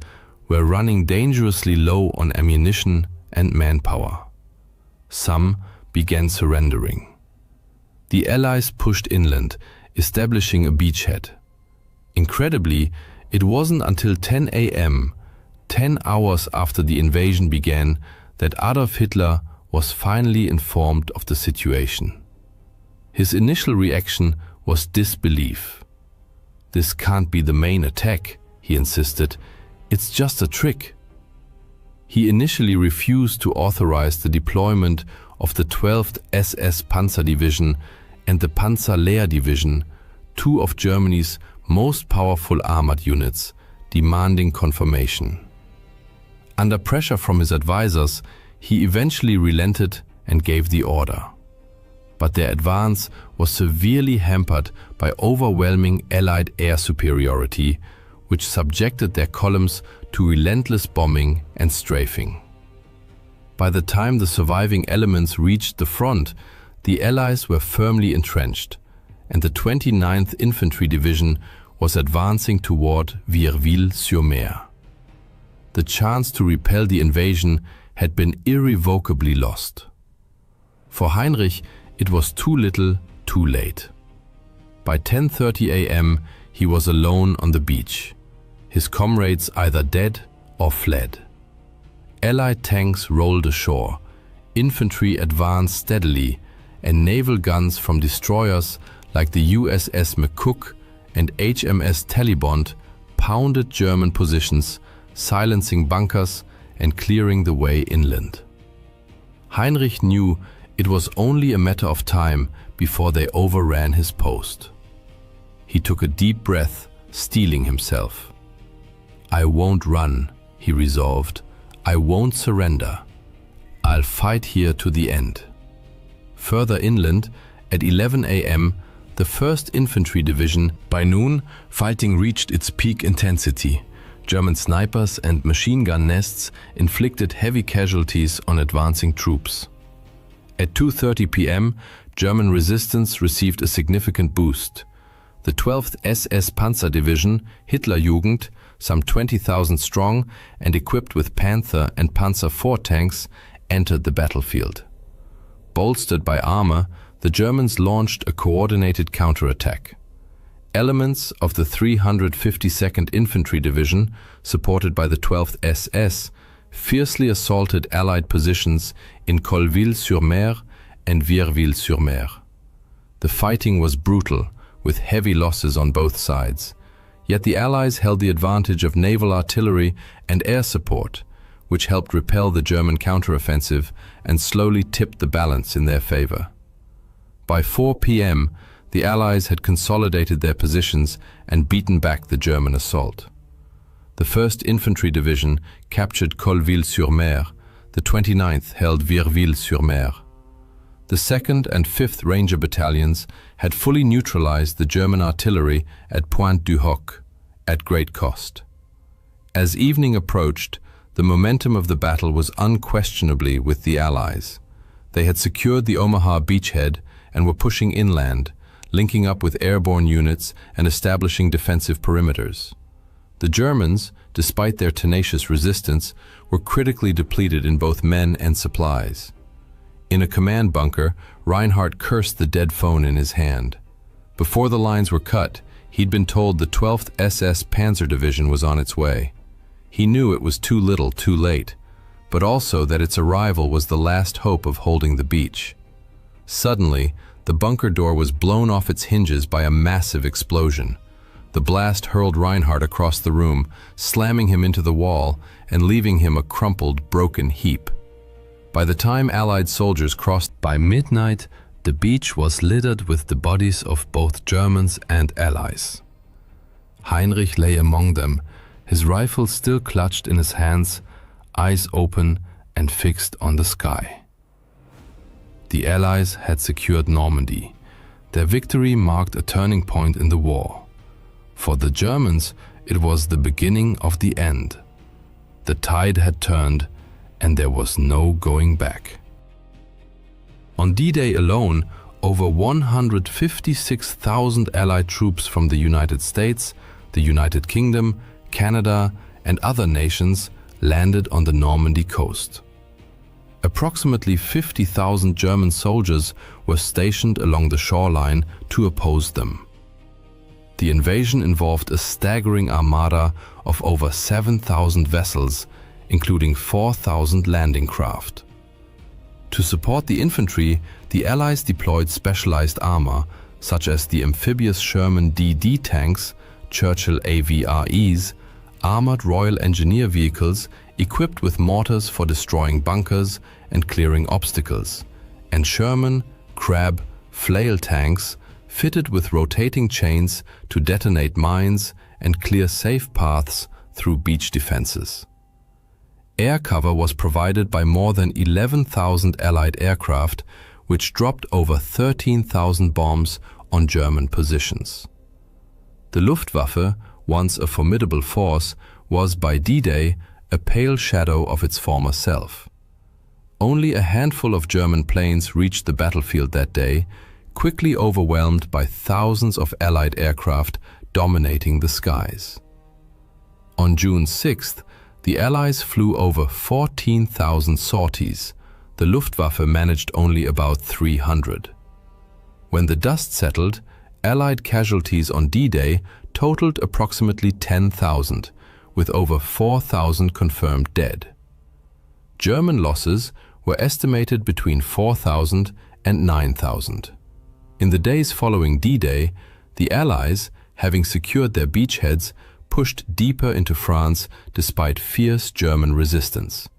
were running dangerously low on ammunition and manpower. Some began surrendering. The Allies pushed inland, establishing a beachhead. Incredibly, it wasn't until 10 a.m., 10 hours after the invasion began, that Adolf Hitler was finally informed of the situation. His initial reaction was disbelief. "This can't be the main attack," he insisted. "It's just a trick." He initially refused to authorize the deployment of the 12th SS Panzer Division and the Panzerlehr Division, two of Germany's most powerful armored units, demanding confirmation. Under pressure from his advisors, he eventually relented and gave the order. But their advance was severely hampered by overwhelming Allied air superiority, which subjected their columns to relentless bombing and strafing. By the time the surviving elements reached the front, the Allies were firmly entrenched, and the 29th Infantry Division was advancing toward Vierville-sur-Mer. The chance to repel the invasion had been irrevocably lost. For Heinrich, it was too little, too late. By 10:30 a.m., he was alone on the beach, his comrades either dead or fled. Allied tanks rolled ashore, infantry advanced steadily, and naval guns from destroyers like the USS McCook and HMS Talibond pounded German positions, silencing bunkers and clearing the way inland. Heinrich knew it was only a matter of time before they overran his post. He took a deep breath, steeling himself. "I won't run," he resolved. "I won't surrender. I'll fight here to the end." Further inland, at 11 a.m., the 1st Infantry Division, by noon, fighting reached its peak intensity. German snipers and machine gun nests inflicted heavy casualties on advancing troops. At 2:30 p.m., German resistance received a significant boost. The 12th SS Panzer Division, Hitlerjugend, some 20,000 strong and equipped with Panther and Panzer IV tanks, entered the battlefield. Bolstered by armor, the Germans launched a coordinated counterattack. Elements of the 352nd Infantry Division, supported by the 12th SS, fiercely assaulted Allied positions in Colleville-sur-Mer and Vierville-sur-Mer. The fighting was brutal, with heavy losses on both sides. Yet the Allies held the advantage of naval artillery and air support, which helped repel the German counteroffensive and slowly tipped the balance in their favor. By 4 p.m., the Allies had consolidated their positions and beaten back the German assault. The 1st Infantry Division captured Colleville-sur-Mer, the 29th held Vierville-sur-Mer. The 2nd and 5th Ranger Battalions had fully neutralized the German artillery at Pointe du Hoc, at great cost. As evening approached, the momentum of the battle was unquestionably with the Allies. They had secured the Omaha beachhead and were pushing inland, linking up with airborne units and establishing defensive perimeters. The Germans, despite their tenacious resistance, were critically depleted in both men and supplies. In a command bunker, Reinhardt cursed the dead phone in his hand. Before the lines were cut, he'd been told the 12th SS Panzer Division was on its way. He knew it was too little, too late, but also that its arrival was the last hope of holding the beach. Suddenly, the bunker door was blown off its hinges by a massive explosion. The blast hurled Reinhardt across the room, slamming him into the wall and leaving him a crumpled, broken heap. By the time Allied soldiers crossed by midnight, the beach was littered with the bodies of both Germans and Allies. Heinrich lay among them, his rifle still clutched in his hands, eyes open and fixed on the sky. The Allies had secured Normandy. Their victory marked a turning point in the war. For the Germans, it was the beginning of the end. The tide had turned, and there was no going back. On D-Day alone, over 156,000 Allied troops from the United States, the United Kingdom, Canada, and other nations landed on the Normandy coast. Approximately 50,000 German soldiers were stationed along the shoreline to oppose them. The invasion involved a staggering armada of over 7,000 vessels, including 4,000 landing craft. To support the infantry, the Allies deployed specialized armor, such as the amphibious Sherman DD tanks, Churchill AVREs, armored Royal Engineer vehicles equipped with mortars for destroying bunkers and clearing obstacles, and Sherman, Crab, flail tanks fitted with rotating chains to detonate mines and clear safe paths through beach defenses. Air cover was provided by more than 11,000 Allied aircraft, which dropped over 13,000 bombs on German positions. The Luftwaffe, once a formidable force, was by D-Day a pale shadow of its former self. Only a handful of German planes reached the battlefield that day, quickly overwhelmed by thousands of Allied aircraft dominating the skies. On June 6th, the Allies flew over 14,000 sorties. The Luftwaffe managed only about 300. When the dust settled, Allied casualties on D-Day totaled approximately 10,000, with over 4,000 confirmed dead. German losses were estimated between 4,000 and 9,000. In the days following D-Day, the Allies, having secured their beachheads, pushed deeper into France despite fierce German resistance.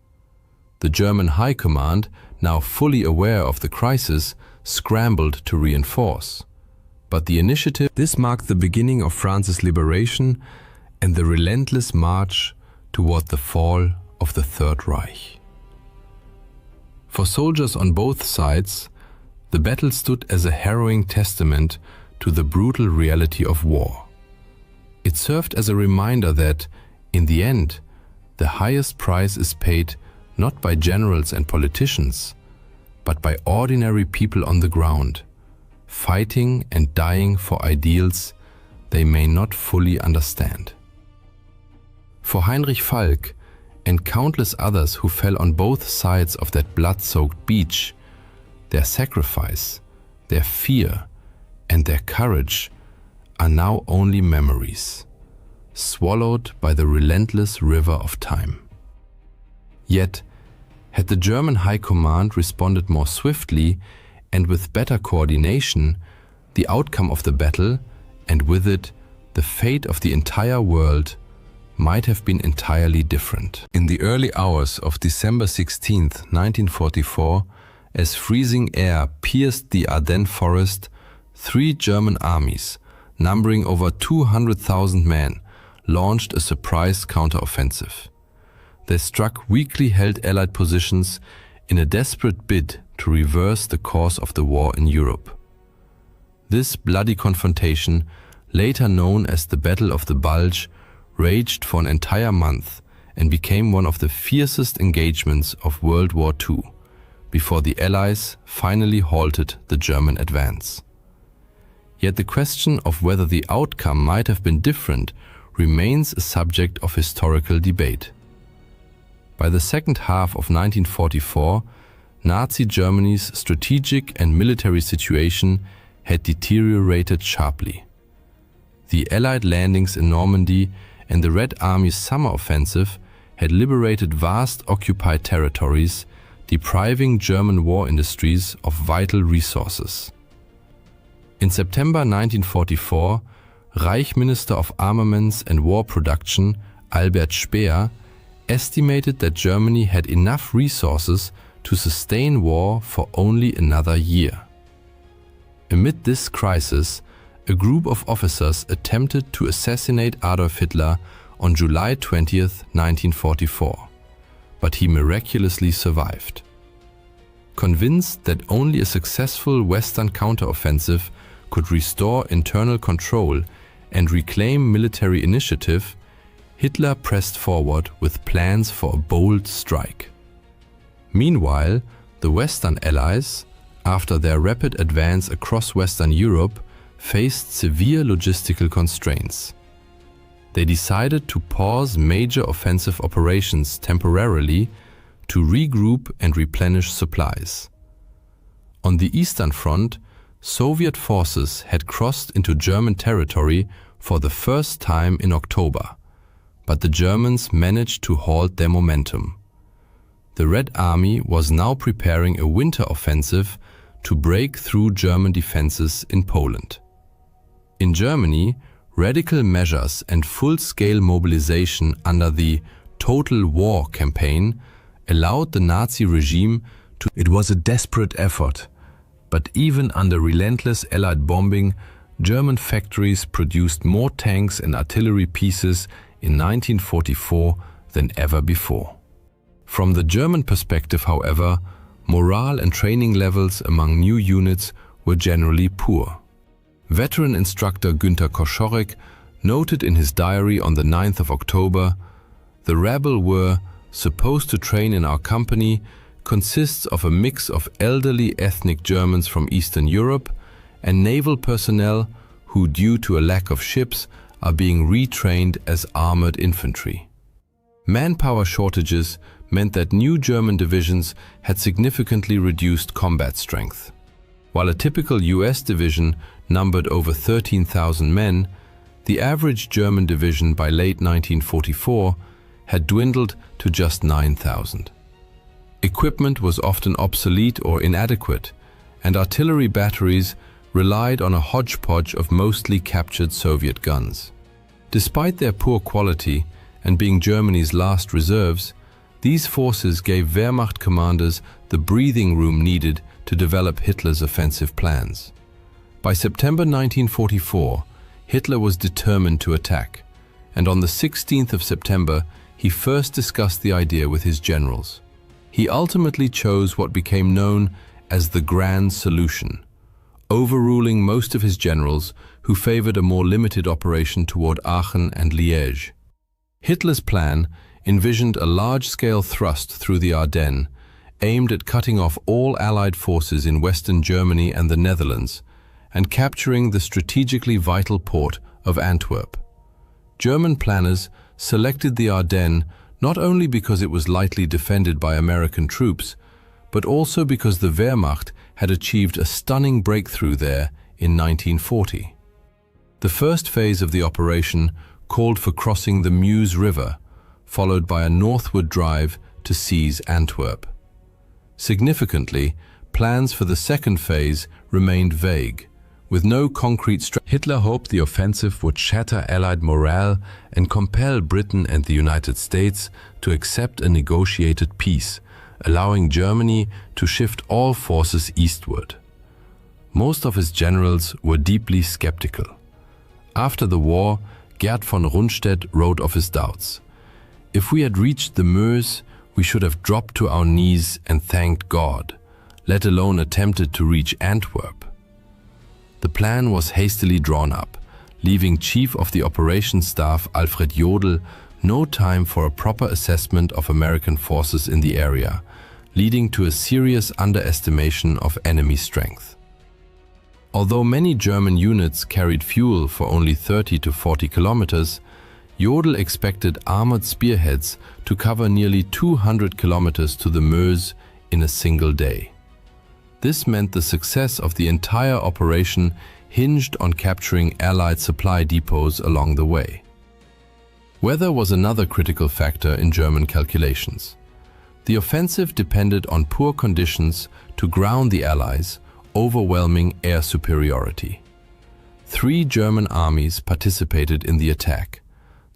The German High Command, now fully aware of the crisis, scrambled to reinforce. But the initiative... This marked the beginning of France's liberation and the relentless march toward the fall of the Third Reich. For soldiers on both sides, the battle stood as a harrowing testament to the brutal reality of war. It served as a reminder that, in the end, the highest price is paid not by generals and politicians, but by ordinary people on the ground, fighting and dying for ideals they may not fully understand. For Heinrich Falk and countless others who fell on both sides of that blood-soaked beach, their sacrifice, their fear, and their courage are now only memories, swallowed by the relentless river of time. Yet, had the German High Command responded more swiftly and with better coordination, the outcome of the battle, and with it the fate of the entire world, might have been entirely different. In the early hours of December 16, 1944, as freezing air pierced the Ardennes forest, 3 German armies, numbering over 200,000 men, launched a surprise counteroffensive. They struck weakly held Allied positions in a desperate bid to reverse the course of the war in Europe. This bloody confrontation, later known as the Battle of the Bulge, raged for an entire month and became one of the fiercest engagements of World War II, before the Allies finally halted the German advance. Yet the question of whether the outcome might have been different remains a subject of historical debate. By the second half of 1944, Nazi Germany's strategic and military situation had deteriorated sharply. The Allied landings in Normandy and the Red Army's summer offensive had liberated vast occupied territories, depriving German war industries of vital resources. In September 1944, Reich Minister of Armaments and War Production Albert Speer estimated that Germany had enough resources to sustain war for only another year. Amid this crisis, a group of officers attempted to assassinate Adolf Hitler on July 20, 1944, but he miraculously survived. Convinced that only a successful Western counteroffensive could restore internal control and reclaim military initiative, Hitler pressed forward with plans for a bold strike. Meanwhile, the Western Allies, after their rapid advance across Western Europe, faced severe logistical constraints. They decided to pause major offensive operations temporarily to regroup and replenish supplies. On the Eastern Front, Soviet forces had crossed into German territory for the first time in October, but the Germans managed to halt their momentum. The Red Army was now preparing a winter offensive to break through German defenses in Poland. In Germany, radical measures and full-scale mobilization under the Total War campaign allowed the Nazi regime to... It was a desperate effort, but even under relentless Allied bombing, German factories produced more tanks and artillery pieces in 1944 than ever before. From the German perspective, however, morale and training levels among new units were generally poor. Veteran instructor Günter Koschorek noted in his diary on the 9th of October, "The rabble were supposed to train in our company consists of a mix of elderly ethnic Germans from Eastern Europe and naval personnel who, due to a lack of ships, are being retrained as armored infantry." Manpower shortages meant that new German divisions had significantly reduced combat strength. While a typical US division numbered over 13,000 men, the average German division by late 1944 had dwindled to just 9,000. Equipment was often obsolete or inadequate, and artillery batteries relied on a hodgepodge of mostly captured Soviet guns. Despite their poor quality and being Germany's last reserves, these forces gave Wehrmacht commanders the breathing room needed to develop Hitler's offensive plans. By September 1944, Hitler was determined to attack, and on the 16th of September, he first discussed the idea with his generals. He ultimately chose what became known as the Grand Solution, overruling most of his generals who favored a more limited operation toward Aachen and Liège. Hitler's plan envisioned a large-scale thrust through the Ardennes, aimed at cutting off all Allied forces in Western Germany and the Netherlands, and capturing the strategically vital port of Antwerp. German planners selected the Ardennes not only because it was lightly defended by American troops, but also because the Wehrmacht had achieved a stunning breakthrough there in 1940. The first phase of the operation called for crossing the Meuse River, followed by a northward drive to seize Antwerp. Significantly, plans for the second phase remained vague, with no concrete strategy. Hitler hoped the offensive would shatter Allied morale and compel Britain and the United States to accept a negotiated peace, allowing Germany to shift all forces eastward. Most of his generals were deeply skeptical. After the war, Gerd von Rundstedt wrote of his doubts. "If we had reached the Meuse, we should have dropped to our knees and thanked God, let alone attempted to reach Antwerp." The plan was hastily drawn up, leaving Chief of the Operations Staff Alfred Jodl no time for a proper assessment of American forces in the area, leading to a serious underestimation of enemy strength. Although many German units carried fuel for only 30 to 40 kilometers, Jodl expected armored spearheads to cover nearly 200 kilometers to the Meuse in a single day. This meant the success of the entire operation hinged on capturing Allied supply depots along the way. Weather was another critical factor in German calculations. The offensive depended on poor conditions to ground the Allies, overwhelming air superiority. 3 German armies participated in the attack.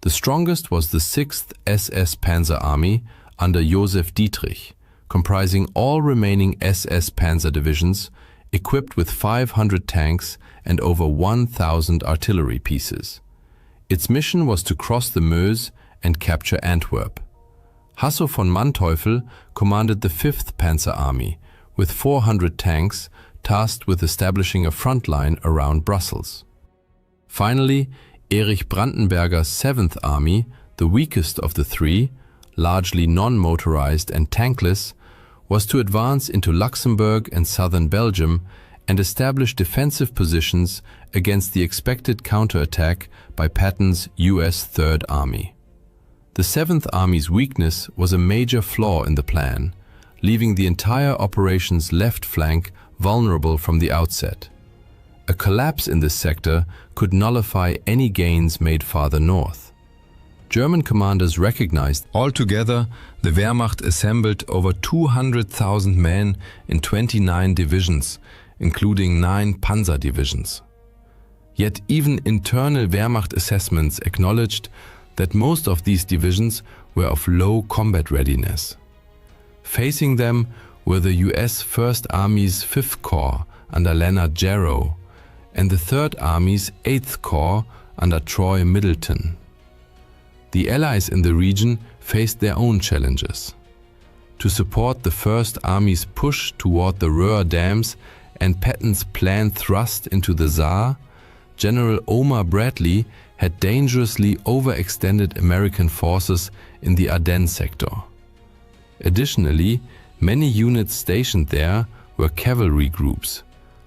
The strongest was the 6th SS Panzer Army under Josef Dietrich, comprising all remaining SS Panzer divisions, equipped with 500 tanks and over 1,000 artillery pieces. Its mission was to cross the Meuse and capture Antwerp. Hasso von Manteuffel commanded the 5th Panzer Army, with 400 tanks, tasked with establishing a front line around Brussels. Finally, Erich Brandenberger's 7th Army, the weakest of the 3, largely non-motorized and tankless, was to advance into Luxembourg and southern Belgium and establish defensive positions against the expected counterattack by Patton's US Third Army. The 7th Army's weakness was a major flaw in the plan, leaving the entire operation's left flank vulnerable from the outset. A collapse in this sector could nullify any gains made farther north. German commanders recognized. Altogether, the Wehrmacht assembled over 200,000 men in 29 divisions, including 9 panzer divisions. Yet even internal Wehrmacht assessments acknowledged that most of these divisions were of low combat readiness. Facing them were the US First Army's 5th Corps under Leonard Jarrow and the 3rd Army's 8th Corps under Troy Middleton. The Allies in the region faced their own challenges. To support the 1st Army's push toward the Ruhr dams and Patton's planned thrust into the Saar, General Omar Bradley had dangerously overextended American forces in the Ardennes sector. Additionally, many units stationed there were cavalry groups,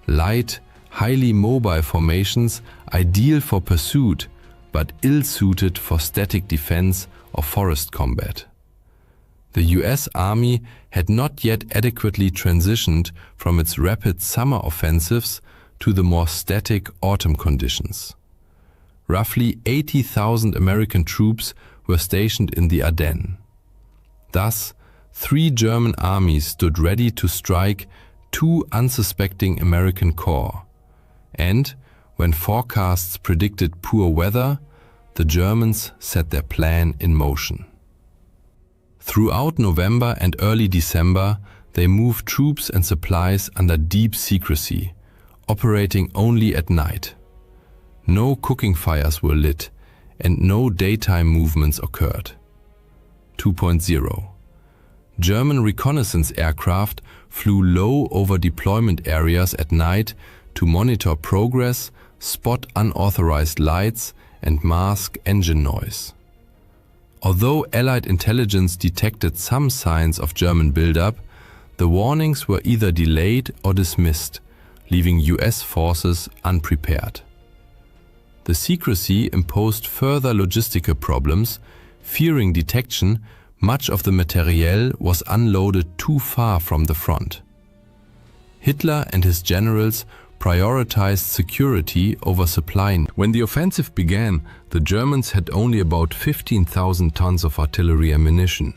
light, highly mobile formations ideal for pursuit, but ill-suited for static defense or forest combat. The US Army had not yet adequately transitioned from its rapid summer offensives to the more static autumn conditions. Roughly 80,000 American troops were stationed in the Ardennes. Thus, 3 German armies stood ready to strike 2 unsuspecting American corps. And, when forecasts predicted poor weather, the Germans set their plan in motion. Throughout November and early December, they moved troops and supplies under deep secrecy, operating only at night. No cooking fires were lit, and no daytime movements occurred. 2.0. German reconnaissance aircraft flew low over deployment areas at night to monitor progress, spot unauthorized lights, and mask engine noise. Although Allied intelligence detected some signs of German buildup, the warnings were either delayed or dismissed, leaving US forces unprepared. The secrecy imposed further logistical problems. Fearing detection, much of the materiel was unloaded too far from the front. Hitler and his generals prioritized security over supply. When the offensive began, the Germans had only about 15,000 tons of artillery ammunition.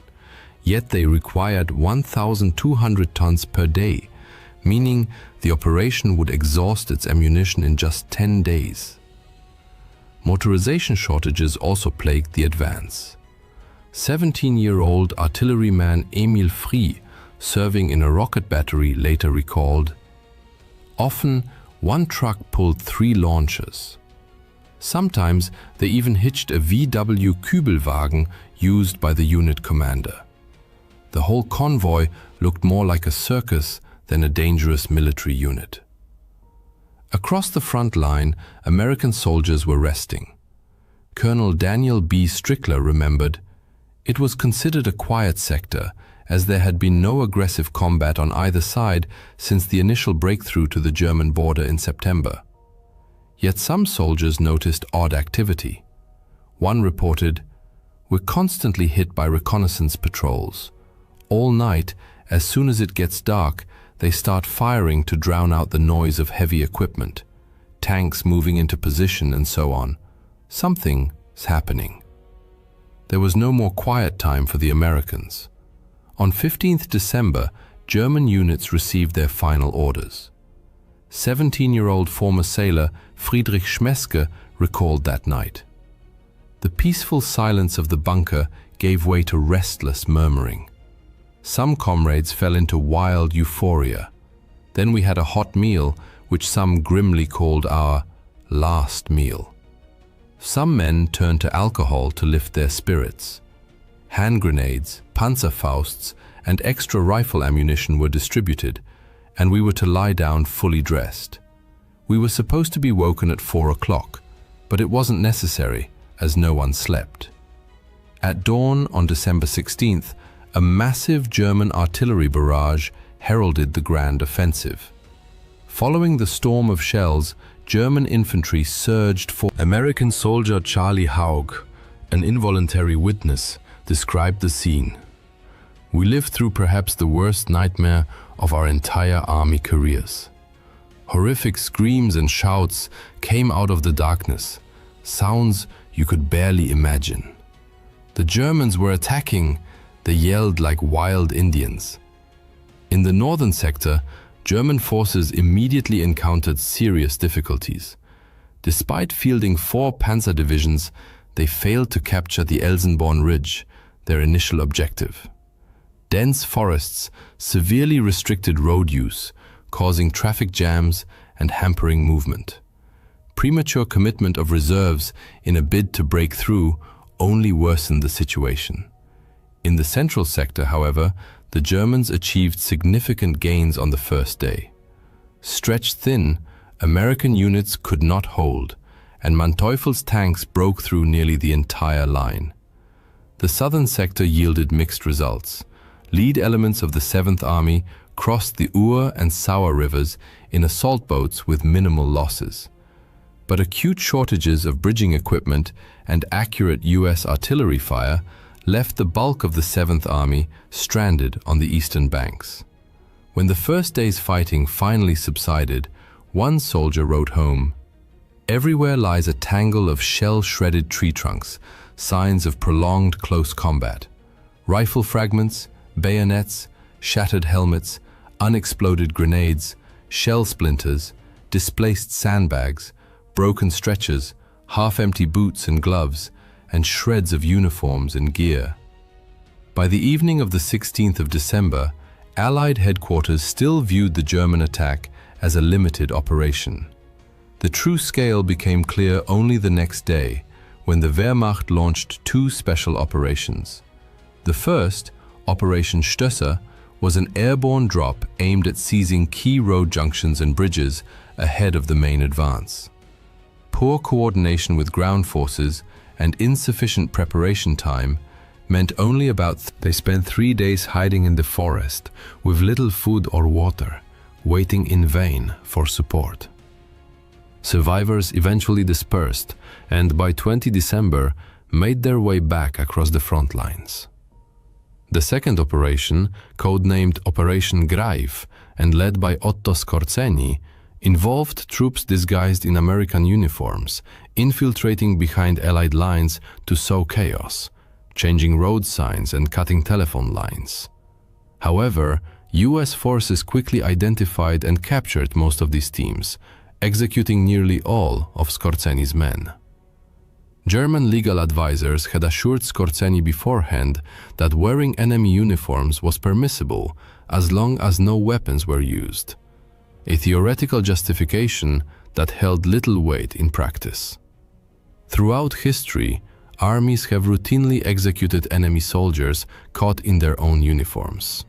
Yet they required 1,200 tons per day, meaning the operation would exhaust its ammunition in just 10 days. Motorization shortages also plagued the advance. 17-year-old artilleryman Emil Frie, serving in a rocket battery, later recalled, "Often, one truck pulled 3 launchers. Sometimes they even hitched a VW Kübelwagen used by the unit commander. The whole convoy looked more like a circus than a dangerous military unit." Across the front line, American soldiers were resting. Colonel Daniel B. Strickler remembered, "It was considered a quiet sector, as there had been no aggressive combat on either side since the initial breakthrough to the German border in September. Yet some soldiers noticed odd activity. One reported, "We're constantly hit by reconnaissance patrols. All night, as soon as it gets dark, they start firing to drown out the noise of heavy equipment, tanks moving into position and so on. Something's happening." There was no more quiet time for the Americans. On 15th December, German units received their final orders. 17-year-old former sailor Friedrich Schmeske recalled that night. The peaceful silence of the bunker gave way to restless murmuring. Some comrades fell into wild euphoria. Then we had a hot meal, which some grimly called our last meal. Some men turned to alcohol to lift their spirits. Hand grenades, Panzerfausts, and extra rifle ammunition were distributed, and we were to lie down fully dressed. We were supposed to be woken at 4 o'clock, but it wasn't necessary, as no one slept. At dawn on December 16th, a massive German artillery barrage heralded the grand offensive. Following the storm of shells, German infantry surged for. American soldier Charlie Haug, an involuntary witness, described the scene. "We lived through perhaps the worst nightmare of our entire army careers. Horrific screams and shouts came out of the darkness, sounds you could barely imagine. The Germans were attacking. They yelled like wild Indians." In the northern sector, German forces immediately encountered serious difficulties. Despite fielding 4 panzer divisions, they failed to capture the Elsenborn Ridge, their initial objective. Dense forests severely restricted road use, causing traffic jams and hampering movement. Premature commitment of reserves in a bid to break through only worsened the situation. In the central sector, however, the Germans achieved significant gains on the first day. Stretched thin, American units could not hold, and Manteuffel's tanks broke through nearly the entire line. The southern sector yielded mixed results. Lead elements of the 7th Army crossed the Ur and Sauer rivers in assault boats with minimal losses. But acute shortages of bridging equipment and accurate US artillery fire left the bulk of the 7th Army stranded on the eastern banks. When the first day's fighting finally subsided, one soldier wrote home, "Everywhere lies a tangle of shell-shredded tree trunks, signs of prolonged close combat. Rifle fragments, bayonets, shattered helmets, unexploded grenades, shell splinters, displaced sandbags, broken stretchers, half-empty boots and gloves, and shreds of uniforms and gear. By the evening of the 16th of December, Allied headquarters still viewed the German attack as a limited operation. The true scale became clear only the next day, when the Wehrmacht launched two special operations. The first, Operation Stösser, was an airborne drop aimed at seizing key road junctions and bridges ahead of the main advance. Poor coordination with ground forces and insufficient preparation time meant they spent 3 days hiding in the forest with little food or water, waiting in vain for support. Survivors eventually dispersed and by 20 December made their way back across the front lines. The second operation, codenamed Operation Greif and led by Otto Skorzeny, involved troops disguised in American uniforms, infiltrating behind Allied lines to sow chaos, changing road signs and cutting telephone lines. However, US forces quickly identified and captured most of these teams, executing nearly all of Skorzeny's men. German legal advisors had assured Skorzeny beforehand that wearing enemy uniforms was permissible as long as no weapons were used, a theoretical justification that held little weight in practice. Throughout history, armies have routinely executed enemy soldiers caught in their own uniforms.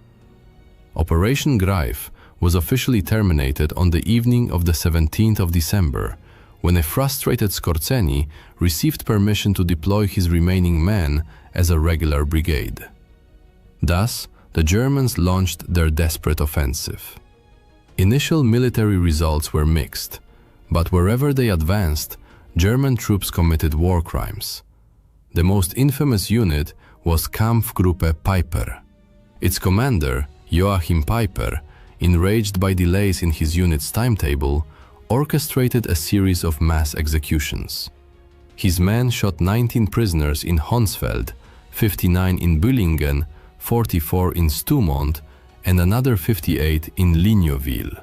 Operation Greif was officially terminated on the evening of the 17th of December, when a frustrated Skorzeny received permission to deploy his remaining men as a regular brigade. Thus, the Germans launched their desperate offensive. Initial military results were mixed, but wherever they advanced, German troops committed war crimes. The most infamous unit was Kampfgruppe Peiper. Its commander, Joachim Peiper, enraged by delays in his unit's timetable, orchestrated a series of mass executions. His men shot 19 prisoners in Honsfeld, 59 in Büllingen, 44 in Stoumont, and another 58 in Lignoville.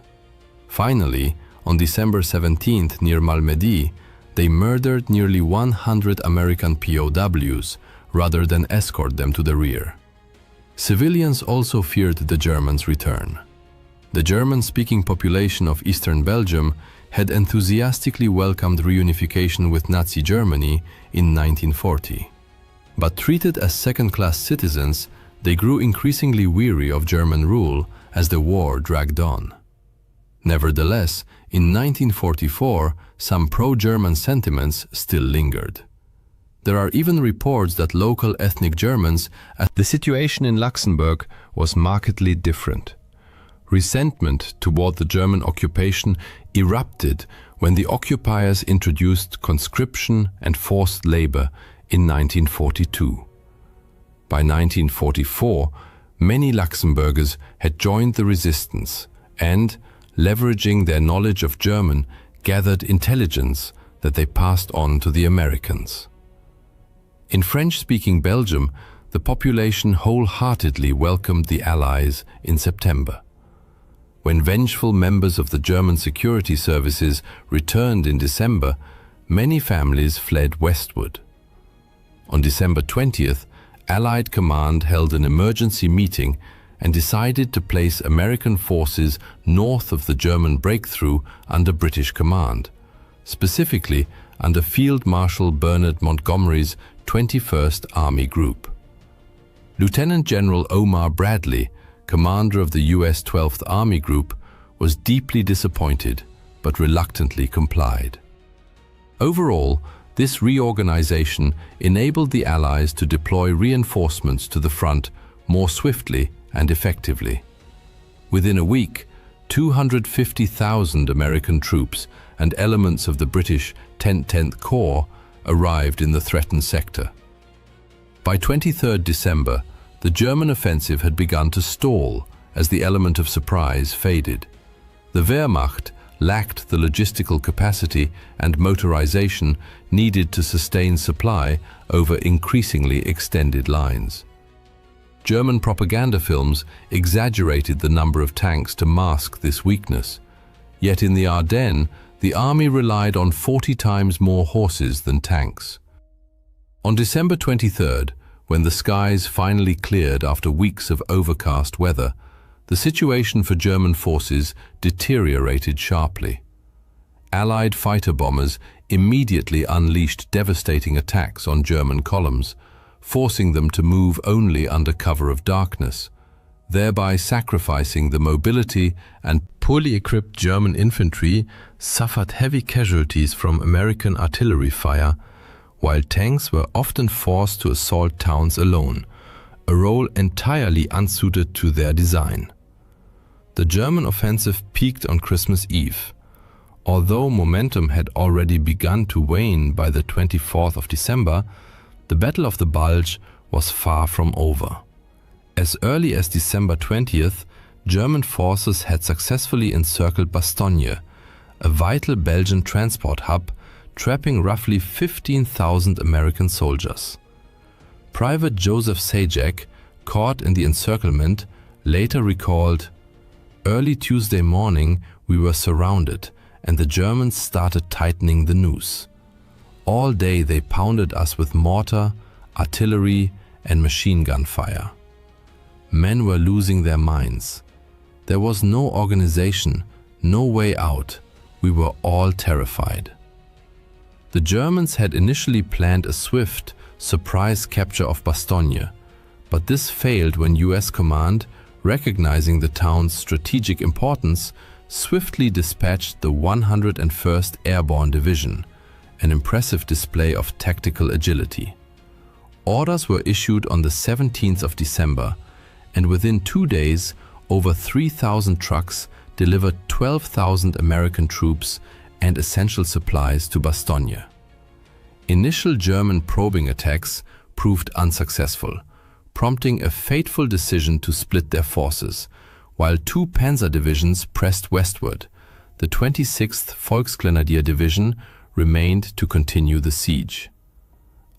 Finally, on December 17th near Malmedy, they murdered nearly 100 American POWs rather than escort them to the rear. Civilians also feared the Germans' return. The German-speaking population of eastern Belgium had enthusiastically welcomed reunification with Nazi Germany in 1940. But treated as second-class citizens, they grew increasingly weary of German rule as the war dragged on. Nevertheless, in 1944, some pro-German sentiments still lingered. There are even reports that local ethnic Germans, the situation in Luxembourg was markedly different. Resentment toward the German occupation erupted when the occupiers introduced conscription and forced labor in 1942. By 1944, many Luxembourgers had joined the resistance and, leveraging their knowledge of German, gathered intelligence that they passed on to the Americans. In French-speaking Belgium, the population wholeheartedly welcomed the Allies in September. When vengeful members of the German security services returned in December, many families fled westward. On December 20th, Allied Command held an emergency meeting and decided to place American forces north of the German breakthrough under British command, specifically under Field Marshal Bernard Montgomery's 21st Army Group. Lieutenant General Omar Bradley, commander of the US 12th Army Group, was deeply disappointed but reluctantly complied. Overall, this reorganization enabled the Allies to deploy reinforcements to the front more swiftly and effectively. Within a week, 250,000 American troops and elements of the British 10th Corps arrived in the threatened sector. By 23rd December, the German offensive had begun to stall as the element of surprise faded. The Wehrmacht lacked the logistical capacity and motorization needed to sustain supply over increasingly extended lines. German propaganda films exaggerated the number of tanks to mask this weakness. Yet in the Ardennes, the army relied on 40 times more horses than tanks. On December 23rd, when the skies finally cleared after weeks of overcast weather, the situation for German forces deteriorated sharply. Allied fighter bombers immediately unleashed devastating attacks on German columns, forcing them to move only under cover of darkness, thereby sacrificing the mobility, and poorly equipped German infantry suffered heavy casualties from American artillery fire, while tanks were often forced to assault towns alone, a role entirely unsuited to their design. The German offensive peaked on Christmas Eve. Although momentum had already begun to wane by the 24th of December, the Battle of the Bulge was far from over. As early as December 20th, German forces had successfully encircled Bastogne, a vital Belgian transport hub, trapping roughly 15,000 American soldiers. Private Joseph Sajak, caught in the encirclement, later recalled, "Early Tuesday morning we were surrounded and the Germans started tightening the noose. All day they pounded us with mortar, artillery and machine gun fire. Men were losing their minds. There was no organization, no way out. We were all terrified." The Germans had initially planned a swift, surprise capture of Bastogne, but this failed when US command, recognizing the town's strategic importance, swiftly dispatched the 101st Airborne Division, an impressive display of tactical agility. Orders were issued on the 17th of December, and within 2 days, over 3,000 trucks delivered 12,000 American troops and essential supplies to Bastogne. Initial German probing attacks proved unsuccessful, prompting a fateful decision to split their forces, while 2 panzer divisions pressed westward. The 26th Volksgrenadier Division remained to continue the siege.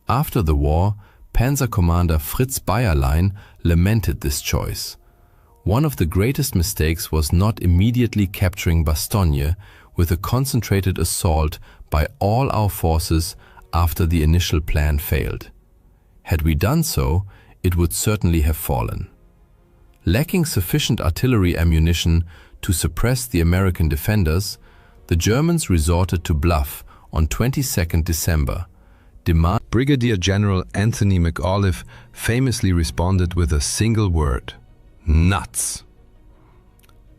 After the war, Panzer Commander Fritz Bayerlein lamented this choice. One of the greatest mistakes was not immediately capturing Bastogne with a concentrated assault by all our forces after the initial plan failed. Had we done so, it would certainly have fallen. Lacking sufficient artillery ammunition to suppress the American defenders, the Germans resorted to bluff on 22nd December. Brigadier General Anthony McAuliffe famously responded with a single word: nuts.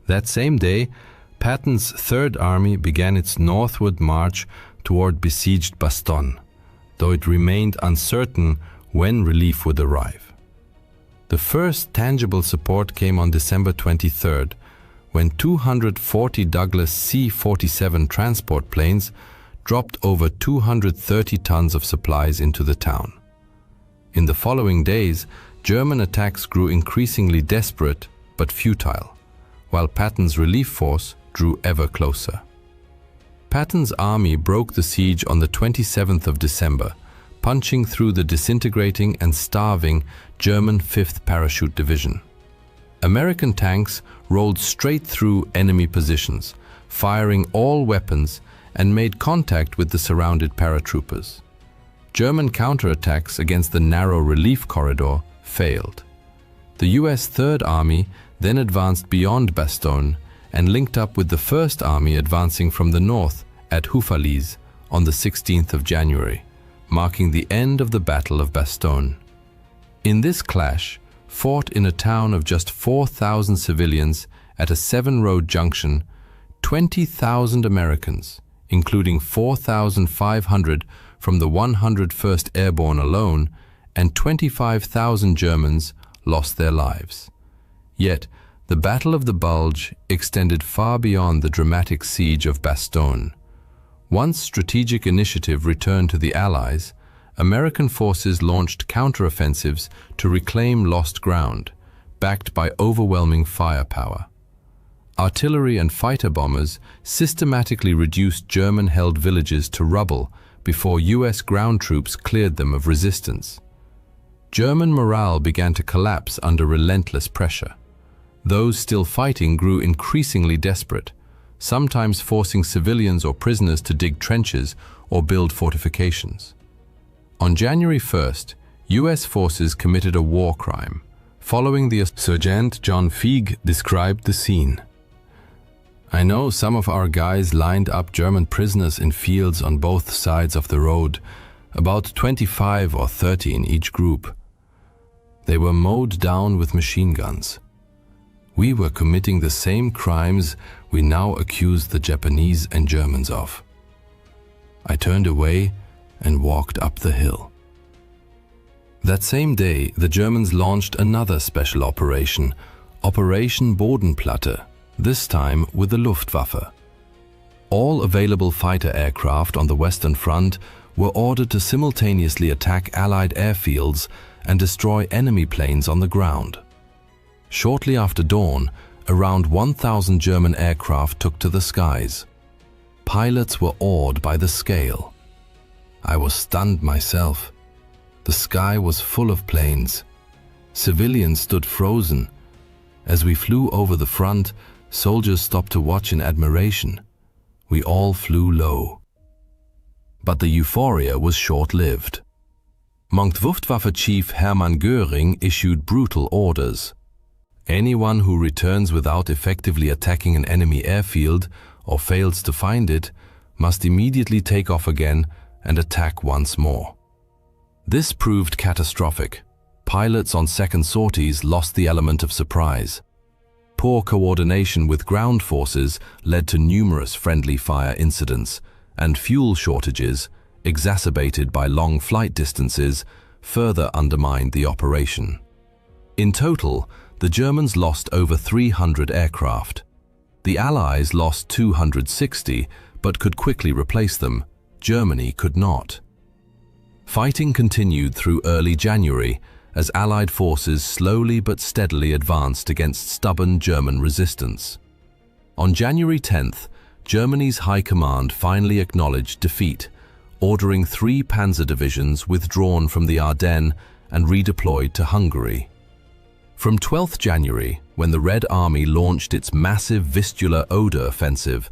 That same day, Patton's Third Army began its northward march toward besieged Bastogne, though it remained uncertain when relief would arrive. The first tangible support came on December 23rd, when 240 Douglas C-47 transport planes dropped over 230 tons of supplies into the town. In the following days, German attacks grew increasingly desperate but futile, while Patton's relief force drew ever closer. Patton's army broke the siege on the 27th of December, punching through the disintegrating and starving German 5th Parachute Division. American tanks rolled straight through enemy positions, firing all weapons, and made contact with the surrounded paratroopers. German counterattacks against the narrow relief corridor failed. The US Third Army then advanced beyond Bastogne and linked up with the First Army advancing from the north at Houffalize on the 16th of January, marking the end of the Battle of Bastogne. In this clash, fought in a town of just 4,000 civilians at a 7-road junction, 20,000 Americans, including 4,500 from the 101st Airborne alone, and 25,000 Germans lost their lives. Yet, the Battle of the Bulge extended far beyond the dramatic siege of Bastogne. Once strategic initiative returned to the Allies, American forces launched counteroffensives to reclaim lost ground, backed by overwhelming firepower. Artillery and fighter bombers systematically reduced German-held villages to rubble before US ground troops cleared them of resistance. German morale began to collapse under relentless pressure. Those still fighting grew increasingly desperate, sometimes forcing civilians or prisoners to dig trenches or build fortifications. On January 1st, US forces committed a war crime. Following the Sergeant John Feig described the scene. "I know some of our guys lined up German prisoners in fields on both sides of the road, about 25 or 30 in each group. They were mowed down with machine guns. We were committing the same crimes we now accuse the Japanese and Germans of. I turned away and walked up the hill." That same day, the Germans launched another special operation, Operation Bodenplatte, this time with the Luftwaffe. All available fighter aircraft on the Western Front were ordered to simultaneously attack Allied airfields and destroy enemy planes on the ground. Shortly after dawn, around 1,000 German aircraft took to the skies. Pilots were awed by the scale. I was stunned myself. The sky was full of planes. Civilians stood frozen. As we flew over the front, soldiers stopped to watch in admiration. We all flew low. But the euphoria was short-lived. Luftwaffe Chief Hermann Göring issued brutal orders. Anyone who returns without effectively attacking an enemy airfield or fails to find it must immediately take off again and attack once more. This proved catastrophic. Pilots on second sorties lost the element of surprise. Poor coordination with ground forces led to numerous friendly fire incidents, and fuel shortages, exacerbated by long flight distances, further undermined the operation. In total, the Germans lost over 300 aircraft. The Allies lost 260, but could quickly replace them. Germany could not. Fighting continued through early January as Allied forces slowly but steadily advanced against stubborn German resistance. On January 10th, Germany's High Command finally acknowledged defeat, ordering 3 panzer divisions withdrawn from the Ardennes and redeployed to Hungary. From 12th January, when the Red Army launched its massive Vistula-Oder offensive,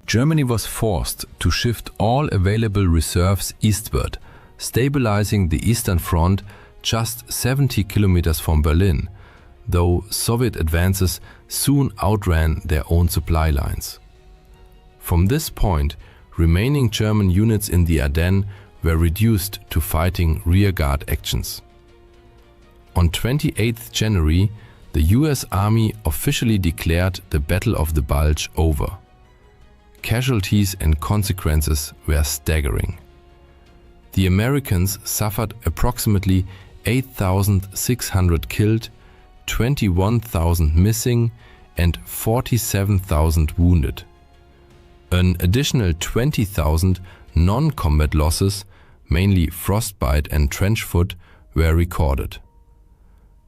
Germany was forced to shift all available reserves eastward, stabilizing the Eastern Front just 70 kilometers from Berlin, though Soviet advances soon outran their own supply lines. From this point, remaining German units in the Ardennes were reduced to fighting rearguard actions. On 28th January, the US Army officially declared the Battle of the Bulge over. Casualties and consequences were staggering. The Americans suffered approximately 8,600 killed, 21,000 missing, and 47,000 wounded. An additional 20,000 non-combat losses, mainly frostbite and trench foot, were recorded.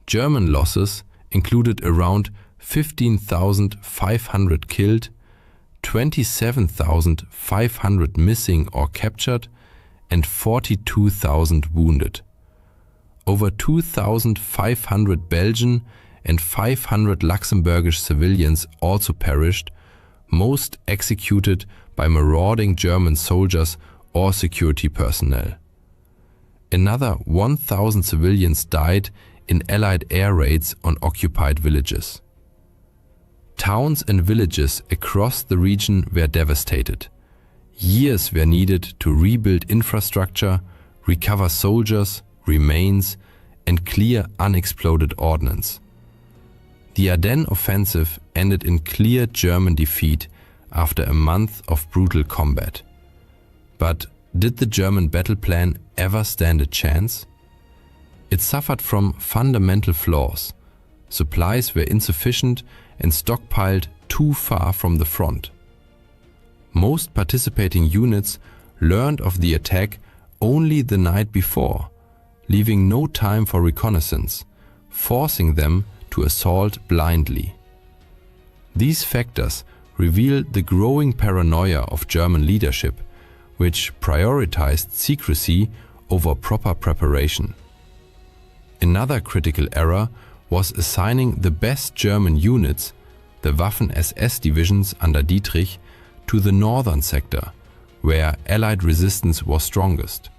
German losses included around 15,500 killed, 27,500 missing or captured, and 42,000 wounded. Over 2,500 Belgian and 500 Luxembourgish civilians also perished, most executed by marauding German soldiers or security personnel. Another 1,000 civilians died in Allied air raids on occupied villages. Towns and villages across the region were devastated. Years were needed to rebuild infrastructure, recover soldiers, remains, and clear unexploded ordnance. The Ardennes offensive ended in clear German defeat after a month of brutal combat. But did the German battle plan ever stand a chance? It suffered from fundamental flaws. Supplies were insufficient and stockpiled too far from the front. Most participating units learned of the attack only the night before, leaving no time for reconnaissance, forcing them to assault blindly. These factors revealed the growing paranoia of German leadership, which prioritized secrecy over proper preparation. Another critical error was assigning the best German units, the Waffen-SS divisions under Dietrich, to the northern sector, where Allied resistance was strongest.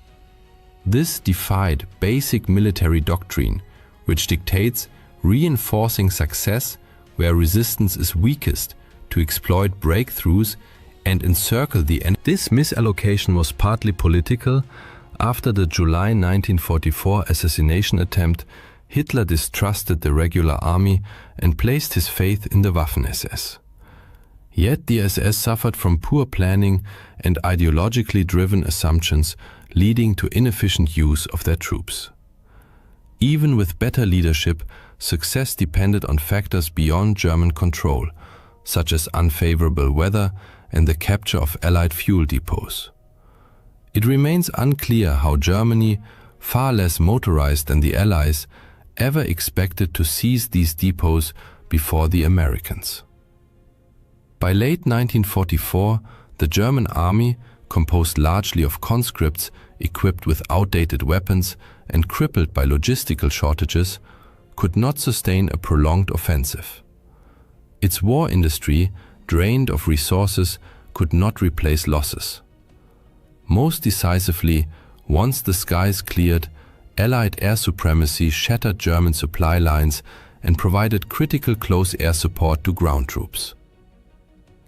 This defied basic military doctrine, which dictates reinforcing success where resistance is weakest to exploit breakthroughs and encircle the enemy. This misallocation was partly political. After the July 1944 assassination attempt, Hitler distrusted the regular army and placed his faith in the Waffen-SS. Yet the SS suffered from poor planning and ideologically driven assumptions, leading to inefficient use of their troops. Even with better leadership, success depended on factors beyond German control, such as unfavorable weather and the capture of Allied fuel depots. It remains unclear how Germany, far less motorized than the Allies, ever expected to seize these depots before the Americans. By late 1944, the German army, composed largely of conscripts equipped with outdated weapons and crippled by logistical shortages, could not sustain a prolonged offensive. Its war industry, drained of resources, could not replace losses. Most decisively, once the skies cleared, Allied air supremacy shattered German supply lines and provided critical close air support to ground troops.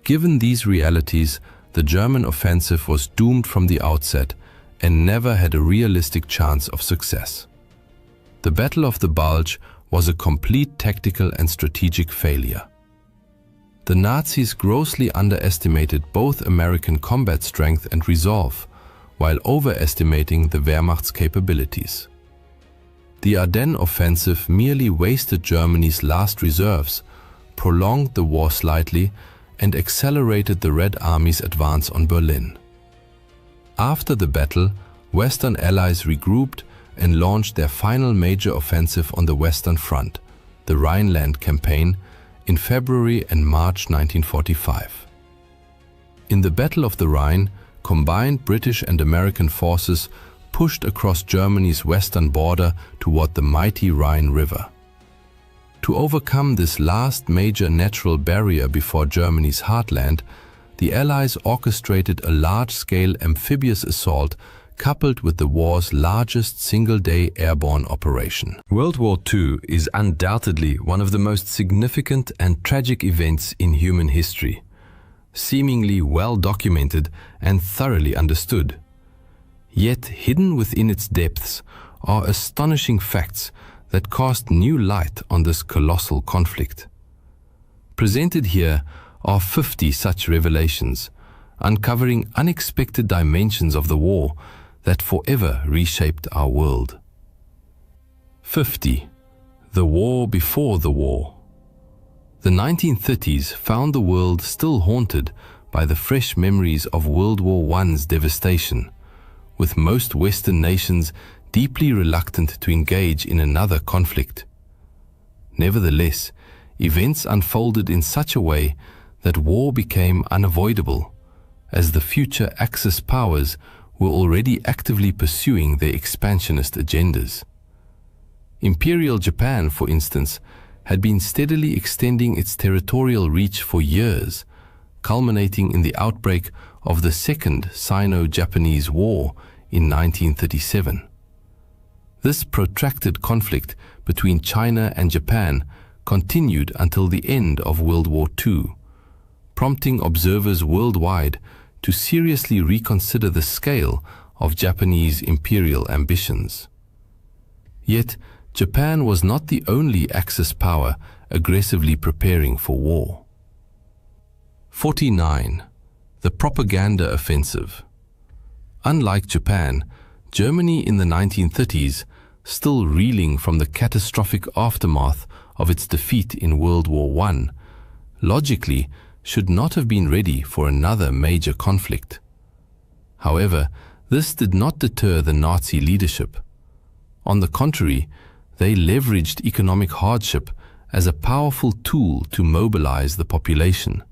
Given these realities, the German offensive was doomed from the outset and never had a realistic chance of success. The Battle of the Bulge was a complete tactical and strategic failure. The Nazis grossly underestimated both American combat strength and resolve, while overestimating the Wehrmacht's capabilities. The Ardennes offensive merely wasted Germany's last reserves, prolonged the war slightly, and accelerated the Red Army's advance on Berlin. After the battle, Western Allies regrouped and launched their final major offensive on the Western Front, the Rhineland Campaign, in February and March 1945. In the Battle of the Rhine, combined British and American forces pushed across Germany's western border toward the mighty Rhine River. To overcome this last major natural barrier before Germany's heartland, the Allies orchestrated a large-scale amphibious assault coupled with the war's largest single-day airborne operation. World War II is undoubtedly one of the most significant and tragic events in human history, seemingly well documented and thoroughly understood. Yet hidden within its depths are astonishing facts that cast new light on this colossal conflict. Presented here are 50 such revelations, uncovering unexpected dimensions of the war that forever reshaped our world. 50. The war before the war. The 1930s found the world still haunted by the fresh memories of World War I's devastation, with most Western nations deeply reluctant to engage in another conflict. Nevertheless, events unfolded in such a way that war became unavoidable, as the future Axis powers were already actively pursuing their expansionist agendas. Imperial Japan, for instance, had been steadily extending its territorial reach for years, culminating in the outbreak of the Second Sino-Japanese War in 1937. This protracted conflict between China and Japan continued until the end of World War II, prompting observers worldwide to seriously reconsider the scale of Japanese imperial ambitions. Yet, Japan was not the only Axis power aggressively preparing for war. 49. The propaganda offensive. Unlike Japan, Germany in the 1930s, still reeling from the catastrophic aftermath of its defeat in World War I, logically should not have been ready for another major conflict. However, this did not deter the Nazi leadership. On the contrary, they leveraged economic hardship as a powerful tool to mobilize the population.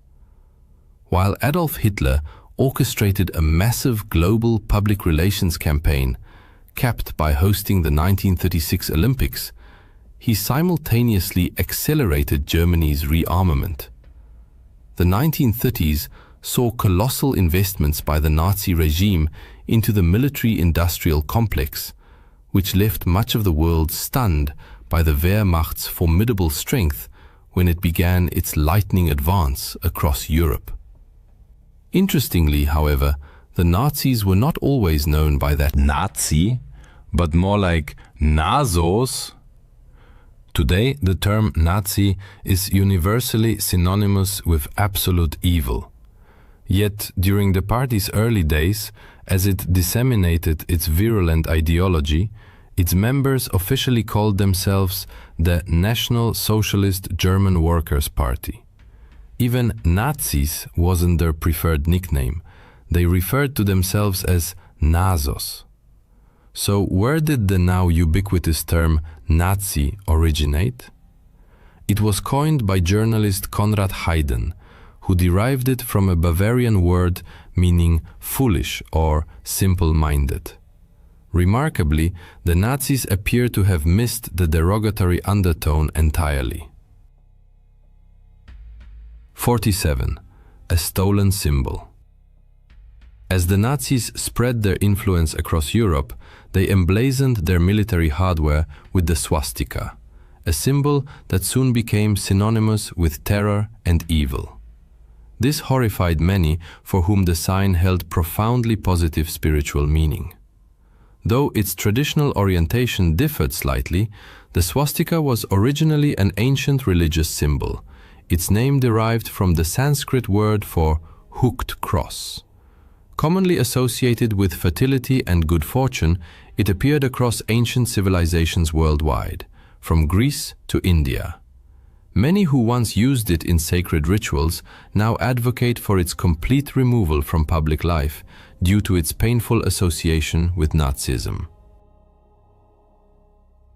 While Adolf Hitler orchestrated a massive global public relations campaign, capped by hosting the 1936 Olympics, he simultaneously accelerated Germany's rearmament. The 1930s saw colossal investments by the Nazi regime into the military-industrial complex, which left much of the world stunned by the Wehrmacht's formidable strength when it began its lightning advance across Europe. Interestingly, however, the Nazis were not always known by that Nazi, but more like Nazos. Today, the term Nazi is universally synonymous with absolute evil. Yet, during the party's early days, as it disseminated its virulent ideology, its members officially called themselves the National Socialist German Workers' Party. Even Nazis wasn't their preferred nickname. They referred to themselves as Nazos. So where did the now ubiquitous term Nazi originate? It was coined by journalist Konrad Haydn, who derived it from a Bavarian word meaning foolish or simple-minded. Remarkably, the Nazis appear to have missed the derogatory undertone entirely. 47. A stolen symbol. As the Nazis spread their influence across Europe, they emblazoned their military hardware with the swastika, a symbol that soon became synonymous with terror and evil. This horrified many for whom the sign held profoundly positive spiritual meaning. Though its traditional orientation differed slightly, the swastika was originally an ancient religious symbol, its name derived from the Sanskrit word for hooked cross. Commonly associated with fertility and good fortune, it appeared across ancient civilizations worldwide, from Greece to India. Many who once used it in sacred rituals now advocate for its complete removal from public life due to its painful association with Nazism.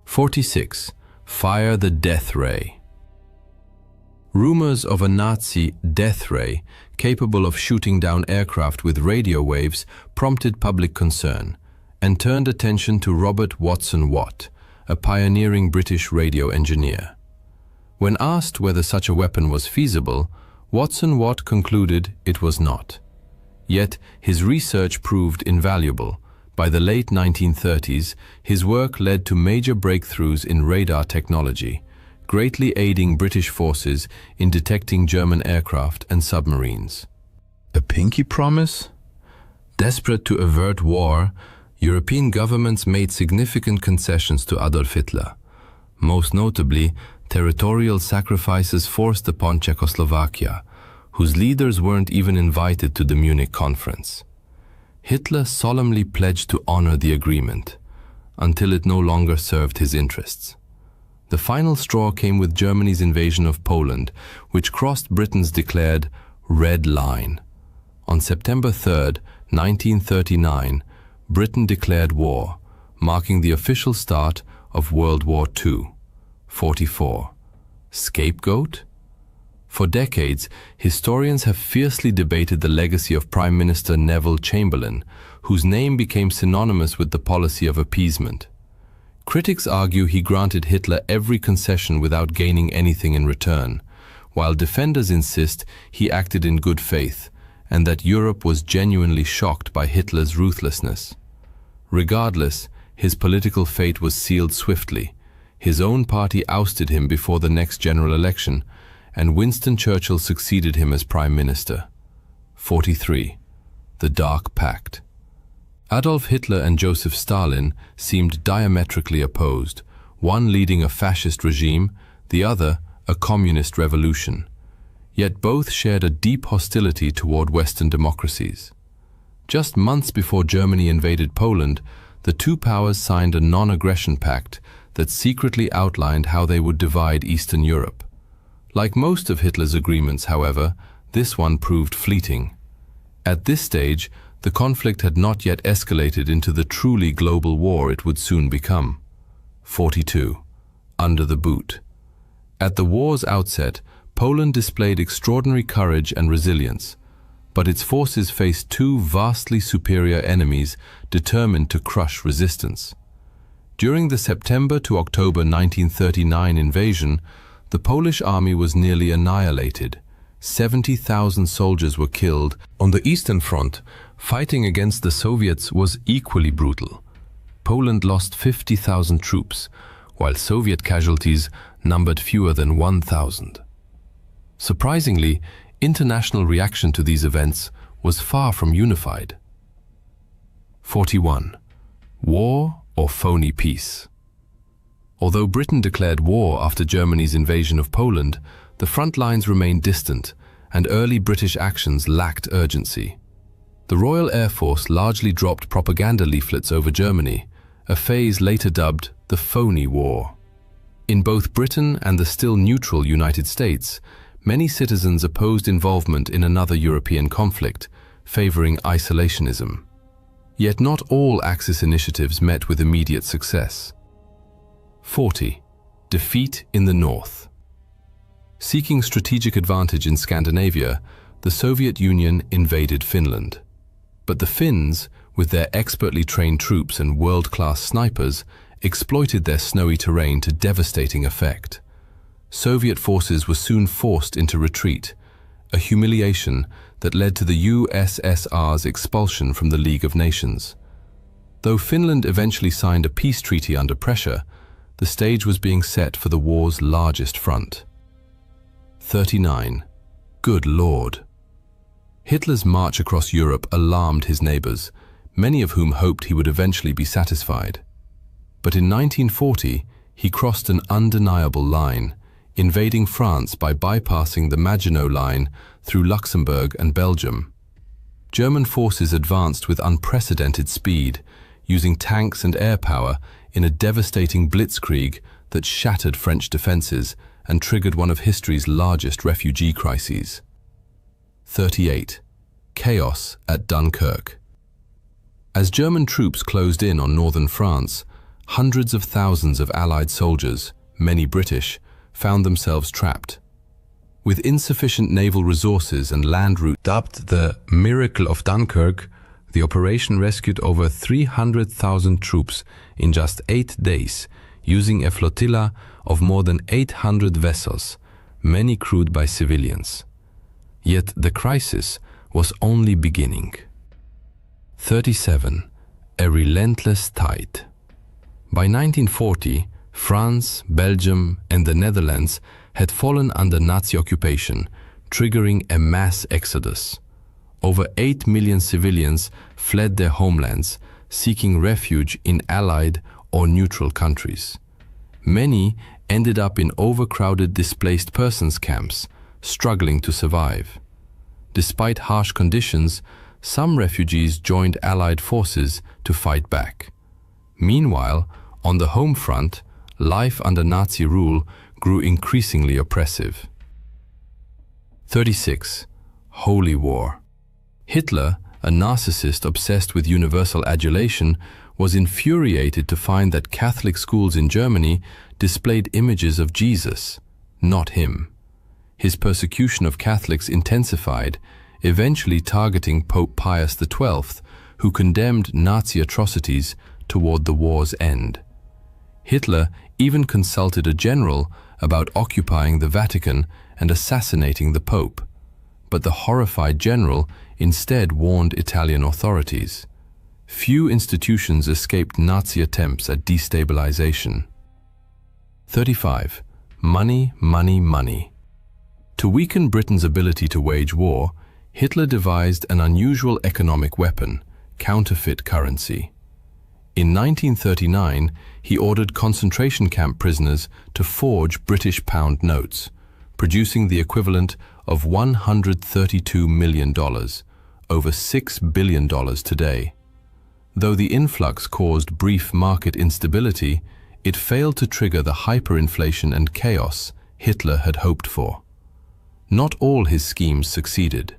46. Fire the death ray. Rumors of a Nazi death ray capable of shooting down aircraft with radio waves prompted public concern and turned attention to Robert Watson Watt, a pioneering British radio engineer. When asked whether such a weapon was feasible, Watson Watt concluded it was not. Yet his research proved invaluable. By the late 1930s, his work led to major breakthroughs in radar technology, greatly aiding British forces in detecting German aircraft and submarines. A pinky promise? Desperate to avert war, European governments made significant concessions to Adolf Hitler. Most notably, territorial sacrifices forced upon Czechoslovakia, whose leaders weren't even invited to the Munich conference. Hitler solemnly pledged to honor the agreement, until it no longer served his interests. The final straw came with Germany's invasion of Poland, which crossed Britain's declared red line. On September 3, 1939, Britain declared war, marking the official start of World War II. 44. Scapegoat? For decades, historians have fiercely debated the legacy of Prime Minister Neville Chamberlain, whose name became synonymous with the policy of appeasement. Critics argue he granted Hitler every concession without gaining anything in return, while defenders insist he acted in good faith and that Europe was genuinely shocked by Hitler's ruthlessness. Regardless, his political fate was sealed swiftly. His own party ousted him before the next general election, and Winston Churchill succeeded him as Prime Minister. 43. The Dark Pact. Adolf Hitler and Joseph Stalin seemed diametrically opposed, one leading a fascist regime, the other a communist revolution. Yet both shared a deep hostility toward Western democracies. Just months before Germany invaded Poland, the two powers signed a non-aggression pact that secretly outlined how they would divide Eastern Europe. Like most of Hitler's agreements, however, this one proved fleeting. At this stage, the conflict had not yet escalated into the truly global war it would soon become. 42. Under the boot. At the war's outset, Poland displayed extraordinary courage and resilience. but its forces faced two vastly superior enemies determined to crush resistance. During the September to October 1939 invasion, the Polish army was nearly annihilated. 70,000 soldiers were killed. On the Eastern Front, fighting against the Soviets was equally brutal. Poland lost 50,000 troops, while Soviet casualties numbered fewer than 1,000. Surprisingly, international reaction to these events was far from unified. 41. War or phony peace? Although Britain declared war after Germany's invasion of Poland, the front lines remained distant, and early British actions lacked urgency. The Royal Air Force largely dropped propaganda leaflets over Germany, a phase later dubbed the phony war. In both Britain and the still neutral United States, many citizens opposed involvement in another European conflict, favoring isolationism. Yet not all Axis initiatives met with immediate success. 40. Defeat in the North. Seeking strategic advantage in Scandinavia, the Soviet Union invaded Finland. But the Finns, with their expertly trained troops and world-class snipers, exploited their snowy terrain to devastating effect. Soviet forces were soon forced into retreat, a humiliation that led to the USSR's expulsion from the League of Nations. Though Finland eventually signed a peace treaty under pressure, the stage was being set for the war's largest front. 39. Good Lord. Hitler's march across Europe alarmed his neighbors, many of whom hoped he would eventually be satisfied. But in 1940, he crossed an undeniable line, invading France by bypassing the Maginot Line through Luxembourg and Belgium. German forces advanced with unprecedented speed, using tanks and air power in a devastating blitzkrieg that shattered French defenses and triggered one of history's largest refugee crises. 38. Chaos at Dunkirk. As German troops closed in on northern France, hundreds of thousands of Allied soldiers, many British, found themselves trapped. With insufficient naval resources and land routes dubbed the Miracle of Dunkirk, the operation rescued over 300,000 troops in just 8 days, using a flotilla of more than 800 vessels, many crewed by civilians. Yet the crisis was only beginning. 37. A relentless tide. By 1940, France, Belgium, and the Netherlands had fallen under Nazi occupation, triggering a mass exodus. Over 8 million civilians fled their homelands, seeking refuge in Allied or neutral countries. Many ended up in overcrowded displaced persons camps, struggling to survive. Despite harsh conditions, some refugees joined Allied forces to fight back. Meanwhile, on the home front, life under Nazi rule grew increasingly oppressive. 36. Holy War. Hitler, a narcissist obsessed with universal adulation, was infuriated to find that Catholic schools in Germany displayed images of Jesus, not him. His persecution of Catholics intensified, eventually targeting Pope Pius XII, who condemned Nazi atrocities toward the war's end. Hitler even consulted a general about occupying the Vatican and assassinating the Pope, but the horrified general instead warned Italian authorities. Few institutions escaped Nazi attempts at destabilization. 35. Money, money, money. To weaken Britain's ability to wage war, Hitler devised an unusual economic weapon, counterfeit currency. In 1939, he ordered concentration camp prisoners to forge British pound notes, producing the equivalent of $132 million, over $6 billion today. Though the influx caused brief market instability, it failed to trigger the hyperinflation and chaos Hitler had hoped for. Not all his schemes succeeded.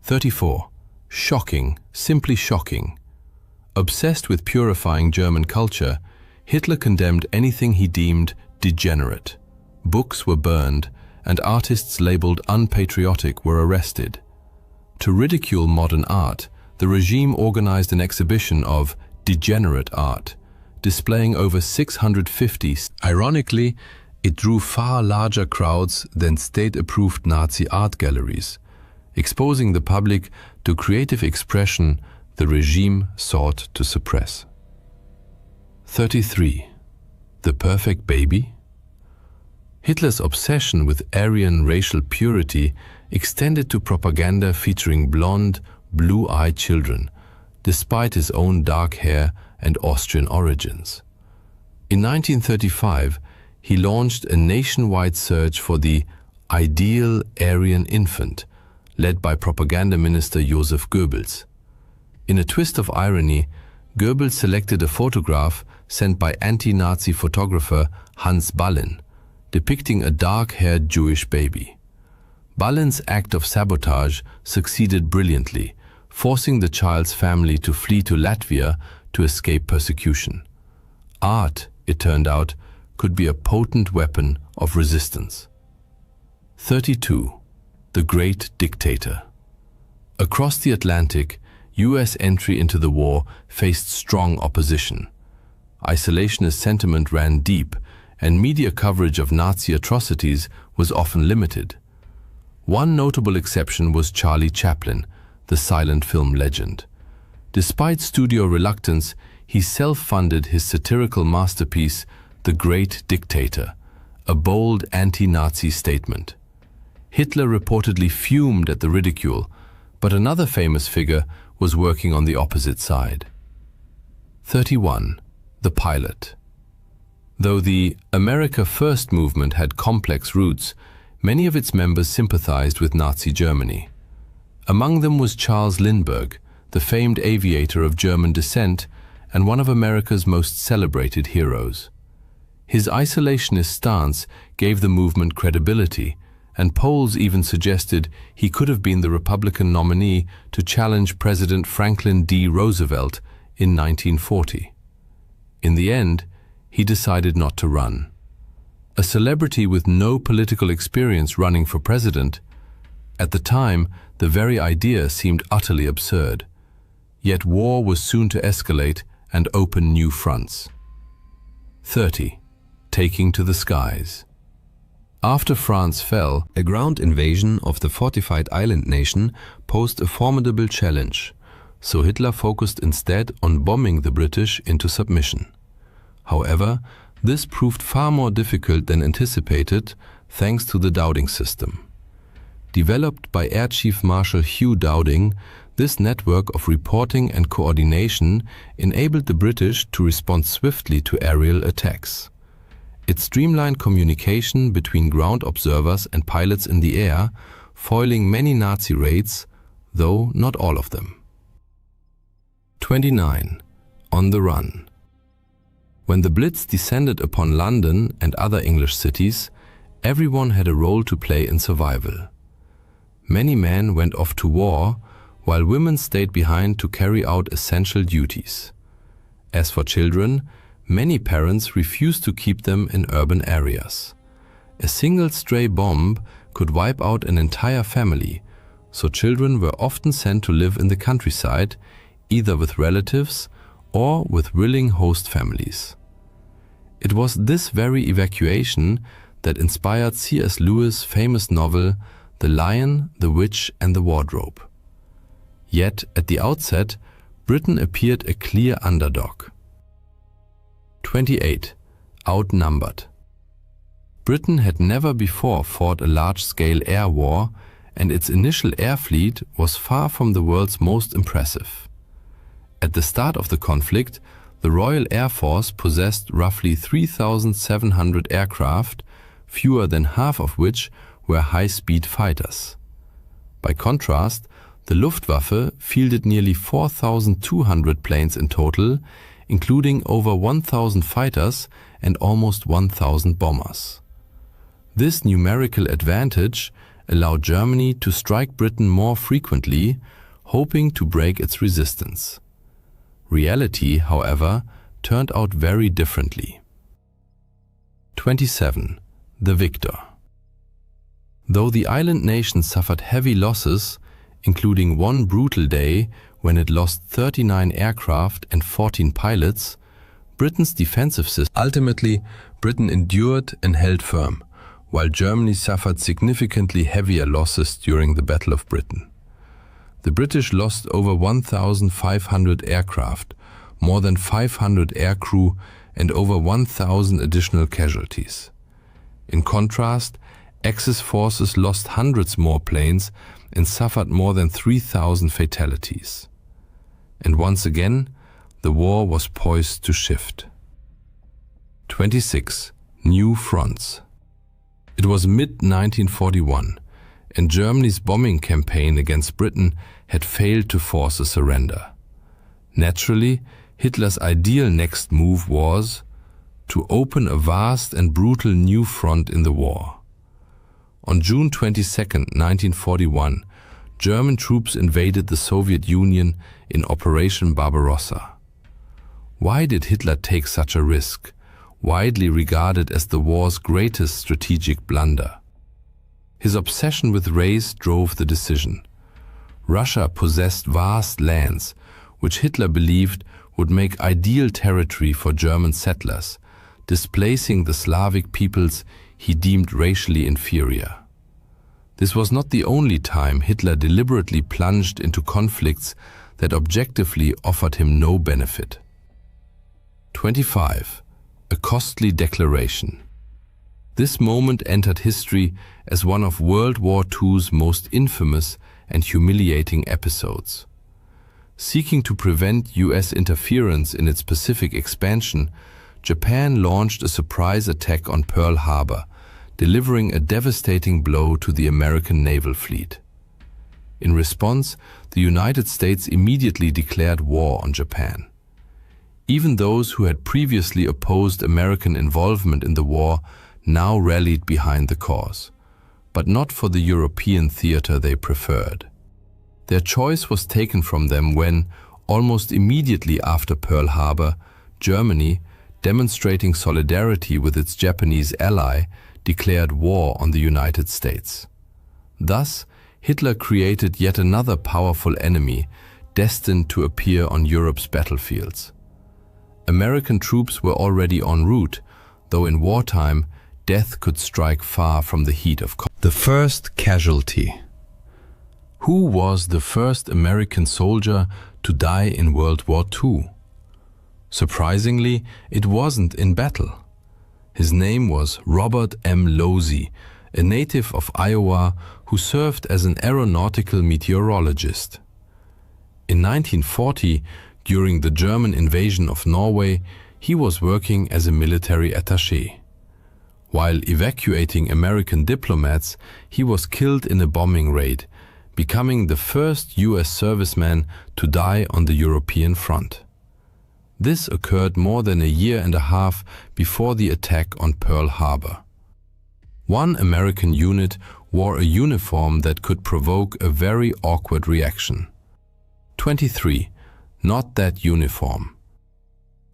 34. Shocking, simply shocking. Obsessed with purifying German culture, Hitler condemned anything he deemed degenerate. Books were burned, and artists labeled unpatriotic were arrested. To ridicule modern art, the regime organized an exhibition of degenerate art, displaying over 650. Ironically, it drew far larger crowds than state-approved Nazi art galleries, exposing the public to creative expression the regime sought to suppress. 33. The perfect baby? Hitler's obsession with Aryan racial purity extended to propaganda featuring blonde, blue-eyed children, despite his own dark hair and Austrian origins. In 1935, he launched a nationwide search for the ideal Aryan infant, led by propaganda minister Joseph Goebbels. In a twist of irony, Goebbels selected a photograph sent by anti-Nazi photographer Hans Ballin, depicting a dark-haired Jewish baby. Ballin's act of sabotage succeeded brilliantly, forcing the child's family to flee to Latvia to escape persecution. Art, it turned out, could be a potent weapon of resistance. 32. The Great Dictator. Across the Atlantic, US entry into the war faced strong opposition. Isolationist sentiment ran deep, and media coverage of Nazi atrocities was often limited. One notable exception was Charlie Chaplin, the silent film legend. Despite studio reluctance, he self-funded his satirical masterpiece, The Great Dictator, a bold anti-Nazi statement. Hitler reportedly fumed at the ridicule, but another famous figure was working on the opposite side. 31. The Pilot. Though the America First movement had complex roots, many of its members sympathized with Nazi Germany. Among them was Charles Lindbergh, the famed aviator of German descent and one of America's most celebrated heroes. His isolationist stance gave the movement credibility, and polls even suggested he could have been the Republican nominee to challenge President Franklin D. Roosevelt in 1940. In the end, he decided not to run. A celebrity with no political experience running for president, at the time, the very idea seemed utterly absurd. Yet war was soon to escalate and open new fronts. 30. Taking to the skies. After France fell, a ground invasion of the fortified island nation posed a formidable challenge, so Hitler focused instead on bombing the British into submission. However, this proved far more difficult than anticipated thanks to the Dowding system. Developed by Air Chief Marshal Hugh Dowding, this network of reporting and coordination enabled the British to respond swiftly to aerial attacks. It streamlined communication between ground observers and pilots in the air, foiling many Nazi raids, though not all of them. 29. On the run. When the Blitz descended upon London and other English cities, everyone had a role to play in survival. Many men went off to war, while women stayed behind to carry out essential duties. As for children, many parents refused to keep them in urban areas. A single stray bomb could wipe out an entire family, so children were often sent to live in the countryside, either with relatives or with willing host families. It was this very evacuation that inspired C.S. Lewis' famous novel The Lion, the Witch and the Wardrobe. Yet, at the outset, Britain appeared a clear underdog. 28. Outnumbered. Britain had never before fought a large-scale air war, and its initial air fleet was far from the world's most impressive. At the start of the conflict, the Royal Air Force possessed roughly 3,700 aircraft, fewer than half of which were high-speed fighters. By contrast, the Luftwaffe fielded nearly 4,200 planes in total, including over 1,000 fighters and almost 1,000 bombers. This numerical advantage allowed Germany to strike Britain more frequently, hoping to break its resistance. Reality, however, turned out very differently. 27. The Victor. Though the island nation suffered heavy losses, including one brutal day when it lost 39 aircraft and 14 pilots, Britain's defensive system. Ultimately, Britain endured and held firm, while Germany suffered significantly heavier losses during the Battle of Britain. The British lost over 1,500 aircraft, more than 500 aircrew, and over 1,000 additional casualties. In contrast, Axis forces lost hundreds more planes and suffered more than 3,000 fatalities. And once again, the war was poised to shift. 26. New fronts. It was mid-1941, and Germany's bombing campaign against Britain had failed to force a surrender. Naturally, Hitler's ideal next move was to open a vast and brutal new front in the war. On June 22, 1941, German troops invaded the Soviet Union in Operation Barbarossa. Why did Hitler take such a risk, widely regarded as the war's greatest strategic blunder? His obsession with race drove the decision. Russia possessed vast lands, which Hitler believed would make ideal territory for German settlers, displacing the Slavic peoples he deemed racially inferior. This was not the only time Hitler deliberately plunged into conflicts that objectively offered him no benefit. 25. A costly declaration. This moment entered history as one of World War II's most infamous and humiliating episodes. Seeking to prevent US interference in its Pacific expansion, Japan launched a surprise attack on Pearl Harbor, delivering a devastating blow to the American naval fleet. In response, the United States immediately declared war on Japan. Even those who had previously opposed American involvement in the war now rallied behind the cause, but not for the European theater they preferred. Their choice was taken from them when, almost immediately after Pearl Harbor, Germany, demonstrating solidarity with its Japanese ally, declared war on the United States. Thus, Hitler created yet another powerful enemy destined to appear on Europe's battlefields. American troops were already en route, though in wartime, death could strike far from the heat of combat. The first casualty. Who was the first American soldier to die in World War II? Surprisingly, it wasn't in battle. His name was Robert M. Losey, a native of Iowa who served as an aeronautical meteorologist. In 1940, during the German invasion of Norway, he was working as a military attaché. While evacuating American diplomats, he was killed in a bombing raid, becoming the first US serviceman to die on the European front. This occurred more than a year and a half before the attack on Pearl Harbor. One American unit wore a uniform that could provoke a very awkward reaction. 23. Not that uniform.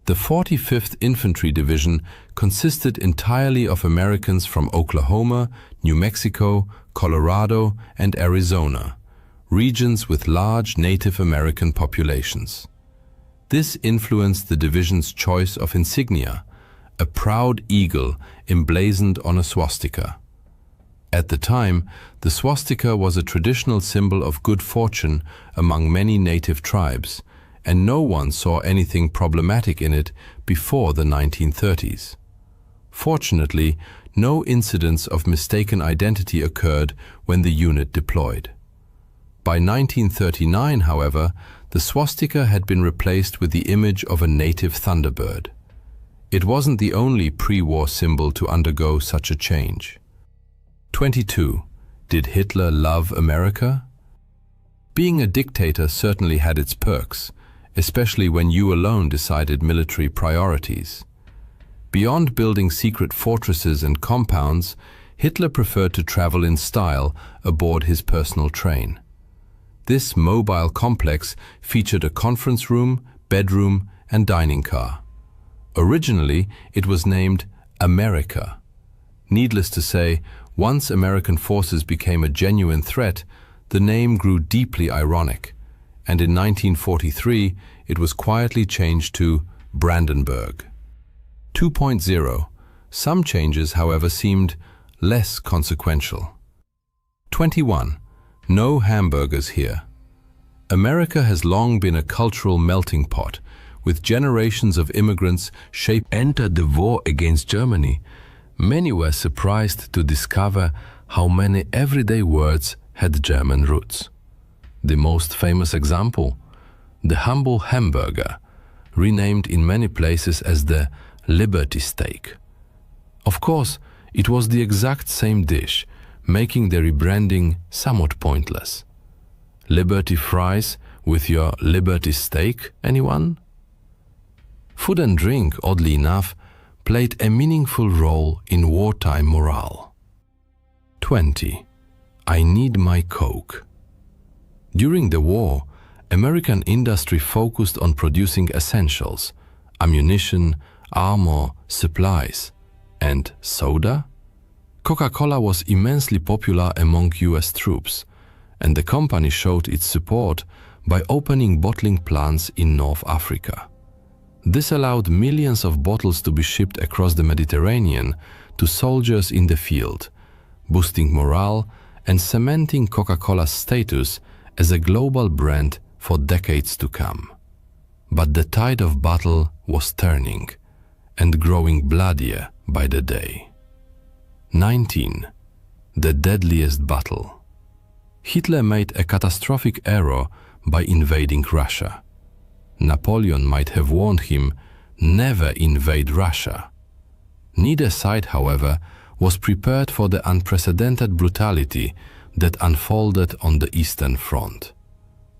The 45th Infantry Division consisted entirely of Americans from Oklahoma, New Mexico, Colorado, and Arizona, regions with large Native American populations. This influenced the division's choice of insignia, a proud eagle emblazoned on a swastika. At the time, the swastika was a traditional symbol of good fortune among many native tribes, and no one saw anything problematic in it before the 1930s. Fortunately, no incidents of mistaken identity occurred when the unit deployed. By 1939, however, the swastika had been replaced with the image of a native thunderbird. It wasn't the only pre-war symbol to undergo such a change. 22. Did Hitler love America? Being a dictator certainly had its perks, especially when you alone decided military priorities. Beyond building secret fortresses and compounds, Hitler preferred to travel in style aboard his personal train. This mobile complex featured a conference room, bedroom, and dining car. Originally, it was named America. Needless to say, once American forces became a genuine threat, the name grew deeply ironic, and in 1943 it was quietly changed to Brandenburg. 2.0. Some changes, however, seemed less consequential. 21. No hamburgers here. America has long been a cultural melting pot, with generations of immigrants entered the war against Germany. Many were surprised to discover how many everyday words had German roots. The most famous example, the humble hamburger, renamed in many places as the Liberty steak. Of course, it was the exact same dish, making the rebranding somewhat pointless. Liberty fries with your Liberty steak, anyone? Food and drink, oddly enough, played a meaningful role in wartime morale. 20. I need my Coke. During the war, American industry focused on producing essentials, ammunition, armor, supplies, and soda? Coca-Cola was immensely popular among US troops, and the company showed its support by opening bottling plants in North Africa. This allowed millions of bottles to be shipped across the Mediterranean to soldiers in the field, boosting morale and cementing Coca-Cola's status as a global brand for decades to come. But the tide of battle was turning and growing bloodier by the day. 19. The deadliest battle. Hitler made a catastrophic error by invading Russia. Napoleon might have warned him, never invade Russia. Neither side, however, was prepared for the unprecedented brutality that unfolded on the Eastern Front.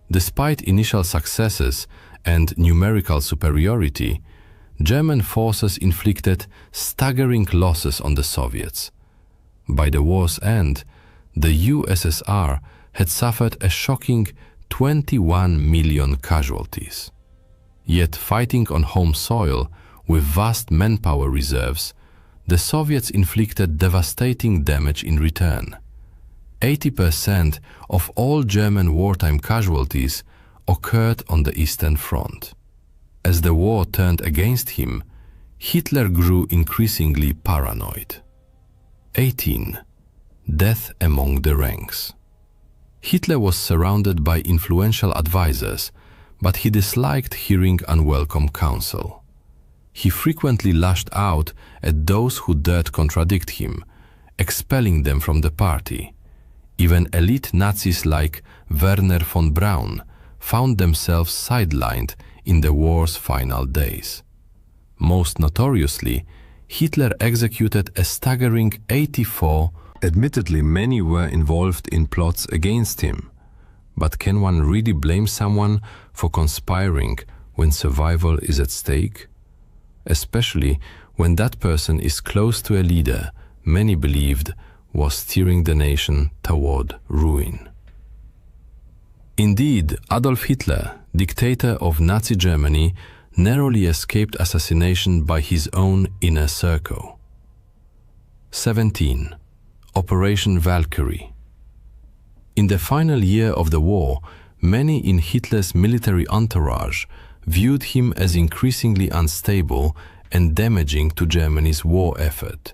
Despite initial successes and numerical superiority, German forces inflicted staggering losses on the Soviets. By the war's end, the USSR had suffered a shocking 21 million casualties. Yet fighting on home soil with vast manpower reserves, the Soviets inflicted devastating damage in return. 80% of all German wartime casualties occurred on the Eastern Front. As the war turned against him, Hitler grew increasingly paranoid. 18. Death among the ranks. Hitler was surrounded by influential advisors, but he disliked hearing unwelcome counsel. He frequently lashed out at those who dared contradict him, expelling them from the party. Even elite Nazis like Werner von Braun found themselves sidelined in the war's final days. Most notoriously, Hitler executed a staggering 84. Admittedly, many were involved in plots against him. But can one really blame someone for conspiring when survival is at stake? Especially when that person is close to a leader many believed was steering the nation toward ruin. Indeed, Adolf Hitler, dictator of Nazi Germany, narrowly escaped assassination by his own inner circle. 17. Operation Valkyrie. In the final year of the war, many in Hitler's military entourage viewed him as increasingly unstable and damaging to Germany's war effort.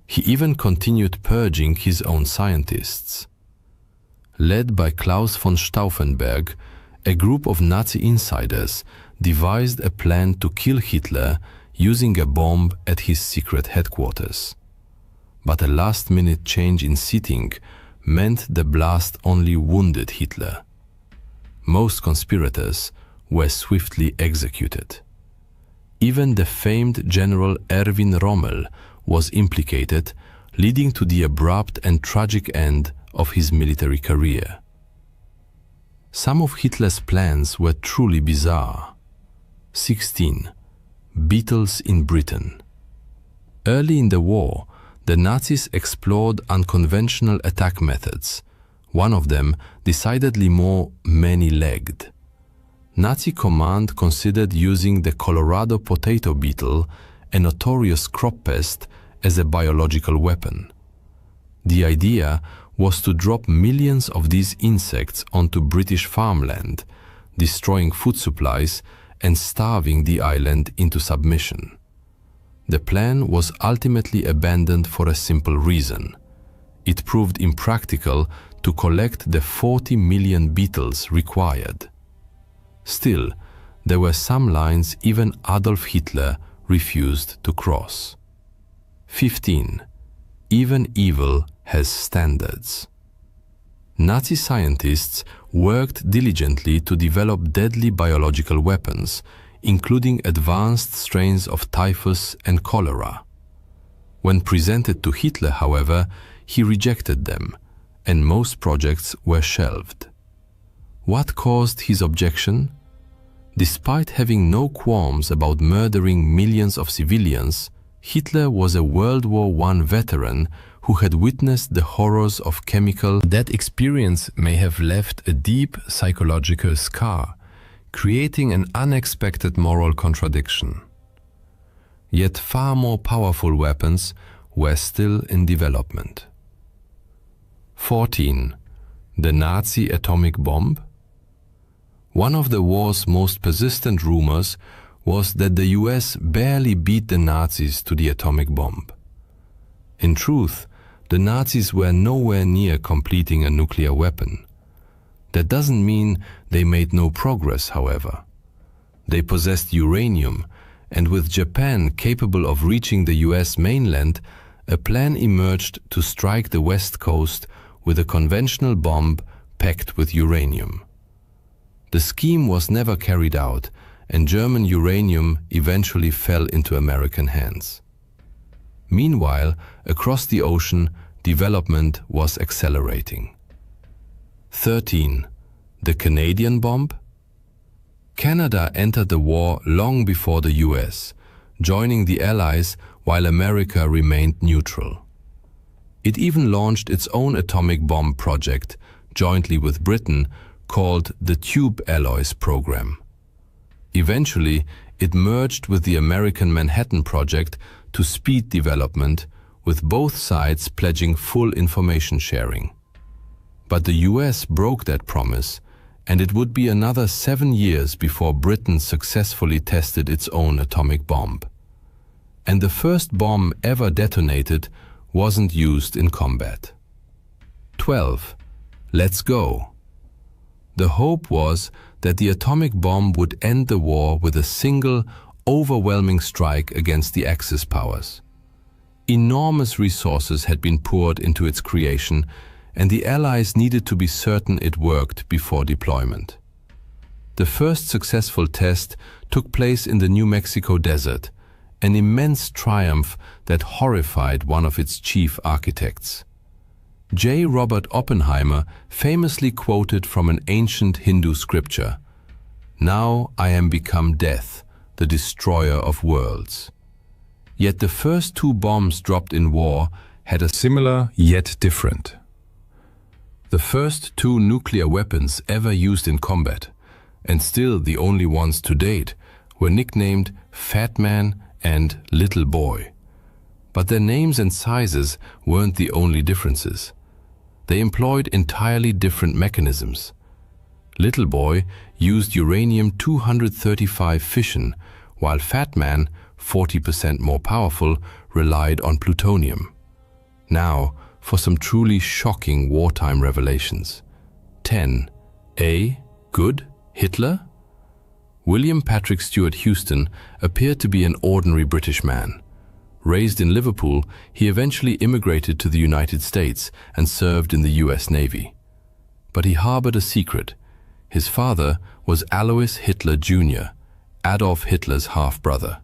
He even continued purging his own scientists. Led by Klaus von Stauffenberg, a group of Nazi insiders devised a plan to kill Hitler using a bomb at his secret headquarters. But a last-minute change in seating meant the blast only wounded Hitler. Most conspirators were swiftly executed. Even the famed General Erwin Rommel was implicated, leading to the abrupt and tragic end of his military career. Some of Hitler's plans were truly bizarre. 16. Beatles in Britain. Early in the war, the Nazis explored unconventional attack methods, one of them decidedly more many-legged. Nazi command considered using the Colorado potato beetle, a notorious crop pest, as a biological weapon. The idea was to drop millions of these insects onto British farmland, destroying food supplies and starving the island into submission. The plan was ultimately abandoned for a simple reason. It proved impractical to collect the 40 million beetles required. Still, there were some lines even Adolf Hitler refused to cross. 15. Even evil has standards. Nazi scientists worked diligently to develop deadly biological weapons, including advanced strains of typhus and cholera. When presented to Hitler, however, he rejected them, and most projects were shelved. What caused his objection? Despite having no qualms about murdering millions of civilians, Hitler was a World War I veteran who had witnessed the horrors of chemical. That experience may have left a deep psychological scar, creating an unexpected moral contradiction. Yet far more powerful weapons were still in development. 14. The Nazi atomic bomb? One of the war's most persistent rumors was that the US barely beat the Nazis to the atomic bomb. In truth, the Nazis were nowhere near completing a nuclear weapon. That doesn't mean they made no progress, however. They possessed uranium, and with Japan capable of reaching the US mainland, a plan emerged to strike the West Coast with a conventional bomb packed with uranium. The scheme was never carried out, and German uranium eventually fell into American hands. Meanwhile, across the ocean, development was accelerating. 13. The Canadian bomb? Canada entered the war long before the US, joining the Allies while America remained neutral. It even launched its own atomic bomb project, jointly with Britain, called the Tube Alloys Program. Eventually, it merged with the American Manhattan Project to speed development, with both sides pledging full information sharing. But the US broke that promise, and it would be another 7 years before Britain successfully tested its own atomic bomb. And the first bomb ever detonated wasn't used in combat. 12. Let's go. The hope was that the atomic bomb would end the war with a single, overwhelming strike against the Axis powers. Enormous resources had been poured into its creation, and the Allies needed to be certain it worked before deployment. The first successful test took place in the New Mexico desert, an immense triumph that horrified one of its chief architects. J. Robert Oppenheimer famously quoted from an ancient Hindu scripture, "Now I am become death, the destroyer of worlds." Yet the first 2 bombs dropped in war had a similar yet different. The first 2 nuclear weapons ever used in combat, and still the only ones to date, were nicknamed Fat Man and Little Boy. But their names and sizes weren't the only differences. They employed entirely different mechanisms. Little Boy used uranium-235 fission, while Fat Man, 40% more powerful, relied on plutonium. Now, for some truly shocking wartime revelations. 10. A. Good? Hitler? William Patrick Stewart Houston appeared to be an ordinary British man. Raised in Liverpool, he eventually immigrated to the United States and served in the US Navy. But he harbored a secret. His father was Alois Hitler Jr., Adolf Hitler's half-brother.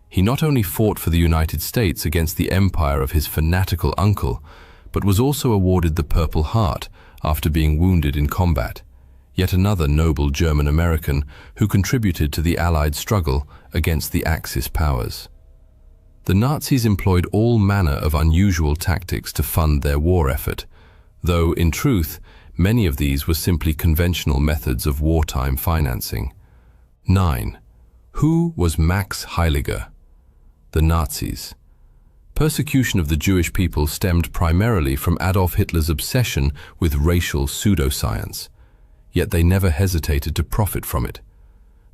He not only fought for the United States against the empire of his fanatical uncle, but was also awarded the Purple Heart after being wounded in combat, yet another noble German-American who contributed to the Allied struggle against the Axis powers. The Nazis employed all manner of unusual tactics to fund their war effort, though, in truth, many of these were simply conventional methods of wartime financing. 9. Who was Max Heiliger? The Nazis. Persecution of the Jewish people stemmed primarily from Adolf Hitler's obsession with racial pseudoscience, yet they never hesitated to profit from it.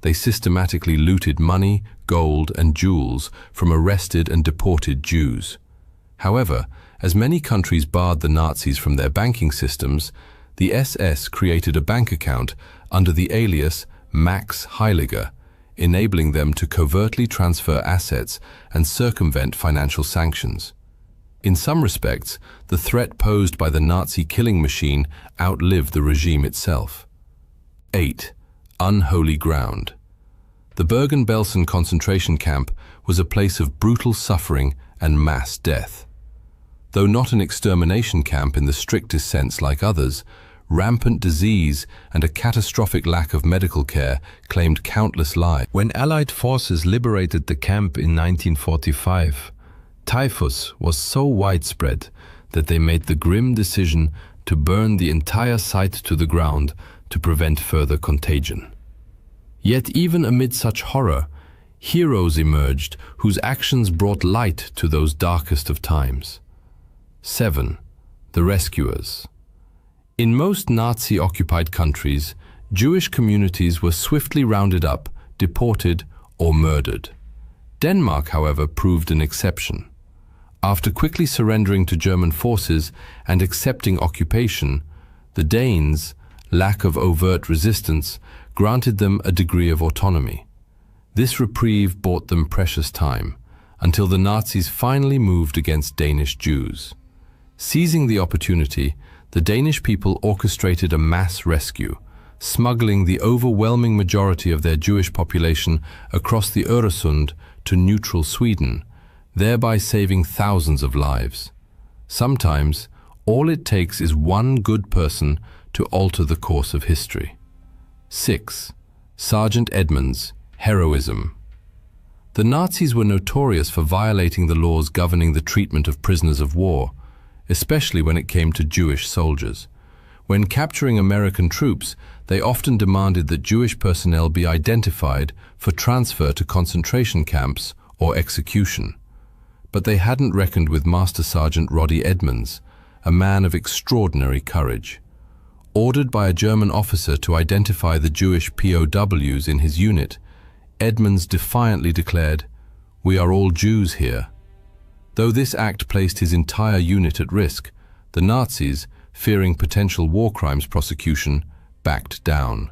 They systematically looted money, gold, and jewels from arrested and deported Jews. However, as many countries barred the Nazis from their banking systems, the SS created a bank account under the alias Max Heiliger, enabling them to covertly transfer assets and circumvent financial sanctions. In some respects, the threat posed by the Nazi killing machine outlived the regime itself. 8. Unholy ground. The Bergen-Belsen concentration camp was a place of brutal suffering and mass death. Though not an extermination camp in the strictest sense like others, rampant disease and a catastrophic lack of medical care claimed countless lives. When Allied forces liberated the camp in 1945, typhus was so widespread that they made the grim decision to burn the entire site to the ground to prevent further contagion. Yet even amid such horror, heroes emerged whose actions brought light to those darkest of times. 7. The rescuers. In most Nazi-occupied countries, Jewish communities were swiftly rounded up, deported, or murdered. Denmark, however, proved an exception. After quickly surrendering to German forces and accepting occupation, the Danes, lack of overt resistance, granted them a degree of autonomy. This reprieve bought them precious time, until the Nazis finally moved against Danish Jews. Seizing the opportunity, the Danish people orchestrated a mass rescue, smuggling the overwhelming majority of their Jewish population across the Öresund to neutral Sweden, thereby saving thousands of lives. Sometimes, all it takes is one good person to alter the course of history. 6. Sergeant Edmunds, heroism. The Nazis were notorious for violating the laws governing the treatment of prisoners of war, especially when it came to Jewish soldiers. When capturing American troops, they often demanded that Jewish personnel be identified for transfer to concentration camps or execution. But they hadn't reckoned with Master Sergeant Roddy Edmunds, a man of extraordinary courage. Ordered by a German officer to identify the Jewish POWs in his unit, Edmunds defiantly declared, "We are all Jews here." Though this act placed his entire unit at risk, the Nazis, fearing potential war crimes prosecution, backed down.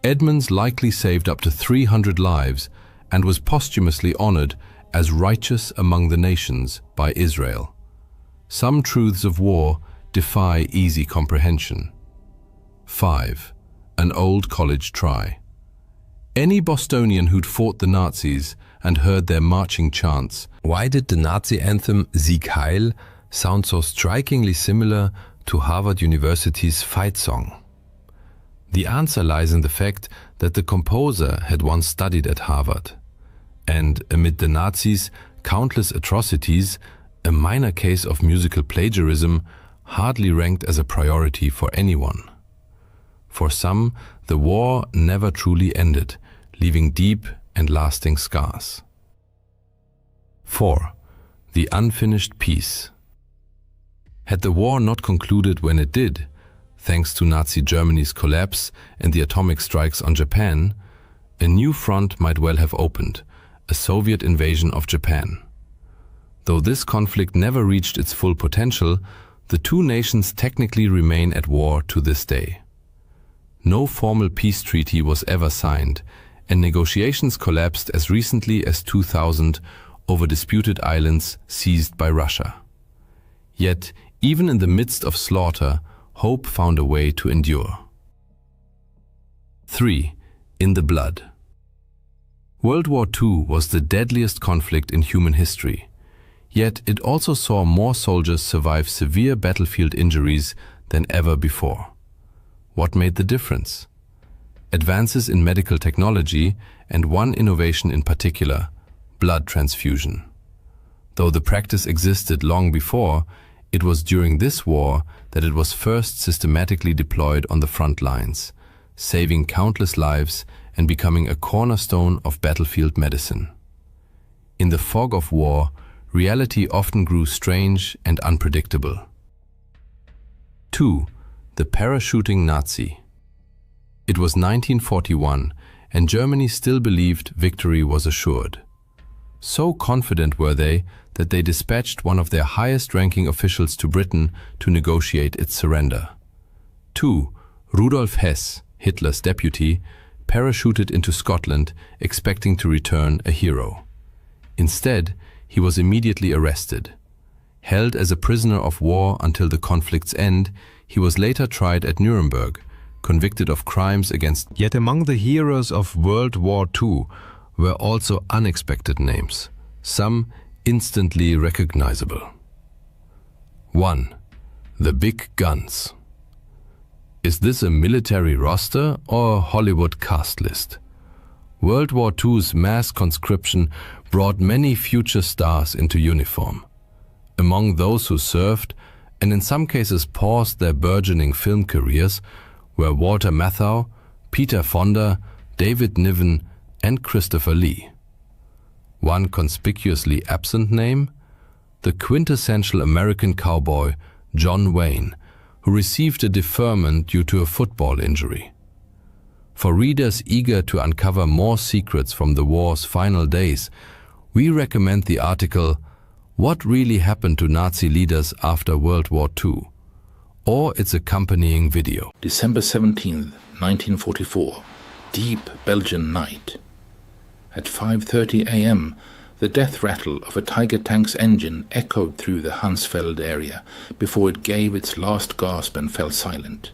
Edmunds likely saved up to 300 lives and was posthumously honored as righteous among the nations by Israel. Some truths of war defy easy comprehension. 5. An old college try. Any Bostonian who'd fought the Nazis and heard their marching chants, "Why did the Nazi anthem Sieg Heil sound so strikingly similar to Harvard University's fight song?" The answer lies in the fact that the composer had once studied at Harvard. And amid the Nazis' countless atrocities, a minor case of musical plagiarism hardly ranked as a priority for anyone. For some, the war never truly ended, leaving deep and lasting scars. 4. The unfinished peace. Had the war not concluded when it did, thanks to Nazi Germany's collapse and the atomic strikes on Japan, a new front might well have opened, a Soviet invasion of Japan. Though this conflict never reached its full potential, the two nations technically remain at war to this day. No formal peace treaty was ever signed, and negotiations collapsed as recently as 2000 over disputed islands seized by Russia. Yet, even in the midst of slaughter, hope found a way to endure. 3. In the blood. World War II was the deadliest conflict in human history, yet it also saw more soldiers survive severe battlefield injuries than ever before. What made the difference? Advances in medical technology and one innovation in particular, blood transfusion. Though the practice existed long before, it was during this war that it was first systematically deployed on the front lines, saving countless lives and becoming a cornerstone of battlefield medicine. In the fog of war, reality often grew strange and unpredictable. 2. The parachuting Nazi. It was 1941, and Germany still believed victory was assured. So confident were they that they dispatched one of their highest-ranking officials to Britain to negotiate its surrender. 2. Rudolf Hess, Hitler's deputy, parachuted into Scotland expecting to return a hero. Instead, he was immediately arrested. Held as a prisoner of war until the conflict's end, he was later tried at Nuremberg, convicted of crimes against. Yet among the heroes of World War II were also unexpected names, some instantly recognizable. 1. The Big Guns. Is this a military roster or a Hollywood cast list? World War II's mass conscription brought many future stars into uniform. Among those who served, and in some cases paused their burgeoning film careers, were Walter Matthau, Peter Fonda, David Niven, and Christopher Lee. One conspicuously absent name? The quintessential American cowboy, John Wayne, who received a deferment due to a football injury. For readers eager to uncover more secrets from the war's final days, we recommend the article "What Really Happened to Nazi Leaders After World War II?" or its accompanying video. December 17, 1944, deep Belgian night. At 5:30 a.m., the death rattle of a Tiger tank's engine echoed through the Hansfeld area before it gave its last gasp and fell silent.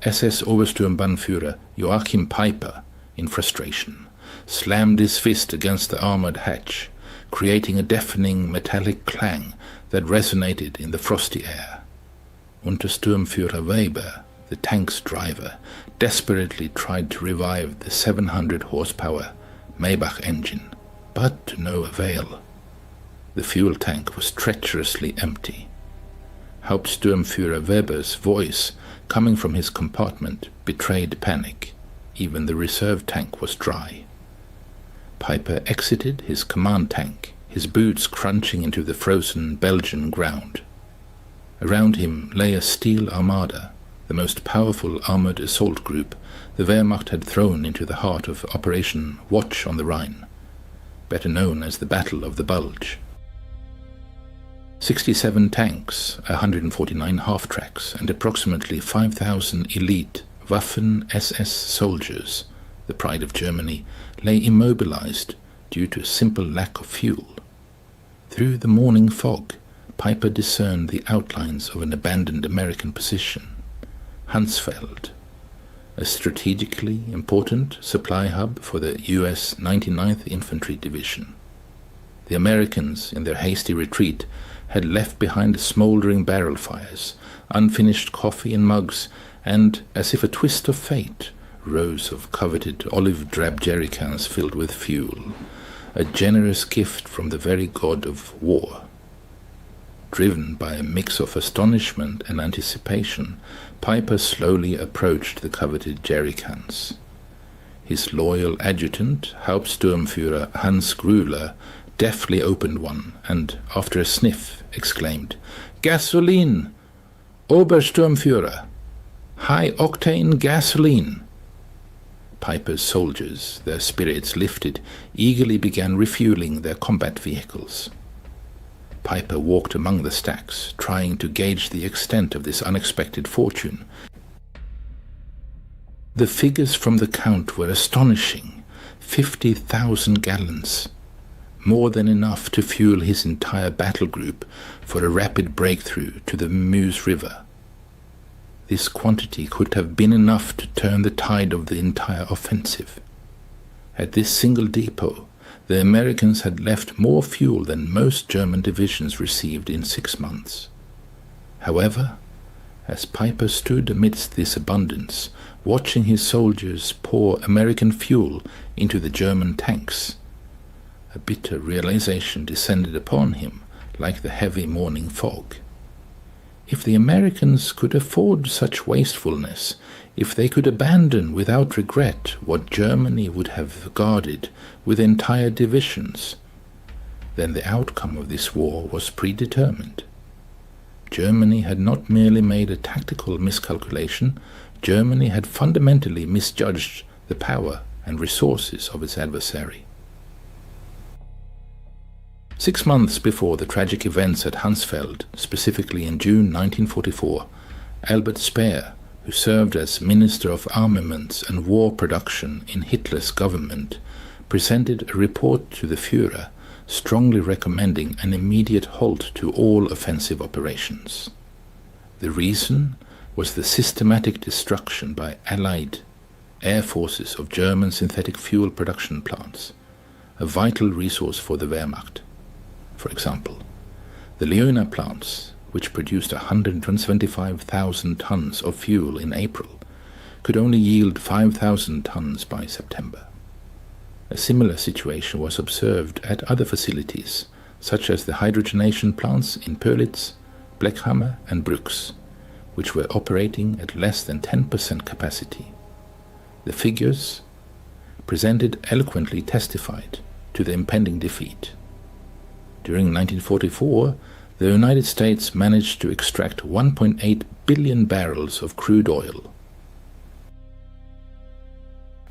SS Obersturmbannführer Joachim Peiper, in frustration, slammed his fist against the armored hatch, creating a deafening metallic clang that resonated in the frosty air. Untersturmführer Weber, the tank's driver, desperately tried to revive the 700 horsepower Maybach engine, but to no avail. The fuel tank was treacherously empty. Hauptsturmführer Weber's voice, coming from his compartment, betrayed panic. Even the reserve tank was dry. Peiper exited his command tank, his boots crunching into the frozen Belgian ground. Around him lay a steel armada, the most powerful armored assault group the Wehrmacht had thrown into the heart of Operation Watch on the Rhine, better known as the Battle of the Bulge. 67 tanks, 149 half-tracks, and approximately 5,000 elite Waffen-SS soldiers, the pride of Germany, lay immobilized due to a simple lack of fuel. Through the morning fog, Peiper discerned the outlines of an abandoned American position, Hansfeld, a strategically important supply hub for the US 99th Infantry Division. The Americans, in their hasty retreat, had left behind smoldering barrel fires, unfinished coffee in mugs, and, as if a twist of fate, rows of coveted olive-drab jerrycans filled with fuel, a generous gift from the very god of war. Driven by a mix of astonishment and anticipation, Peiper slowly approached the coveted jerrycans. His loyal adjutant, Hauptsturmführer Hans Grüler, deftly opened one and, after a sniff, exclaimed, "Gasoline! Obersturmführer! High-octane gasoline!" Peiper's soldiers, their spirits lifted, eagerly began refueling their combat vehicles. Peiper walked among the stacks, trying to gauge the extent of this unexpected fortune. The figures from the count were astonishing. 50,000 gallons. More than enough to fuel his entire battle group for a rapid breakthrough to the Meuse River. This quantity could have been enough to turn the tide of the entire offensive. At this single depot, the Americans had left more fuel than most German divisions received in 6 months. However, as Peiper stood amidst this abundance, watching his soldiers pour American fuel into the German tanks, a bitter realization descended upon him like the heavy morning fog. If the Americans could afford such wastefulness, if they could abandon without regret what Germany would have guarded with entire divisions, then the outcome of this war was predetermined. Germany had not merely made a tactical miscalculation, Germany had fundamentally misjudged the power and resources of its adversary. 6 months before the tragic events at Hunsfeld, specifically in June 1944, Albert Speer, who served as Minister of Armaments and War Production in Hitler's government, presented a report to the Führer strongly recommending an immediate halt to all offensive operations. The reason was the systematic destruction by Allied air forces of German synthetic fuel production plants, a vital resource for the Wehrmacht. For example, the Leuna plants, which produced 175,000 tons of fuel in April, could only yield 5,000 tons by September. A similar situation was observed at other facilities, such as the hydrogenation plants in Pörlitz, Blechhammer and Brux, which were operating at less than 10% capacity. The figures presented eloquently testified to the impending defeat. During 1944, the United States managed to extract 1.8 billion barrels of crude oil.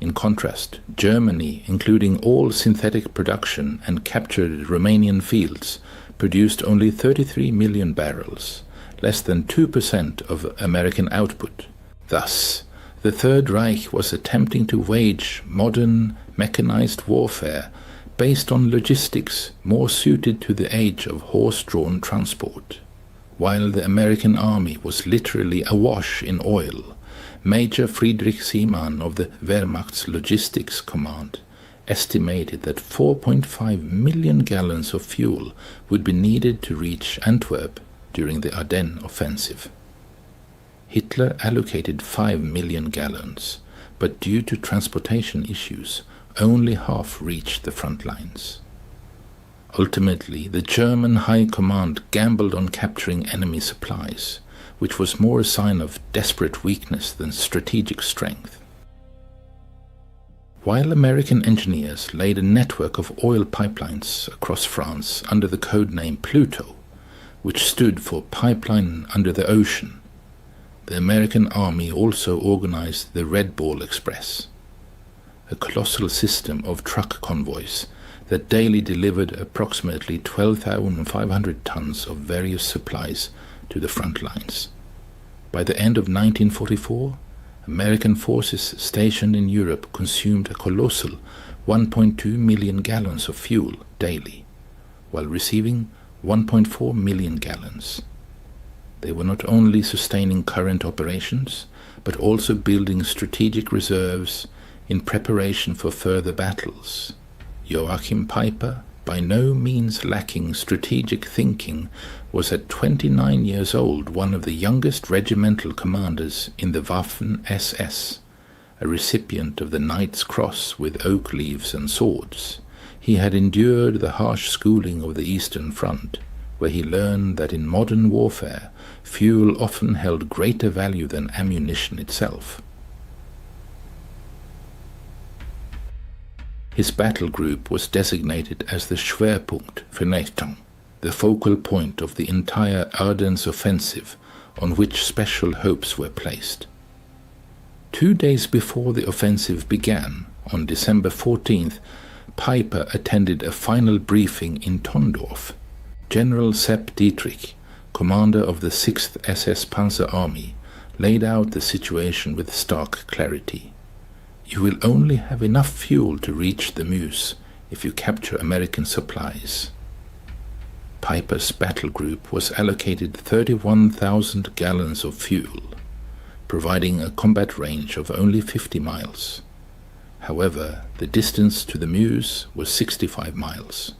In contrast, Germany, including all synthetic production and captured Romanian fields, produced only 33 million barrels, less than 2% of American output. Thus, the Third Reich was attempting to wage modern, mechanized warfare based on logistics more suited to the age of horse-drawn transport. While the American army was literally awash in oil, Major Friedrich Seemann of the Wehrmacht's Logistics Command estimated that 4.5 million gallons of fuel would be needed to reach Antwerp during the Ardennes offensive. Hitler allocated 5 million gallons, but due to transportation issues, only half reached the front lines. Ultimately, the German High Command gambled on capturing enemy supplies, which was more a sign of desperate weakness than strategic strength. While American engineers laid a network of oil pipelines across France under the code name Pluto, which stood for Pipeline Under the Ocean, the American Army also organized the Red Ball Express, a colossal system of truck convoys that daily delivered approximately 12,500 tons of various supplies to the front lines. By the end of 1944, American forces stationed in Europe consumed a colossal 1.2 million gallons of fuel daily, while receiving 1.4 million gallons. They were not only sustaining current operations, but also building strategic reserves in preparation for further battles. Joachim Peiper, by no means lacking strategic thinking, was at 29 years old one of the youngest regimental commanders in the Waffen-SS, a recipient of the Knight's Cross with oak leaves and swords. He had endured the harsh schooling of the Eastern Front, where he learned that in modern warfare, fuel often held greater value than ammunition itself. His battle group was designated as the Schwerpunkt Vernichtung, the focal point of the entire Ardennes offensive, on which special hopes were placed. 2 days before the offensive began, on December 14th, Peiper attended a final briefing in Tondorf. General Sepp Dietrich, commander of the 6th SS Panzer Army, laid out the situation with stark clarity. You will only have enough fuel to reach the Meuse if you capture American supplies. Peiper's battle group was allocated 31,000 gallons of fuel, providing a combat range of only 50 miles. However, the distance to the Meuse was 65 miles.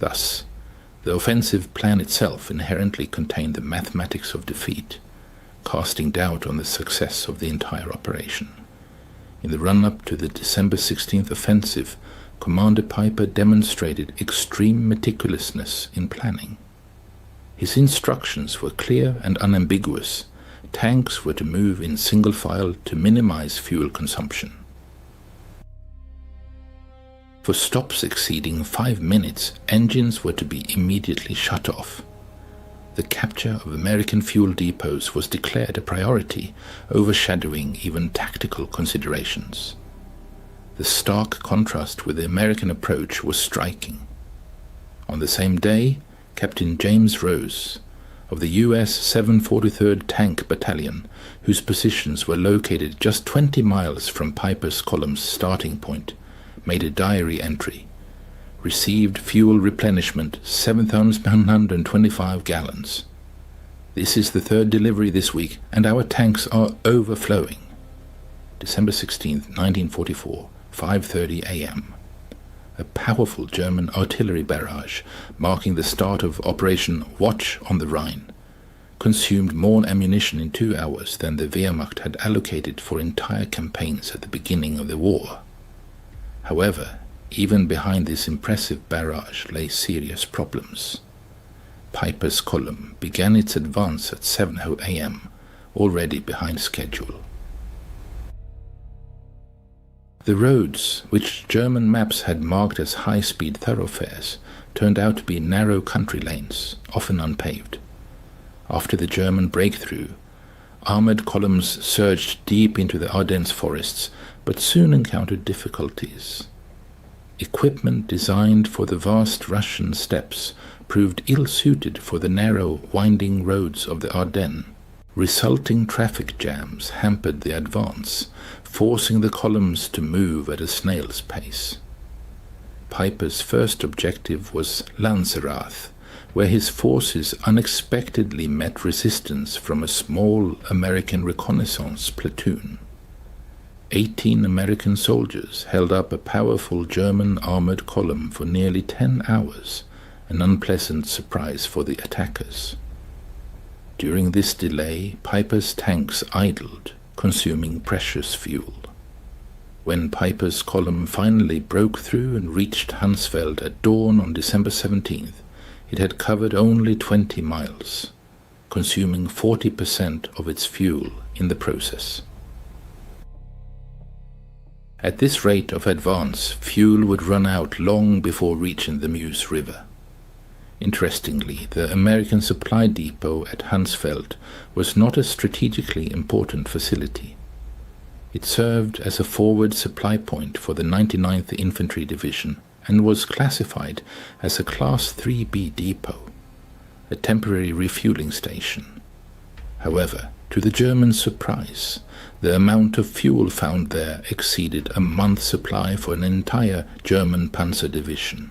Thus, the offensive plan itself inherently contained the mathematics of defeat, casting doubt on the success of the entire operation. In the run-up to the December 16th offensive, Commander Peiper demonstrated extreme meticulousness in planning. His instructions were clear and unambiguous. Tanks were to move in single file to minimize fuel consumption. For stops exceeding 5 minutes, engines were to be immediately shut off. The capture of American fuel depots was declared a priority, overshadowing even tactical considerations. The stark contrast with the American approach was striking. On the same day, Captain James Rose, of the U.S. 743rd Tank Battalion, whose positions were located just 20 miles from Piper's Column's starting point, made a diary entry. Received fuel replenishment 7,125 gallons. This is the third delivery this week, and our tanks are overflowing. December 16, 1944, 5:30 a.m. A powerful German artillery barrage, marking the start of Operation Watch on the Rhine, consumed more ammunition in 2 hours than the Wehrmacht had allocated for entire campaigns at the beginning of the war. However, even behind this impressive barrage lay serious problems. Piper's Column began its advance at 7:00 a.m., already behind schedule. The roads, which German maps had marked as high-speed thoroughfares, turned out to be narrow country lanes, often unpaved. After the German breakthrough, armored columns surged deep into the Ardennes forests, but soon encountered difficulties. Equipment designed for the vast Russian steppes proved ill-suited for the narrow, winding roads of the Ardennes. Resulting traffic jams hampered the advance, forcing the columns to move at a snail's pace. Piper's first objective was Lanzerath, where his forces unexpectedly met resistance from a small American reconnaissance platoon. 18 American soldiers held up a powerful German armored column for nearly 10 hours, an unpleasant surprise for the attackers. During this delay, Piper's tanks idled, consuming precious fuel. When Piper's column finally broke through and reached Hansfeld at dawn on December 17th, it had covered only 20 miles, consuming 40% of its fuel in the process. At this rate of advance, fuel would run out long before reaching the Meuse River. Interestingly, the American supply depot at Hansfeld was not a strategically important facility. It served as a forward supply point for the 99th Infantry Division and was classified as a Class 3B depot, a temporary refueling station. However, to the Germans' surprise, the amount of fuel found there exceeded a month's supply for an entire German panzer division.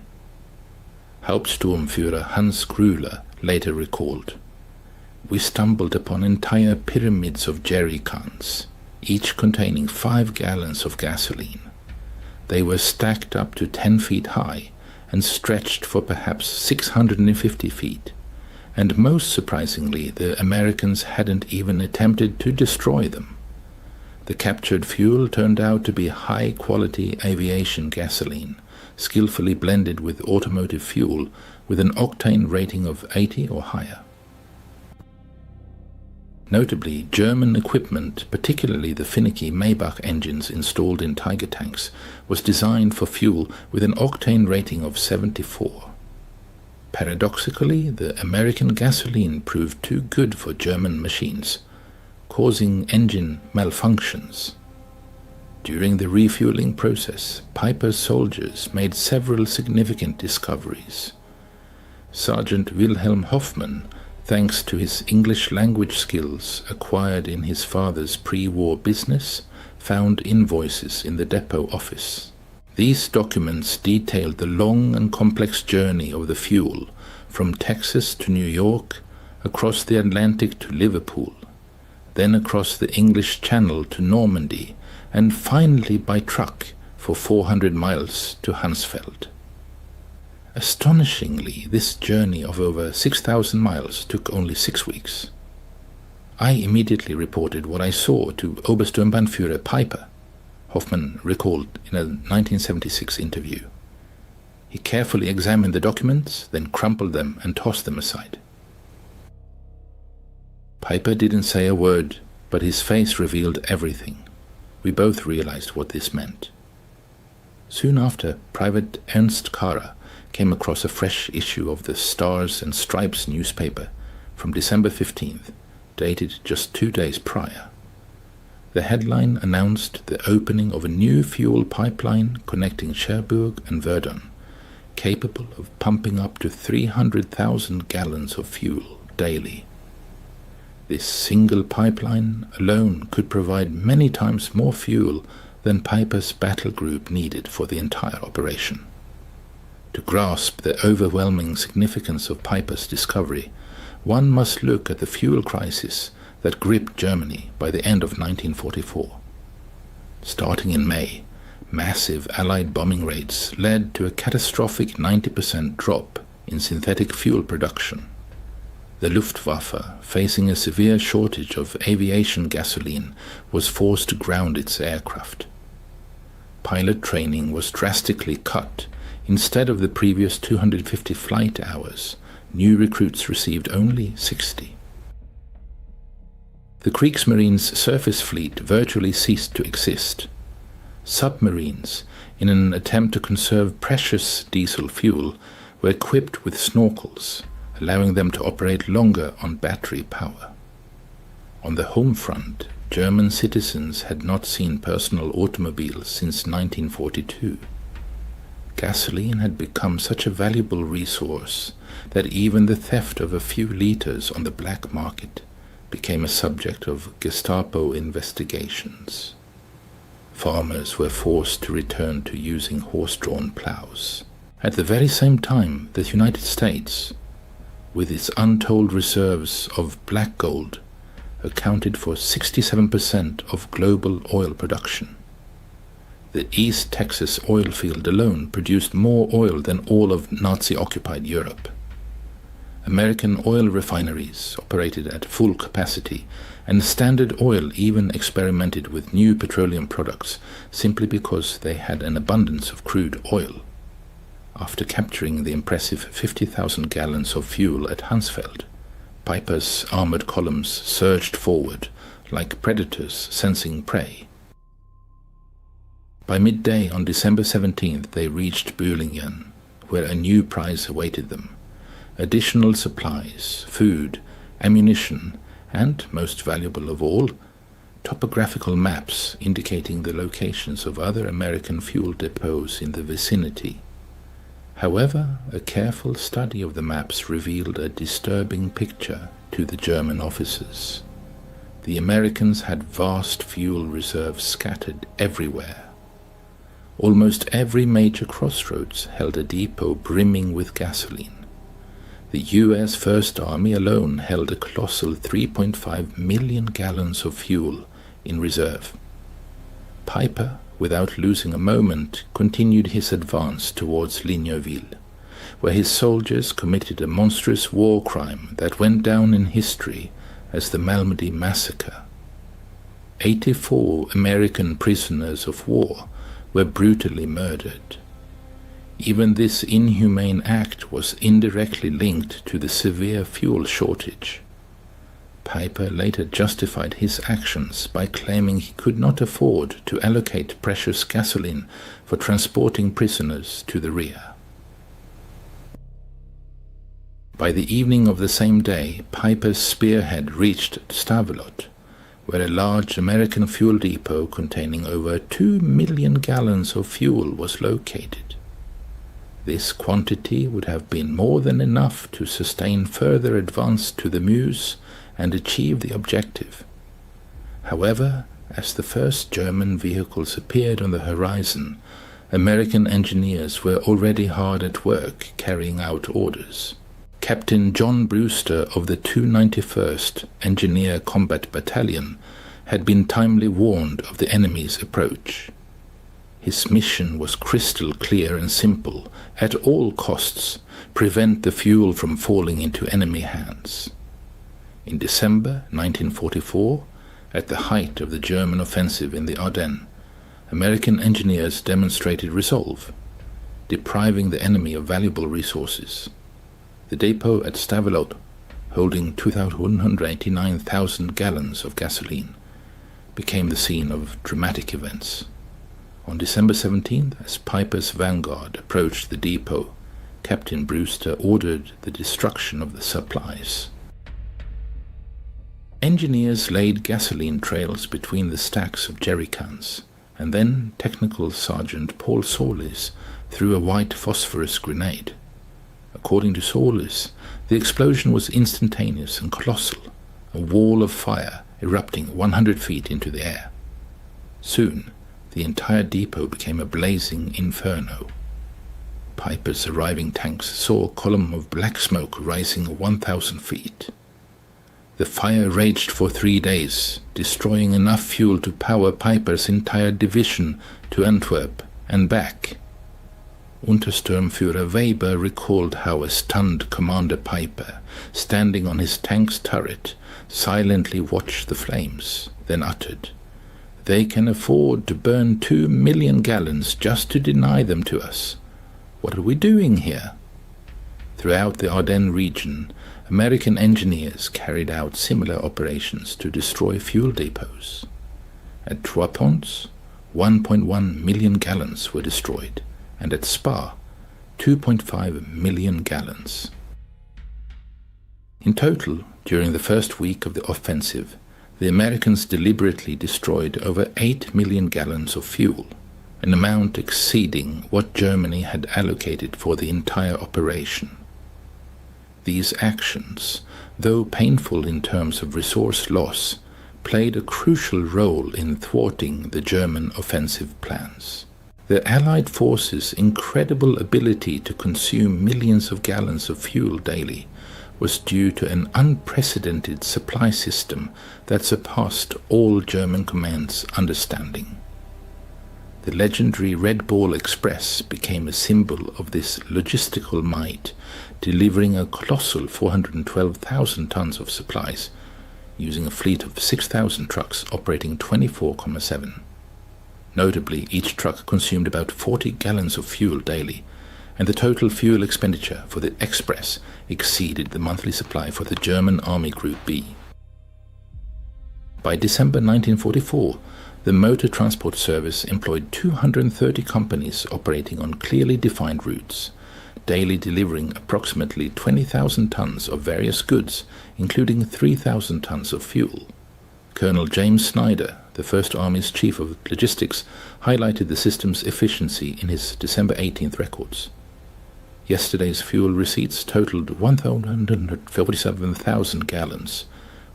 Hauptsturmführer Hans Grüler later recalled, "We stumbled upon entire pyramids of jerry cans, each containing 5 gallons of gasoline. They were stacked up to 10 feet high and stretched for perhaps 650 feet, and most surprisingly, the Americans hadn't even attempted to destroy them. The captured fuel turned out to be high-quality aviation gasoline, skillfully blended with automotive fuel with an octane rating of 80 or higher." Notably, German equipment, particularly the finicky Maybach engines installed in Tiger tanks, was designed for fuel with an octane rating of 74. Paradoxically, the American gasoline proved too good for German machines, causing engine malfunctions. During the refueling process, Piper's soldiers made several significant discoveries. Sergeant Wilhelm Hoffmann, thanks to his English language skills acquired in his father's pre-war business, found invoices in the depot office. These documents detailed the long and complex journey of the fuel from Texas to New York, across the Atlantic to Liverpool, then across the English Channel to Normandy, and finally by truck for 400 miles to Hansfeld. Astonishingly, this journey of over 6,000 miles took only 6 weeks. I immediately reported what I saw to Obersturmbannführer Piper, Hoffmann recalled in a 1976 interview. He carefully examined the documents, then crumpled them and tossed them aside. Piper didn't say a word, but his face revealed everything. We both realized what this meant. Soon after, Private Ernst Kara came across a fresh issue of the Stars and Stripes newspaper from December 15th, dated just 2 days prior. The headline announced the opening of a new fuel pipeline connecting Cherbourg and Verdun, capable of pumping up to 300,000 gallons of fuel daily. This single pipeline alone could provide many times more fuel than Piper's battle group needed for the entire operation. To grasp the overwhelming significance of Piper's discovery, one must look at the fuel crisis that gripped Germany by the end of 1944. Starting in May, massive Allied bombing raids led to a catastrophic 90% drop in synthetic fuel production. The Luftwaffe, facing a severe shortage of aviation gasoline, was forced to ground its aircraft. Pilot training was drastically cut. Instead of the previous 250 flight hours, new recruits received only 60. The Kriegsmarine's surface fleet virtually ceased to exist. Submarines, in an attempt to conserve precious diesel fuel, were equipped with snorkels, allowing them to operate longer on battery power. On the home front, German citizens had not seen personal automobiles since 1942. Gasoline had become such a valuable resource that even the theft of a few liters on the black market became a subject of Gestapo investigations. Farmers were forced to return to using horse-drawn plows. At the very same time, the United States, with its untold reserves of black gold, accounted for 67% of global oil production. The East Texas oil field alone produced more oil than all of Nazi-occupied Europe. American oil refineries operated at full capacity, and Standard Oil even experimented with new petroleum products simply because they had an abundance of crude oil. After capturing the impressive 50,000 gallons of fuel at Hansfeld, Piper's armored columns surged forward like predators sensing prey. By midday on December 17th, they reached Bühlingen, where a new prize awaited them. Additional supplies, food, ammunition, and, most valuable of all, topographical maps indicating the locations of other American fuel depots in the vicinity. However, a careful study of the maps revealed a disturbing picture to the German officers. The Americans had vast fuel reserves scattered everywhere. Almost every major crossroads held a depot brimming with gasoline. The U.S. First Army alone held a colossal 3.5 million gallons of fuel in reserve. Piper, without losing a moment, continued his advance towards Ligneville, where his soldiers committed a monstrous war crime that went down in history as the Malmedy Massacre. 84 American prisoners of war were brutally murdered. Even this inhumane act was indirectly linked to the severe fuel shortage. Piper later justified his actions by claiming he could not afford to allocate precious gasoline for transporting prisoners to the rear. By the evening of the same day, Piper's spearhead reached Stavelot, where a large American fuel depot containing over 2 million gallons of fuel was located. This quantity would have been more than enough to sustain further advance to the Meuse and achieve the objective. However, as the first German vehicles appeared on the horizon, American engineers were already hard at work carrying out orders. Captain John Brewster of the 291st Engineer Combat Battalion had been timely warned of the enemy's approach. His mission was crystal clear and simple: at all costs, prevent the fuel from falling into enemy hands. In December 1944, at the height of the German offensive in the Ardennes, American engineers demonstrated resolve, depriving the enemy of valuable resources. The depot at Stavelot, holding 289,000 gallons of gasoline, became the scene of dramatic events. On December 17th, as Piper's vanguard approached the depot, Captain Brewster ordered the destruction of the supplies. Engineers laid gasoline trails between the stacks of jerrycans, and then Technical Sergeant Paul Solis threw a white phosphorus grenade. According to Solis, the explosion was instantaneous and colossal, a wall of fire erupting 100 feet into the air. Soon, the entire depot became a blazing inferno. Piper's arriving tanks saw a column of black smoke rising 1,000 feet. The fire raged for 3 days, destroying enough fuel to power Piper's entire division to Antwerp and back. Untersturmführer Weber recalled how a stunned Commander Piper, standing on his tank's turret, silently watched the flames, then uttered, "They can afford to burn 2 million gallons just to deny them to us. What are we doing here?" Throughout the Ardennes region, American engineers carried out similar operations to destroy fuel depots. At Trois Ponts, 1.1 million gallons were destroyed, and at Spa, 2.5 million gallons. In total, during the first week of the offensive, the Americans deliberately destroyed over 8 million gallons of fuel, an amount exceeding what Germany had allocated for the entire operation. These actions, though painful in terms of resource loss, played a crucial role in thwarting the German offensive plans. The Allied forces' incredible ability to consume millions of gallons of fuel daily was due to an unprecedented supply system that surpassed all German command's understanding. The legendary Red Ball Express became a symbol of this logistical might, delivering a colossal 412,000 tons of supplies, using a fleet of 6,000 trucks operating 24/7. Notably, each truck consumed about 40 gallons of fuel daily, and the total fuel expenditure for the Express exceeded the monthly supply for the German Army Group B. By December 1944, the motor transport service employed 230 companies operating on clearly defined routes, daily delivering approximately 20,000 tons of various goods, including 3,000 tons of fuel. Colonel James Snyder, the First Army's Chief of Logistics, highlighted the system's efficiency in his December 18th records. Yesterday's fuel receipts totaled 147,000 gallons,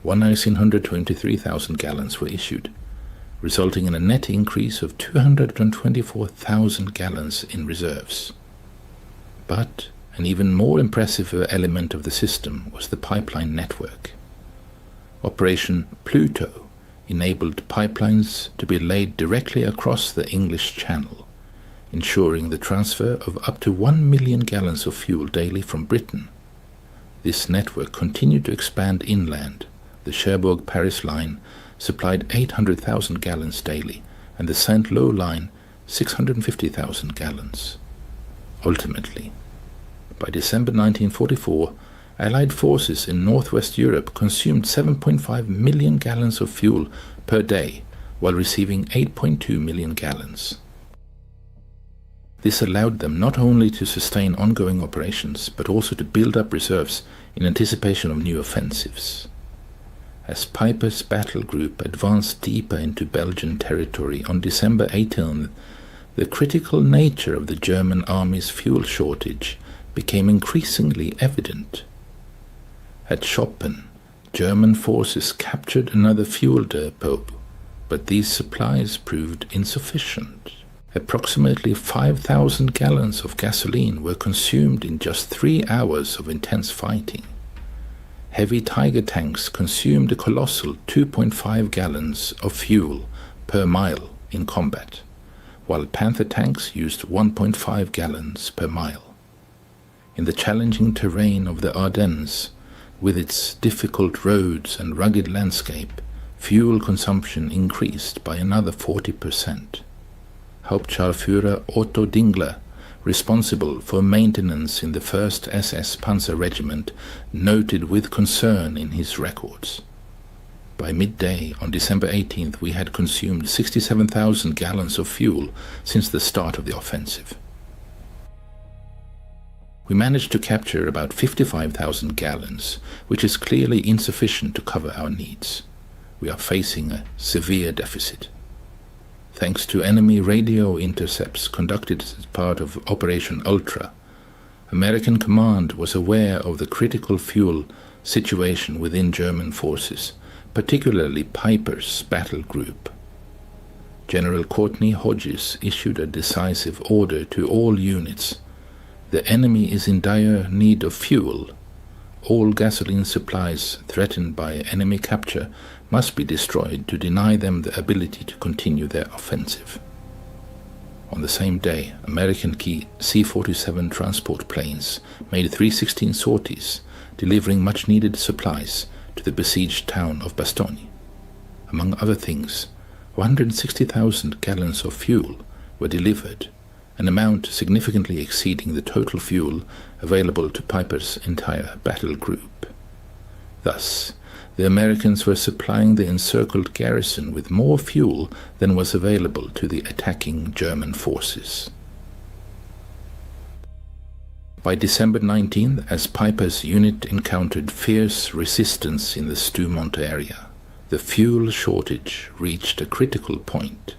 1,923,000 gallons were issued, resulting in a net increase of 224,000 gallons in reserves. But an even more impressive element of the system was the pipeline network. Operation Pluto enabled pipelines to be laid directly across the English Channel, ensuring the transfer of up to 1 million gallons of fuel daily from Britain. This network continued to expand inland. The Cherbourg-Paris line supplied 800,000 gallons daily, and the Saint-Lô line 650,000 gallons. Ultimately, by December 1944, Allied forces in northwest Europe consumed 7.5 million gallons of fuel per day, while receiving 8.2 million gallons. This allowed them not only to sustain ongoing operations, but also to build up reserves in anticipation of new offensives. As Piper's battle group advanced deeper into Belgian territory on December 18th, the critical nature of the German army's fuel shortage became increasingly evident. At Schoppen, German forces captured another fuel depot, but these supplies proved insufficient. Approximately 5,000 gallons of gasoline were consumed in just 3 hours of intense fighting. Heavy Tiger tanks consumed a colossal 2.5 gallons of fuel per mile in combat, while Panther tanks used 1.5 gallons per mile. In the challenging terrain of the Ardennes, with its difficult roads and rugged landscape, fuel consumption increased by another 40%. Hauptscharführer Otto Dingler, responsible for maintenance in the 1st SS Panzer Regiment, noted with concern in his records, By midday on December 18th, we had consumed 67,000 gallons of fuel since the start of the offensive. We managed to capture about 55,000 gallons, which is clearly insufficient to cover our needs. We are facing a severe deficit. Thanks to enemy radio intercepts conducted as part of Operation Ultra, American command was aware of the critical fuel situation within German forces, particularly Piper's battle group. General Courtney Hodges issued a decisive order to all units. The enemy is in dire need of fuel. All gasoline supplies threatened by enemy capture must be destroyed to deny them the ability to continue their offensive. On the same day, American key C-47 transport planes made 316 sorties, delivering much-needed supplies to the besieged town of Bastogne. Among other things, 160,000 gallons of fuel were delivered, an amount significantly exceeding the total fuel available to Piper's entire battle group. Thus, the Americans were supplying the encircled garrison with more fuel than was available to the attacking German forces. By December 19th, as Piper's unit encountered fierce resistance in the Stoumont area, the fuel shortage reached a critical point.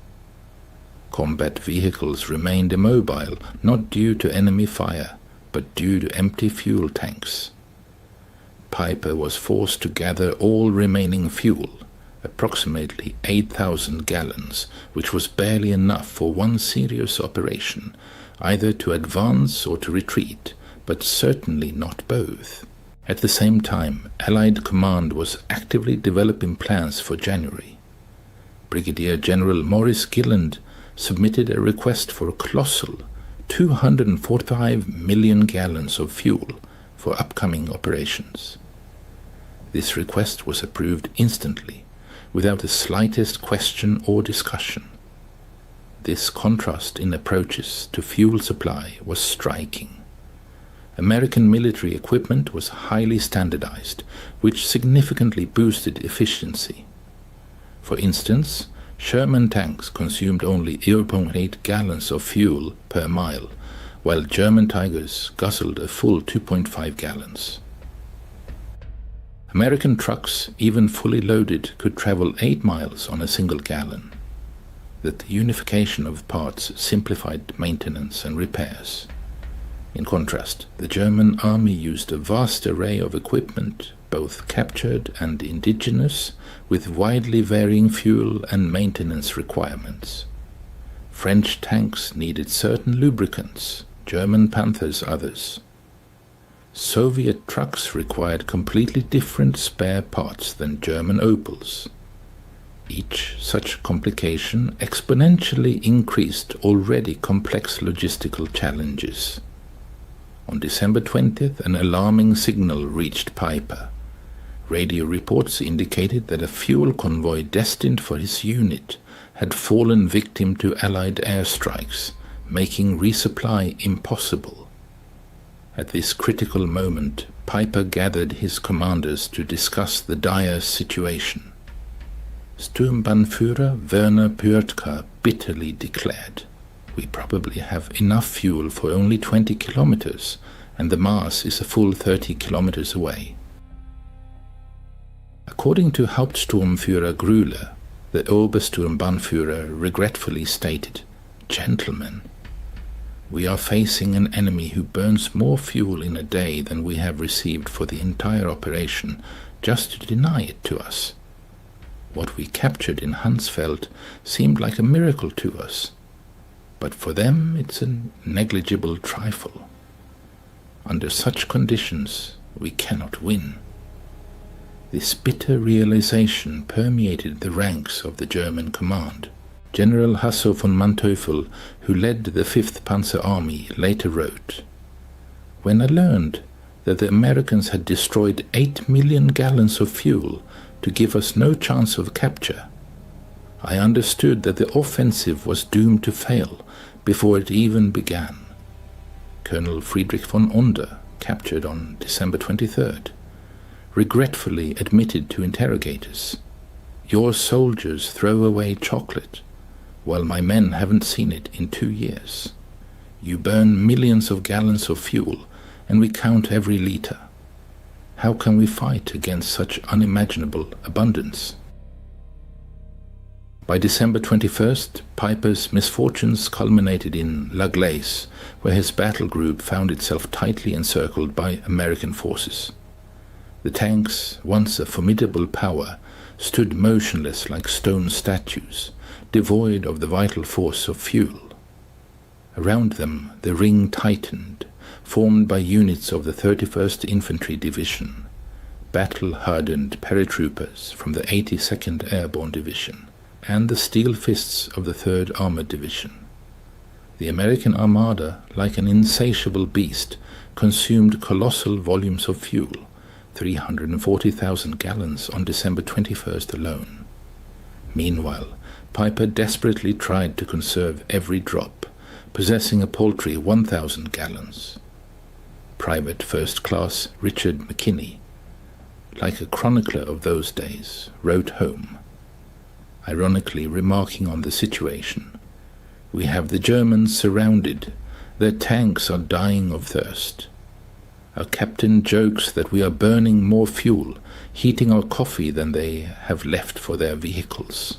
Combat vehicles remained immobile, not due to enemy fire, but due to empty fuel tanks. Piper was forced to gather all remaining fuel, approximately 8,000 gallons, which was barely enough for one serious operation, either to advance or to retreat, but certainly not both. At the same time, Allied command was actively developing plans for January. Brigadier General Maurice Gilland submitted a request for a colossal 245 million gallons of fuel for upcoming operations. This request was approved instantly, without the slightest question or discussion. This contrast in approaches to fuel supply was striking. American military equipment was highly standardized, which significantly boosted efficiency. For instance, Sherman tanks consumed only 0.8 gallons of fuel per mile, while German Tigers guzzled a full 2.5 gallons. American trucks, even fully loaded, could travel 8 miles on a single gallon. The unification of parts simplified maintenance and repairs. In contrast, the German army used a vast array of equipment, both captured and indigenous, with widely varying fuel and maintenance requirements. French tanks needed certain lubricants, German Panthers others. Soviet trucks required completely different spare parts than German Opels. Each such complication exponentially increased already complex logistical challenges. On December 20th, an alarming signal reached Piper. Radio reports indicated that a fuel convoy destined for his unit had fallen victim to Allied airstrikes, making resupply impossible. At this critical moment, Piper gathered his commanders to discuss the dire situation. Sturmbannführer Werner Pürtka bitterly declared, "We probably have enough fuel for only 20 kilometers, and the Mars is a full 30 kilometers away." According to Hauptsturmführer Grüller, the Obersturmbannführer regretfully stated, "Gentlemen, we are facing an enemy who burns more fuel in a day than we have received for the entire operation just to deny it to us. What we captured in Hansfeld seemed like a miracle to us, but for them it's a negligible trifle. Under such conditions, we cannot win." This bitter realization permeated the ranks of the German command. General Hasso von Manteuffel, who led the 5th Panzer Army, later wrote, "When I learned that the Americans had destroyed 8 million gallons of fuel to give us no chance of capture, I understood that the offensive was doomed to fail before it even began." Colonel Friedrich von Onder, captured on December 23rd, regretfully admitted to interrogators, Your soldiers throw away chocolate, while my men haven't seen it in 2 years. You burn millions of gallons of fuel, and we count every liter. How can we fight against such unimaginable abundance? By December 21st, Piper's misfortunes culminated in La Glace, where his battle group found itself tightly encircled by American forces. The tanks, once a formidable power, stood motionless like stone statues, devoid of the vital force of fuel. Around them the ring tightened, formed by units of the 31st Infantry Division, battle-hardened paratroopers from the 82nd Airborne Division, and the steel fists of the 3rd Armored Division. The American Armada, like an insatiable beast, consumed colossal volumes of fuel, 340,000 gallons on December 21st alone. Meanwhile, Piper desperately tried to conserve every drop, possessing a paltry 1,000 gallons. Private First Class Richard McKinney, like a chronicler of those days, wrote home, ironically remarking on the situation, "We have the Germans surrounded. Their tanks are dying of thirst. Our captain jokes that we are burning more fuel, heating our coffee than they have left for their vehicles."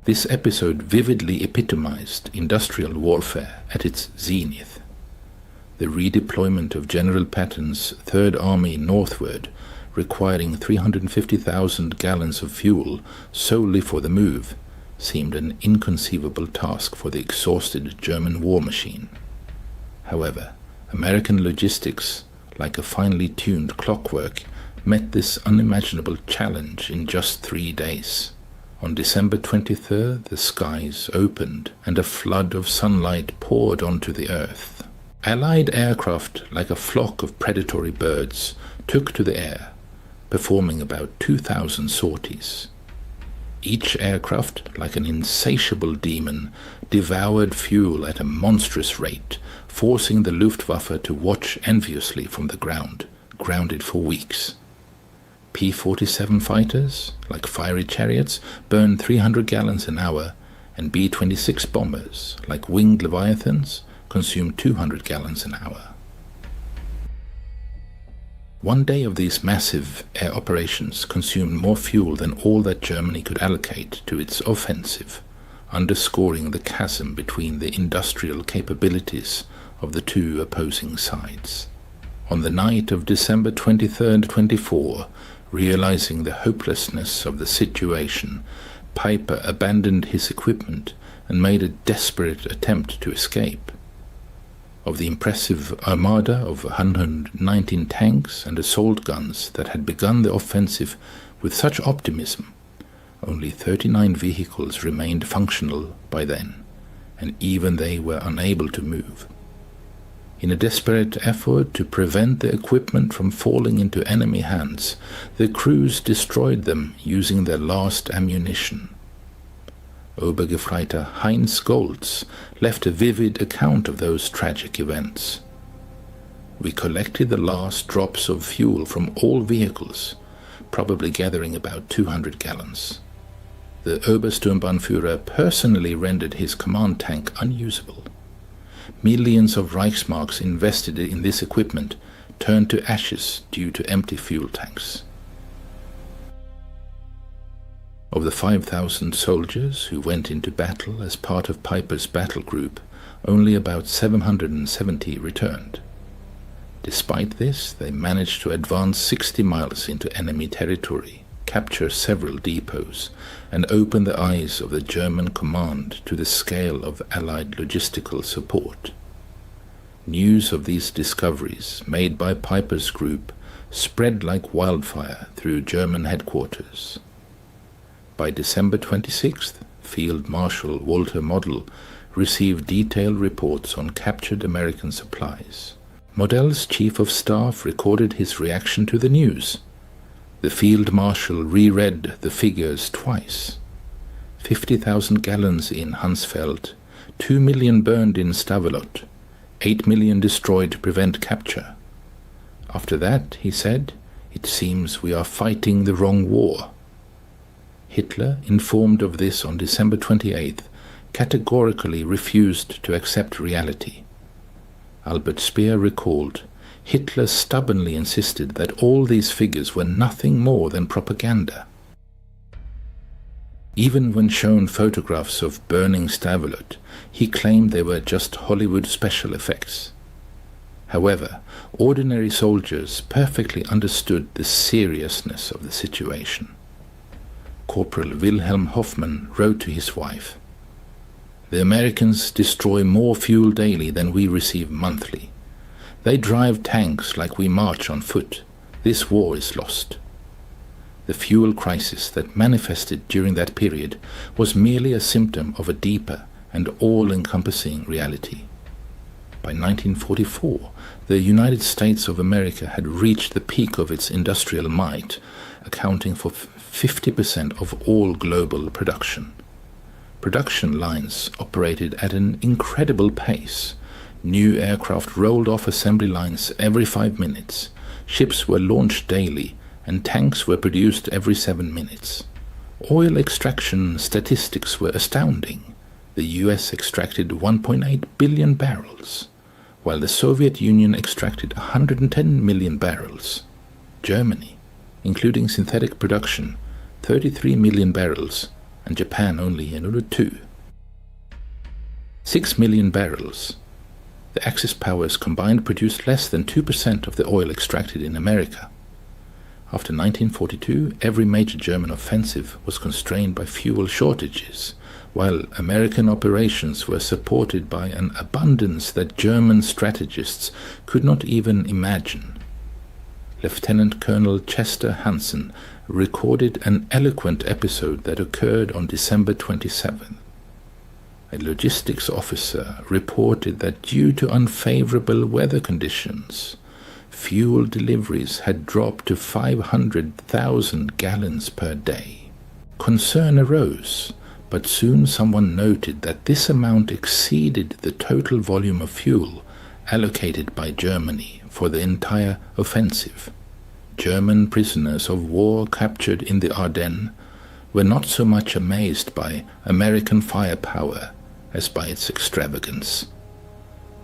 This episode vividly epitomized industrial warfare at its zenith. The redeployment of General Patton's Third Army northward, requiring 350,000 gallons of fuel solely for the move, seemed an inconceivable task for the exhausted German war machine. However, American logistics, like a finely tuned clockwork, met this unimaginable challenge in just 3 days. On December 23rd, the skies opened and a flood of sunlight poured onto the earth. Allied aircraft, like a flock of predatory birds, took to the air, performing about 2,000 sorties. Each aircraft, like an insatiable demon, devoured fuel at a monstrous rate, forcing the Luftwaffe to watch enviously from the ground, grounded for weeks. P-47 fighters, like fiery chariots, burned 300 gallons an hour, and B-26 bombers, like winged leviathans, consumed 200 gallons an hour. One day of these massive air operations consumed more fuel than all that Germany could allocate to its offensive, underscoring the chasm between the industrial capabilities of the two opposing sides. On the night of December 23rd, 24, realizing the hopelessness of the situation, Piper abandoned his equipment and made a desperate attempt to escape. Of the impressive armada of 119 tanks and assault guns that had begun the offensive with such optimism, only 39 vehicles remained functional by then, and even they were unable to move. In a desperate effort to prevent the equipment from falling into enemy hands, the crews destroyed them using their last ammunition. Obergefreiter Heinz Goltz left a vivid account of those tragic events. "We collected the last drops of fuel from all vehicles, probably gathering about 200 gallons. The Obersturmbannführer personally rendered his command tank unusable. Millions of Reichsmarks invested in this equipment turned to ashes due to empty fuel tanks." Of the 5,000 soldiers who went into battle as part of Piper's battle group, only about 770 returned. Despite this, they managed to advance 60 miles into enemy territory, capture several depots, and open the eyes of the German command to the scale of Allied logistical support. News of these discoveries made by Piper's group spread like wildfire through German headquarters. By December 26th, Field Marshal Walter Model received detailed reports on captured American supplies. Model's chief of staff recorded his reaction to the news. The Field Marshal reread the figures twice. 50,000 gallons in Hansfeld, 2 million burned in Stavelot, 8 million destroyed to prevent capture. After that, he said, "It seems we are fighting the wrong war. Hitler, informed of this on December 28th, categorically refused to accept reality. Albert Speer recalled, Hitler stubbornly insisted that all these figures were nothing more than propaganda. Even when shown photographs of burning Stavelot, he claimed they were just Hollywood special effects. However, ordinary soldiers perfectly understood the seriousness of the situation. Corporal Wilhelm Hoffmann wrote to his wife, "The Americans destroy more fuel daily than we receive monthly. They drive tanks like we march on foot. This war is lost." The fuel crisis that manifested during that period was merely a symptom of a deeper and all-encompassing reality. By 1944, the United States of America had reached the peak of its industrial might, accounting for 50% of all global production. Production lines operated at an incredible pace. New aircraft rolled off assembly lines every 5 minutes. Ships were launched daily, and tanks were produced every 7 minutes. Oil extraction statistics were astounding. The US extracted 1.8 billion barrels, while the Soviet Union extracted 110 million barrels. Germany, including synthetic production, 33 million barrels, and Japan only another 2. 6 million barrels. The Axis powers combined produced less than 2% of the oil extracted in America. After 1942, every major German offensive was constrained by fuel shortages, while American operations were supported by an abundance that German strategists could not even imagine. Lieutenant Colonel Chester Hansen recorded an eloquent episode that occurred on December 27th. A logistics officer reported that due to unfavorable weather conditions, fuel deliveries had dropped to 500,000 gallons per day. Concern arose, but soon someone noted that this amount exceeded the total volume of fuel allocated by Germany for the entire offensive. German prisoners of war captured in the Ardennes were not so much amazed by American firepower as by its extravagance.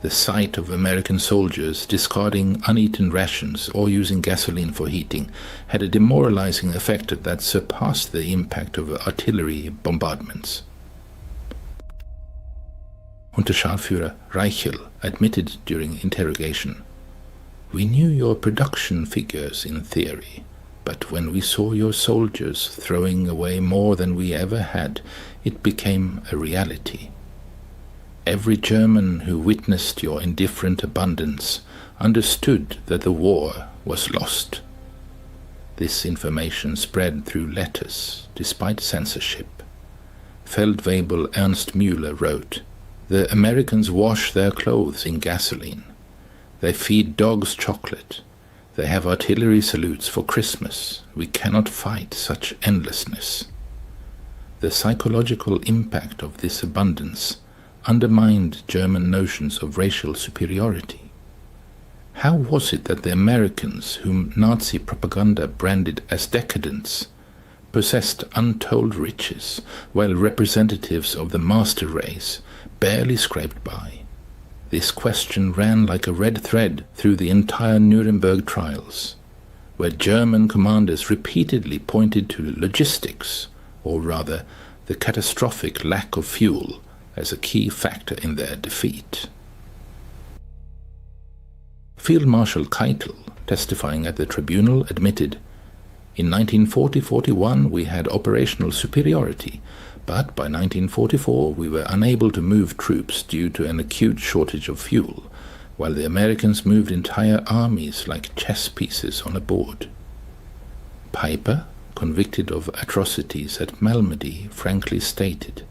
The sight of American soldiers discarding uneaten rations or using gasoline for heating had a demoralizing effect that surpassed the impact of artillery bombardments. Unterscharführer Reichel admitted during interrogation, "We knew your production figures in theory, but when we saw your soldiers throwing away more than we ever had, it became a reality. Every German who witnessed your indifferent abundance understood that the war was lost." This information spread through letters, despite censorship. Feldwebel Ernst Müller wrote, "The Americans wash their clothes in gasoline. They feed dogs chocolate. They have artillery salutes for Christmas. We cannot fight such endlessness." The psychological impact of this abundance undermined German notions of racial superiority. How was it that the Americans, whom Nazi propaganda branded as decadents, possessed untold riches, while representatives of the master race barely scraped by? This question ran like a red thread through the entire Nuremberg trials, where German commanders repeatedly pointed to logistics, or rather the catastrophic lack of fuel, as a key factor in their defeat. Field Marshal Keitel, testifying at the tribunal, admitted, "In 1940-41 we had operational superiority, but by 1944 we were unable to move troops due to an acute shortage of fuel, while the Americans moved entire armies like chess pieces on a board." Piper, convicted of atrocities at Malmedy, frankly stated,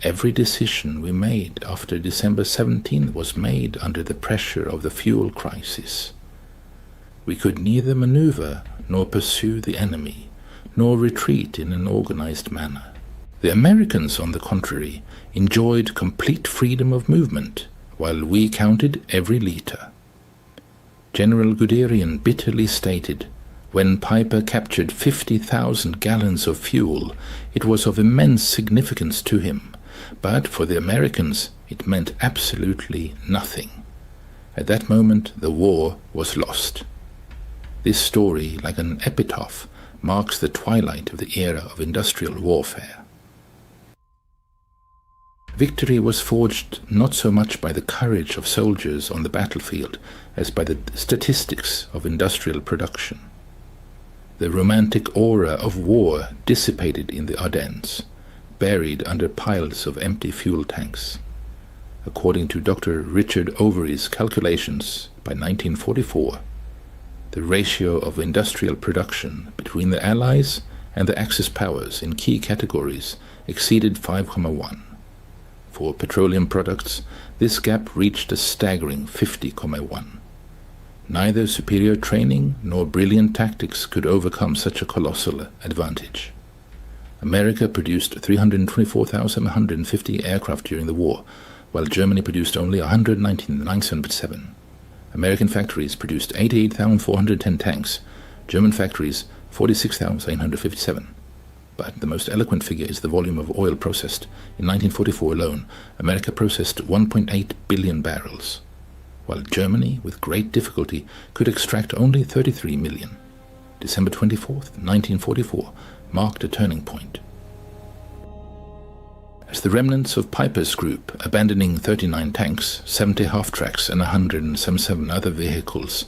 "Every decision we made after December 17th was made under the pressure of the fuel crisis. We could neither maneuver nor pursue the enemy, nor retreat in an organized manner. The Americans, on the contrary, enjoyed complete freedom of movement, while we counted every liter." General Guderian bitterly stated, When Piper captured 50,000 gallons of fuel, it was of immense significance to him, but for the Americans it meant absolutely nothing. At that moment the war was lost. This story, like an epitaph, marks the twilight of the era of industrial warfare. Victory was forged not so much by the courage of soldiers on the battlefield as by the statistics of industrial production. The romantic aura of war dissipated in the Ardennes, buried under piles of empty fuel tanks. According to Dr. Richard Overy's calculations, by 1944, the ratio of industrial production between the Allies and the Axis powers in key categories exceeded 5,1. For petroleum products, this gap reached a staggering 50,1. Neither superior training nor brilliant tactics could overcome such a colossal advantage. America produced 324,150 aircraft during the war, while Germany produced only 119,977. American factories produced 88,410 tanks, German factories 46,857. But the most eloquent figure is the volume of oil processed. In 1944 alone, America processed 1.8 billion barrels, while Germany, with great difficulty, could extract only 33 million. December 24th, 1944, marked a turning point. As the remnants of Piper's group, abandoning 39 tanks, 70 half-tracks and 177 other vehicles,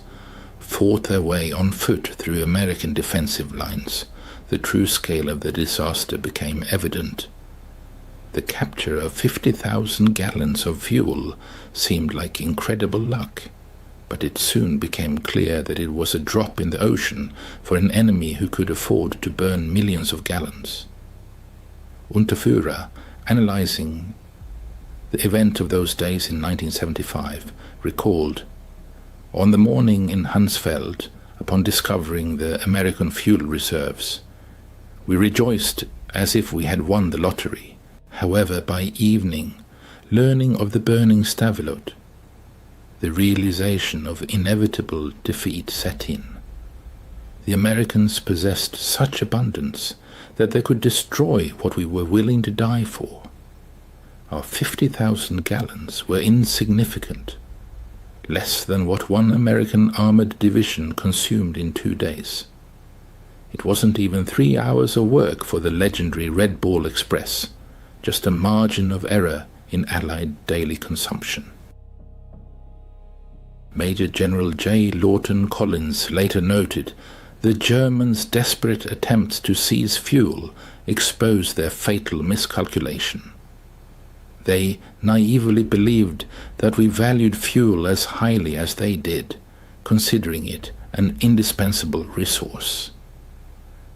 fought their way on foot through American defensive lines, the true scale of the disaster became evident. The capture of 50,000 gallons of fuel seemed like incredible luck, but it soon became clear that it was a drop in the ocean for an enemy who could afford to burn millions of gallons. Unterführer, analyzing the event of those days in 1975, recalled, "On the morning in Hansfeld, upon discovering the American fuel reserves, we rejoiced as if we had won the lottery. However, by evening, learning of the burning Stavelot, the realization of inevitable defeat set in. The Americans possessed such abundance that they could destroy what we were willing to die for. Our 50,000 gallons were insignificant, less than what one American armored division consumed in 2 days. It wasn't even 3 hours of work for the legendary Red Ball Express, just a margin of error in Allied daily consumption." Major General J. Lawton Collins later noted, "The Germans' desperate attempts to seize fuel exposed their fatal miscalculation. They naively believed that we valued fuel as highly as they did, considering it an indispensable resource.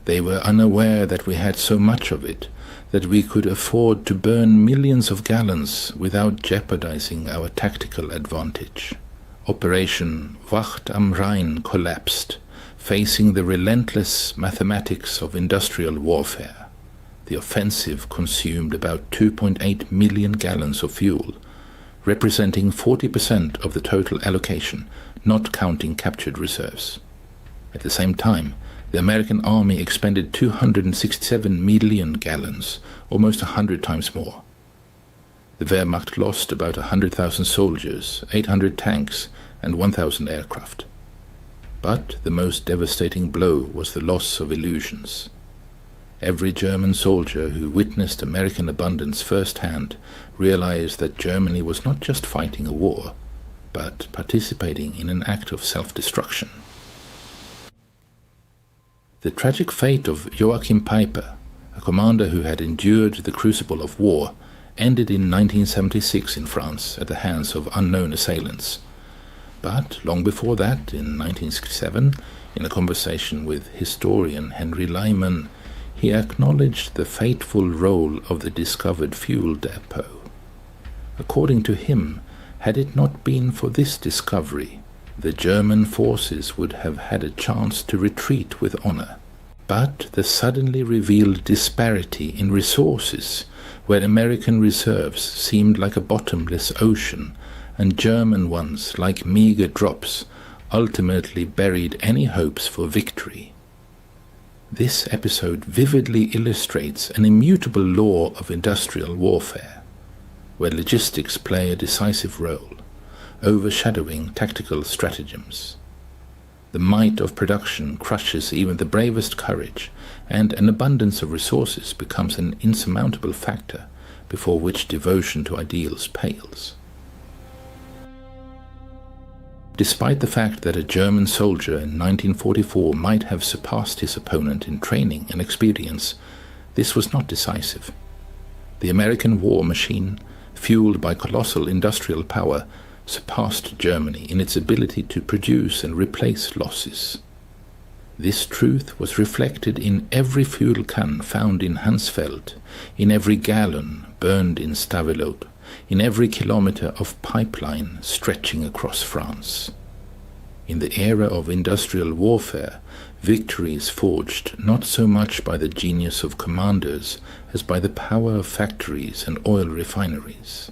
They were unaware that we had so much of it that we could afford to burn millions of gallons without jeopardizing our tactical advantage. Operation Wacht am Rhein collapsed, facing the relentless mathematics of industrial warfare. The offensive consumed about 2.8 million gallons of fuel, representing 40% of the total allocation, not counting captured reserves. At the same time, the American army expended 267 million gallons, almost 100 times more. The Wehrmacht lost about 100,000 soldiers, 800 tanks, and 1,000 aircraft. But the most devastating blow was the loss of illusions. Every German soldier who witnessed American abundance firsthand realized that Germany was not just fighting a war, but participating in an act of self-destruction. The tragic fate of Joachim Piper, a commander who had endured the crucible of war, ended in 1976 in France at the hands of unknown assailants. But long before that, in 1967, in a conversation with historian Henry Lyman, he acknowledged the fateful role of the discovered fuel depot. According to him, had it not been for this discovery, the German forces would have had a chance to retreat with honor. But the suddenly revealed disparity in resources, where American reserves seemed like a bottomless ocean and German ones like meager drops, ultimately buried any hopes for victory. This episode vividly illustrates an immutable law of industrial warfare, where logistics play a decisive role, overshadowing tactical stratagems. The might of production crushes even the bravest courage, and an abundance of resources becomes an insurmountable factor before which devotion to ideals pales. Despite the fact that a German soldier in 1944 might have surpassed his opponent in training and experience, this was not decisive. The American war machine, fueled by colossal industrial power, surpassed Germany in its ability to produce and replace losses. This truth was reflected in every fuel can found in Hansfeld, in every gallon burned in Stavelot, in every kilometer of pipeline stretching across France. In the era of industrial warfare, victory is forged not so much by the genius of commanders as by the power of factories and oil refineries.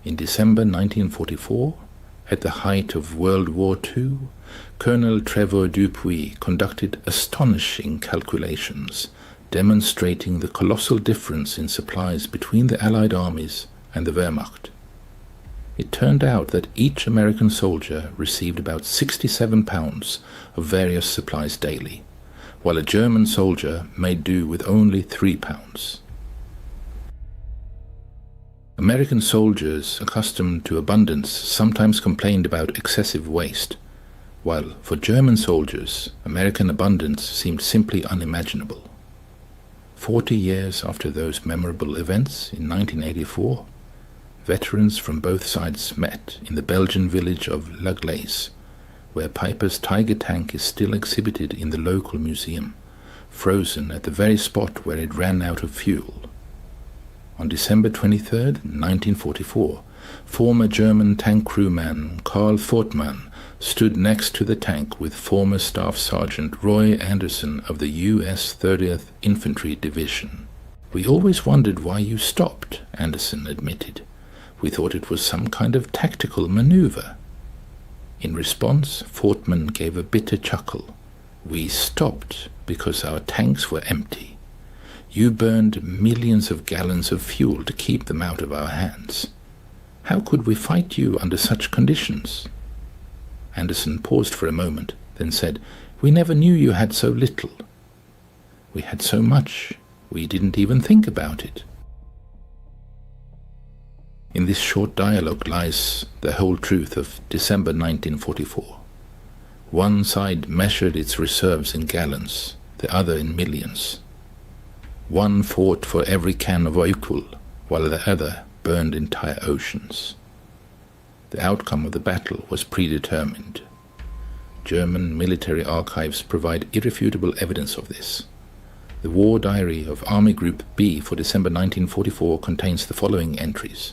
In December 1944, at the height of World War II, Colonel Trevor Dupuy conducted astonishing calculations, demonstrating the colossal difference in supplies between the Allied armies and the Wehrmacht. It turned out that each American soldier received about 67 pounds of various supplies daily, while a German soldier made do with only 3 pounds. American soldiers accustomed to abundance sometimes complained about excessive waste, while for German soldiers, American abundance seemed simply unimaginable. 40 years after those memorable events in 1984, veterans from both sides met in the Belgian village of La Glace, where Piper's Tiger tank is still exhibited in the local museum, frozen at the very spot where it ran out of fuel. On December 23, 1944, former German tank crewman Karl Fortmann stood next to the tank with former Staff Sergeant Roy Anderson of the U.S. 30th Infantry Division. "We always wondered why you stopped," Anderson admitted. "We thought it was some kind of tactical maneuver." In response, Fortmann gave a bitter chuckle. "We stopped because our tanks were empty. You burned millions of gallons of fuel to keep them out of our hands. How could we fight you under such conditions?" Anderson paused for a moment, then said, "We never knew you had so little. We had so much, we didn't even think about it." In this short dialogue lies the whole truth of December 1944. One side measured its reserves in gallons, the other in millions. One fought for every can of oil, while the other burned entire oceans. The outcome of the battle was predetermined. German military archives provide irrefutable evidence of this. The War Diary of Army Group B for December 1944 contains the following entries.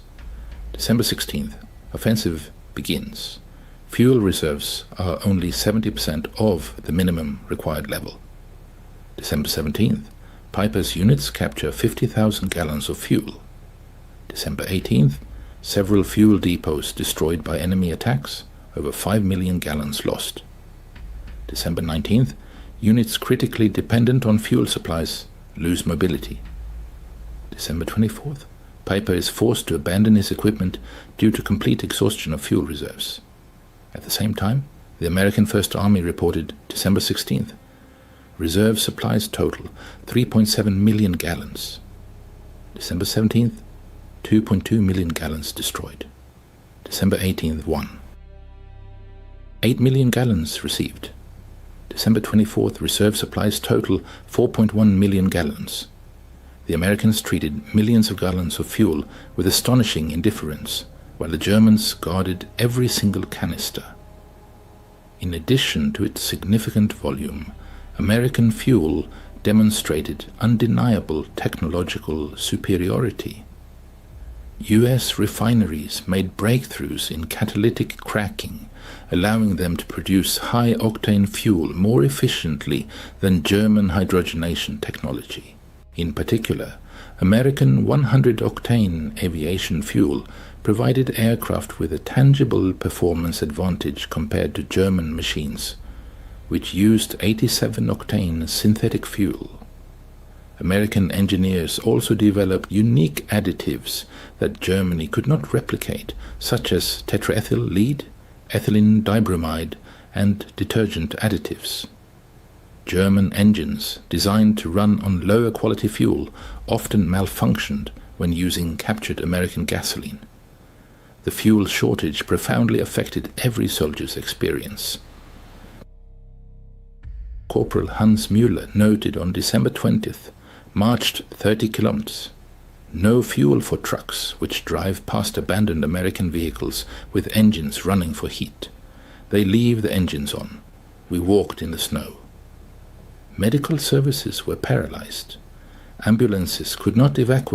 December 16th, offensive begins. Fuel reserves are only 70% of the minimum required level. December 17th, Piper's units capture 50,000 gallons of fuel. December 18th, several fuel depots destroyed by enemy attacks, over 5 million gallons lost. December 19th, units critically dependent on fuel supplies lose mobility. December 24th, Piper is forced to abandon his equipment due to complete exhaustion of fuel reserves. At the same time, the American First Army reported December 16th, reserve supplies total 3.7 million gallons. December 17th, 2.2 million gallons destroyed. December 18th, 8 million gallons received. December 24th, reserve supplies total 4.1 million gallons. The Americans treated millions of gallons of fuel with astonishing indifference, while the Germans guarded every single canister. In addition to its significant volume, American fuel demonstrated undeniable technological superiority. U.S. refineries made breakthroughs in catalytic cracking, allowing them to produce high-octane fuel more efficiently than German hydrogenation technology. In particular, American 100-octane aviation fuel provided aircraft with a tangible performance advantage compared to German machines, which used 87-octane synthetic fuel. American engineers also developed unique additives that Germany could not replicate, such as tetraethyl lead, ethylene dibromide, and detergent additives. German engines, designed to run on lower quality fuel, often malfunctioned when using captured American gasoline. The fuel shortage profoundly affected every soldier's experience. Corporal Hans Müller noted on December 20th, marched 30 kilometers. No fuel for trucks which drive past abandoned American vehicles with engines running for heat. They leave the engines on. We walked in the snow. Medical services were paralyzed. Ambulances could not evacuate